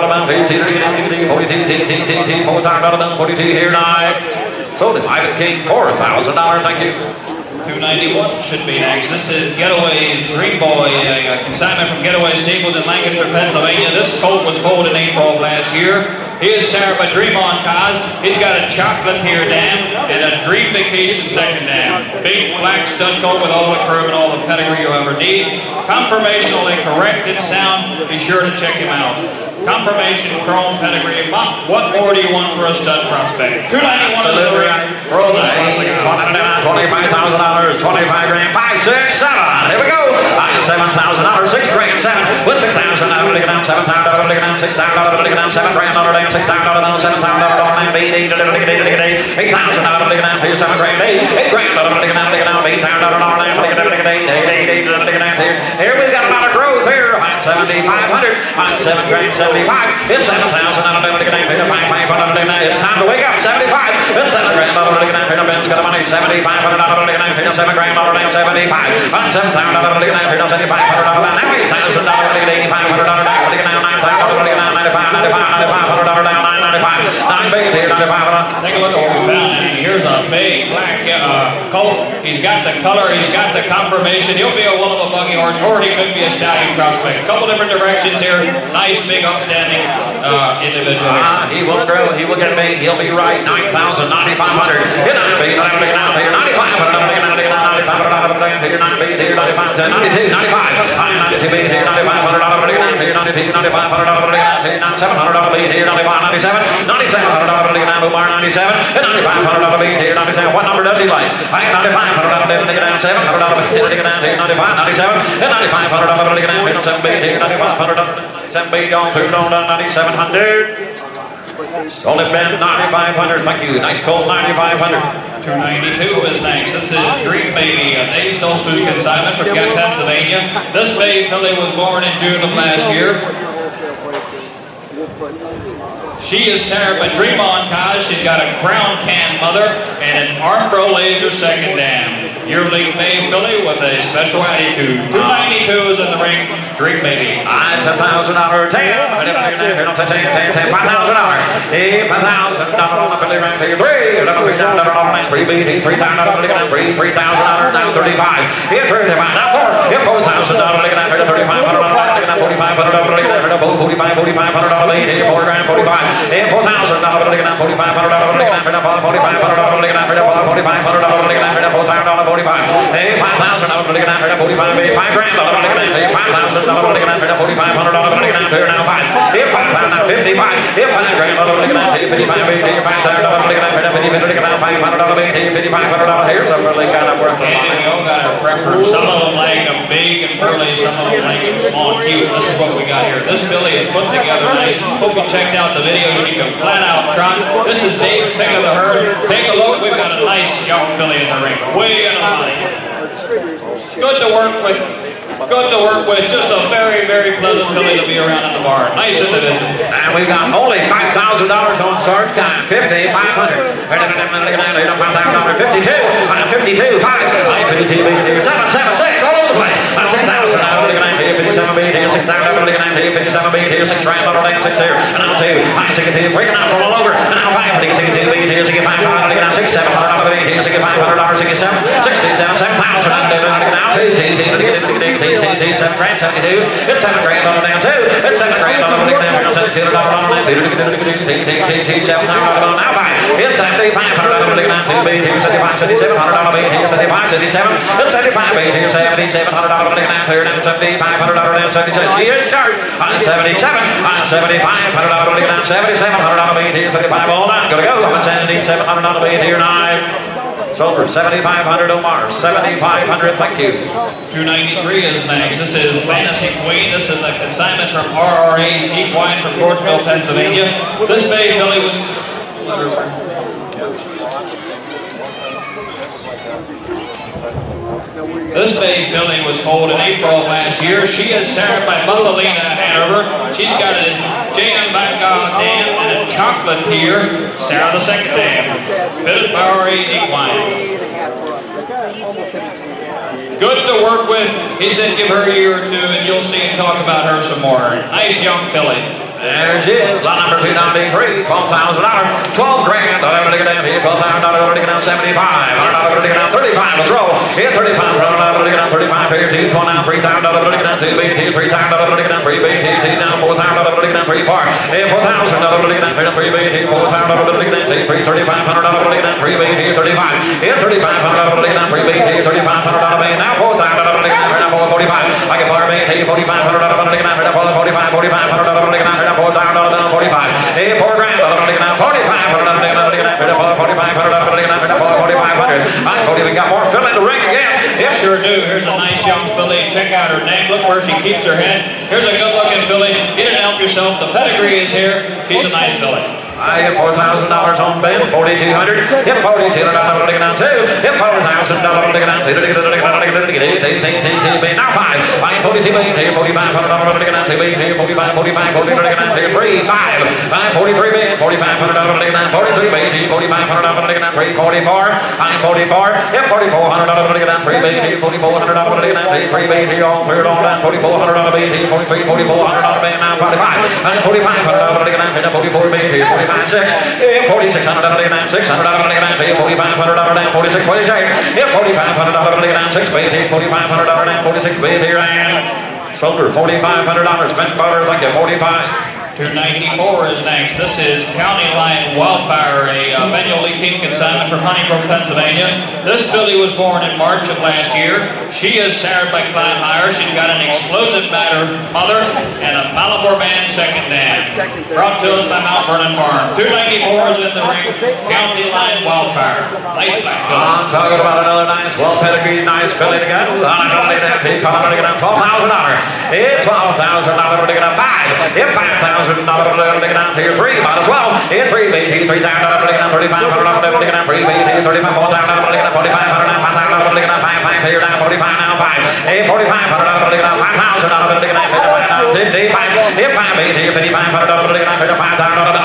$42 here now. So the Ivan King $4,000. Thank you. 291 should be next. This is Getaway's Dream Boy, a consignment from Getaway Stables in Lancaster, Pennsylvania. This colt was pulled in April of last year. He is sired by Dream On Cause. He's got a chocolatier dam and a Dream Vacation second dam. Big black stud coat with all the curve and all the pedigree you'll ever need. Conformationally correct and sound. Be sure to check him out. Confirmation, chrome, pedigree. What more do you want for a stud prospect? 291 is the ring. $25,000, 25 grand, 5, 6, 7. Here we go. I got $7,000, 6 grand, 7. With $6,000, I'm looking down $7,000, looking down $6,000, looking down $7 grand, $6,000, $7,000, $8,000, $8,000, looking down here, 7 grand, 8 grand, looking down $8,000, here we got a lot of growth here. 7,500, 7 grand, 75. It's 7,000. It's time to wake up. 75. It's 7 grand. Ben's got the money. $7,500. 7 grand. 75. 7,000. 7,500. Now $8,000. $8,500. Take a look at what we found. Here's a big black colt. He's got the color. He's got the confirmation. He'll be a one of a buggy horse, or he could be a stallion prospect. A couple different directions here. Nice, big, upstanding individual. He will grow. He will get big. He'll be right. 9,000, 9,500. Here, 95. 92, 95. 92, 95. Here, 9,500. 700 beat here, 95, 97, $97 bar 97, and $9,500 beat here, 97. What number does he like? I got $9,500 to get down, $700 to get down here, 95, 97, and $9,500 to get down here, 7 beat here, $9,500, 7 beat on through on down 9,700. Sold it, Ben, 9,500. Thank you. Nice cold 9,500. 292 is next. This is Dream Baby, a Dave Stolzfus consignment from Kent, Pennsylvania. This bay filly was born in June of last year. She is Sarah by Dream On Cause. She's got a crown can mother and an Armbro laser second dam. Yearling Bay filly with a special attitude. 292 is in the ring. Dream Baby. It's $1,000 10. $5,000. $5,000 on the filly round here. $3,000 on the free BT. $3,000 free. $3,000 now 35. Hit 35. Now 4. Hit $4,000 looking at $3,500 looking at $4,500 looking at $4,500 BT. $4,000 45. Hit $4,000 looking at $4,500 looking at $4,500 looking at $4,500 looking at $4,000 Hey, $5,000 looking at $45. $5,000 looking at $5,000 looking at $4,500 looking at here now 5. If $5,000 now 55. If $5,000 looking at $55. $5,000 looking at $50. Looking at $500 $55. Here's a really kind of worth. And we all got our preference. Some of them like them big and burly. Some of them like them small and cute. This is what we got here. This filly is put together nice. Hope you checked out the video. She can flat out trot. This is Dave's pick of the herd. Take a look. We've got a nice young filly in the ring. Way in the money. Good to work with. Good to work with. Just a very, very pleasant filly to be around in the barn. Nice individual. And we got only $5,000 on Sarge Guy. 5,500. $5,000. 52. 52. 5. 776. All over the place. $6,000. Looking at here. 57 beat here. 6,000. Looking at here. 57 beat here. 6 grand. Down 6 here. And now 2. 62. Breaking out from all over. And now 5. 62 beat here. 65. Looking at $6,700 beat here. $6,500. 67. 67. 7,000. Now 2. 7 grand, 72. It's 7 grand on the down 2. It's 7 grand on the down 72. $7 on the down 2. $7 now 5. It's 7,500 on the down 2. Beat here, 75, 7,700 beat here, 75, 77. It's 75 beat here, 7,700 on the down here. Now 7,500 down 76. She is sharp on 77. On 7,500 on the down 7,700 beat here, 75. All down. Gonna go. I'm 7,700 on the beat here. 9. Silver, 7,500 Omar, 7,500, thank you. 293 is next. This is Fantasy Queen. This is a consignment from RRA's Equine from Portville, Pennsylvania. This bay filly was... This bay filly was foaled in April of last year. She is Sarah by Buffalina Hanover. She's got a Jan Bangor dam and a chocolatier, Sarah the second dam. Fitted by RRA's Equine. Good to work with. He said give her a year or two and you'll see him talk about her some more. Nice young filly. There she is, lot number 293, $12,000, 12 grand, $11 down here, $12,000, down 75, $100 down 35, let's roll, here 35, $100 down 35, here 2, 12 down 3,000, down 2, beat here, $3,000 down 3, beat here, 2 down 4,000, down 3, 4, here $4,000 down 3, beat here, $4,000 down 3, $3,500 down 3, beat here, 35, here $3,500 down 3, beat here, $3,500 beat, now $4,000 down 445, I get far beat here, $4,500 down 45, $4,500 down 4,000 down 45. Hey, $4 grand. Down 45. 45. We got more fill in the ring again. Yep, sure do. Here's a nice young filly. Check out her name. Look where she keeps her head. Here's a good-looking filly. Get it and help yourself. The pedigree is here. She's a nice filly. I hit $4,000 on Ben, 4,200. Hit $4,200 down 2. Hit $4,000 down 2. Now 5. I hit 42 million here, $4,500 down 2. Here 45, 45, 40 down here 3, 5. I 43 million, $4,500 down 43 million here, $4,500 down 3, 44. I 44. Hit $4,400 down 3 million here, $4,400 down 3 million here, all cleared all down $4,400 here, 43, $4,400 now 45. I 4,500 down here, 44 million here, 45. 6, $4,600 down 600 down 4,500 down 46, 46, $4,500 down 6 bait here, $4,500 down 46 bait here, and silver $4,500. Ben Butter, thank you, 45. 294 is next. This is County Line Wildfire, a manual leaking consignment from Honeybrook, Pennsylvania. This filly was born in March of last year. She is sired by Climb Higher. She's got an explosive matter mother and a Malabor man second dam. Brought to us by Mount Vernon Farm. 294 is in the ring. County Line Wildfire. Nice black filly. I'm talking about another nice, well pedigree, nice filly to go. On a dolly that he caught him to get $12,000. It's $12,000 to get $5. If $5,000 to get down here, 3, might as well. It's 3 BT, $3,000 to get down, $3,500 to get down, 3 BT, $35,000 to get down, $4,500 to get down, $5,500 here down, $45 now, 5. $4,500 to get down, $5,000 to get down, $55. If 5 BT, $5,500 to get down, $5,000 to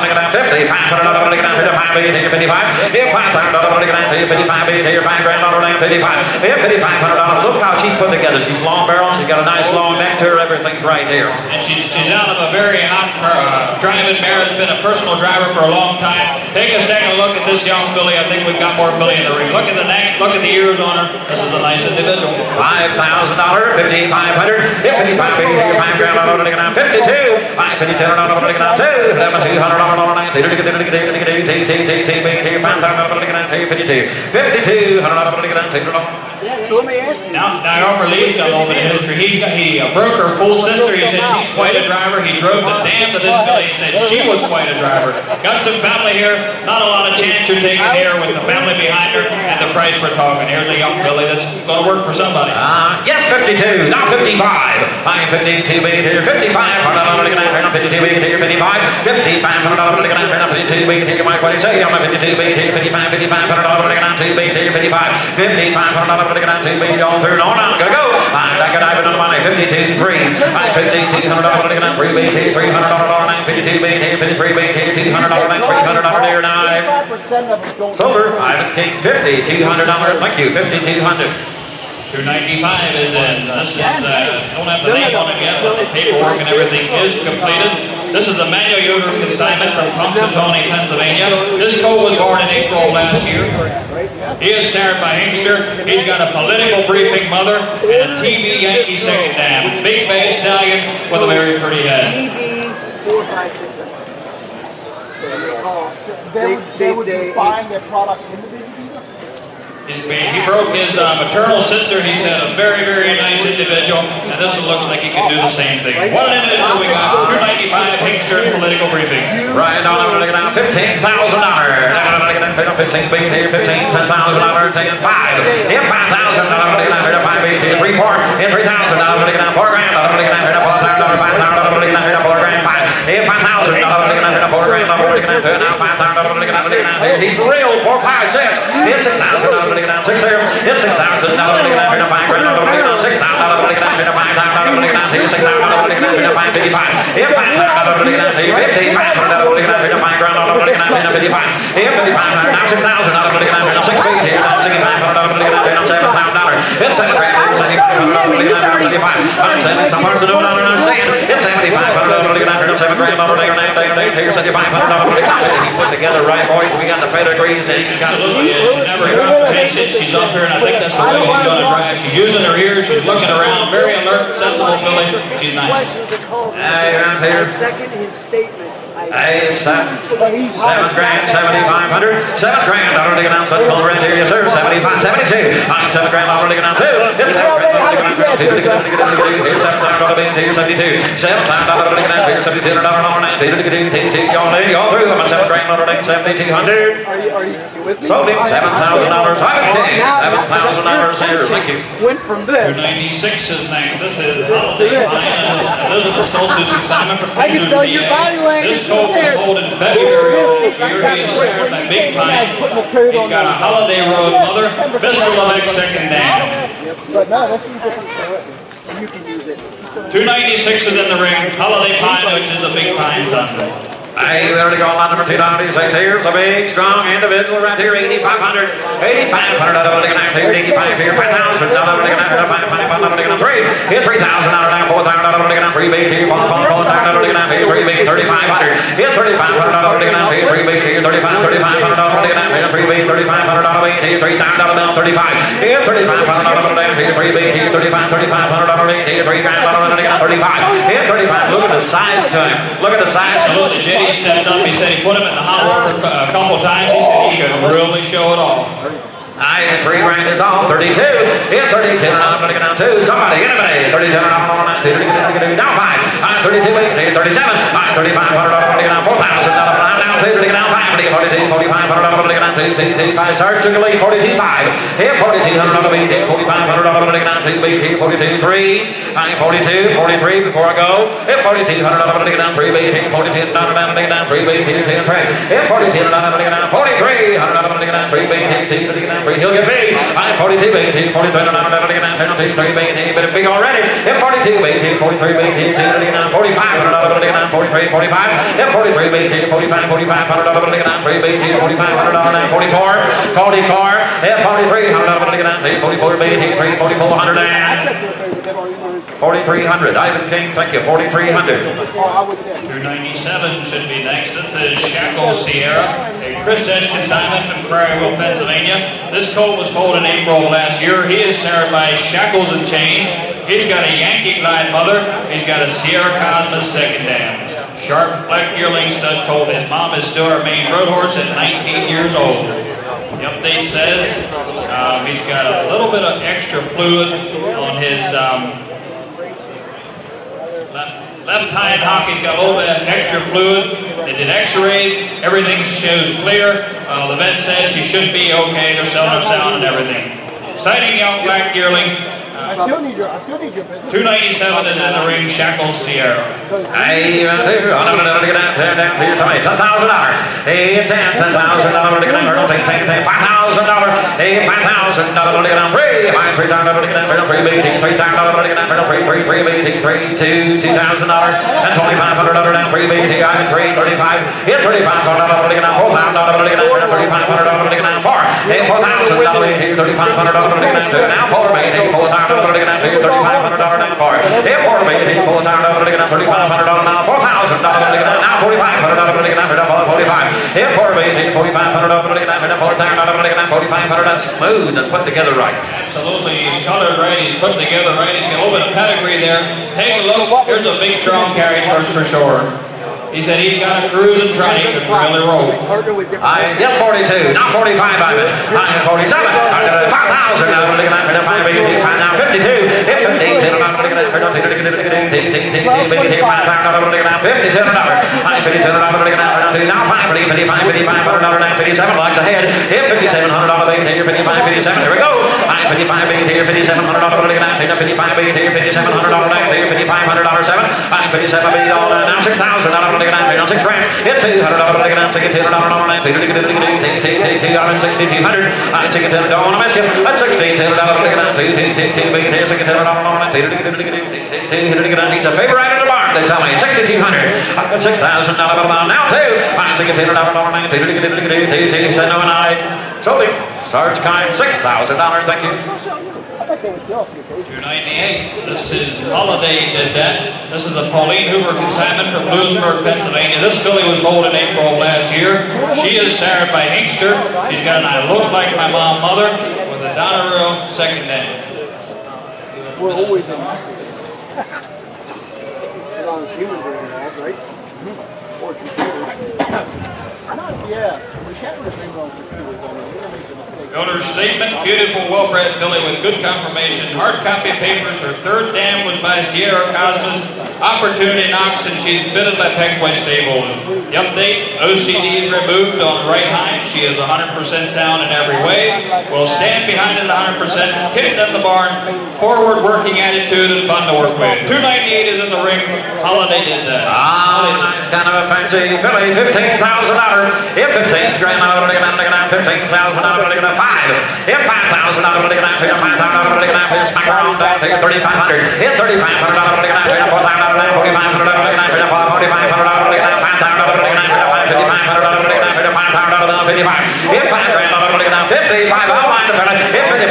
get down, $55,000 to get down, $5 BT, $55. If $5,000 to get down, $55 BT, $5,000 down, $55. If $5,500, look how she's put together. She's long barrel, she's got a nice long neck to her, everything's right here. And she's out of a very hot driving mare. It's been a personal driver for a long time. Take a second look at this young filly. I think we've got more filly in the ring. Look at the neck, look at the ears on her. This is a nice individual. $5,000, $5,500, if $55 BT, $5,000 to get down, $52. $5,500 to get down, $2,200 So let me ask you. Now Elmer Lee's got a little bit of history. He broke her full sister. He said she's quite a driver. He drove the dam to this filly. He said she was quite a driver. Got some family here. Not a lot of chance you're taking here with the family behind her and the price we're talking. Here's a young filly that's going to work for somebody. Yes, 52, not 55. I'm 52 BT here, $5,500 to get down, 52 BT here, 55. $5,500 to get down, 52 BT here, Mike, what do you say? I'm a 52 BT here, $5,500 to get down, 2 BT here, 55. $5,500 to get down, 2 BT on through, on down, gotta go. I'm back at Ivan on the money, 52, 3. I'm $5,200 to get down, 3 BT, $300 down, 52 BT here, 53 BT here, $200 down, $300 here, now. Sober, Ivan King, $5,200, thank you, $5,200. 295 is in. This is, don't have the name on it yet, but the paperwork and everything is completed. This is a manual uter consignment from Punxsutawney, Pennsylvania. This colt was born in April of last year. He is sired by Inkster. He's got a political briefing mother and a TV Yankee second dam. Big bay stallion with a very pretty head. EB 4567. So They would be buying their product individually? He broke his maternal sister. He said a very, very nice individual, and this one looks like he can do the same thing. What an individual we got. 295 Hinkster political briefing. Right on, I'm going to get down $15,000. I'm going to get down 15 BT here, 15, $10,000, 10, 5. If $5,000, I'm going to get down here to 5 BT, 3, 4. If $3,000, I'm going to get down $4,000. I'm going to get down here to $4,000, $5,000, I'm going to get down here to $4,000, 5. If $5,000, I'm going to get down here to $4,000, I'm going to get down to now $5,000, I'm going to get down here. He's for real, 4, 5, 6. It's $6,000, I'm going to get down 6 here. It's $6,000, I'm going to get down here to $5,000, I'm going to get down $6,000, I'm going to get down here to $5,000, I'm going to get down to $6,000, I'm going to get down here to $5,55. If $5,000, I'm going to get down to $55,000, I'm going to get down here to $5,000, I'm going to get down here to $55,000. If $55,000, now $6,000, I'm going to get down here to $6,000 here, now $6,500, I'm going to get down here to $7,000. It's $7,000, I'm going to get down here to $75,000. I'm saying some parts of the world don't understand. It's $7,500, I'm going to get down here to $7,000, I'm going to get down here to $7,500, I'm going to get down here. He put together right, boys. We got the pedigrees and he's got. She never comprehensive. She's up here, and I think that's the way she's going to drive. She's using her ears. She's looking around. Very alert, sensible filly. She's nice. Hey, right here. I second his statement. Hey, $7,000, $7,500. $7,000, to get down. Such color right here, yes sir. 75, 72. I'm $7,000 to get down too. It's $7,000 to get down. Here's $7,000 to be in here. 72. $7,000 to get down here. $7,200 y'all through. I'm a $7,000 to get 7,200. Are you with me? Sold him $7,000. I'm king. $7,000 here. Thank you. Went from this. 296 is next. This is Holiday Pine and Elizabeth Stoltz's consignment from I can tell your body language. This colt was sold in February of this year. He is sired by Big Pine. He's got a Holiday Road mother, Mr. Levick second dam. But no, that's a different story. You can use it. 296 is in the ring. Holiday Pine, which is a Big Pine son. Hey, we already got line number 296. Here's a big, strong individual right here. 8,500. 8,500 out of it. 85 here. 5,000 out of it. 5,500 out of it. 3. Hit 3,000 out of it. 4,000 out of it. 3 big here. 4,000 out of it. 3 big. 3,500. Hit 3,500 out of it. 3 big here. 3,500 out of it. 3 big. 3,500 out of it. 3,000 out of it. 35. Hit 3,500 out of it. 3 big here. 3,500 out of it. 3,000 out of it. 35. Hit 35. Look at the size to him. Look at the size to him. He stepped up. He said he put him in the hot water a couple times. He said he can really show it off. I 3 grand is on 32. Hit 32 and I'm gonna get down 2. Somebody, anybody. 32 and I'm on 9. Down 5. I'm 32, 37. I'm 35. $100 to get down 4,000. I'm down 2 to get down 5. 42, 45. $100 to get down 2. 5 stars took a lead. 42, 5. Hit 42. $100 to beat. 45. $100 to get down 2. Beat. Hit 42, 3. I'm 42, 43 before I go. Hit 42. $100 to get down 3. Beat. Hit 42. $100 to get down 3. Beat. Hit 10, 3. Hit 42. $100 to get down 43. $100 to get down 3. Beat. Hit 10 to get down 3. He'll get me. I'm 42, beat. Hit 43. $100 to get down 10. 3. Beat. Hit bit big already. Hit 42. Beat. Hit 43. Beat. Hit 10 to get down 45. $100 to get down 43. 45. Hit 43. Beat. Hit 45. 45. $100 to get down 3. Beat. Hit 45. $100 down 44. 44. Hit 43. $100 to get down 3. 44. Beat. Hit 3. 44. 100 and 4,300. Ivan King, thank you. 4,300. 297 should be next. This is Shackles Sierra, a Chris Esch consignment from Prairieville, Pennsylvania. This colt was foaled in April of last year. He is served by Shackles and Chains. He's got a Yankee Glide mother. He's got a Sierra Cosmos second dam. Sharp black yearling stud colt. His mom is still our main road horse at 19 years old. The update says he's got a little bit of extra fluid on his left hind hock. He's got a little bit of extra fluid. They did x-rays. Everything shows clear. The vet says she should be okay. They're selling her sound and everything. Exciting young black yearling. I still need your business. 297 is in the ring. Shackles Sierra. Hey, I'm gonna get down here, tell me, $10,000. Hey, $10,000 to get down here, $5,000. Hey, $5,000 to get down 3. $3,000 to get down here, 3 beating, $3,000 to get down here, 3 beating, 2, $2,000 and $2,500 down 3 beating. I'm in 3, 35. Hit $3,500 to get down, $4,000 to get down here, $3,500 to get down 4. Hey, $4,000 beating, $3,500 to get down 2. Now 4 beating, $4,000 to get down here, $3,500 down 4. Hit 4 beating, $4,000 to get down, $3,500 now, $4,000 to get down, now $4,500 to get down here, 45. Hit 4 beating, $4,500 to get down here, $4,000 to get down, $4,500. That's smooth and put together right. Absolutely. He's colored right. He's put together right. He's got a little bit of pedigree there. Take a look. Here's a big, strong carriage horse for sure. He said he's got a cruise and try to really roll. Yes, 42. Now 45, Ivan. 47. 5,000. Now 52. Hit 15. Now 55. 57 like the head. Hit $5,700 here. 55, 57. There we go. 55 being here. $5,700 to get down. 55 being here. $5,700 down here. $5,500 7. 57 being all now $6,000 to get down. 6 grand. Hit $200 to get down. $200 down. $6,200. I think it don't want to miss you. That's $1,600 to get down. 2 being here. $6,200 down. He's a favorite in the barn. They tell me $6,200. $6,000 now too. I think $6,200 down. 2 said no and I sold him. Sarge Kind, $6,000. Thank you. 298. This is Holiday did that. This is a Pauline Hoover consignment from Lewisburg, Pennsylvania. This filly was foaled in April of last year. She is sired by Inkster. She's got an I look like my mom mother with a Donneroo second dam. We're always in as long as humans are involved, right? Or computers. Yeah, we can't really bring on computers on it. Owner's statement, beautiful, well-bred filly with good confirmation. Hard copy papers. Her third dam was by Sierra Cosmos. Opportunity knocks and she's fitted by Peckway Stables. The update, OCD is removed on the right hind. She is 100% sound in every way. Will stand behind it 100%. Kicked in the barn. Forward working attitude and fun to work with. 298 is in the ring. Holiday did that. Nice kind of a fancy filly. $15,000. Hit 15 grand. $15,000 to get up 5. Hit $5,000 to get up here. $5,000 to get up here. Smack around down here. $3,500. Hit $3,500 to get up here. $4,000 $4,500 to get up here. $4,500 to get up. $5,000 to get up here. $5,500 to get up here. $5,000 to 55. Hit $5 grand to get up 55. I'll mind the fella. Hit $5,500 to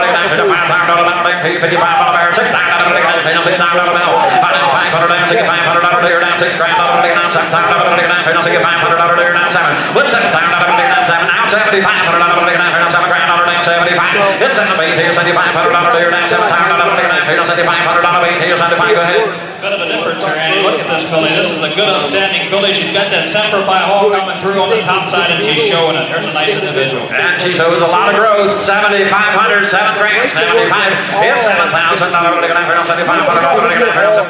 get up here. $5,000 to get up here. $55 $6,000 to get up here. $6,000 $500 to get $500 to get down 6 grand to get down $7,000 to get down here. $500 to get down 7. With $7,000 to get down 7. Now $7,500 to get down here. $7 grand to get down 75. It's $7,500 to get down $7,000 to get down $7,000 to get down here. $7,500 to get down $75. Go ahead. bit of a difference here, Andy. Look at this filly. This is a good, upstanding filly. She's got that Semper Fi haul coming through on the top side, and she's showing it. There's a nice individual. And she shows a lot of growth. 7,500, 7 grand, 75. It's 7,000. $75.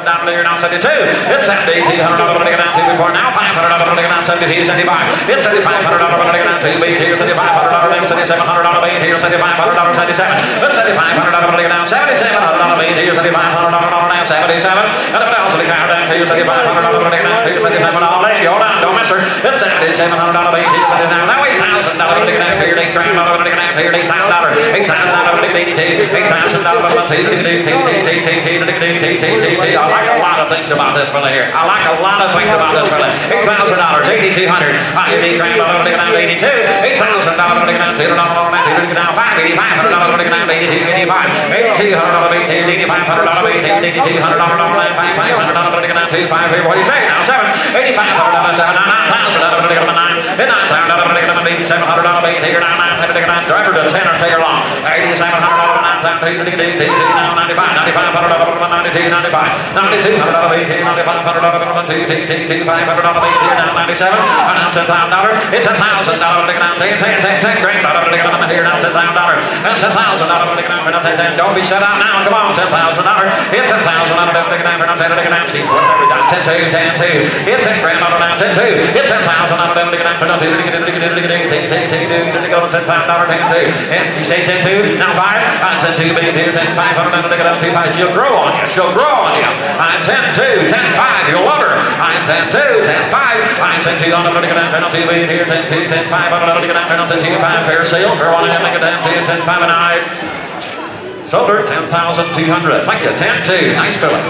Down to your now 72. It's 7,800 before now. $500 72, 75. It's $7,500 to be here. $7,500 $7,700 here. $7,500 77. It's $7,500 now. $7,700 here. $7,500 now. 77. And if it else will be down here. $7,500 now. $7,700. Hold on, don't miss her. It's $7,700 here. $7,000 now. $8,000 here. $8,000 here. $8,000. I like a lot of things about this fella here. I like a lot of things about this fella. $8,000, $8,200. $8,000, $82. $8,000, $200. Now $5,500, $82,85. $8,200, $8,500, $8,200. $5,500, $2,500. What do you say now? $7,000, $8,500, $9,000, $9,000, $700, $8,000, driver to 10 or take her long. $8,700, $9,000, $95, $9,500, $92, $95, $9,200, $8,500, $2,500, $97, now $10,000, it's $10,000, $10 grand, here now $10,000, and $10,000, don't be shut out now, come on, $10,000, it's $10,000, she's worth every dime, 10-2, 10-2, it's $10 grand, now 10-2, it's $10,000, and you say 10-2, now 5, 10-2, baby, here, 10-5, 5, she'll grow on you, she'll grow on you. I'm 10-2, 10-5, you'll love her. I'm 10-2, 10-5, I'm 10-2, on the penalty, baby, here, 10-2, 10-5, penalty, 10-5, fair sale, girl on it, make it 10-2, 10-5, and I sold her 10,200. Thank you, 10-2, nice filling.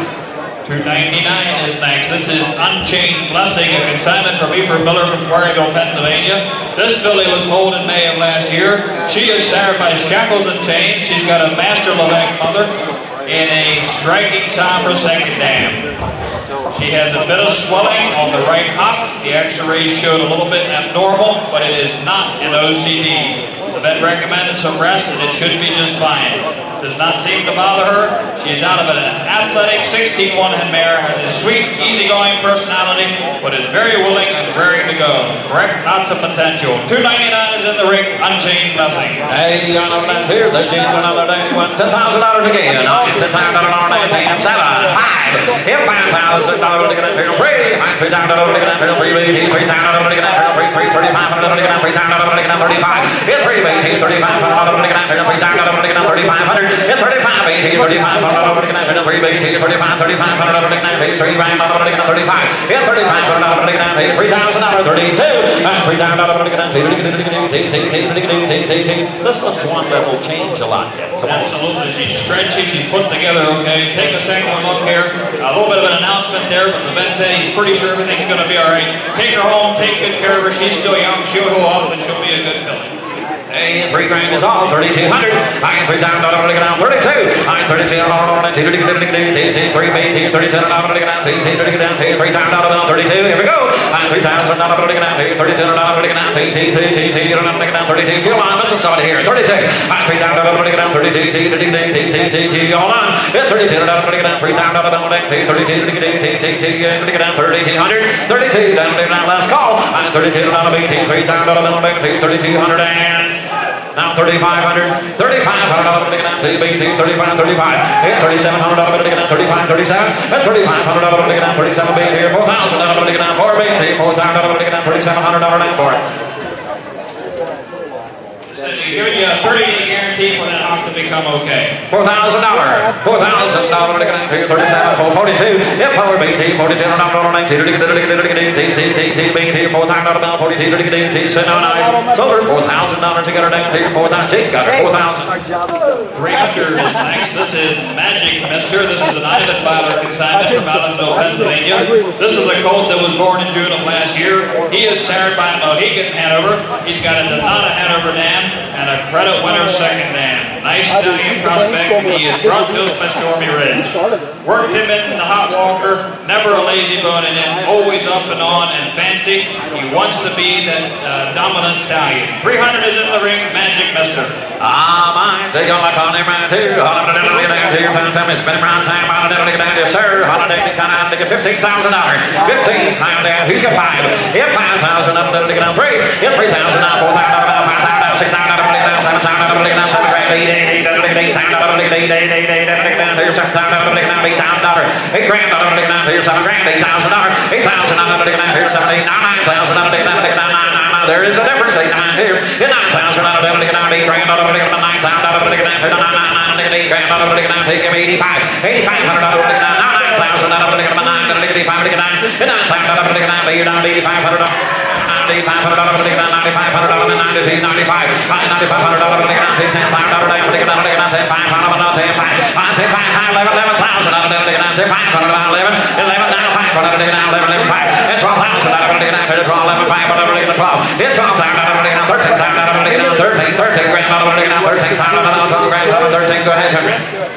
$299 is next. This is Unchained Blessing, a consignment from Ephraim Miller from Quarryville, Pennsylvania. This filly was foaled in May of last year. She is sired by Shackles and Chains. She's got a Master Levesque mother in a striking somber second dam. She has a bit of swelling on the right hop. The x-rays showed a little bit abnormal, but it is not an OCD. The vet recommended some rest, and it should be just fine. Does not seem to bother her. She is out of an athletic 16-1-head mare, has a sweet, easygoing personality, but is very willing and raring to go. Correct, lots of potential. $299 is in the ring, Unchained Blessing. Hey, you know that here, this is another day, $10,000 again. $10,000, 7, 5, $5,000 to get up here, 3, $3,000 to get up here, 3, $3,000 to get up here, 3, $3,500 to get up, $3,000 to get up, 35, $3,500 to get up here, $3,000 to get up, 3,500. It's 35, 80, 35, 35, 35, 3 grand, 35, it's 35, $3,000, 32, $3,000, this looks one that will change a lot yet. Come on. Absolutely, she's stretchy, she's put together okay. Take a second look here. A little bit of an announcement there, but the vet said he's pretty sure everything's going to be all right. Take her home, take good care of her. She's still young, she'll go up, and she'll be a good filly. Hey, 3 grand is all, 3,200. I get $3,000 to get down, 32. I get $32 to get down, 3 baby, $32 to get down, 3,000 32. Here we go. I get $3,000 to get down, $32 to get down, 32. Feel on, listen, somebody here, 32. I get $3,000 to get down, 32. Hold on. It's $32 to get down, $3,000 to get down, 3,200. 32 down to get down, last call. I get $32 to $3,000 $3,200 and now $3,500, $3,500 to get down, 35, 35, and $3,700 to get down, 35, 37, and $3,500 to get down, 37, here, $4,000 to get down, 4, $4,000 to get down, $3,700 down for it. Giving you a 30-day guarantee for that hawk to become okay. $4,000 to get down here, 37, 442, yeah, 4 BT, 42, $4,000 to get down, sold her $4,000 to get her down here, 4,000, she got her 4,000. 300 is next. This is Magic Mister. This is an Island Filer consignment from Allenville, Pennsylvania. This is a colt that was born in June of last year. He is sired by a Mohegan Hanover. He's got a Donata Hanover dam and a Credit Winner second dam. Nice stallion prospect, and he is brought to us by Stormy Ridge. Worked him in the hot walker, never a lazy bone in him, always up and on and fancy. He wants to be that dominant stallion. 300 is in the ring, Magic Mister. Mine, say you're like on him right here. Holiday, down to your time, tell me, spend around time, holiday, down to sir. Holiday, kind of, to get $15,000. 15 pound down, who's got 5? Hit 5,000, up, to get down 3. Hit 3,000, now 4,000, now 5,000, 6,000, down 7,000, down 7 grand, 8 down to your 7,000, down 8 grand, down to your 7 grand, $8,000, 8,000, down to your 7, 8, 9,000, down to there is a difference, 8, 9 here, 9,000, down to get down 8 grand, down to get 9,000, down to get down 8 grand, down to get down, take him 85, 8,500, down to get down 9,000, down to get 9, down to get 85, to get 9, 9,000, down to get down, you're down to 8,500, $9,500 to get down, $9,500 to 92, 95, $9,500 to get down to 10,000 to get down, to get down, 10,500 to 10,500, 11,000 to get down, 10,500 to 11, 11 now 500 to get down, 11, 5, and 12,000 to get down, 12, 11, 500 to get down, 12, and 12,000 to get down, 13,000 to get down, 13 grand to get down, 13,000 to 12 grand, 13, go ahead, Henry.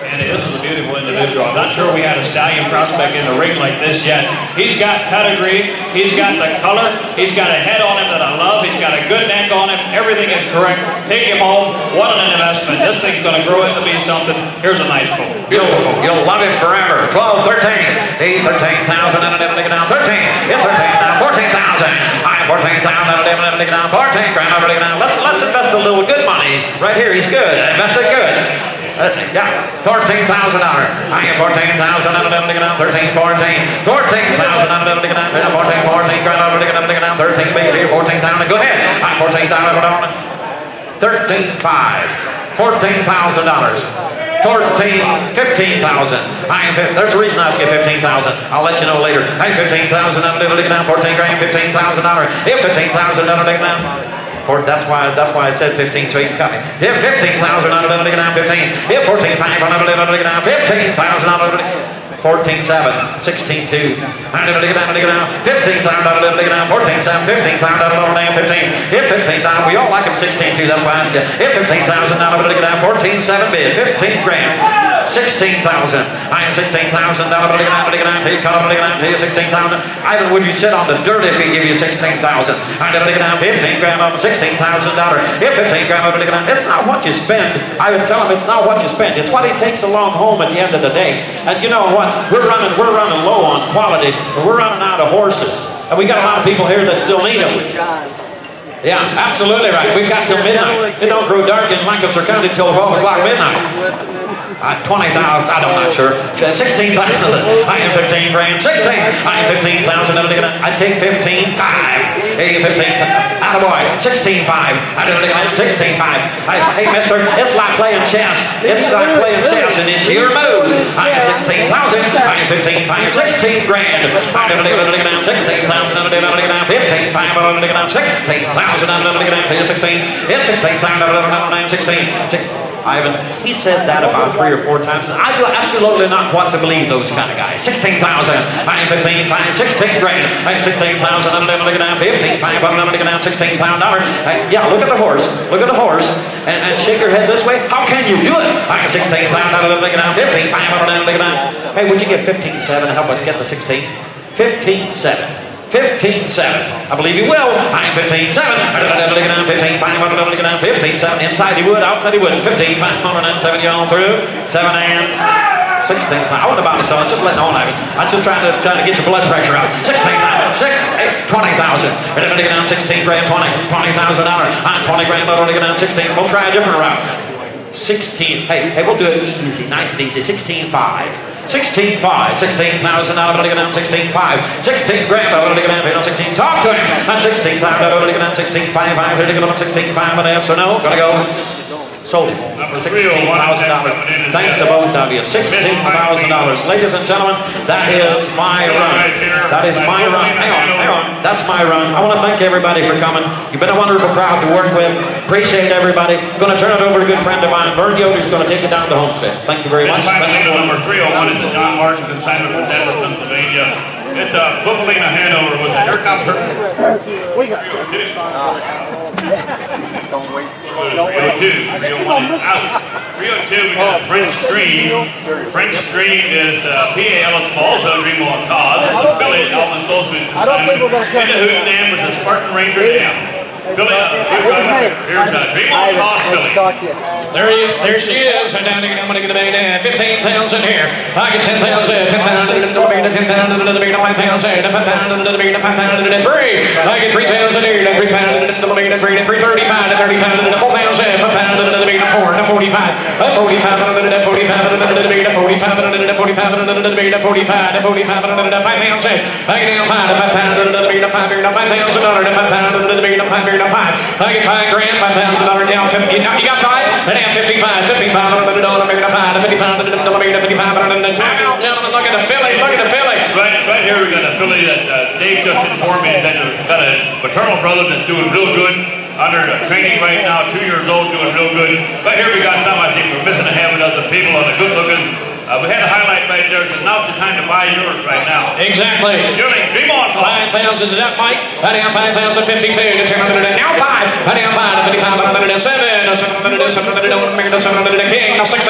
And this is a beautiful individual. I'm not sure we had a stallion prospect in the ring like this yet. He's got pedigree, he's got the color, he's got a head on him that I love, he's got a good neck on him, everything is correct. Take him home, what an investment. This thing's going to grow into be something. Here's a nice colt. You'll love him forever. 12, 13, 8, 13,000, and it'll get down 13, 14,000, high 14,000, and it'll get down 14 grand, it'll get down. Let's invest a little good money right here. He's good. Invested good. Yeah, $14,000. I am 14,000. I'm going to get down 13, 14, 14,000. I'm going to get down 14, 14 grand. I'm going to get down 13, baby. 14,000. Go ahead. I'm 14,000. 13, 5, $14,000. 15,000. There's a reason I say 15,000. I'll let you know later. I'm 15,000. I'm going to get down 14 grand. $15,000. If 15,000, I'm going to get down. That's why I said 15, so you can cut me. If 15,000, I'm going to get down 15. If 14,500, I'm going to get down 15,000. 14, 7, 16, 2. I'm going to get down 15,000. I'm going to get down 14, 7, 15,000. I'm going to get down 15. If 15,000, we all like them 16, 2. That's why I asked you. If 15,000, I'm going to get down 14, 7 bid. 15 grand. 16,000. I am 16,000. I'm going to get down. He cut up. I'm going to get down to 16,000. Ivan, would you sit on the dirt if he give you 16,000? I'm going to get down 15 grand on $16,000. If 15 grand, I'm going to get down. It's not what you spend. I would tell him it's not what you spend. It's what he takes along home at the end of the day. And you know what? We're running low on quality. And we're running out of horses. And we got a lot of people here that still need them. Yeah, absolutely right. We've got till midnight. It don't grow dark in Lancaster County till 12 o'clock midnight. 20,000, I'm not sure. 16,000. I am 15 grand. 16. I am 15,000. I take 15, 5. Hey, 15. Attaboy. 16, 5. I didn't think I had 16, 5. Hey, mister, it's like playing chess. It's like playing chess, and it's your move. I am 16,000. I am 15, 5. 16 grand. I didn't think I had 16,000. 15, 5. I'm going to get down 16,000. I'm going to get down 16. It's 16,000. Ivan, he said that about 3 or 4 times. I do absolutely not want to believe those kind of guys. 16,000. I am 15, 5, 16 grand. I am 16,000. I'm going to get down 15, 5. I'm going to get down $16,000. Yeah, look at the horse. Look at the horse. And shake your head this way. How can you do it? I am 16,000. I'm going to get down 15, 5. I'm going to get down. Hey, would you get 15, 7 to help us get the 16? 15, 7. 15, 7. I believe you will. I am 15, 7. I'm going to get down 15, 5. I'm going to get down 15, 7. Inside he would, outside he wouldn't. 15, 5, 7. You all through. 7 and 16. I wasn't about to sell. I was just letting on. I'm just trying to get your blood pressure out. 16, 6, 8, 20,000. I'm going to get down 16 grand, $20,000. I'm 20 grand. I'm going to get down 16. We'll try a different route. 16. Hey, we'll do it easy, nice and easy. 16, 5. 16, 5. 16,000. I'm going to get down 16, 5. 16 grand. I'm going to get down 16. Talk to him. I'm 16,000. I'm going to get down 16, 5. I'm going to get down 16, 5. And yes or no? Going to go. Sold it. $16,000. Thanks to both of you. $16,000. Ladies and gentlemen, that is my run. That is my run. Hang on. That's my run. I want to thank everybody for coming. You've been a wonderful crowd to work with. Appreciate everybody. I'm going to turn it over to a good friend of mine. Vern Yoder's going to take it down to Homestead. Thank you very much. Number 301 is John Martin's consignment from Denver, Pennsylvania. It's a Buffalina Hanover with a here comes her. We got Don't wait. 302. 301 is out. 302, we got French Stream. French Stream is PA eligible, also Dream on cause. It's a Philly Alvin Stoltzman. I don't think we're gonna come in the Hoot Dam with the Spartan Ranger Dam. Philly, here's Dream on cause, Philly. There she is. And down here, I'm going to get a big 15,000 here. I get 10,000, 10,000 to the beat, 10,000 to the beat, 5,000, 5,000 to the beat, 5,000 to the 3. I get 3,000 here, 3,000 to the beat, 3,35 to 30,000 to the 4,000, 5,000 to the beat, 4 to 45, 45 to the 45 to the beat, 45 to the 45 to the beat, 45 to 45 to the 5,000. I get down 5 to 5,000 to the beat, 5,000 to $5,000 to 5,000 to the beat, 5,000 to 5. I get $5,000, $5,000 down. You got 5? And 55 to the dollar, make it a 5 to 55 to the dollar, make it a 55 to the time out, gentlemen. Look at the Philly, look at the Philly. Right here we got a Philly that Dave just informed me that got a maternal brother that's doing real good under training right now, 2 years old, doing real good. Right here we got some, I think we're missing a half a dozen people on the good looking. We had a highlight right there, because now's the time to buy yours right now. Exactly. Yearling, dream on. 5,000 is that, Mike? I down 5,052 to 200, now 5. I down 5 to 55, 107, 700, 700, 700, King, now 6,000.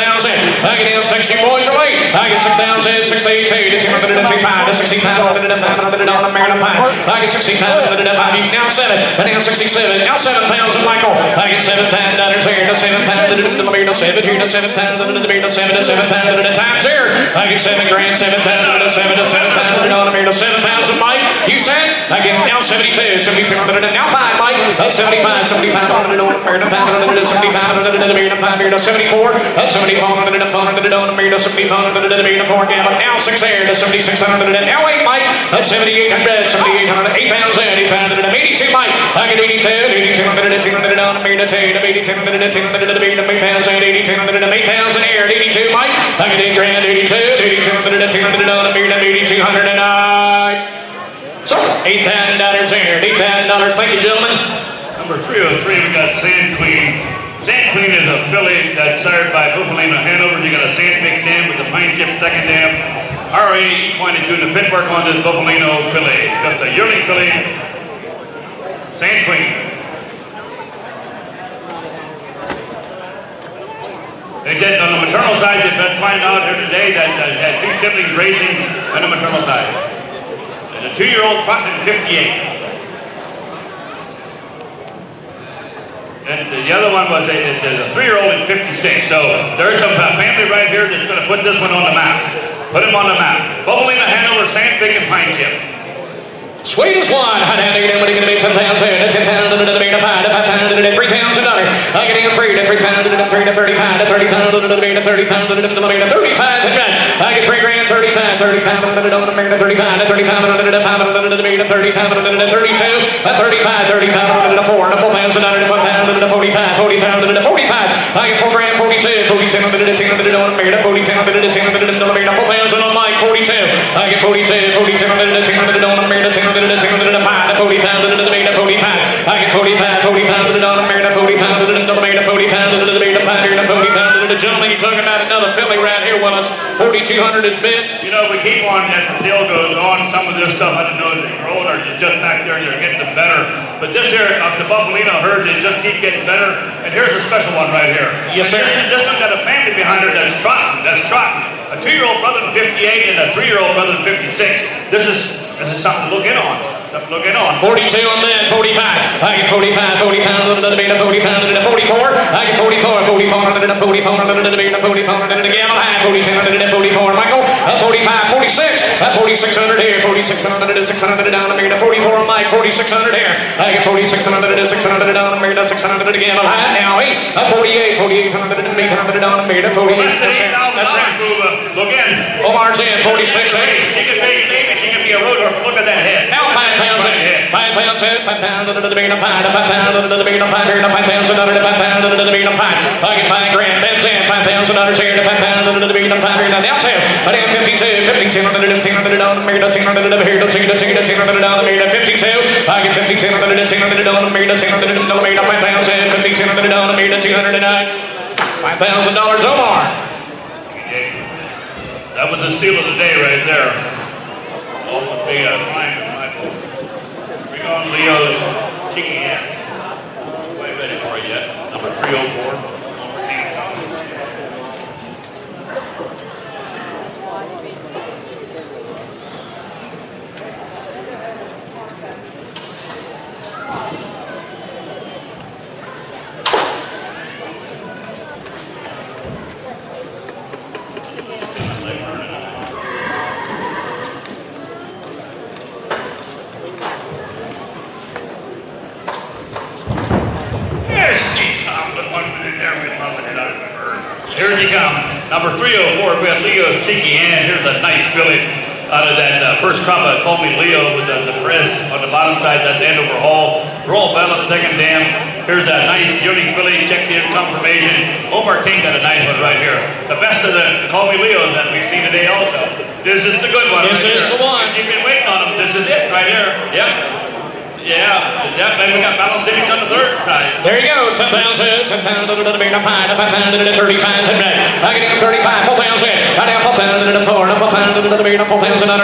I get in 60 boys away. I get 6,000, 62 to 200, to 25, to 65, 100, 500 on American Pie. I get 65, 100, 5, now 7. I down 67, now 7,000, Michael. I get $7,000 here to 7,000 to the beat, 7 here to 7,000 to the beat, 7 to 7,000 to time. Here, I get $7,000, 7,000 to 7 to 7,000 on the 7,000, Mike. You said I get now 72, 7,200, now 5, Mike. 75, 7,500 on the 500 to 7,500 to the beat, 5 here to 74, 7,400 to 400 on the beat, 7,500 to the beat, 4 again. Now 6 here to 7,600, now 8, Mike. 7,800, 7,800, 8,000, 8,000 to 82, Mike. I get 82, 200 to 200 on the beat, 2 to 8200 to 200 to the beat, 8,000, 8,200 to 8,000 here, 82, Mike. I get 8 grand, 82, 200 to 200 on the beat, 8,209. So, $8,000 here, $8,000. Thank you, gentlemen. Number 303, we got Sand Queen. Sand Queen is a filly that's sired by Buffalino Hanover. You got a Sand Big Dam with a Pine Ship second dam. RA Equine is doing the fit work on this Buffalino filly. Got the yearling filly, Sand Queen. They said on the maternal side, you can find out here today that had 2 siblings racing on the maternal side. And a 2-year-old trotting 58. And the other one was a 3-year-old at 56. So there's some family right here that's going to put this one on the map. Put him on the map. Buffalino Hanover, Sand Big and Pine Chip. Sweetest one. I had to get in when you get 10,000, 10,000 to the beat, 5 to 5,000 to $3,000. I get in 3 to 3,000 to 3 to 35 to 30,000 to the beat, 30,000 to the beat, 35. I get 3 grand, 30,000 to the beat, 35 to 30,000 to the 500 to the beat, 30,000 to the 32, 35, 30,000 to the 4 to $4,000 to 5,000 to the 45, 40,000 to the 45. I get 4 grand, 42, 42 to the 10 to the beat, 42 to the 10 to the beat, 4,000 on Mike, 42. I get 42, 42 to the 10 to the beat, 10 to the 10 to the 5 to 40,000 to the beat, 45. I get 45, 40,000 to the beat, 40,000 to the beat, 40,000 to the beat, 5 here to 40,000 to the gentleman. You're talking about another filly right here with us. 4,200 is bid. You know, we keep on, as the sale goes on, some of this stuff, I don't know if they're growing or just back there, they're getting them better. But this here, of the Buffalino herd, they just keep getting better. And here's a special one right here. Yes, sir. This one got a family behind her that's trotting, A 2-year-old brother in 58 and a 3-year-old brother in 56. This is something to look in on. 42 on that, 45. I get 45, 40,000 to the beat, 40,000 to the 44. I get 44, 44 to the 44 to the beat, 44 to the gamble high, 42 to the 44. Michael, 45, 46, 4,600 here, 4,600 to 600 down the beat, 44 on Mike, 4,600 here. I get 4,600 to 600 down the beat, 600 to the gamble high. Now 8, 48, 4,800 to 800 down the beat, 48. That's right. Look in. Omar's in, 46. She could be a road horse. Look at that head. Now 5,000 to the beat, 5 to the beat, 5 here to 5,000 to 5,000 to the beat, 5. I get 5 grand, Ben's in, $5,000 here to 5,000 to the beat, 5 here to now 2. I am 52, 1,500 on the beat, 200 here to 200 on the beat, 52. I get 1,500 on the beat, 200 on the beat, 5,000, 1,500 on the beat, 209. $5,000 Omar. That was the steal of the day right there. Almost be a climb. Bring on Leo's cheeky hand. Quite ready for it yet. Number 304. he comes. Number 304, we have Leo's Cheeky Hand. Here's a nice filly out of that first crop. Called me Leo with the press on the bottom side. That's Andover Hall. Roll balance, second dam. Here's a nice Yearling filly. Check the confirmation. Omar King got a nice one right here. The best of the Call Me Leos that we've seen today also. This is the good one. This right is here. the one. You've been waiting on him. This is it right here. Yep. Yeah, and we got Battle Cities on the third side. There you go, 10,000, 10,000, a pine, 5,000, 35, I get 35, 4,000, I have 4,000, a 4,000, 4,000, I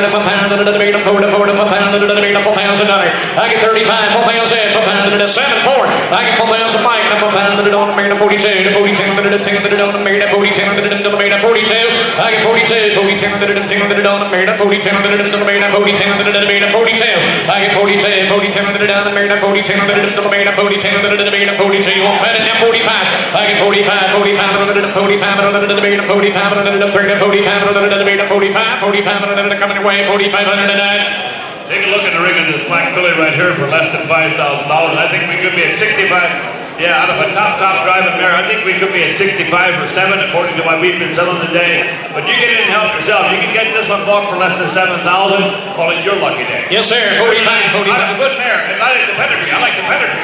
get 35, 4,000, 4,000, 7, 4, I get 4,000, Mike, 4,000, on the made of 42, 42, 10, on the made of 42, on the made of 42, I get 42, 42, 10, on the made of 42, on the made of 42, on the made of 42, I get 42, 42, down the made of 40, 10, the made of 40, 10, the made of 42, you won't bet it now 45, I get 45, 45, the made of 45, the made of 45, the made of 45, 45, coming away, 4,500. Take a look at the ring of this black filly right here for less than $5,000. I think we could be at 65. Yeah, out of a top driving mare, I think we could be at 65 or 7 according to what we've been selling today. But you get in and help yourself. You can get this one bought for less than 7,000. Call it your lucky day. Yes, sir. 45, 45. I like a good mare, and I like the pedigree. I like the pedigree.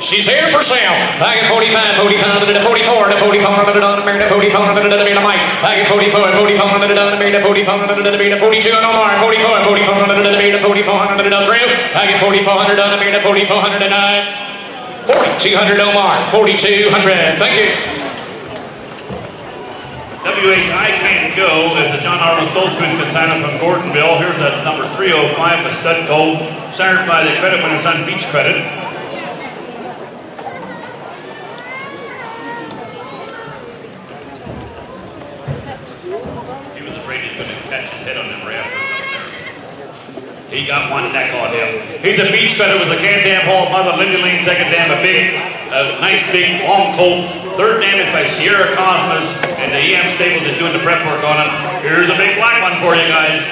She's here for sale. I get 45, 45, 44, 44, on the made of 44, the made of Mike. I get 44, 44, on the made of 44, the made of 42, and Omar. 44, 44, on the made of 44, the through. I get 4,400 on the made of 4,409. 4,200 Omar, 4,200. Thank you. WHI Can't Go is the John Arnold Soul Squeeze consignment from Gordonville. Here's that number 305, the stud gold, signed by the credit winner's on Beach Credit. He was afraid he was going to catch his head on them rafters up there. He got one neck on him. He's a Beach Credit with the Can-Dam Hall, mother Lindy Lane, second dam, a big, nice big long colt. Third dam is by Sierra Cosmos, and the EM Stables is doing the prep work on it. Here's a big black one for you guys.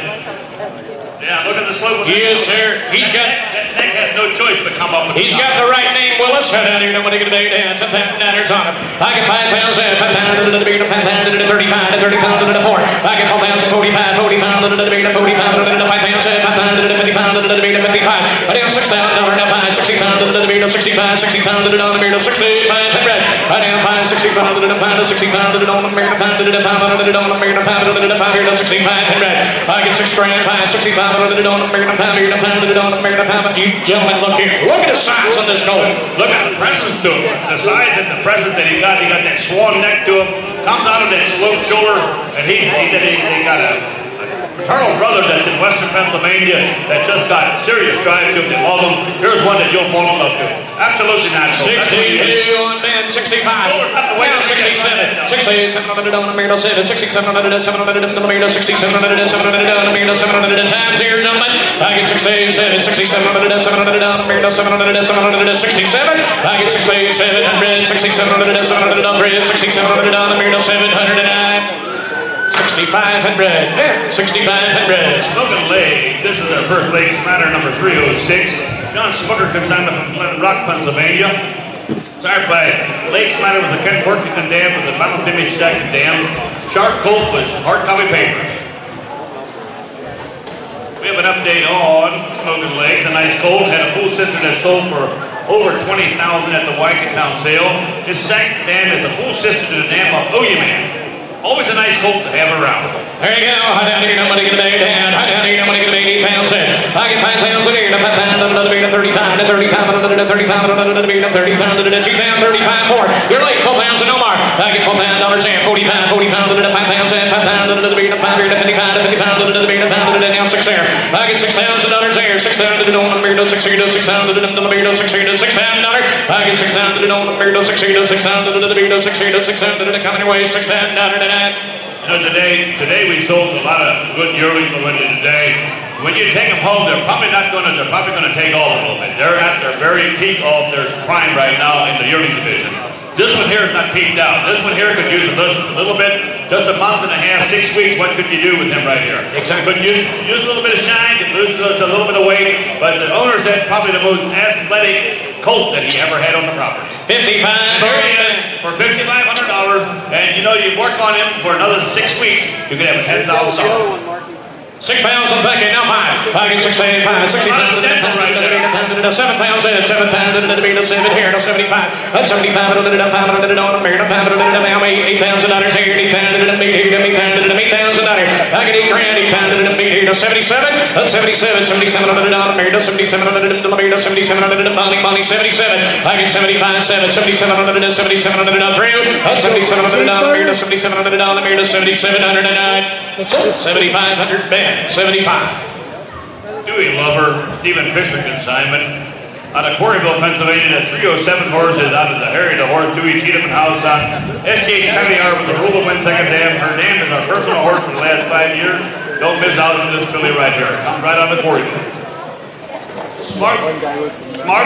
Yeah, look at the slope of this. Yes, sir. He's got. That neck has no choice but come up with He's got the right name, Willis. Head out here, nobody gonna be dance. And $10 on him. I get 5,000, 5,000, 35, 35, 4. I get 4,000, 45, 45, 45, 5,000, 5,000, 55, 55. I down $6,000 now, 5, 60,000, 65, 60,000 on the meter, 65. I down 5, 60,000, 60,000 on the meter, 500 on the meter, 500, 65. I get $6 grand, 5, 65. You gentlemen, look here. Look at the size of this gold. Look at the presence to him. The size and the presence that he got that swan neck to him. Comes out of that slope shoulder, and he got a paternal brother that's in Western Pennsylvania that just got serious drive to him. They love him. Here's one that you'll fall in love with. Absolutely natural. 62 on man, 65. Well, 67. 67 on the meter, 7. 67 on the meter, 700 on the meter, 67 on the 700 on the meter, 700 times here, gentlemen. I get 67, 67 on the 700 on the meter, 700, 767. I get 6,700, 67 on the 700 on 3, 6,700 on the meter, 709. 6,500. Yeah, 6,500. Smoking Legs. This is our first Lakes Matter number 306. John Smucker consignment from Glen Rock, Pennsylvania. Started by Lakes Matter with the Ken Worthington Dam with the Battle Image Second Dam. Sharp Colt was hard copy paper. We have an update on Smoking Legs. A nice colt. Had a full sister that sold for over $20,000 at the Waikatown sale. His second dam is a full sister to the dam of Oye Man. Always a nice colt to have around. There you go. I down here, nobody gonna be down. I down here, nobody gonna be 8,000. I get 5,000 here. 5,000 to be 35, to 35, to 35, to be 35, to 2,035 for. You're late. 4,000 no more. I get $4,000 in. 45, 45, to 5,000, 5,000 to be 5 here, to 55, to 55, to be 5,000 to now 6 here. I get $6,000 here. 6,000 to on the meter, 6 here, 6,000 to the meter, 6 here, $6,000. I get 6,000 to on the meter, 6 here, 6,000 to the meter, 6 here, 6,000 to coming away, $6,000 to that. You know, today we sold a lot of good yearlings already today. When you take them home, they're probably gonna take off a little bit. They're at their very peak of their prime right now in the yearling division. This one here is not peaked out. This one here could use a little bit, just a month and a half, 6 weeks. What could you do with him right here? Exactly. Could use a little bit of shine, could lose a little bit of weight, but the owner said probably the most athletic colt that he ever had on the property. 55. For $5,500, and you know until you work on him for another 6 weeks, you can have a $10,000. 6 pounds on thinking, now 5. I get 16, 5, 16, 7,000, 7,000, 7,000 to be the 7 here, to 75. That's 75, $500 on a beer, $8,000 here, $8,000, I get $8,000, $8,000 here to 77. That's 77, $7,700 on a beer, to 7,700 to beer, to 7,700 money, 77. I get 75, 7, $7,700 to 7,700 on 3. That's $7,700 on a beer, to 7,700 on a beer, to 7,709. So 7,500 Ben. 75. Dewey Lover, Stephen Fisher consignment. Out of Quarryville, Pennsylvania, the 307 horse is out of the Harry the Horse, Dewey Cheatham House on SGH Caviar with the rule of win second dam. Her dam is our personal horse for the last 5 years. Don't miss out on this filly right here. Comes right out of Quarryville. Smart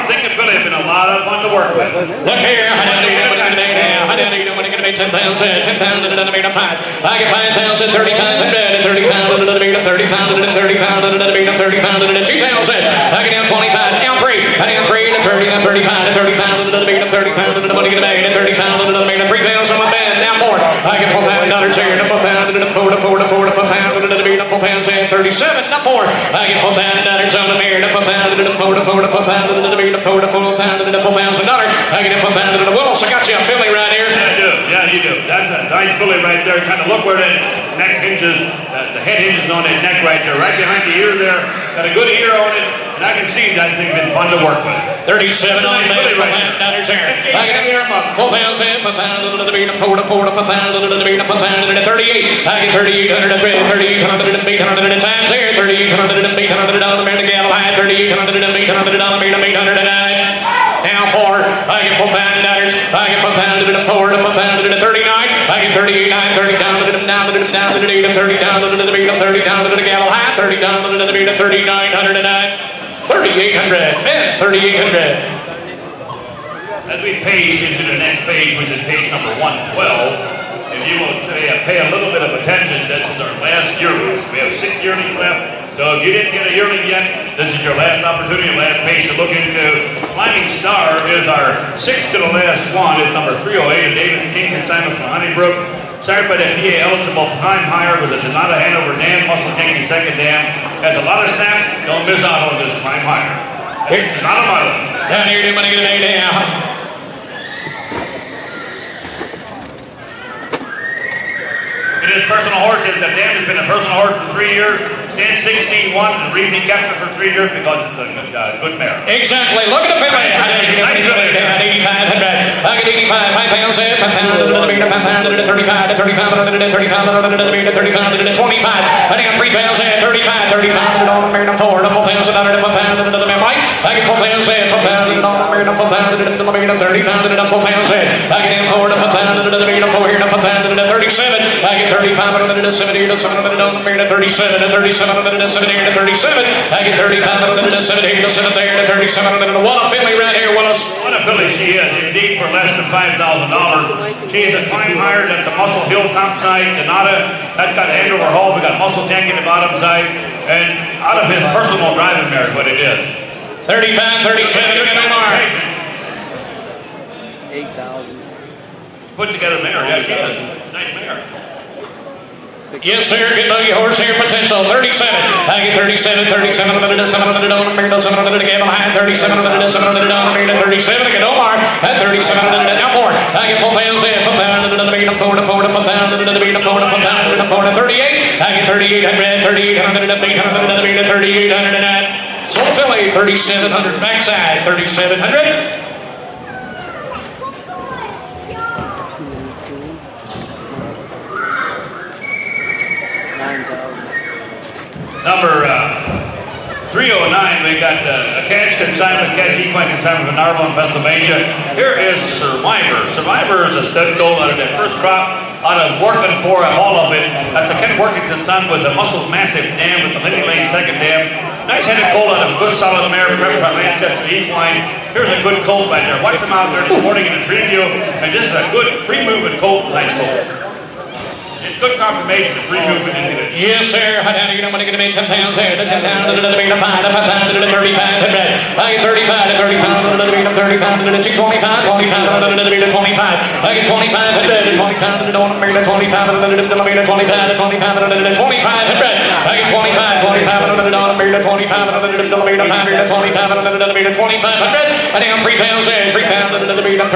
thinking filly, been a lot of fun to work with. Look here, I don't need it, what are you going to be 10,000, 10,000 to the meter 5. I get 5,000, 30,000, 30,000 to the meter, 30,000 to 30,000 to the meter, 30,000 to 2,000. I get down 25, down 3. I down 3 to 30, down 35 to 30,000 to the meter, 30,000 to the money in the bag, 30,000 to the meter, 3,000 one band, down 4. I get $4,000 here, to 4,000 to 4 to 4 to 4 to 4,000 to the meter, 4,000, 37, not 4. I get $4,000 on the meter, 4,000 to 4 to 4 to 4,000 to the meter, 4 to 4,000 to $4,000. I get $4,000 to the Willis. I got you a filly right here. Yeah, I do. Yeah, you do. That's a nice filly right there. Kind of look where that neck hinges, the head hinges on that neck right there, right behind the ear there. Got a good ear on it, and I can see that thing's been fun to work with. 37 on the filly right there. I get $4,000 to the meter, 4 to 4 to 4,000 to the meter, 4,000 to 38. I get 3,800 to 3,800 to 800 times here, 3,800 to 800 on the meter, Galloway, 3,800 to 800 on the meter, 809. Now 4, I get $4,000. I get $4,000 to 4 to 4,000 to 39. I get 38, 30 down to the down to the down to the 8 and 30 down to the meter, 30 down to the Galloway, 30 down to the meter, 3,909, 3,800, man, 3,800. As we page into the next page, which is page number 112, if you will pay a little bit of attention, this is our last yearling. We have 6 yearlings left. So if you didn't get a yearling yet, this is your last opportunity, last page to look into. Climbing Star is our 6th to the last one. It's number 308, a David King consignment from Honeybrook. Started by the PA eligible time higher with a Donata Hanover dam, Muscle King second dam. Has a lot of snap. Don't miss out on this climb higher. Not a mile. Down here, do money get a down. It is personal horses. The dam has been a personal horse for 3 years. Since 16-1, and Reed kept it for 3 years because it's a good mare. Exactly. Look at the filly. I get 8,500. I get 85, 5,000, 5,000 to the meter, 5,000 to 35 to 3,500 to 3,500 to the meter, 3,500 to 25. I got 3,000, 35, 3,500 on the meter, 4 to 4,000 to 4,000 to the meter. I get 4,000, 4,000 on the meter, 4,000 to the meter, 30,000 to 4,000. I get 4 to 4,000 to the meter, 4 here to 4,000 to 37. I get 3,500 to 70 to 700 on the meter, 37 to 37 to 70 to 37. I get 3,500 to 70 to 7 there to 37 to what a filly right here, Willis. What a filly she is, indeed, for less than $5,000. She is a climb higher. That's a Muscle Hill top side. Donata, that's got Andover Hall. We got Muscle Tank in the bottom side. And out of his personal driving mare is what it is. 35, 37, look at my mark. 8,000. Put together mare, yeah, she is. Nice mare. Yes, sir. Good buggy horse here. Potential 37. I get 37, 37 on the 700 on the meter, 700 to Gavin High, 37 on the 700 on the meter, 37 to get Omar at 37 on the now 4. I get 4,000, 4,000 to the meter, 4 to 4 to 4,000 to the meter, 4 to 4,000 to 4 to 38. I get 3,800, 3,800 to 800 to the meter, 3,800 to that. Sold filly 3,700 backside, 3,700. Number 309, we got a catch consignment, catch equine consignment from Narbonne, Pennsylvania. Here is Survivor. Survivor is a stud gold out of that first crop, out of Workman 4, all of it. That's a Ken Workington son with a Muscle Massive dam with the Lindy Lane second dam. Nice headed colt out of a good solid mare, prepped by Manchester Equine. Here's a good colt right there. Watch them out there this morning in the preview. And this is a good free moving colt, nice colt. It's good confirmation of free movement into this. Yes, sir. How down you know when you get to be 10 pounds here, the 10 pounds, the 5 pound, the 30 pound, I get 35, the 30 pounds, the 30 pound, the 25, 20 pound, the 25, I get 25, the 20 pound, the 20 pound, the 20 pound, the 20 pound, the 20 pound, the 25, I get 25, 20 pound, the 20 pound, the 20 pound, the 25, and then 3 pounds there, 3 pound, the 3 pound,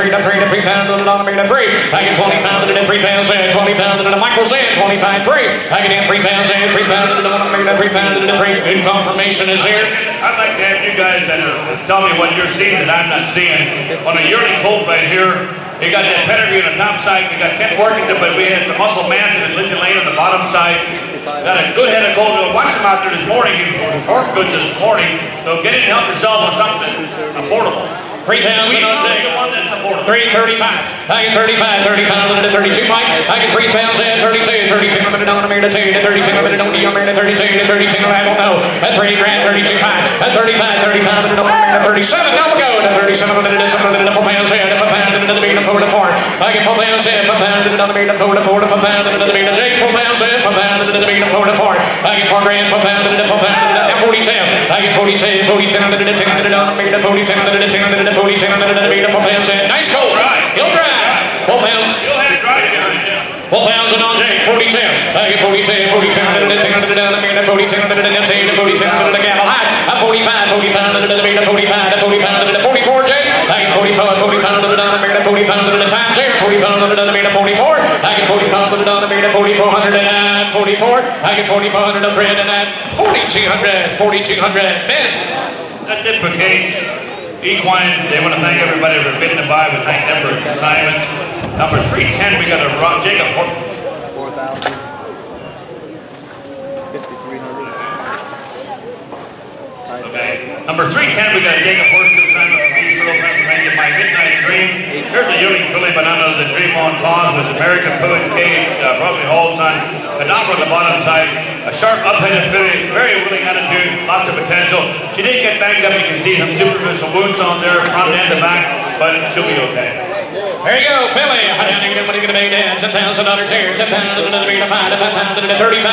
the 3, I get 20 pound, the 3 pounds there, 20 pound, the Michael's in, 25, 3, I get in 3 pounds there, 3 pound, the 3 pound, the 3, good confirmation is here. I'd like to have you guys that tell me what you're seeing that I'm not seeing. On a yearling colt right here, you got that pedigree on the top side, you got Kent working, but we had the muscle mass and Lincoln Lane on the bottom side. Got a good head of colt. Watch him out there this morning. He performed good this morning. So get in and help yourself with something affordable. 3 pounds We and on the one that's affordable. 335. I get 35, 30 pounds and 32, Mike. I get 3 pounds and 32, 32 minute on a minute, 32 minute on the minute, 32, 32, I don't know. At 3 grand, 32 pounds. At 35, 30 pounds and a minute, 37. Now we go. At 37 minute, 4 pounds and 4 pounds and a minute, 4 to 4. I get 4 pounds and 4 pounds and a minute, 4 to 4 to 4 pounds and a minute, Jake, 4 pounds and 4 pounds and a minute, 4 to 4. I get 4 grand, 4 pounds and a 4 pounds and a 42. I get 42, 42 and a 10 and a minute, 42 and a 10 and a 42 and a 4 pounds in. Nice colt. He'll drive. 4 pounds. You'll have to drive behind him. 4 pounds and on Jake. 42. I get 42, 42 and a 10 and a 42 and a 10 and a 42 and a gavel high. 45, 40 pounds and a 45, 40 pounds and a 44 Jake. I get 45, 40 pounds and a 40 pounds and a times here. 40 pounds and a 44. I get 40 pounds and a 4400 and 44. I get 4400 a thread and at 4200, 4200 men. That's it for Gage. Equine, they want to thank everybody for bidding to buy. We thank them for assignment. Number 310, we got a Jacob. 4,000. 5,300. Okay. Number 310, we got a Jacob horse assignment from Eastville, Pennsylvania. My Midnight Dream. Here's a yearling filly, but none of the Dream on Cause with American Poet Cage, probably Hall's on. Phenomenal on the bottom side. A sharp up-headed filly, very willing attitude, lots of potential. She did get banged up. You can see some superficial wounds on there, front and the back, but she'll be okay. There you go, Philly. How do you what are you going to make that? $10,000 here. 10 pounds and another beat of 5 to 5 pounds and 3,500.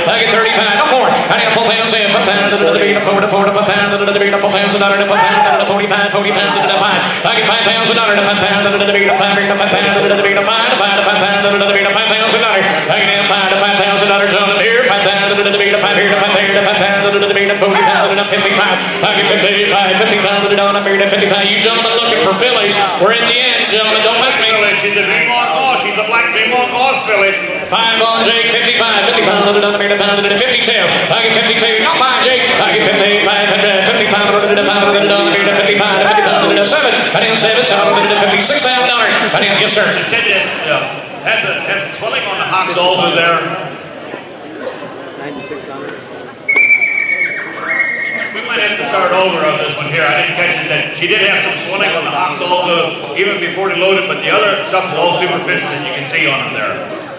I get 35. No 4. I need 4 pounds in. 4 pounds and another beat of 4 to 4 to 4 pounds and another beat of 4 pounds and another 4 pounds and 45, 40 pounds and another 5. I get 5 pounds and another 5 pounds and another beat of 5 to 5 pounds and another beat of 5 to 5 to 5 pounds and another beat of 5 pounds and another. I get 5 to 5 pounds and another John here. 5 pounds and another beat of 5 here to 5 here to 5 pounds and another beat of 40 pounds and 55. I get 55, 50 pounds and another beat of 55. You gentlemen looking for fillies. We're in the end, gentlemen. Don't miss me. She's the Dream on Cause. She's the black Dream on Cause filly. 5 on Jake, 55, 50 pounds and another beat of 5 and 52. I get 52. Not 5 Jake. I get 50, 500, 50 pounds and another beat of 55 to 50 pounds and 7. I didn't 7, $56,000. I didn't, yes sir. The kid that had the swelling on the hocks over there. 9,600. We might have to start over on this one here. I didn't catch it. That she did have some swelling on the hocks also, even before they loaded, but the other stuff was all superficial that you can see on them there.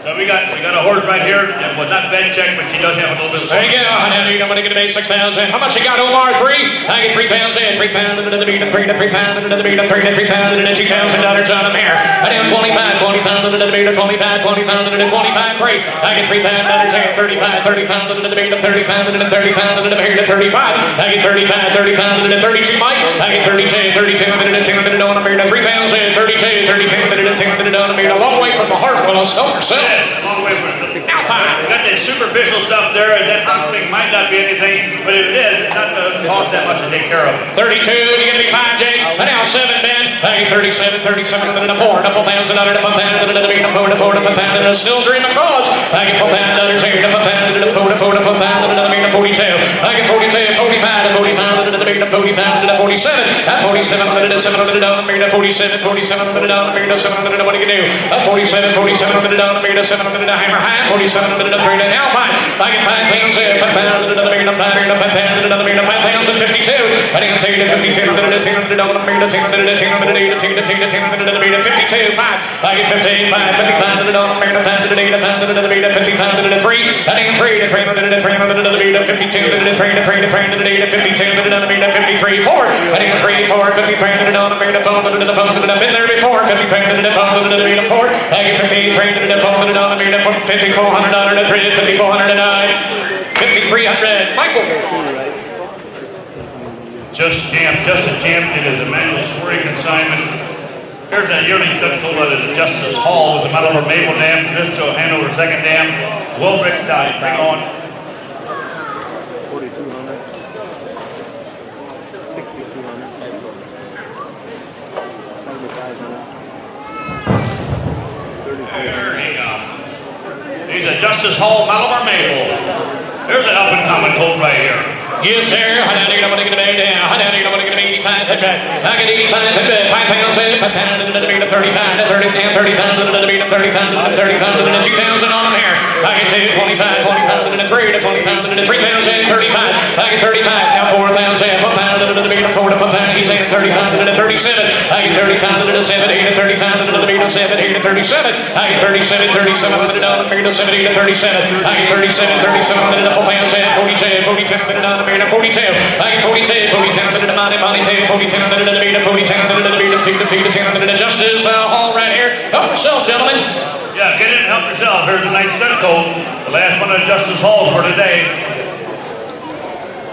So we got a horse right here that was not bed checked, but she does have a little bit of There swelling. you go. I know you're going to get a 6,000. How much you got, Omar? 3? I get 3 pounds in. 3 pounds and another beat of 3 to 3 pounds and another beat of 3 to 3 pounds and $2,000 on them here. I down 25, 20 pounds and another beat of 25, 20 pounds and another 25, 3. I get 3 pounds here. 35, 30 pounds and another beat of 30 pounds and another 30 pounds and another beat of 35. I get 35, 30 pounds and another 32, Mike. I get 32, 32 and another 10 and another beat of 3 pounds in. 32, 32 and another 10 and another beat a long way from the heart. Well, I'll help yourself. Yeah, a long way from it. Now 5. We got that superficial stuff there, and that hock thing might not be anything, but if it is, it's not going to cost that much to take care of. 32, you're going to be 5, Jake. And now 7, Ben. I get 37, 37, and then a 4. The 4 pounds, another 4 pounds, and another beat of 4 to 4 to 4 pounds, and a still dream of cause. I get 4 pounds, another 2 to 4 pounds, and a 4 to 4 to 4 pounds, and another beat of 42. I get 42, 45 to 40 pounds, and another beat of 40 pounds, and a 47. At 47, and a 7 on the down, and beat of 47, 47 on the down, and beat of 7 on the down. What do you do? At 47, 47 on the down, and beat of 7 on the down, hammer high, 47 on the down, 3 to now 5. I get 5 pounds here, 5 pounds, and another beat of 5 pounds, and another beat of 5 pounds, and 52. I didn't take it at 52, and another 10 on the down, and beat of 10 on the down, 10 on the down, 10 on the beat of 52, 5. I get 15, 5, 50 pounds, and another beat of 5, and another beat of 50 pounds, and another 3. I didn't 3 to 3 on the 3 on the beat of 52, and another 3 to 3 to 3 on the beat of 52, and another beat of 53, 4. I didn't 3, 4, 53, and another beat of 4, and another 4, and I've been there before, 50 pounds, and another 4, and another beat of 4. I get 53, and another 4, and another beat of 52, $5,400 to 5,409. 5,300. Michael. Just a champ did his manual scoring consignment. Here's a yearling subtotal at the Justice Hall with the medal of Maple Dam, Cristo Hanover second dam. Will Rickstein, bring on. 4,200. 6,200. 7,500. There you go. He's a Justice Hall medal of Maple. There's an up and coming colt right here. Yes, sir. I got 85. I got 85. 5,000. 5,000 to beat a 35. 30,000 to beat a 30,000 to 30,000 to 2,000 on them here. I get 2, 25, 20,000 to 3 to 20,000 to 3,000, 35. I get 35. Now 4,000. 4,000 to beat a 4 to 5,000. He's saying 30,000 to 37. I get 30,000 to 70 to 30,000 to beat a 70 to 37. I get 37, 37 to beat a 70 to 37. I get 37, 37 to 4,000, 42, 42 to beat a 42. I get 42, 42 to money, 42, 42 to beat a 42 to beat a 10 to Justice Hall right here. Help yourself, gentlemen. Yeah, get in and help yourself. Here's a nice set coat. The last one at Justice Hall for today.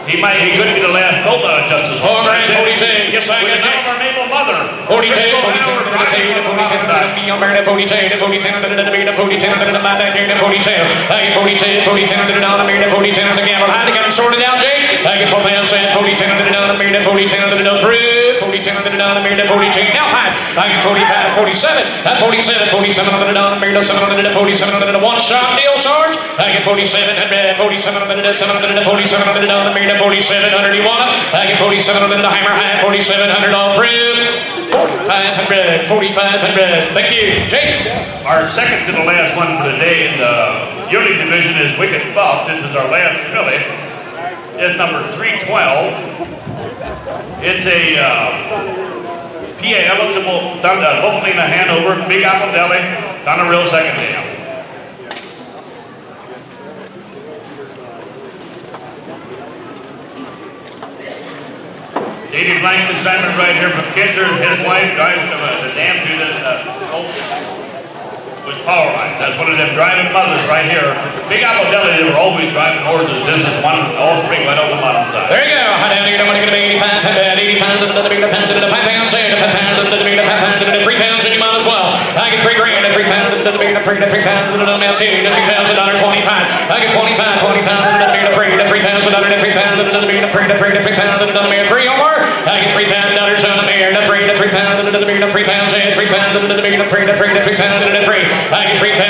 He could be the last colt out of Justice Hall. 42. Yes, I got that. Our Maple Mother. 42 to 42 to 42 to be on Barry 42 to 42 to be to 42 to my back here to 42. I get 42 to down to me to 42 to gamble. How to get them sorted out, Jake? I get 4,000 42 to down to me to 42 to the through 42 to down to me to 42. Now 5. I get 45 47. At 47 to down to me to 7 to 47 to one shot deal, Sarge. I get 47 at 47 to 7 to 47 to down to me to 4,700. You want it? I get 4,700 to hammer high. 4,700 all through. 4,500. 4,500. Thank you, Jake. Our second to the last one for the day in the yearling division is Wicked Buff. This is our last filly. It's number 312. It's a PA eligible done to Buffalina Hanover, Big Apple Deli, done a real second dam. David Blank consignment right here from Kinzer. His wife drives the dam to this with power lines. That's one of them driving mothers right here. Big Apple Deli, they were always driving horses. This is one all spring right over the bottom side. There you go. How down you want to get a 85, 85 to the beat of 5,000 to the 5,000 to the beat of 5,000 to the 3,000. You might as well. I get 3 grand at 3,000 to the beat of 3 to 3,000 to the now 2 to $2,000 25. I get 25, 20,000 to the beat of 3 to 3,000 to 3,000 to the beat of 3 to 3 to 3,000 to the beat of 3 or more. I get $3,000 on the mayor to 3 to 3,000 to the beat of 3,000, 3,000 to the beat of 3 to 3 to 3,000 to 3. I get $3,000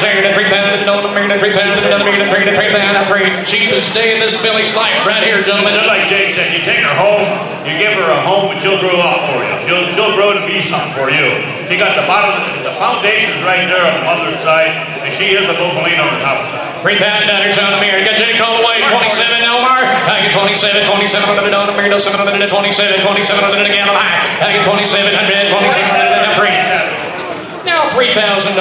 here to 3,000 to the beat of 3,000 to the beat of 3 to 3,000 to 3. Cheapest day in this filly's life right here, gentlemen. Just like Jake said, you take her home, you give her a home, and she'll grow up for you. She'll grow to be something for you. She got the bottom, the foundation's right there on the mother's side, and she is a Buffalina on the top side. $3,000 on the mirror. Got Jake all the way. 27 Omar. I get 27 on the mirror. 7 on the 27 on the gamble high. I get 2,700 on the 3. Now $3,000.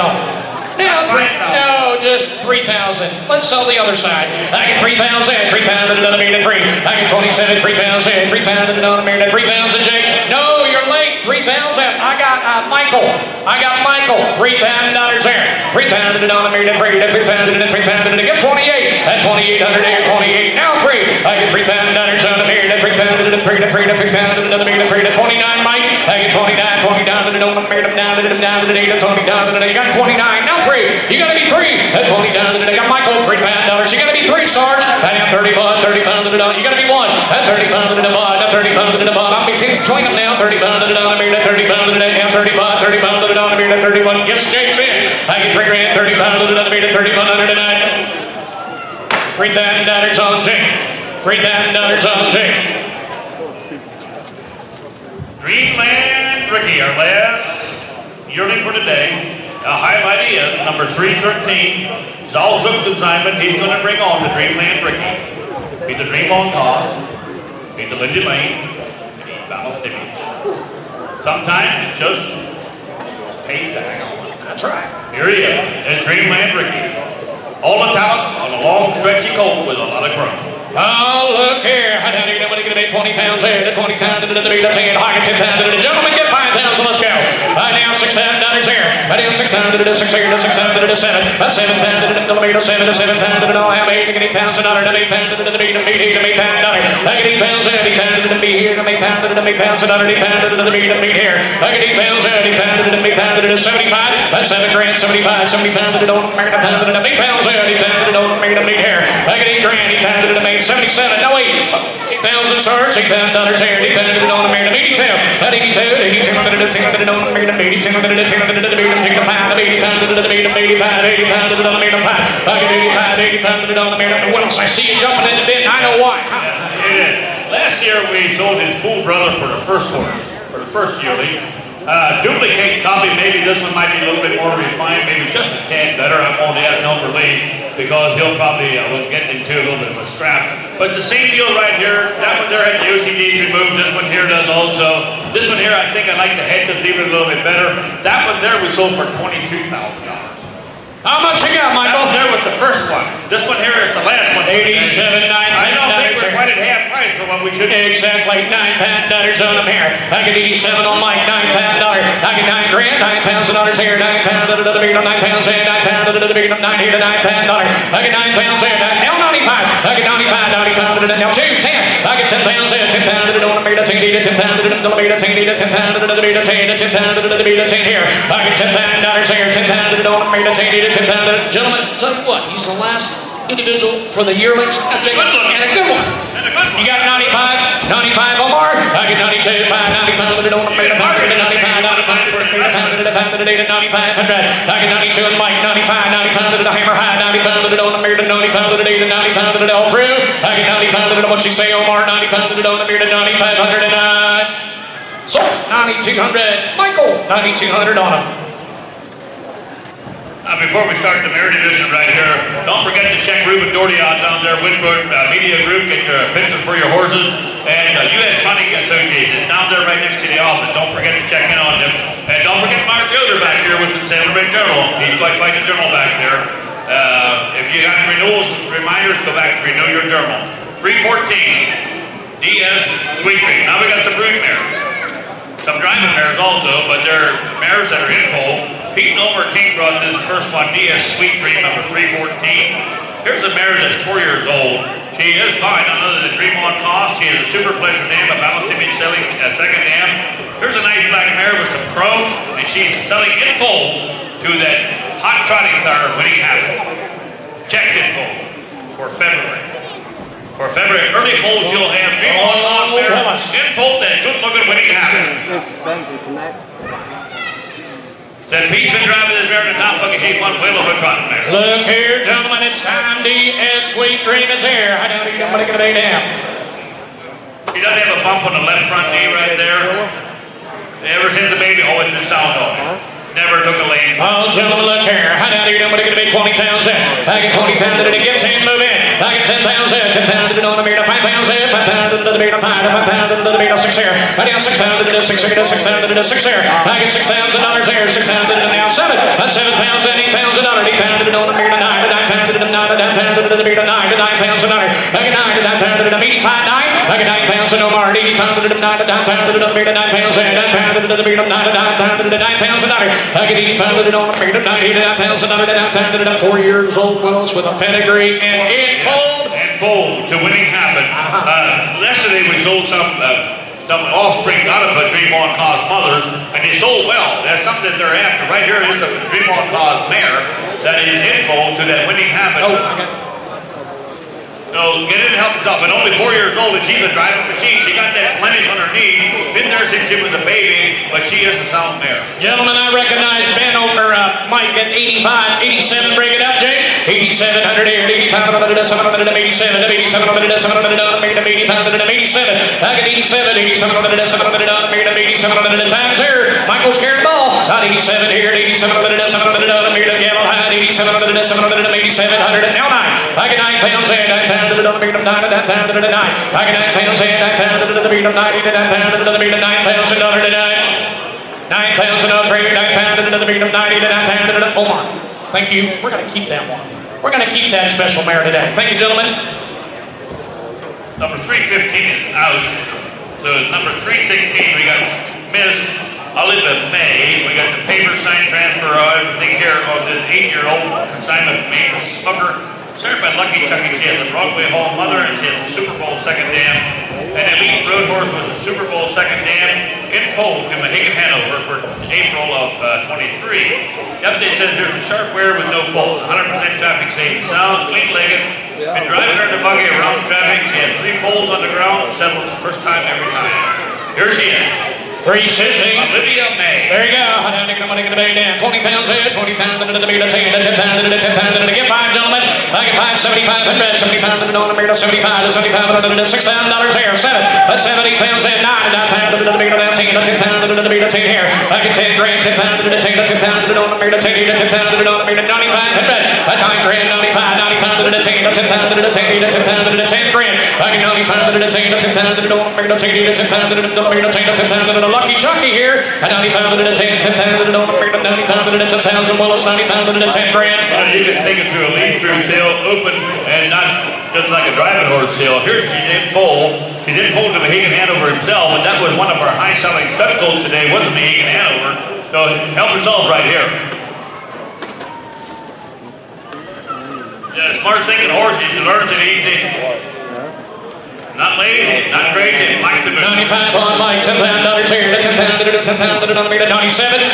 No, just 3,000. Let's sell the other side. I get 3,000. 3,000 to the meter 3. I get 27. 3,000. 3,000 to the meter 3,000. Jake. No, you're late. 3,000. I got Michael. $3,000 there. 3,000 to the meter 3. 3,000 to 3,000 to get 28. At 2,800 here. 28. Now 3. I get $3,000 on the meter 3,000 to the 3 to 3 to 3,000 to the meter 3 to 29. Mike. I get 29. 20 down to the meter down to the 8 to 20 down to the. You got 29. Now 3. You gotta be 3. At 20 down to the. I got Michael. $3,000. You gotta be 3, Sarge. I have 30 pounds to the down. You gotta be 1. At 30 pounds to the bud. At 30 pounds to the bud. I'm between them now. 30 pounds to the down. 30 pounds to the down. 30 pounds to the down. 31. Yes, Jake's in. I get 3 grand. 30 pounds to the down. 31 tonight. $3,000 on Jake. $3,000 on Jake. Dreamland Ricky, our last yearling for today. The highlight is number 313. Zalzuk consignment. He's going to bring on the Dreamland Ricky. He's a dream on top. He's a Lindy Lane. And he's balanced image. Sometimes it just pays to hang on. That's right. Here he is. It's Dreamland Ricky. All the talent on a long, stretchy colt with a lot of grunt. Oh, look here. How down here, nobody gonna be 20 pounds there, to 20 pounds to the beat of 10, high 10 pounds to the gentlemen, get 5,000, let's go. Now $6,000 here. Now 6,000 to the 6 here, to 6,000 to the 7. That's 7 pounds to the beat of 7 to 7 pounds to the $8,000 to $8,000 to 8 pounds to the beat of 8 to 8 pounds. I get 8 pounds there, 8 pounds to the beat here, to 8 pounds to the 8 pounds to the 8 pounds to the beat of 8 here. I get 8 pounds there, 8 pounds to the 8 pounds to the 75. That's 7 grand, 75, 70 pounds to the don't make a pound to the 8 pounds there, 8 pounds to the don't make a meat here. I get 8 grand, 8 pounds to the 77. No, 8,000 swords, $8,000 here, 8 pounds to the don't make a 82. At 82, 82 under the 10 under the don't make a 82 under the 10 under the beat of 80 pound, 80 pounds to the beat of 85, 80 pounds to the don't make a pound. I get 85, 80 pounds to the don't make a pound. Willis, I see you jumping in the bin, I know why. Last year we sold his full brother for the first horse, for the first yearling. Duplicate copy, maybe this one might be a little bit more refined, maybe just a tad better. I won't ask no release because he'll probably get into a little bit of a strap. But the same deal right here, that one there had the OCD removed, this one here does also. This one here, I think I like the head to leave it a little bit better. That one there we sold for $22,000. How much you got, Michael? There with the first one. This one here is the last one. 87, 9 I don't think we're quite at half price for what we should. Exactly, $9 on them here. I get 87 on Mike, $9. I get 9 grand, $9,000 here, 9 pounds to the beat of 9 pounds here, 9 pounds to the beat of 9 here to $9,000. I get 9 pounds here, now 95. I get 95, 90 pounds to the now 2, 10. I get 10 pounds here, 10 pounds to the beat of 10, 10 pounds to the beat of 10, 10 pounds to the beat of 10, 10 pounds to the beat of 10 here. I get $10 here, 10 pounds to the beat of 10, 10 pounds to the gentlemen, tell you what, he's the last individual for the yearlings. And a good one. You got 95, 95 Omar. I get 92, 5, 90 pounds to the don't make a pound to the 95, 95 to the pound to the pound to the 9500. I get 92 and Mike, 95, 90 pounds to the hammer high, 90 pounds to the don't make the 90 pounds to the 90 pounds to the all through. I get 90 pounds to the what you say, Omar, 90 pounds to the don't make the 9500. So 9200, Michael, 9200 on him. Before we start the mare division right here, don't forget to check Ruben Doherty out down there, Whitford Media Group, get your pictures for your horses, and U.S. Hunting Association down there right next to the office. Don't forget to check in on them. And don't forget Mark Yoder back here with the Celebrate Journal. He's quite the journal back there. If you got renewals, reminders, go back and renew your journal. 314, DS Sweet Cream. Now we got some brood mares. Some driving mares also, but they're mares that are in foal. Pete and Omer King brought this first one, DS Sweet Dream, number 314. Here's a mare that's 4 years old. She is by none other than Dream on Cost. She is a super pleasure dam, a balanced image selling a second dam. Here's a nice black mare with some chrome, and she's selling in full to that hot trotting star winning habit. Checked in full for February. For February, early foals you'll have Dream on Cost there. In full, that good looking winning habit. Then Pete's been driving this mare to the top look and she's one wheel of a trotting mare. Look here, gentlemen, it's time. DS Sweet Dream is here. I don't even want to get a big down. He does have a bump on the left front knee right there. Ever since the baby, oh, it's the sound on it. Never took a lane. Oh, gentlemen, look here. I don't even want to get a big 20 pounds in. I get 20 pounds in it. Get 10, move in. I get 10 pounds in. 10 pounds in it on the meter. 5 pounds in. 5 pounds in the meter. 5 pounds in the meter. 6 here. I get 6 pounds in it. 6 here. 6 pounds in it. 6 here. I get $6,000 here. 6 pounds in it now. 7. That's 7 pounds in. 8 pounds in it. 8 pounds in it on the meter. 9 pounds in it. 9 pounds in the meter. 9 pounds in it. I get 9 pounds in it. 85, 9. I get 9 pounds in Omar. 80 pounds in it. 9 pounds in the meter. 9 pounds in. 9 pounds in the meter. 9 pounds in it. 9 pounds in it. I get 80 pounds in it on the meter. 99,000 under the 4 years old Willis with a pedigree and in fold. And fold to winning habit. Yesterday we sold some offspring out of a Dream on Cause mothers, and they sold well. That's something that they're after. Right here is a Dream on Cause mare that is in fold to that winning habit. Oh, okay. So get in and help us out. But only 4 years old, and she's a driving machine. She got that blemish on her knee. Been there since she was a baby, but she is a sound mare. Gentlemen, I recognize Ben over Mike at 85, 87. Bring it up, Jake. 8,700 here. 85 under the 787. 87 under the 700 on the 80 pound under the 87. I get 87, 87 under the 700 on the 87 under the times here. Michael's carrying the ball. Not 87 here. 87 under the 700 on the meter. Gamble high. 87 under the 700 and 8,700 and now 9. I get 9 pounds here. 9 pounds. I get 9 pounds in, 9 pounds to the beat of 90, 9 pounds to the beat of 9,000 under the 9. 9,000 up here, 9 pounds to the beat of 90, 9 pounds to the Omar. Thank you. We're going to keep that one. We're going to keep that special mare today. Thank you, gentlemen. Number 315 is out. So number 316, we got Miss Olivia May. We got the paper sign transfer, everything here on this 8-year-old consignment made Smucker. Served by Lucky Chucky. She has the Broadway Hall mother and she has the Super Bowl second dam. And Elite Road Horse with the Super Bowl second dam in full to Mohegan, Hanover for April of 23. The update says there's a sharp wear with no fault. 100% traffic safe and sound, clean-legged. Been driving her in the buggy around traffic. She has 3 folds on the ground. Settles the first time every time. Here she is. 360. Olivia May. There you go. I'm going to pay down. 20 pounds here, 20 pounds to the meter, 10 pounds to the get 5, gentlemen. I get 5, 7,500, 75 to the dollar meter, 75 to 75 to the $6,000 here, 7, that's 70 pounds in, 9 pounds to the meter, 10 pounds to the meter, 10 here. I get 10 grand, 10 pounds to the 10 pounds to the dollar meter, 10 pounds to the dollar meter, 9500, 9 grand, 95, 90 pounds to the 10 pounds to the 10 pounds to the 10 grand. I get 90 pounds to the 10 pounds to the dollar meter, 10 pounds to the dollar meter, 10 pounds to the Lucky Chucky here. 90 pounds to the 10 pounds to the dollar meter, 90 pounds to the 10,000 Willis, 90 pounds to the 10 grand. You can take it through a lead-through sale, open and not just like a driving horse sale. Here she did fold. She did fold to Mohegan Hanover himself, and that was one of our high-selling stud colts today, was Mohegan Hanover. So help yourselves right here. Yeah, smart thinking horses, you learn it easy. Not lazy, not crazy, Mike the 95 on Mike, $10 here, the 10 pound to the 10 pound to the 97.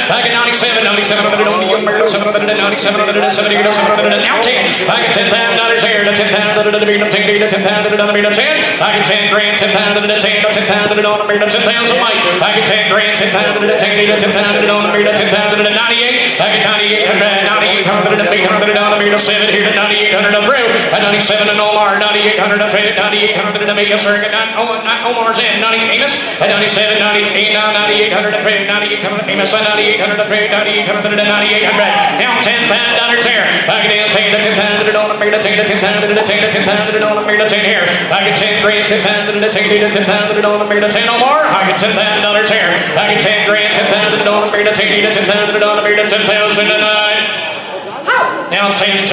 I get 97 on the only young man, 7 on the 97 on the 70 to 7 on the now 10. I get $10 here, the 10 pound to the meter, 10 pound to the meter, 10. I get 10 grand, 10 pound to the 10, 10 pound to the meter, 10,000 Mike. I get 10 grand, 10 pound to the 10, 10 pound to the meter, 10 pound to the 98. I get 9800 to the meter, 7 here to 9800 through. 97 and Omar, 9800 to 9800 to meter. Sir, not Omar's in, 98 Amos, at 97, 98, now 9800 to trade, 9800 Amos, 9800 to trade, 9800 to 9800. Now $10 here. I get in, take the 10 pound to the dollar meter, take the 10 pound to the 10, the 10 pound to the dollar meter, 10 here. I get 10 grand, 10 pound to the 10, the 10 pound to the dollar meter, 10 Omar. I get $10 here. I get 10 grand, 10 pound to the dollar meter, take the 10 pound to the dollar meter, 10,009. Now 10,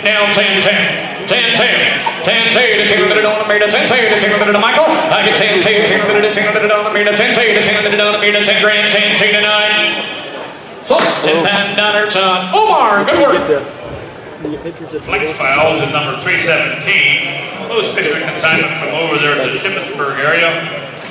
now 10. 10-2, 10-2 to 2 to the dollar meter, 10-2 to 2 to the Michael. I get 10-2, 2 to the 10 to the dollar meter, 10-2 to 10 to the dollar meter, 10 grand, 10-2 to 9. So $10 on Omar. Good work. Flex files is number 317. Most fisher consignment from over there to the Shippensburg area.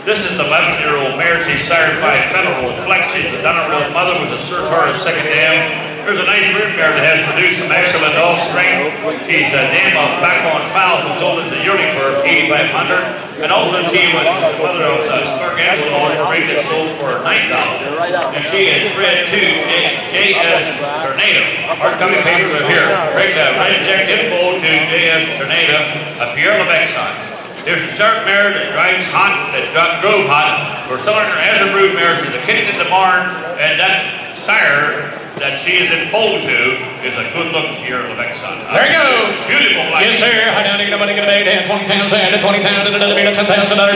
This is the 11-year-old mare. She's sired by Federal Flex. She's the Dunnerville mother with a Surtar's second dam. There's a nice brood mare that has produced some excellent offspring. She's a dam of backbone fowl who sold as a yearling for $8,500. And also she was the mother of Spark Angelo breed that sold for $9. And she is bred to J.S. Tornado. Hard copy papers are here. Break that right check info to J.S. Tornado, a Pierre Levesque son. There's a sharp mare that drives hot, that drove hot. We're selling her as a brood mare. She's a kitten in the barn, and that sire that she is in foal to is a good-looking Pierre Levesque son. There you go. Beautiful life. Yes, sir. I don't need nobody gonna pay that 20 pounds in, the 20 pound to the meter, $10,000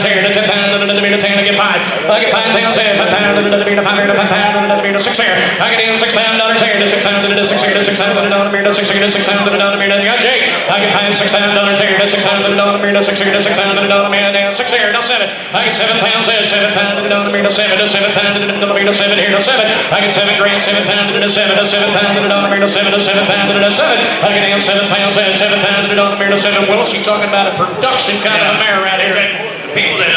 here, the 10 pound to the meter, 10 to get 5. I get 5 pounds in, 5 pound to the meter, 5 pound to the meter, 6 here. I get in $6,000 here, the 6 pound to the 6 here, the 6 pound to the meter, 6 here, the 6 pound to the meter. You got Jake. I get $6,000 here, the 6 pound to the meter, 6 here, the 6 pound to the meter, now 6 here, now 7. I get 7 pounds in, 7 pound to the meter, 7 to 7 pound to the meter, 7 here, the 7. I get 7 grand, 7 pound to the 7 to 7 pound. $7 to 7 to 7 pound to the 7. I can have 7 pounds and 7 pound to the 7. Well, she's talking about a production kind of a mare right here. People that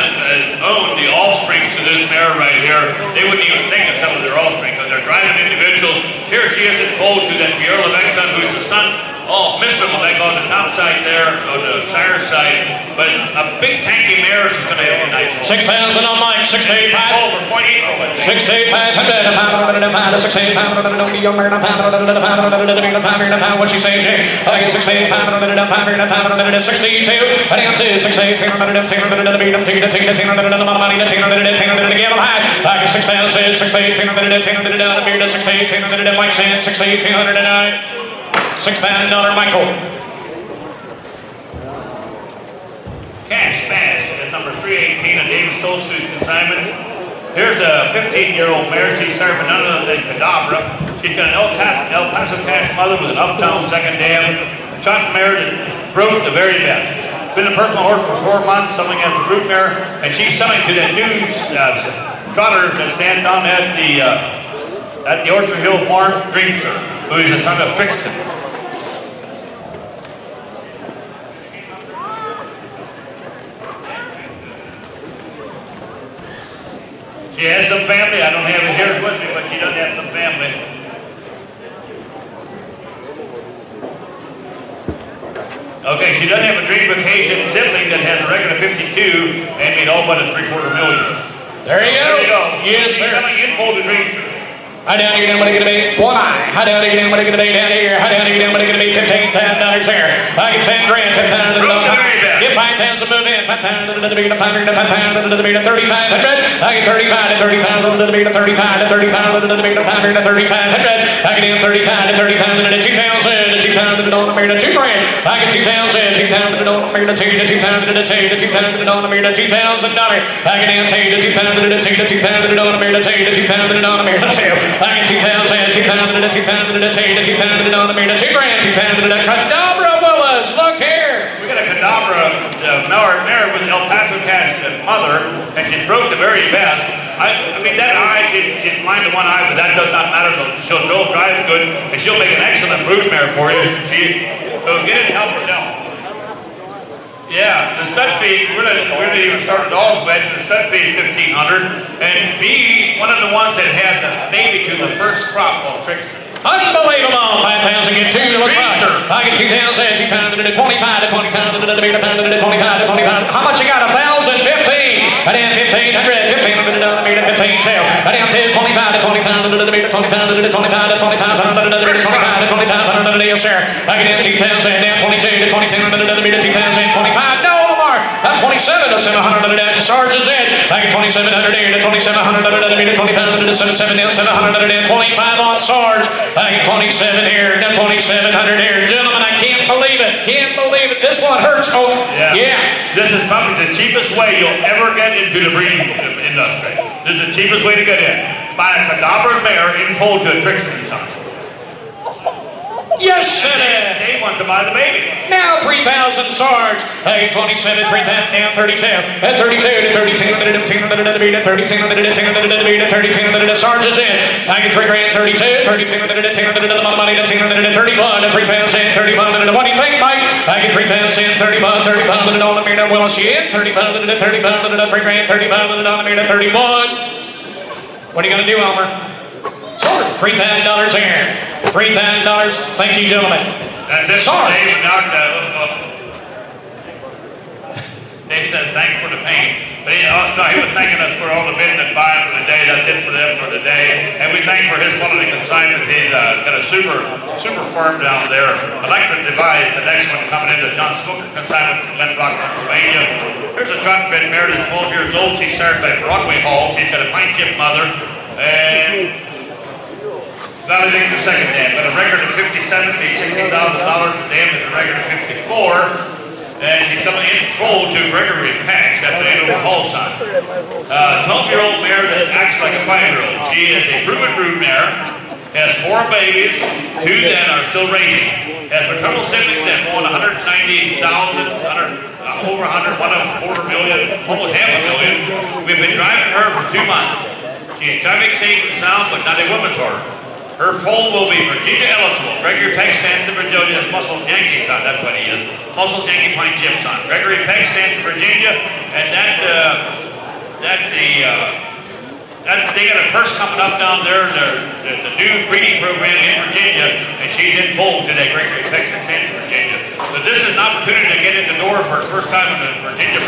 own the offsprings to this mare right here, they wouldn't even think of some of their offspring because they're driving individuals. Here she is in foal to that Pierre Levesque son, who's the son of Mr. Levesque on the top side there, on the sire side. But a big tanky mare is going to have a nice 6,000 on Mike, 6,800. 6,800, a pound to 6,800, what's she saying, Jay? I get 6,800, a pound to 62. I down to 6,800, I get 6,000, 6,800, Mike said 6,809. $6,000 Michael. Cash Smash at number 318 on David Stoltz's consignment. Here's a 15-year-old mare. She's serving none other than Cadabra. She's got an El Paso Cash mother with an uptown second dam. A chocolate mare that broke the very best. been a personal horse for 4 months, selling as a broodmare, and she's selling to that new trotter that stands down at the Orchard Hill Farm, Dreamster, who is the son of Trixton. She has some family. I don't have it here with me, but she does have some family. Okay, she does have a Dream Vacation sibling that has a regular 52 and made all but a $750,000. There you go. There you go. Yes, sir. She's selling info to Dreamster. How down here, what are you going to be? One eye. How down here, what are you going to be down here? How down here, what are you going to be? $15,000 here. I get 10 grand, 10,000. Get 5,000 move in. 5,000 to the beat of 500 to 5,000 to the beat of 3,500. I get 35 to 30,000 to the beat of 35 to 30,000 to the beat of 500 to 3,500. I get in 35 to 30,000 to 2,000 to 2,000 to the beat of 2 grand. I get 2,000 to the beat of 2 to 2,000 to 2 to 2,000 to the beat of $2,000. I get in 2 to 2,000 to 2 to 2,000 to the beat of 2 to 2,000 to the beat of 2. I get 2,000 to 2,000 to 2,000 to 2 to 2,000 to the beat of 2 grand. 2,000 to Cadabra Willis. Look here. We got a Cadabra mare with El Paso Cat's mother, and she broke the very best. I mean, that eye, she's blind to one eye, but that does not matter. She'll drive good, and she'll make an excellent broodmare for you. So get it and help herself. Yeah, the stud feed, we're not even started off with. The stud feed is $1,500, and be one of the ones that has a baby to the first crop called Trixton. Unbelievable. 5,000 get 2. Let's rock. I get 2,000. 2,000 to 25 to 20,000 to the beat of 1,000 to 25 to 25. How much you got? 1,000. 15. I did 1,500. 1,500 to the beat of 15. Sale. I did 25 to 20,000 to the beat of 20,000 to 25 to 25,000 to the beat of 25 to 25,000 to the yes, sir. I get 2,000. Now 22 to 22 to the beat of 2,000. 25. No more. I'm 27 to 700 to the charges in. I get 2,700 here to 2,700 to the beat of 20,000 to 77 now 700 to 25 on Sarge. I get 27 here, now 2,700 here. Gentlemen, I can't believe it. Can't believe it. This one hurts. Oh, yeah. This is probably the cheapest way you'll ever get into the breeding industry. This is the cheapest way to get in. Buy a Cadabra mare in full to a Trixton son. Yes, it is. They want to buy the baby. Now 3,000 Sarge. I get 27, 3,000, now 32. At 32 to 32, to the beat of 32, to the beat of 32, to the Sarge is in. I get 3 grand, 32, 32, to the money, to 31, to 3,000, 31, what do you think, Mike? I get 3,000, 31, to the beat of Willis, in 30 pounds, to 30 pounds, to the 3 grand, 30 pounds, to the beat of 31. What are you going to do, Elmer? Sorry, $3,000 here. $3,000. Thank you, gentlemen. That's it. Sorry. Dave says thanks for the pain. But he was thanking us for all the bidding and buying for the day. That's it for them for the day. And we thank for his quality consignment. He's got a super farm down there. Electric Divide, the next one coming into John Smoker consignment from Glen Rock, Pennsylvania. Here's a truck bed mare that's 12 years old. She started by Broadway Hall. She's got a pine chip mother. And validating the second dam. Got a record of 57, made $60,000. The dam is a record of 54. And she's selling in full to Gregory Packs. That's an Andover Hall sign. 12-year-old mare that acts like a 5-year-old. She is a proven brood mare. Has 4 babies, 2 that are still raising. Has maternal siblings that won 190,000, over 100, one of them $250,000, almost $500,000. We've been driving her for 2 months. She is traffic safe and sound, but not a woman's horse. Her foal will be Virginia eligible. Gregory Peck stands in Virginia as Muscle Yankee son. That's what he is. Muscle Yankee Pine Chip son. Gregory Peck stands in Virginia, and they got a purse coming up down there. The new breeding program in Virginia, and she's in full today. Gregory Peck stands in Virginia. So this is an opportunity to get in the door for her first time in the Virginia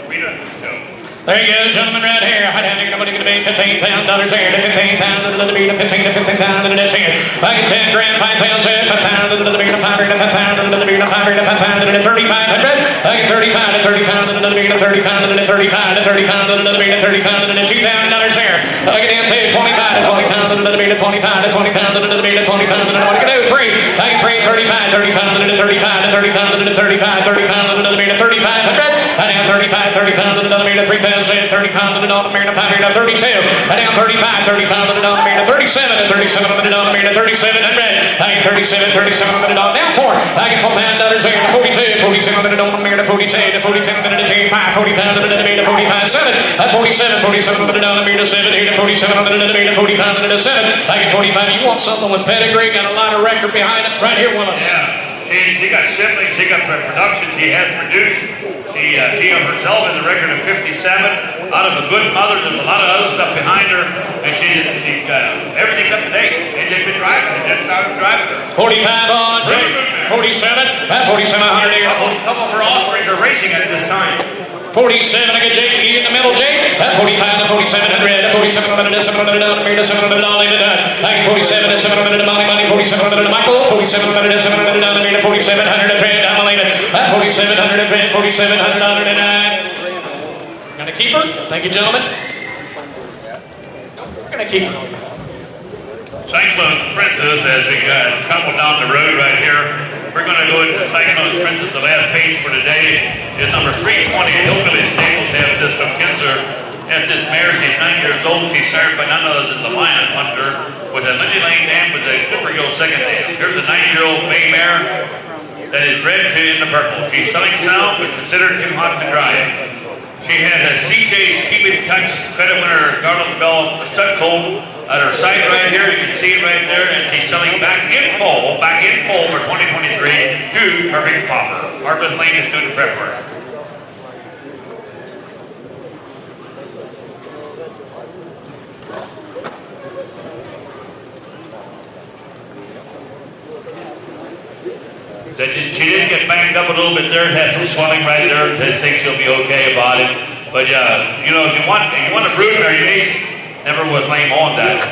breeder show. There you go, gentlemen, right here. How down here, nobody going to be $15,000 here. To 15,000 to the beat of 15 to 15,000 to the 10. I get 10 grand, 5,000, 5,000 to the beat of 500, 5,000 to the beat of 500, 5,000 to the 3,500. I get 35 to 30,000 to the beat of 30,000 to the 35 to 30,000 to the beat of 30,000 to the $2,000 here. I get into 25 to 20,000 to the beat of 25 to 20,000 to the beat of 20,000 to what do you do? 3. I get 3, 35, 30,000 to the 35 to 30,000 to the 35, 30,000 to the beat of 3,500. I get 35, 30,000 to the beat of 3,000, 30,000 to denominator, 32. Down 35, 35 on the denominator, 37, 37 on the denominator, 37 and red. I get 37, 37 on the denominator. Down 4. I get $4 here to 42, 42 on the denominator, 42, 42 on the denominator, 5, 40 pound on the denominator, 45, 7. At 47, 47 on the denominator, 7 here to 47 on the denominator, 40 pound on the 7. I get 45. You want something with pedigree? Got a lot of record behind it. Right here, Willis. Yeah. She got siblings, she got production, she has produced. She herself has a record of 57. Out of a good mother, there's a lot of other stuff behind her, and she's everything's up to date. And they've been driving, and that's how they're driving her. 45 on Jake. 47. At 4700 here. A couple of her offerings are racing at this time. 47, I get Jake in the middle, Jake. At 45 to 4700, at 4700, 700 down, made a 700 down, later down. I get 47 to 700 money, 4700 to Michael, 4700 to 700 down, made a 4700 to trade down, later. At 4700 to trade, 4700 down, and gonna keep her. Thank you, gentlemen. We're gonna keep her. Cyclone Princess as we tumble down the road right here. We're going to go into Cyclone Princess. The last page for today is number 320. Hillbilly Stables have this from Kinzer. As this mare, she's 9 years old. She's served by none other than the Lion Hunter with a Lindy Lane dam with a Super Gill second dam. Here's a 9-year-old bay mare that is bred to in the purple. She's selling sound but considered too hot to drive. She has a CJ's Keep It Touch credit winner Garland Bell stud colt at her side right here. You can see it right there, and she's selling back in full for 2023 to Perfect Popper. Harvest Lane is doing the prep work. She did get banged up a little bit there. It has some swelling right there. I think she'll be okay about it. But you know, if you want a brood mare, you need never was lame on that.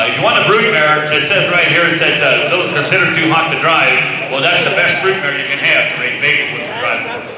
If you want a brood mare, it says right here it says little considered too hot to drive. Well, that's the best brood mare you can have to raise babies with the drive.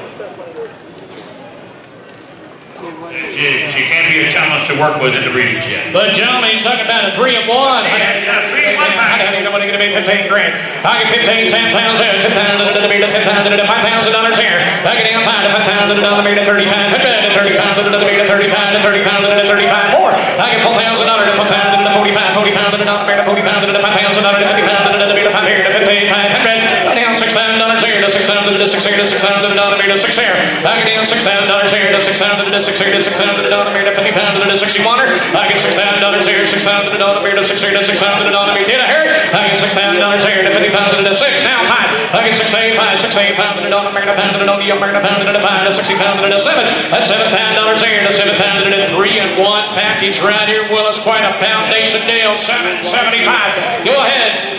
She can be a challenge to work with in the breeding shed. But gentlemen, you're talking about a 3 and 1. Yeah, 3 and 1 I don't know what it's going to be 15 grand. I get 15, 10 pounds here, 10 pounds to the meter, 10 pounds to the $5,000 here. I get down 5 to 5 pounds to the meter, 30 pounds to the 30 pounds to the meter, 30 pounds to 30 pounds to the 35 4. I get $4,000 to 4 pounds to the 45, 40 pounds to the meter, 40 pounds to the $5,000 to 50 pounds to the meter, 5 here to 15, 500. I down $6,000 here to 6,000 to the 6 here to 6,000 to the meter, 6 here. I get down $6,000 here to 6,000 to the 6 here to 6,000 to the meter, 50 pounds to the 61. I get $6,000 here, 6,000 to the meter, 6 here to 6,000 to the meter. Did I hear it? I get $6,000 here to 50 pounds to the 6. Now 5. I get 6,800, 6,800 pounds to the meter, pound to the meter, pound to the 5 to 60 pounds to the 7. That's $7,000 here to 7 pounds to the 3 and 1 package right here. Willis, quite a foundation deal. $775. Go ahead.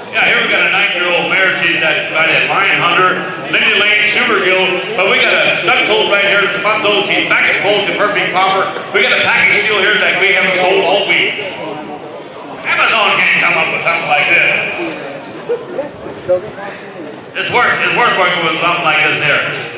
Yeah, here we got a 9-year-old mare. She's by that Lion Hunter, Lindy Lane, Super Gill. But we got a stud colt right here, the front old. She's back at full to Perfect Popper. We got a package deal here that we haven't sold all week. Amazon can't come up with something like this. It's worth working with something like this there.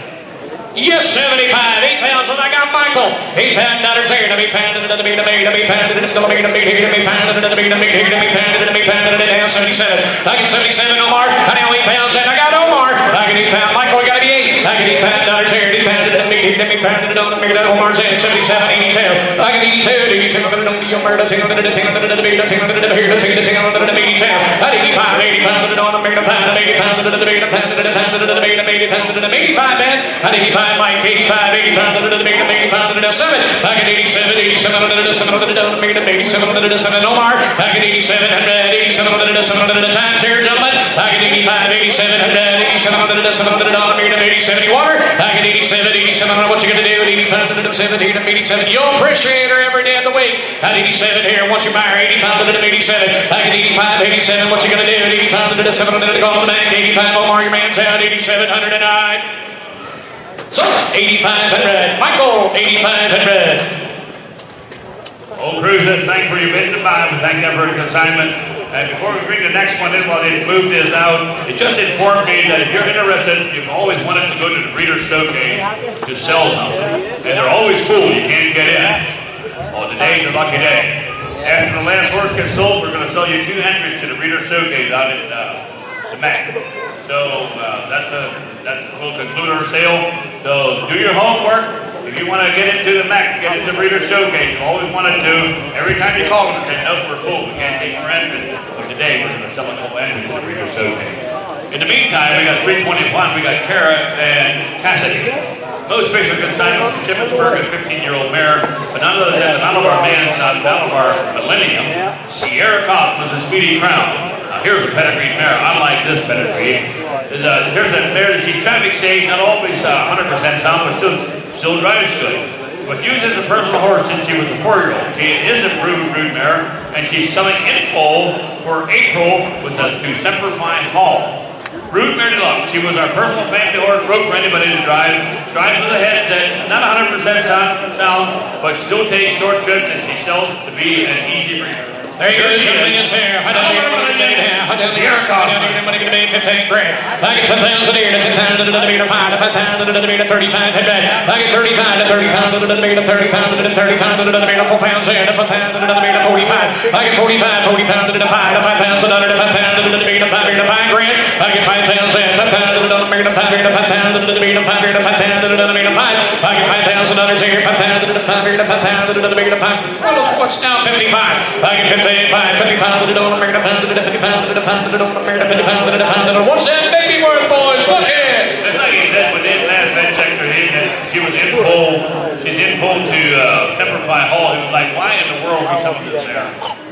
Yes, 75, 8,000. I got Michael. $8,000 here to be pounded to be pounded to be pounded to be pounded to be pounded to be pounded to be pounded to 77. I get 77 Omar. I now 8,000. I got Omar. I get 8,000. Michael, got to be 8. I get $8,000 here to be pounded to be pounded to be Omar's in 77, 82. I get 82. I'm going to do your murder. 10 to the 10 to the 10 to the 10 to the 10 to the 82. At 85, 85 to the dawn of the pound, 80 pounds to the debate, a pound to the pound to the debate, 80 pounds to the 85 man. At 85, Mike, 85, 80 pounds to the debate, 80 pounds to the 7. I get 87, 87 to the 7 to the down, 87 to the 7 Omar. I get 8700, 87 to the 7 to the times here, gentlemen. I get 85, 8700, 87 to the 7 to the down, 80 water. I get 87, 87. What you gonna do? 80 pounds to the 7, 87. You'll appreciate her every day of the week. At 87 here, once you buy her, 80 pounds to the 87. I get 85, 87. What you gonna do? 80 pounds to the 7 to the go on the back. 85 Omar, your man's out. 8,709. So 8,500. Michael, 8,500. Old Cruz says, thank for your bidding to buy. We thank them for the consignment. And before we bring the next one in, while they move this out, it just informed me that if you're interested, you've always wanted to go to the Breeders' Showcase to sell something. And they're always full. You can't get in. Oh, today's your lucky day. After the last horse gets sold, we're going to sell you 2 entries to the Breeders' Showcase out in the MAC. So we'll conclude our sale. So do your homework. If you want to get into the MAC, get into the Breeder Showcase, you always wanted to. Every time you call them, they know we're full. We can't take more in, but today we're going to sell a couple engines to the Breeder Showcase. In the meantime, we got 321, we got Kara and Cassidy. Most fish are consigned from Shippensburg, a 15-year-old mare, but none of our man's, none of our Millennium. Sierra Cosmos and Speedy Crown. Now here's a pedigree mare. I like this pedigree. Here's a mare that she's traffic safe, not always 100% sound, but still drives good. But uses a personal horse since she was a 4-year-old. She is a brood mare, and she's selling in full for April with a December fine haul. Brood mare deluxe. She was our personal family horse, broke for anybody to drive. Drives with a headset, not 100% sound, but still takes short trips, and she sells to be an easy breeder. There you go, gentlemen, is here. How down here, how down here, money going to be 15 grand. I get 10,000 here to 10,000 to the meter, 5,000 to the meter, 35 headband. I get 35 to 30,000 to the meter, 30,000 to the 30,000 to the meter, 4,000 here to 4,000 to the meter, 45. I get 45, 40,000 to the 5, to 5,000 to 5,000 to the meter, 5 grand. I get 5,000, 5,000 to the meter, 5 here to 5,000 to the meter, 5 here to 5,000 to the meter, 5. I get 5,000 here, 5,000 to the 5 here to 5,000 to the meter, 5. Well, what's now 55? I get 50 pounds to the dollar, made a pound to the 50 pounds to the pound to the dollar, made a 50 pounds to the pound to the. What's that baby worth, boys? Look at it. Just like he said, when they last vet checked her in, she was in full. She's in full to Templify Hall. He was like, why in the world are some of this there?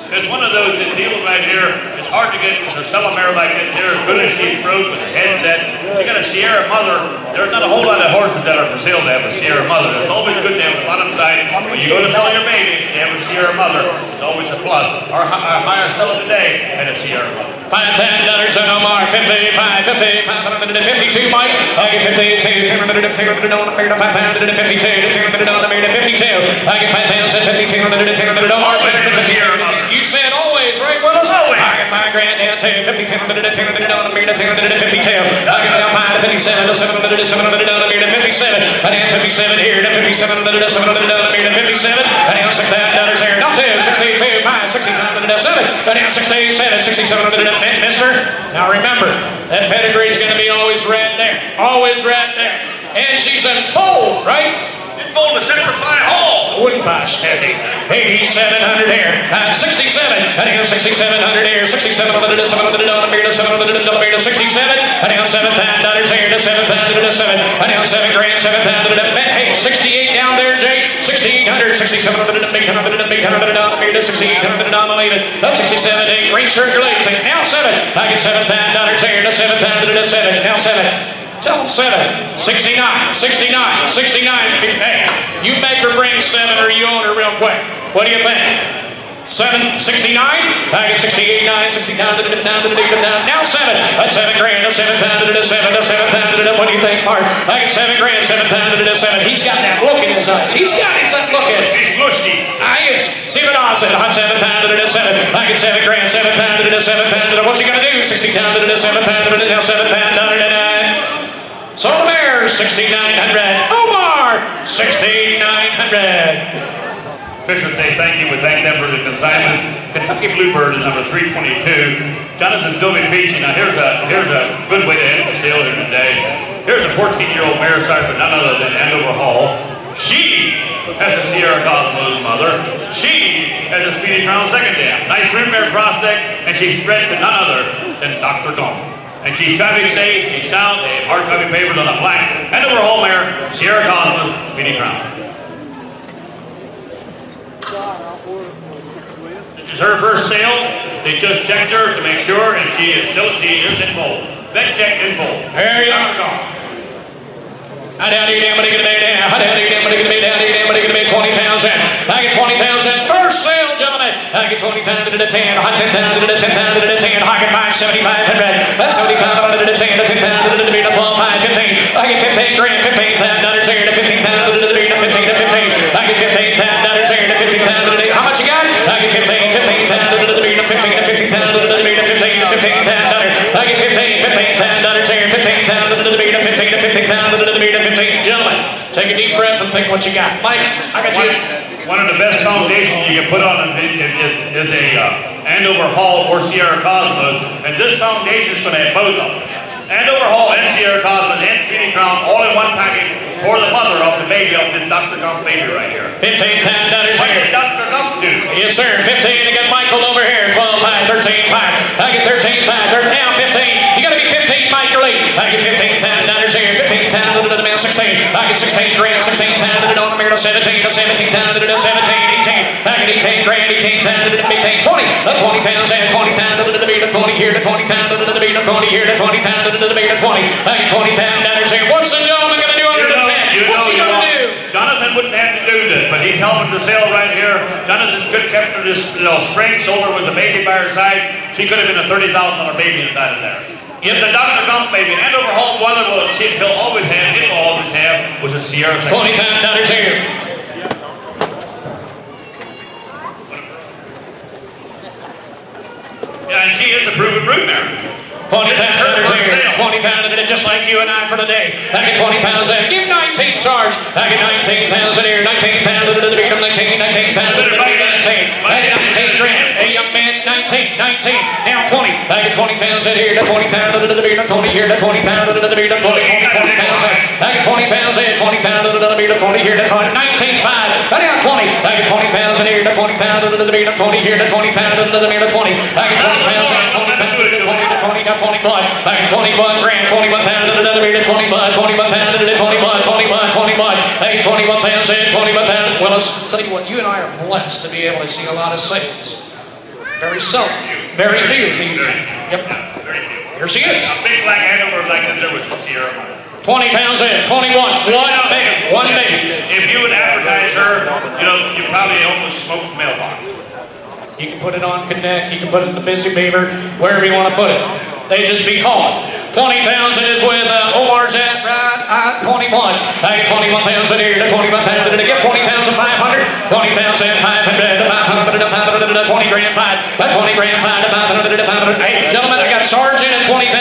It's one of those deals right here. It's hard to get to sell a mare like this here, as good as she's broke with a headset. You got a Sierra Mother. There's not a whole lot of horses that are for sale that have a Sierra Mother. It's always good to have a bottom side. When you go to sell your baby, you have a Sierra Mother. It's always a plus. Our highest seller today had a Sierra Mother. $5,000 and Omar, 55, 50, 552, Mike. I get 52, 200, 200 on the meter, 5,000 to 52, 200 on the meter, 52. I get 5,000, 52, 200 Omar, 252. You said always, right, Willis? Always. I get 5 grand down to 50, 200 on the meter, 252. I get now 5 to 57, to 700 on the meter, 57. I down 57 here to 57, 700 on the meter, 57. I down $6,000 here, not 2, 62, 5, 65, 7. I down 67, 6,700. Mister, now remember, that pedigree is going to be always right there. Always right there. And she's in full, right? In full December fine haul. Wouldn't pass. 8,700 here. 67. I down 6,700 here. 6,700 to 700 on the meter, 700 on the meter, 67. I down $7,000 here to 7,000 to 7. I down 7 grand, 7,000 to hey, 68 down there, Jake. 6,800, 6,700 to 800 on the meter, 6,800 on the meter. That's 67. Green circulates. Now 7. I get $7,000 here to 7,000 to 7. Now 7. Tell them 7. 69, 69, 69. Hey, you make her bring 7 or you own her real quick. What do you think? 7, 69. I get 68, 9, 69 down to the down. Now 7. That's 7 grand. That's 7,000 to 7. That's 7,000 to. What do you think, Mark? I get 7 grand. 7,000 to 7. He's got that look in his eyes. He's got his look in it. He's mushy. See what I said. I'm 7,000 to 7. I get 7 grand. 7,000 to 7,000. What's he gonna do? 60,000 to 7,000 to now 7,000 to 9. So the mayor, 6,900. Omar, 6,900. Fisher Day, thank you. We thank them for the consignment. Kentucky Bluebird is number 322. Jonathan Sylvie Peachy. Now here's a good way to end the sale here today. Here's a 14-year-old mare sire, but none other than Andover Hall. She has a Sierra Cosmos mother. She has a Speedy Crown second dam. Nice brood mare prospect, and she's bred to none other than Dr. Gong. And she's traffic safe, she's sound, they have hard copy papers on a black Andover Hall mare, Sierra Cosmos, Speedy Crown. This is her first sale. They just checked her to make sure, and she is in full. Vet check in full. There you go. I doubt you damn, what are you gonna be down? I doubt you damn, what are you gonna be down? What are you gonna be 20,000? I get 20,000. First sale, gentlemen. I get 20,000 to the 10. I 10,000 to the 10,000 to the 10. I get 7,500. That's 7,500 to the 10. 10,000 to the 12, 5, 15. I get 15 grand. $15,000 here to 15,000 to the 15 to 15. I get $15,000 here to 15,000 to the. How much you got? I get 15,000 to the 15 to 15,000 to the 15 to 15,000 to 15,000. I get 15,000 here, 15,000 to the 15 to 15,000 to the 15. Gentlemen, take a deep breath and think what you got. Mike, I got you. One of the best foundations you can put on is a Andover Hall or Sierra Cosmos, and this foundation is going to have both of them. Andover Hall and Sierra Cosmos and Speedy Crown all in one package for the mother of the baby of this Dr. Gump baby right here. 15 pound dollars What here. did Dr. Gump do? Yes, sir. 15 again. Michael over here. 12 pound, 13 pound. I get 13 pound. Now 15. You got to be 15, Mike. You're late. I get 15 pound dollars here. 15 pound to the man 16. I get 16 grand. 16 pound to the donor to 17. To 17 pound to the 17. 18. I get 18 grand. 18 pound to the 18. 20. 20 pounds and 20 pound to the beat of 20 here to 20 pound to the beat of 20 here to 20 pound to the beat of 20. I get 20 pound dollars here. What's the gentleman going to do under the 10? What's he going to do? Jonathan wouldn't have to do this, but he's helping to sell right here. Jonathan's good kept her this spring, sold her with a baby by her side. She could have been a $30,000 baby inside of there. If the Dr. Gump baby and over home one of them he'll always have, it will always have, was a Sierra. 20 pound dollars here. Yeah, and she is a proven broodmare. 20 pound dollars here. 20 pound in it, just like you and I for the day. I get 20 pounds there. Give 19 charge. I get 19 pounds in here. 19 pound in the beat of 19 pound in the beat of 19. I get 19 grand. Hey, young man, 19. Now 20. I get 20 pounds in here. 20 pound in the beat of 20 here. 20 pound in the beat of 20. 20 pounds there. I get 20 pounds there. 20 pound in the beat of 20 here. 19 pound. I got 20. I get 20 pounds in here. 20 pound in the beat of 20 here. 20 pound in the beat of 20. I get 20 pounds there. 20 pound in the 20 to 20 to 20 blood. I get 21 grand. 21 pound in the beat of 20 blood. 21 pound in the 20 blood. 20 blood. I get 21 pounds there. 21 pound. Well, let's tell you what. You and I are blessed to be able to see a lot of sales. Very seldom. Very few. Yep. Here she is. A big black animal like this there was a Sierra. 20 pounds in. 21. One baby. If you would advertise her, you probably almost smoke mailbox. You can put it on Kuhnekt, you can put it in the Busy Beaver, wherever you want to put it. They just be calling. 20 pounds is with Omar's at right at 21. I get 21 pounds in here to 21 pounds. Did I get 20 pounds of 500? 20 pounds at 500 to 500 to 500 to 20 grand pie. 20 grand pie to 500 to 500. Hey, gentlemen, I got Sarge in at 20,000.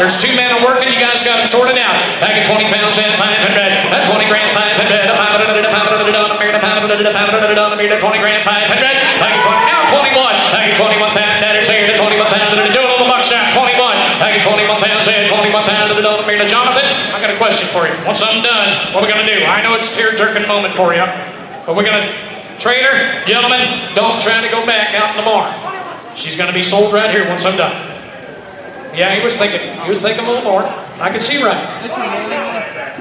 There's 2 men working. You guys got it sorted out. I get 20 pounds at 500. 20 grand 500 to 500 to 500 to 500 to 20 grand 500. I get 20 now 21. I get 21 pounds. That is here to 21 pounds. Do a little buckshot. 21. I get 21 pounds in. 21 pounds to the donor meter. Jonathan, I got a question for you. Once I'm done, what are we going to do? I know it's a tear-jerking moment for you, but we're going to trade her. Gentlemen, don't try to go back out in the barn. She's going to be sold right here once I'm done. Yeah, he was thinking a little more. I could see right.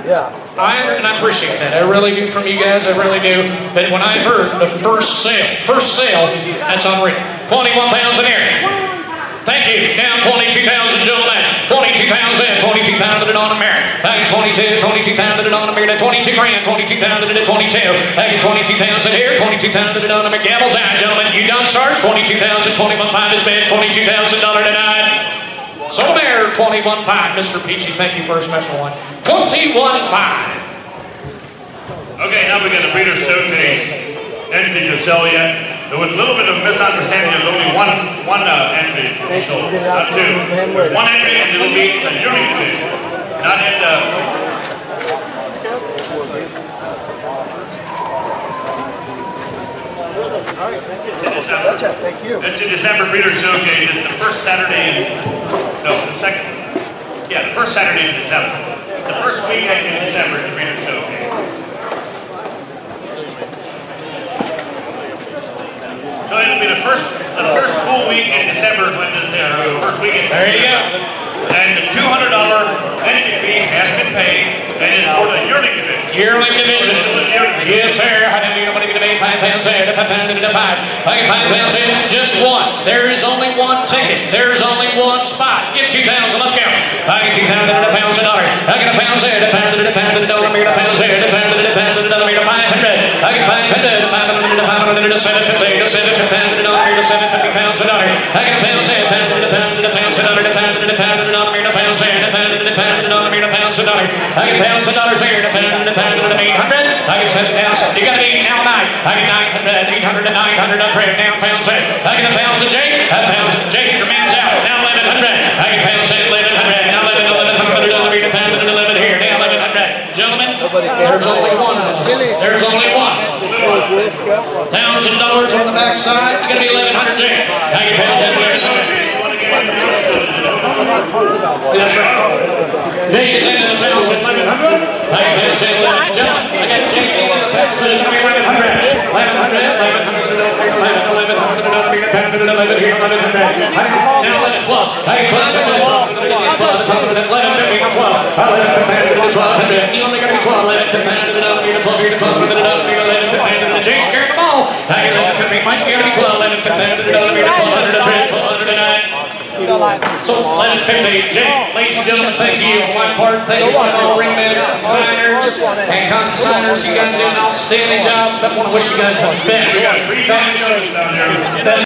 Yeah. And I appreciate that. I really do from you guys. I really do. But when I heard the first sale, that's unreal. 21 pounds in here. Thank you. Now 22,000, gentlemen. 22 pounds in. 22 pounds in on America. I get 22 pounds in on America. 22 grand. 22 pounds in 22. I get 22 pounds in here. 22 pounds in on America. Gavels out, gentlemen. You done, Sarge? 22,000. 21 pounds is bid. $22,000 tonight. So there, 21.5. Mr. Peachy, thank you for a special one. 21.5. Okay, now we got the breeder showcase. Anything to sell yet? There was a little bit of misunderstanding. There's only one entry sold, not 2. There's 1 entry and it'll be the Yearling division, not in the. Thank you. It's the December breeder showcase. It's the first Saturday the first Saturday in December. The first weekend in December is the breeder showcase. So it'll be the first full week in December when the first weekend. There you go. And the $200 entry fee has been paid, and it's for the Yearling division. Yearling division. Yes, sir. I didn't need nobody to pay 5 pounds there. I get 5 pounds in. Just one. There is only one ticket. There's only one spot. Get 2,000. Let's go. I get 2,000 and a pounds a dollar. I get a pound there. A pound and a pound and a dollar. I get a pound there. A pound and a pound and a dollar. I get 500. I get 500. 500 to 750. To 750 pounds and a dollar. To 750 pounds a dollar. I get a pound there. A pound and a pound and a pound a dollar. A pound and a pound and a dollar. I get a pound there. A pound and a pound and a dollar. I get a pound a dollar. I get pounds and dollars here. A pound and a pound and a 800. I get 7 pounds. You got to be now 9. I get 900. 800 to 900 up here. Now pounds there. I get 1,000, Jake. 1,000, Jake. Your man's out. Now 1,100. I get pounds there. 1,100. Now 1,100. I get 1,111 here. Now 1,100. Gentlemen, there's only one. There's only one. $1,000 on the back side. You're going to be 1,100, Jake. I get pounds there. 1,100. That's right. Jake is in at 1,100. Hey, there's 11. Gentlemen, I got Jake in the 1,000. It's going to be 1,100. 1100 here, 1100. Now 11, 12. Hey, 12, 11, 15, 12. 11, 1200. You only got to be 12, 11, 12, 11, 15. Jake scared them all. Hey, 11, 15, Mike, you got to be 12, 11, 1200. So 11:50, Jake, ladies and gentlemen, thank you. On my part, thank you to all ringmen, consigners, and consigners. You guys did an outstanding job. I want to wish you guys the best. We got 3 shows down there. Best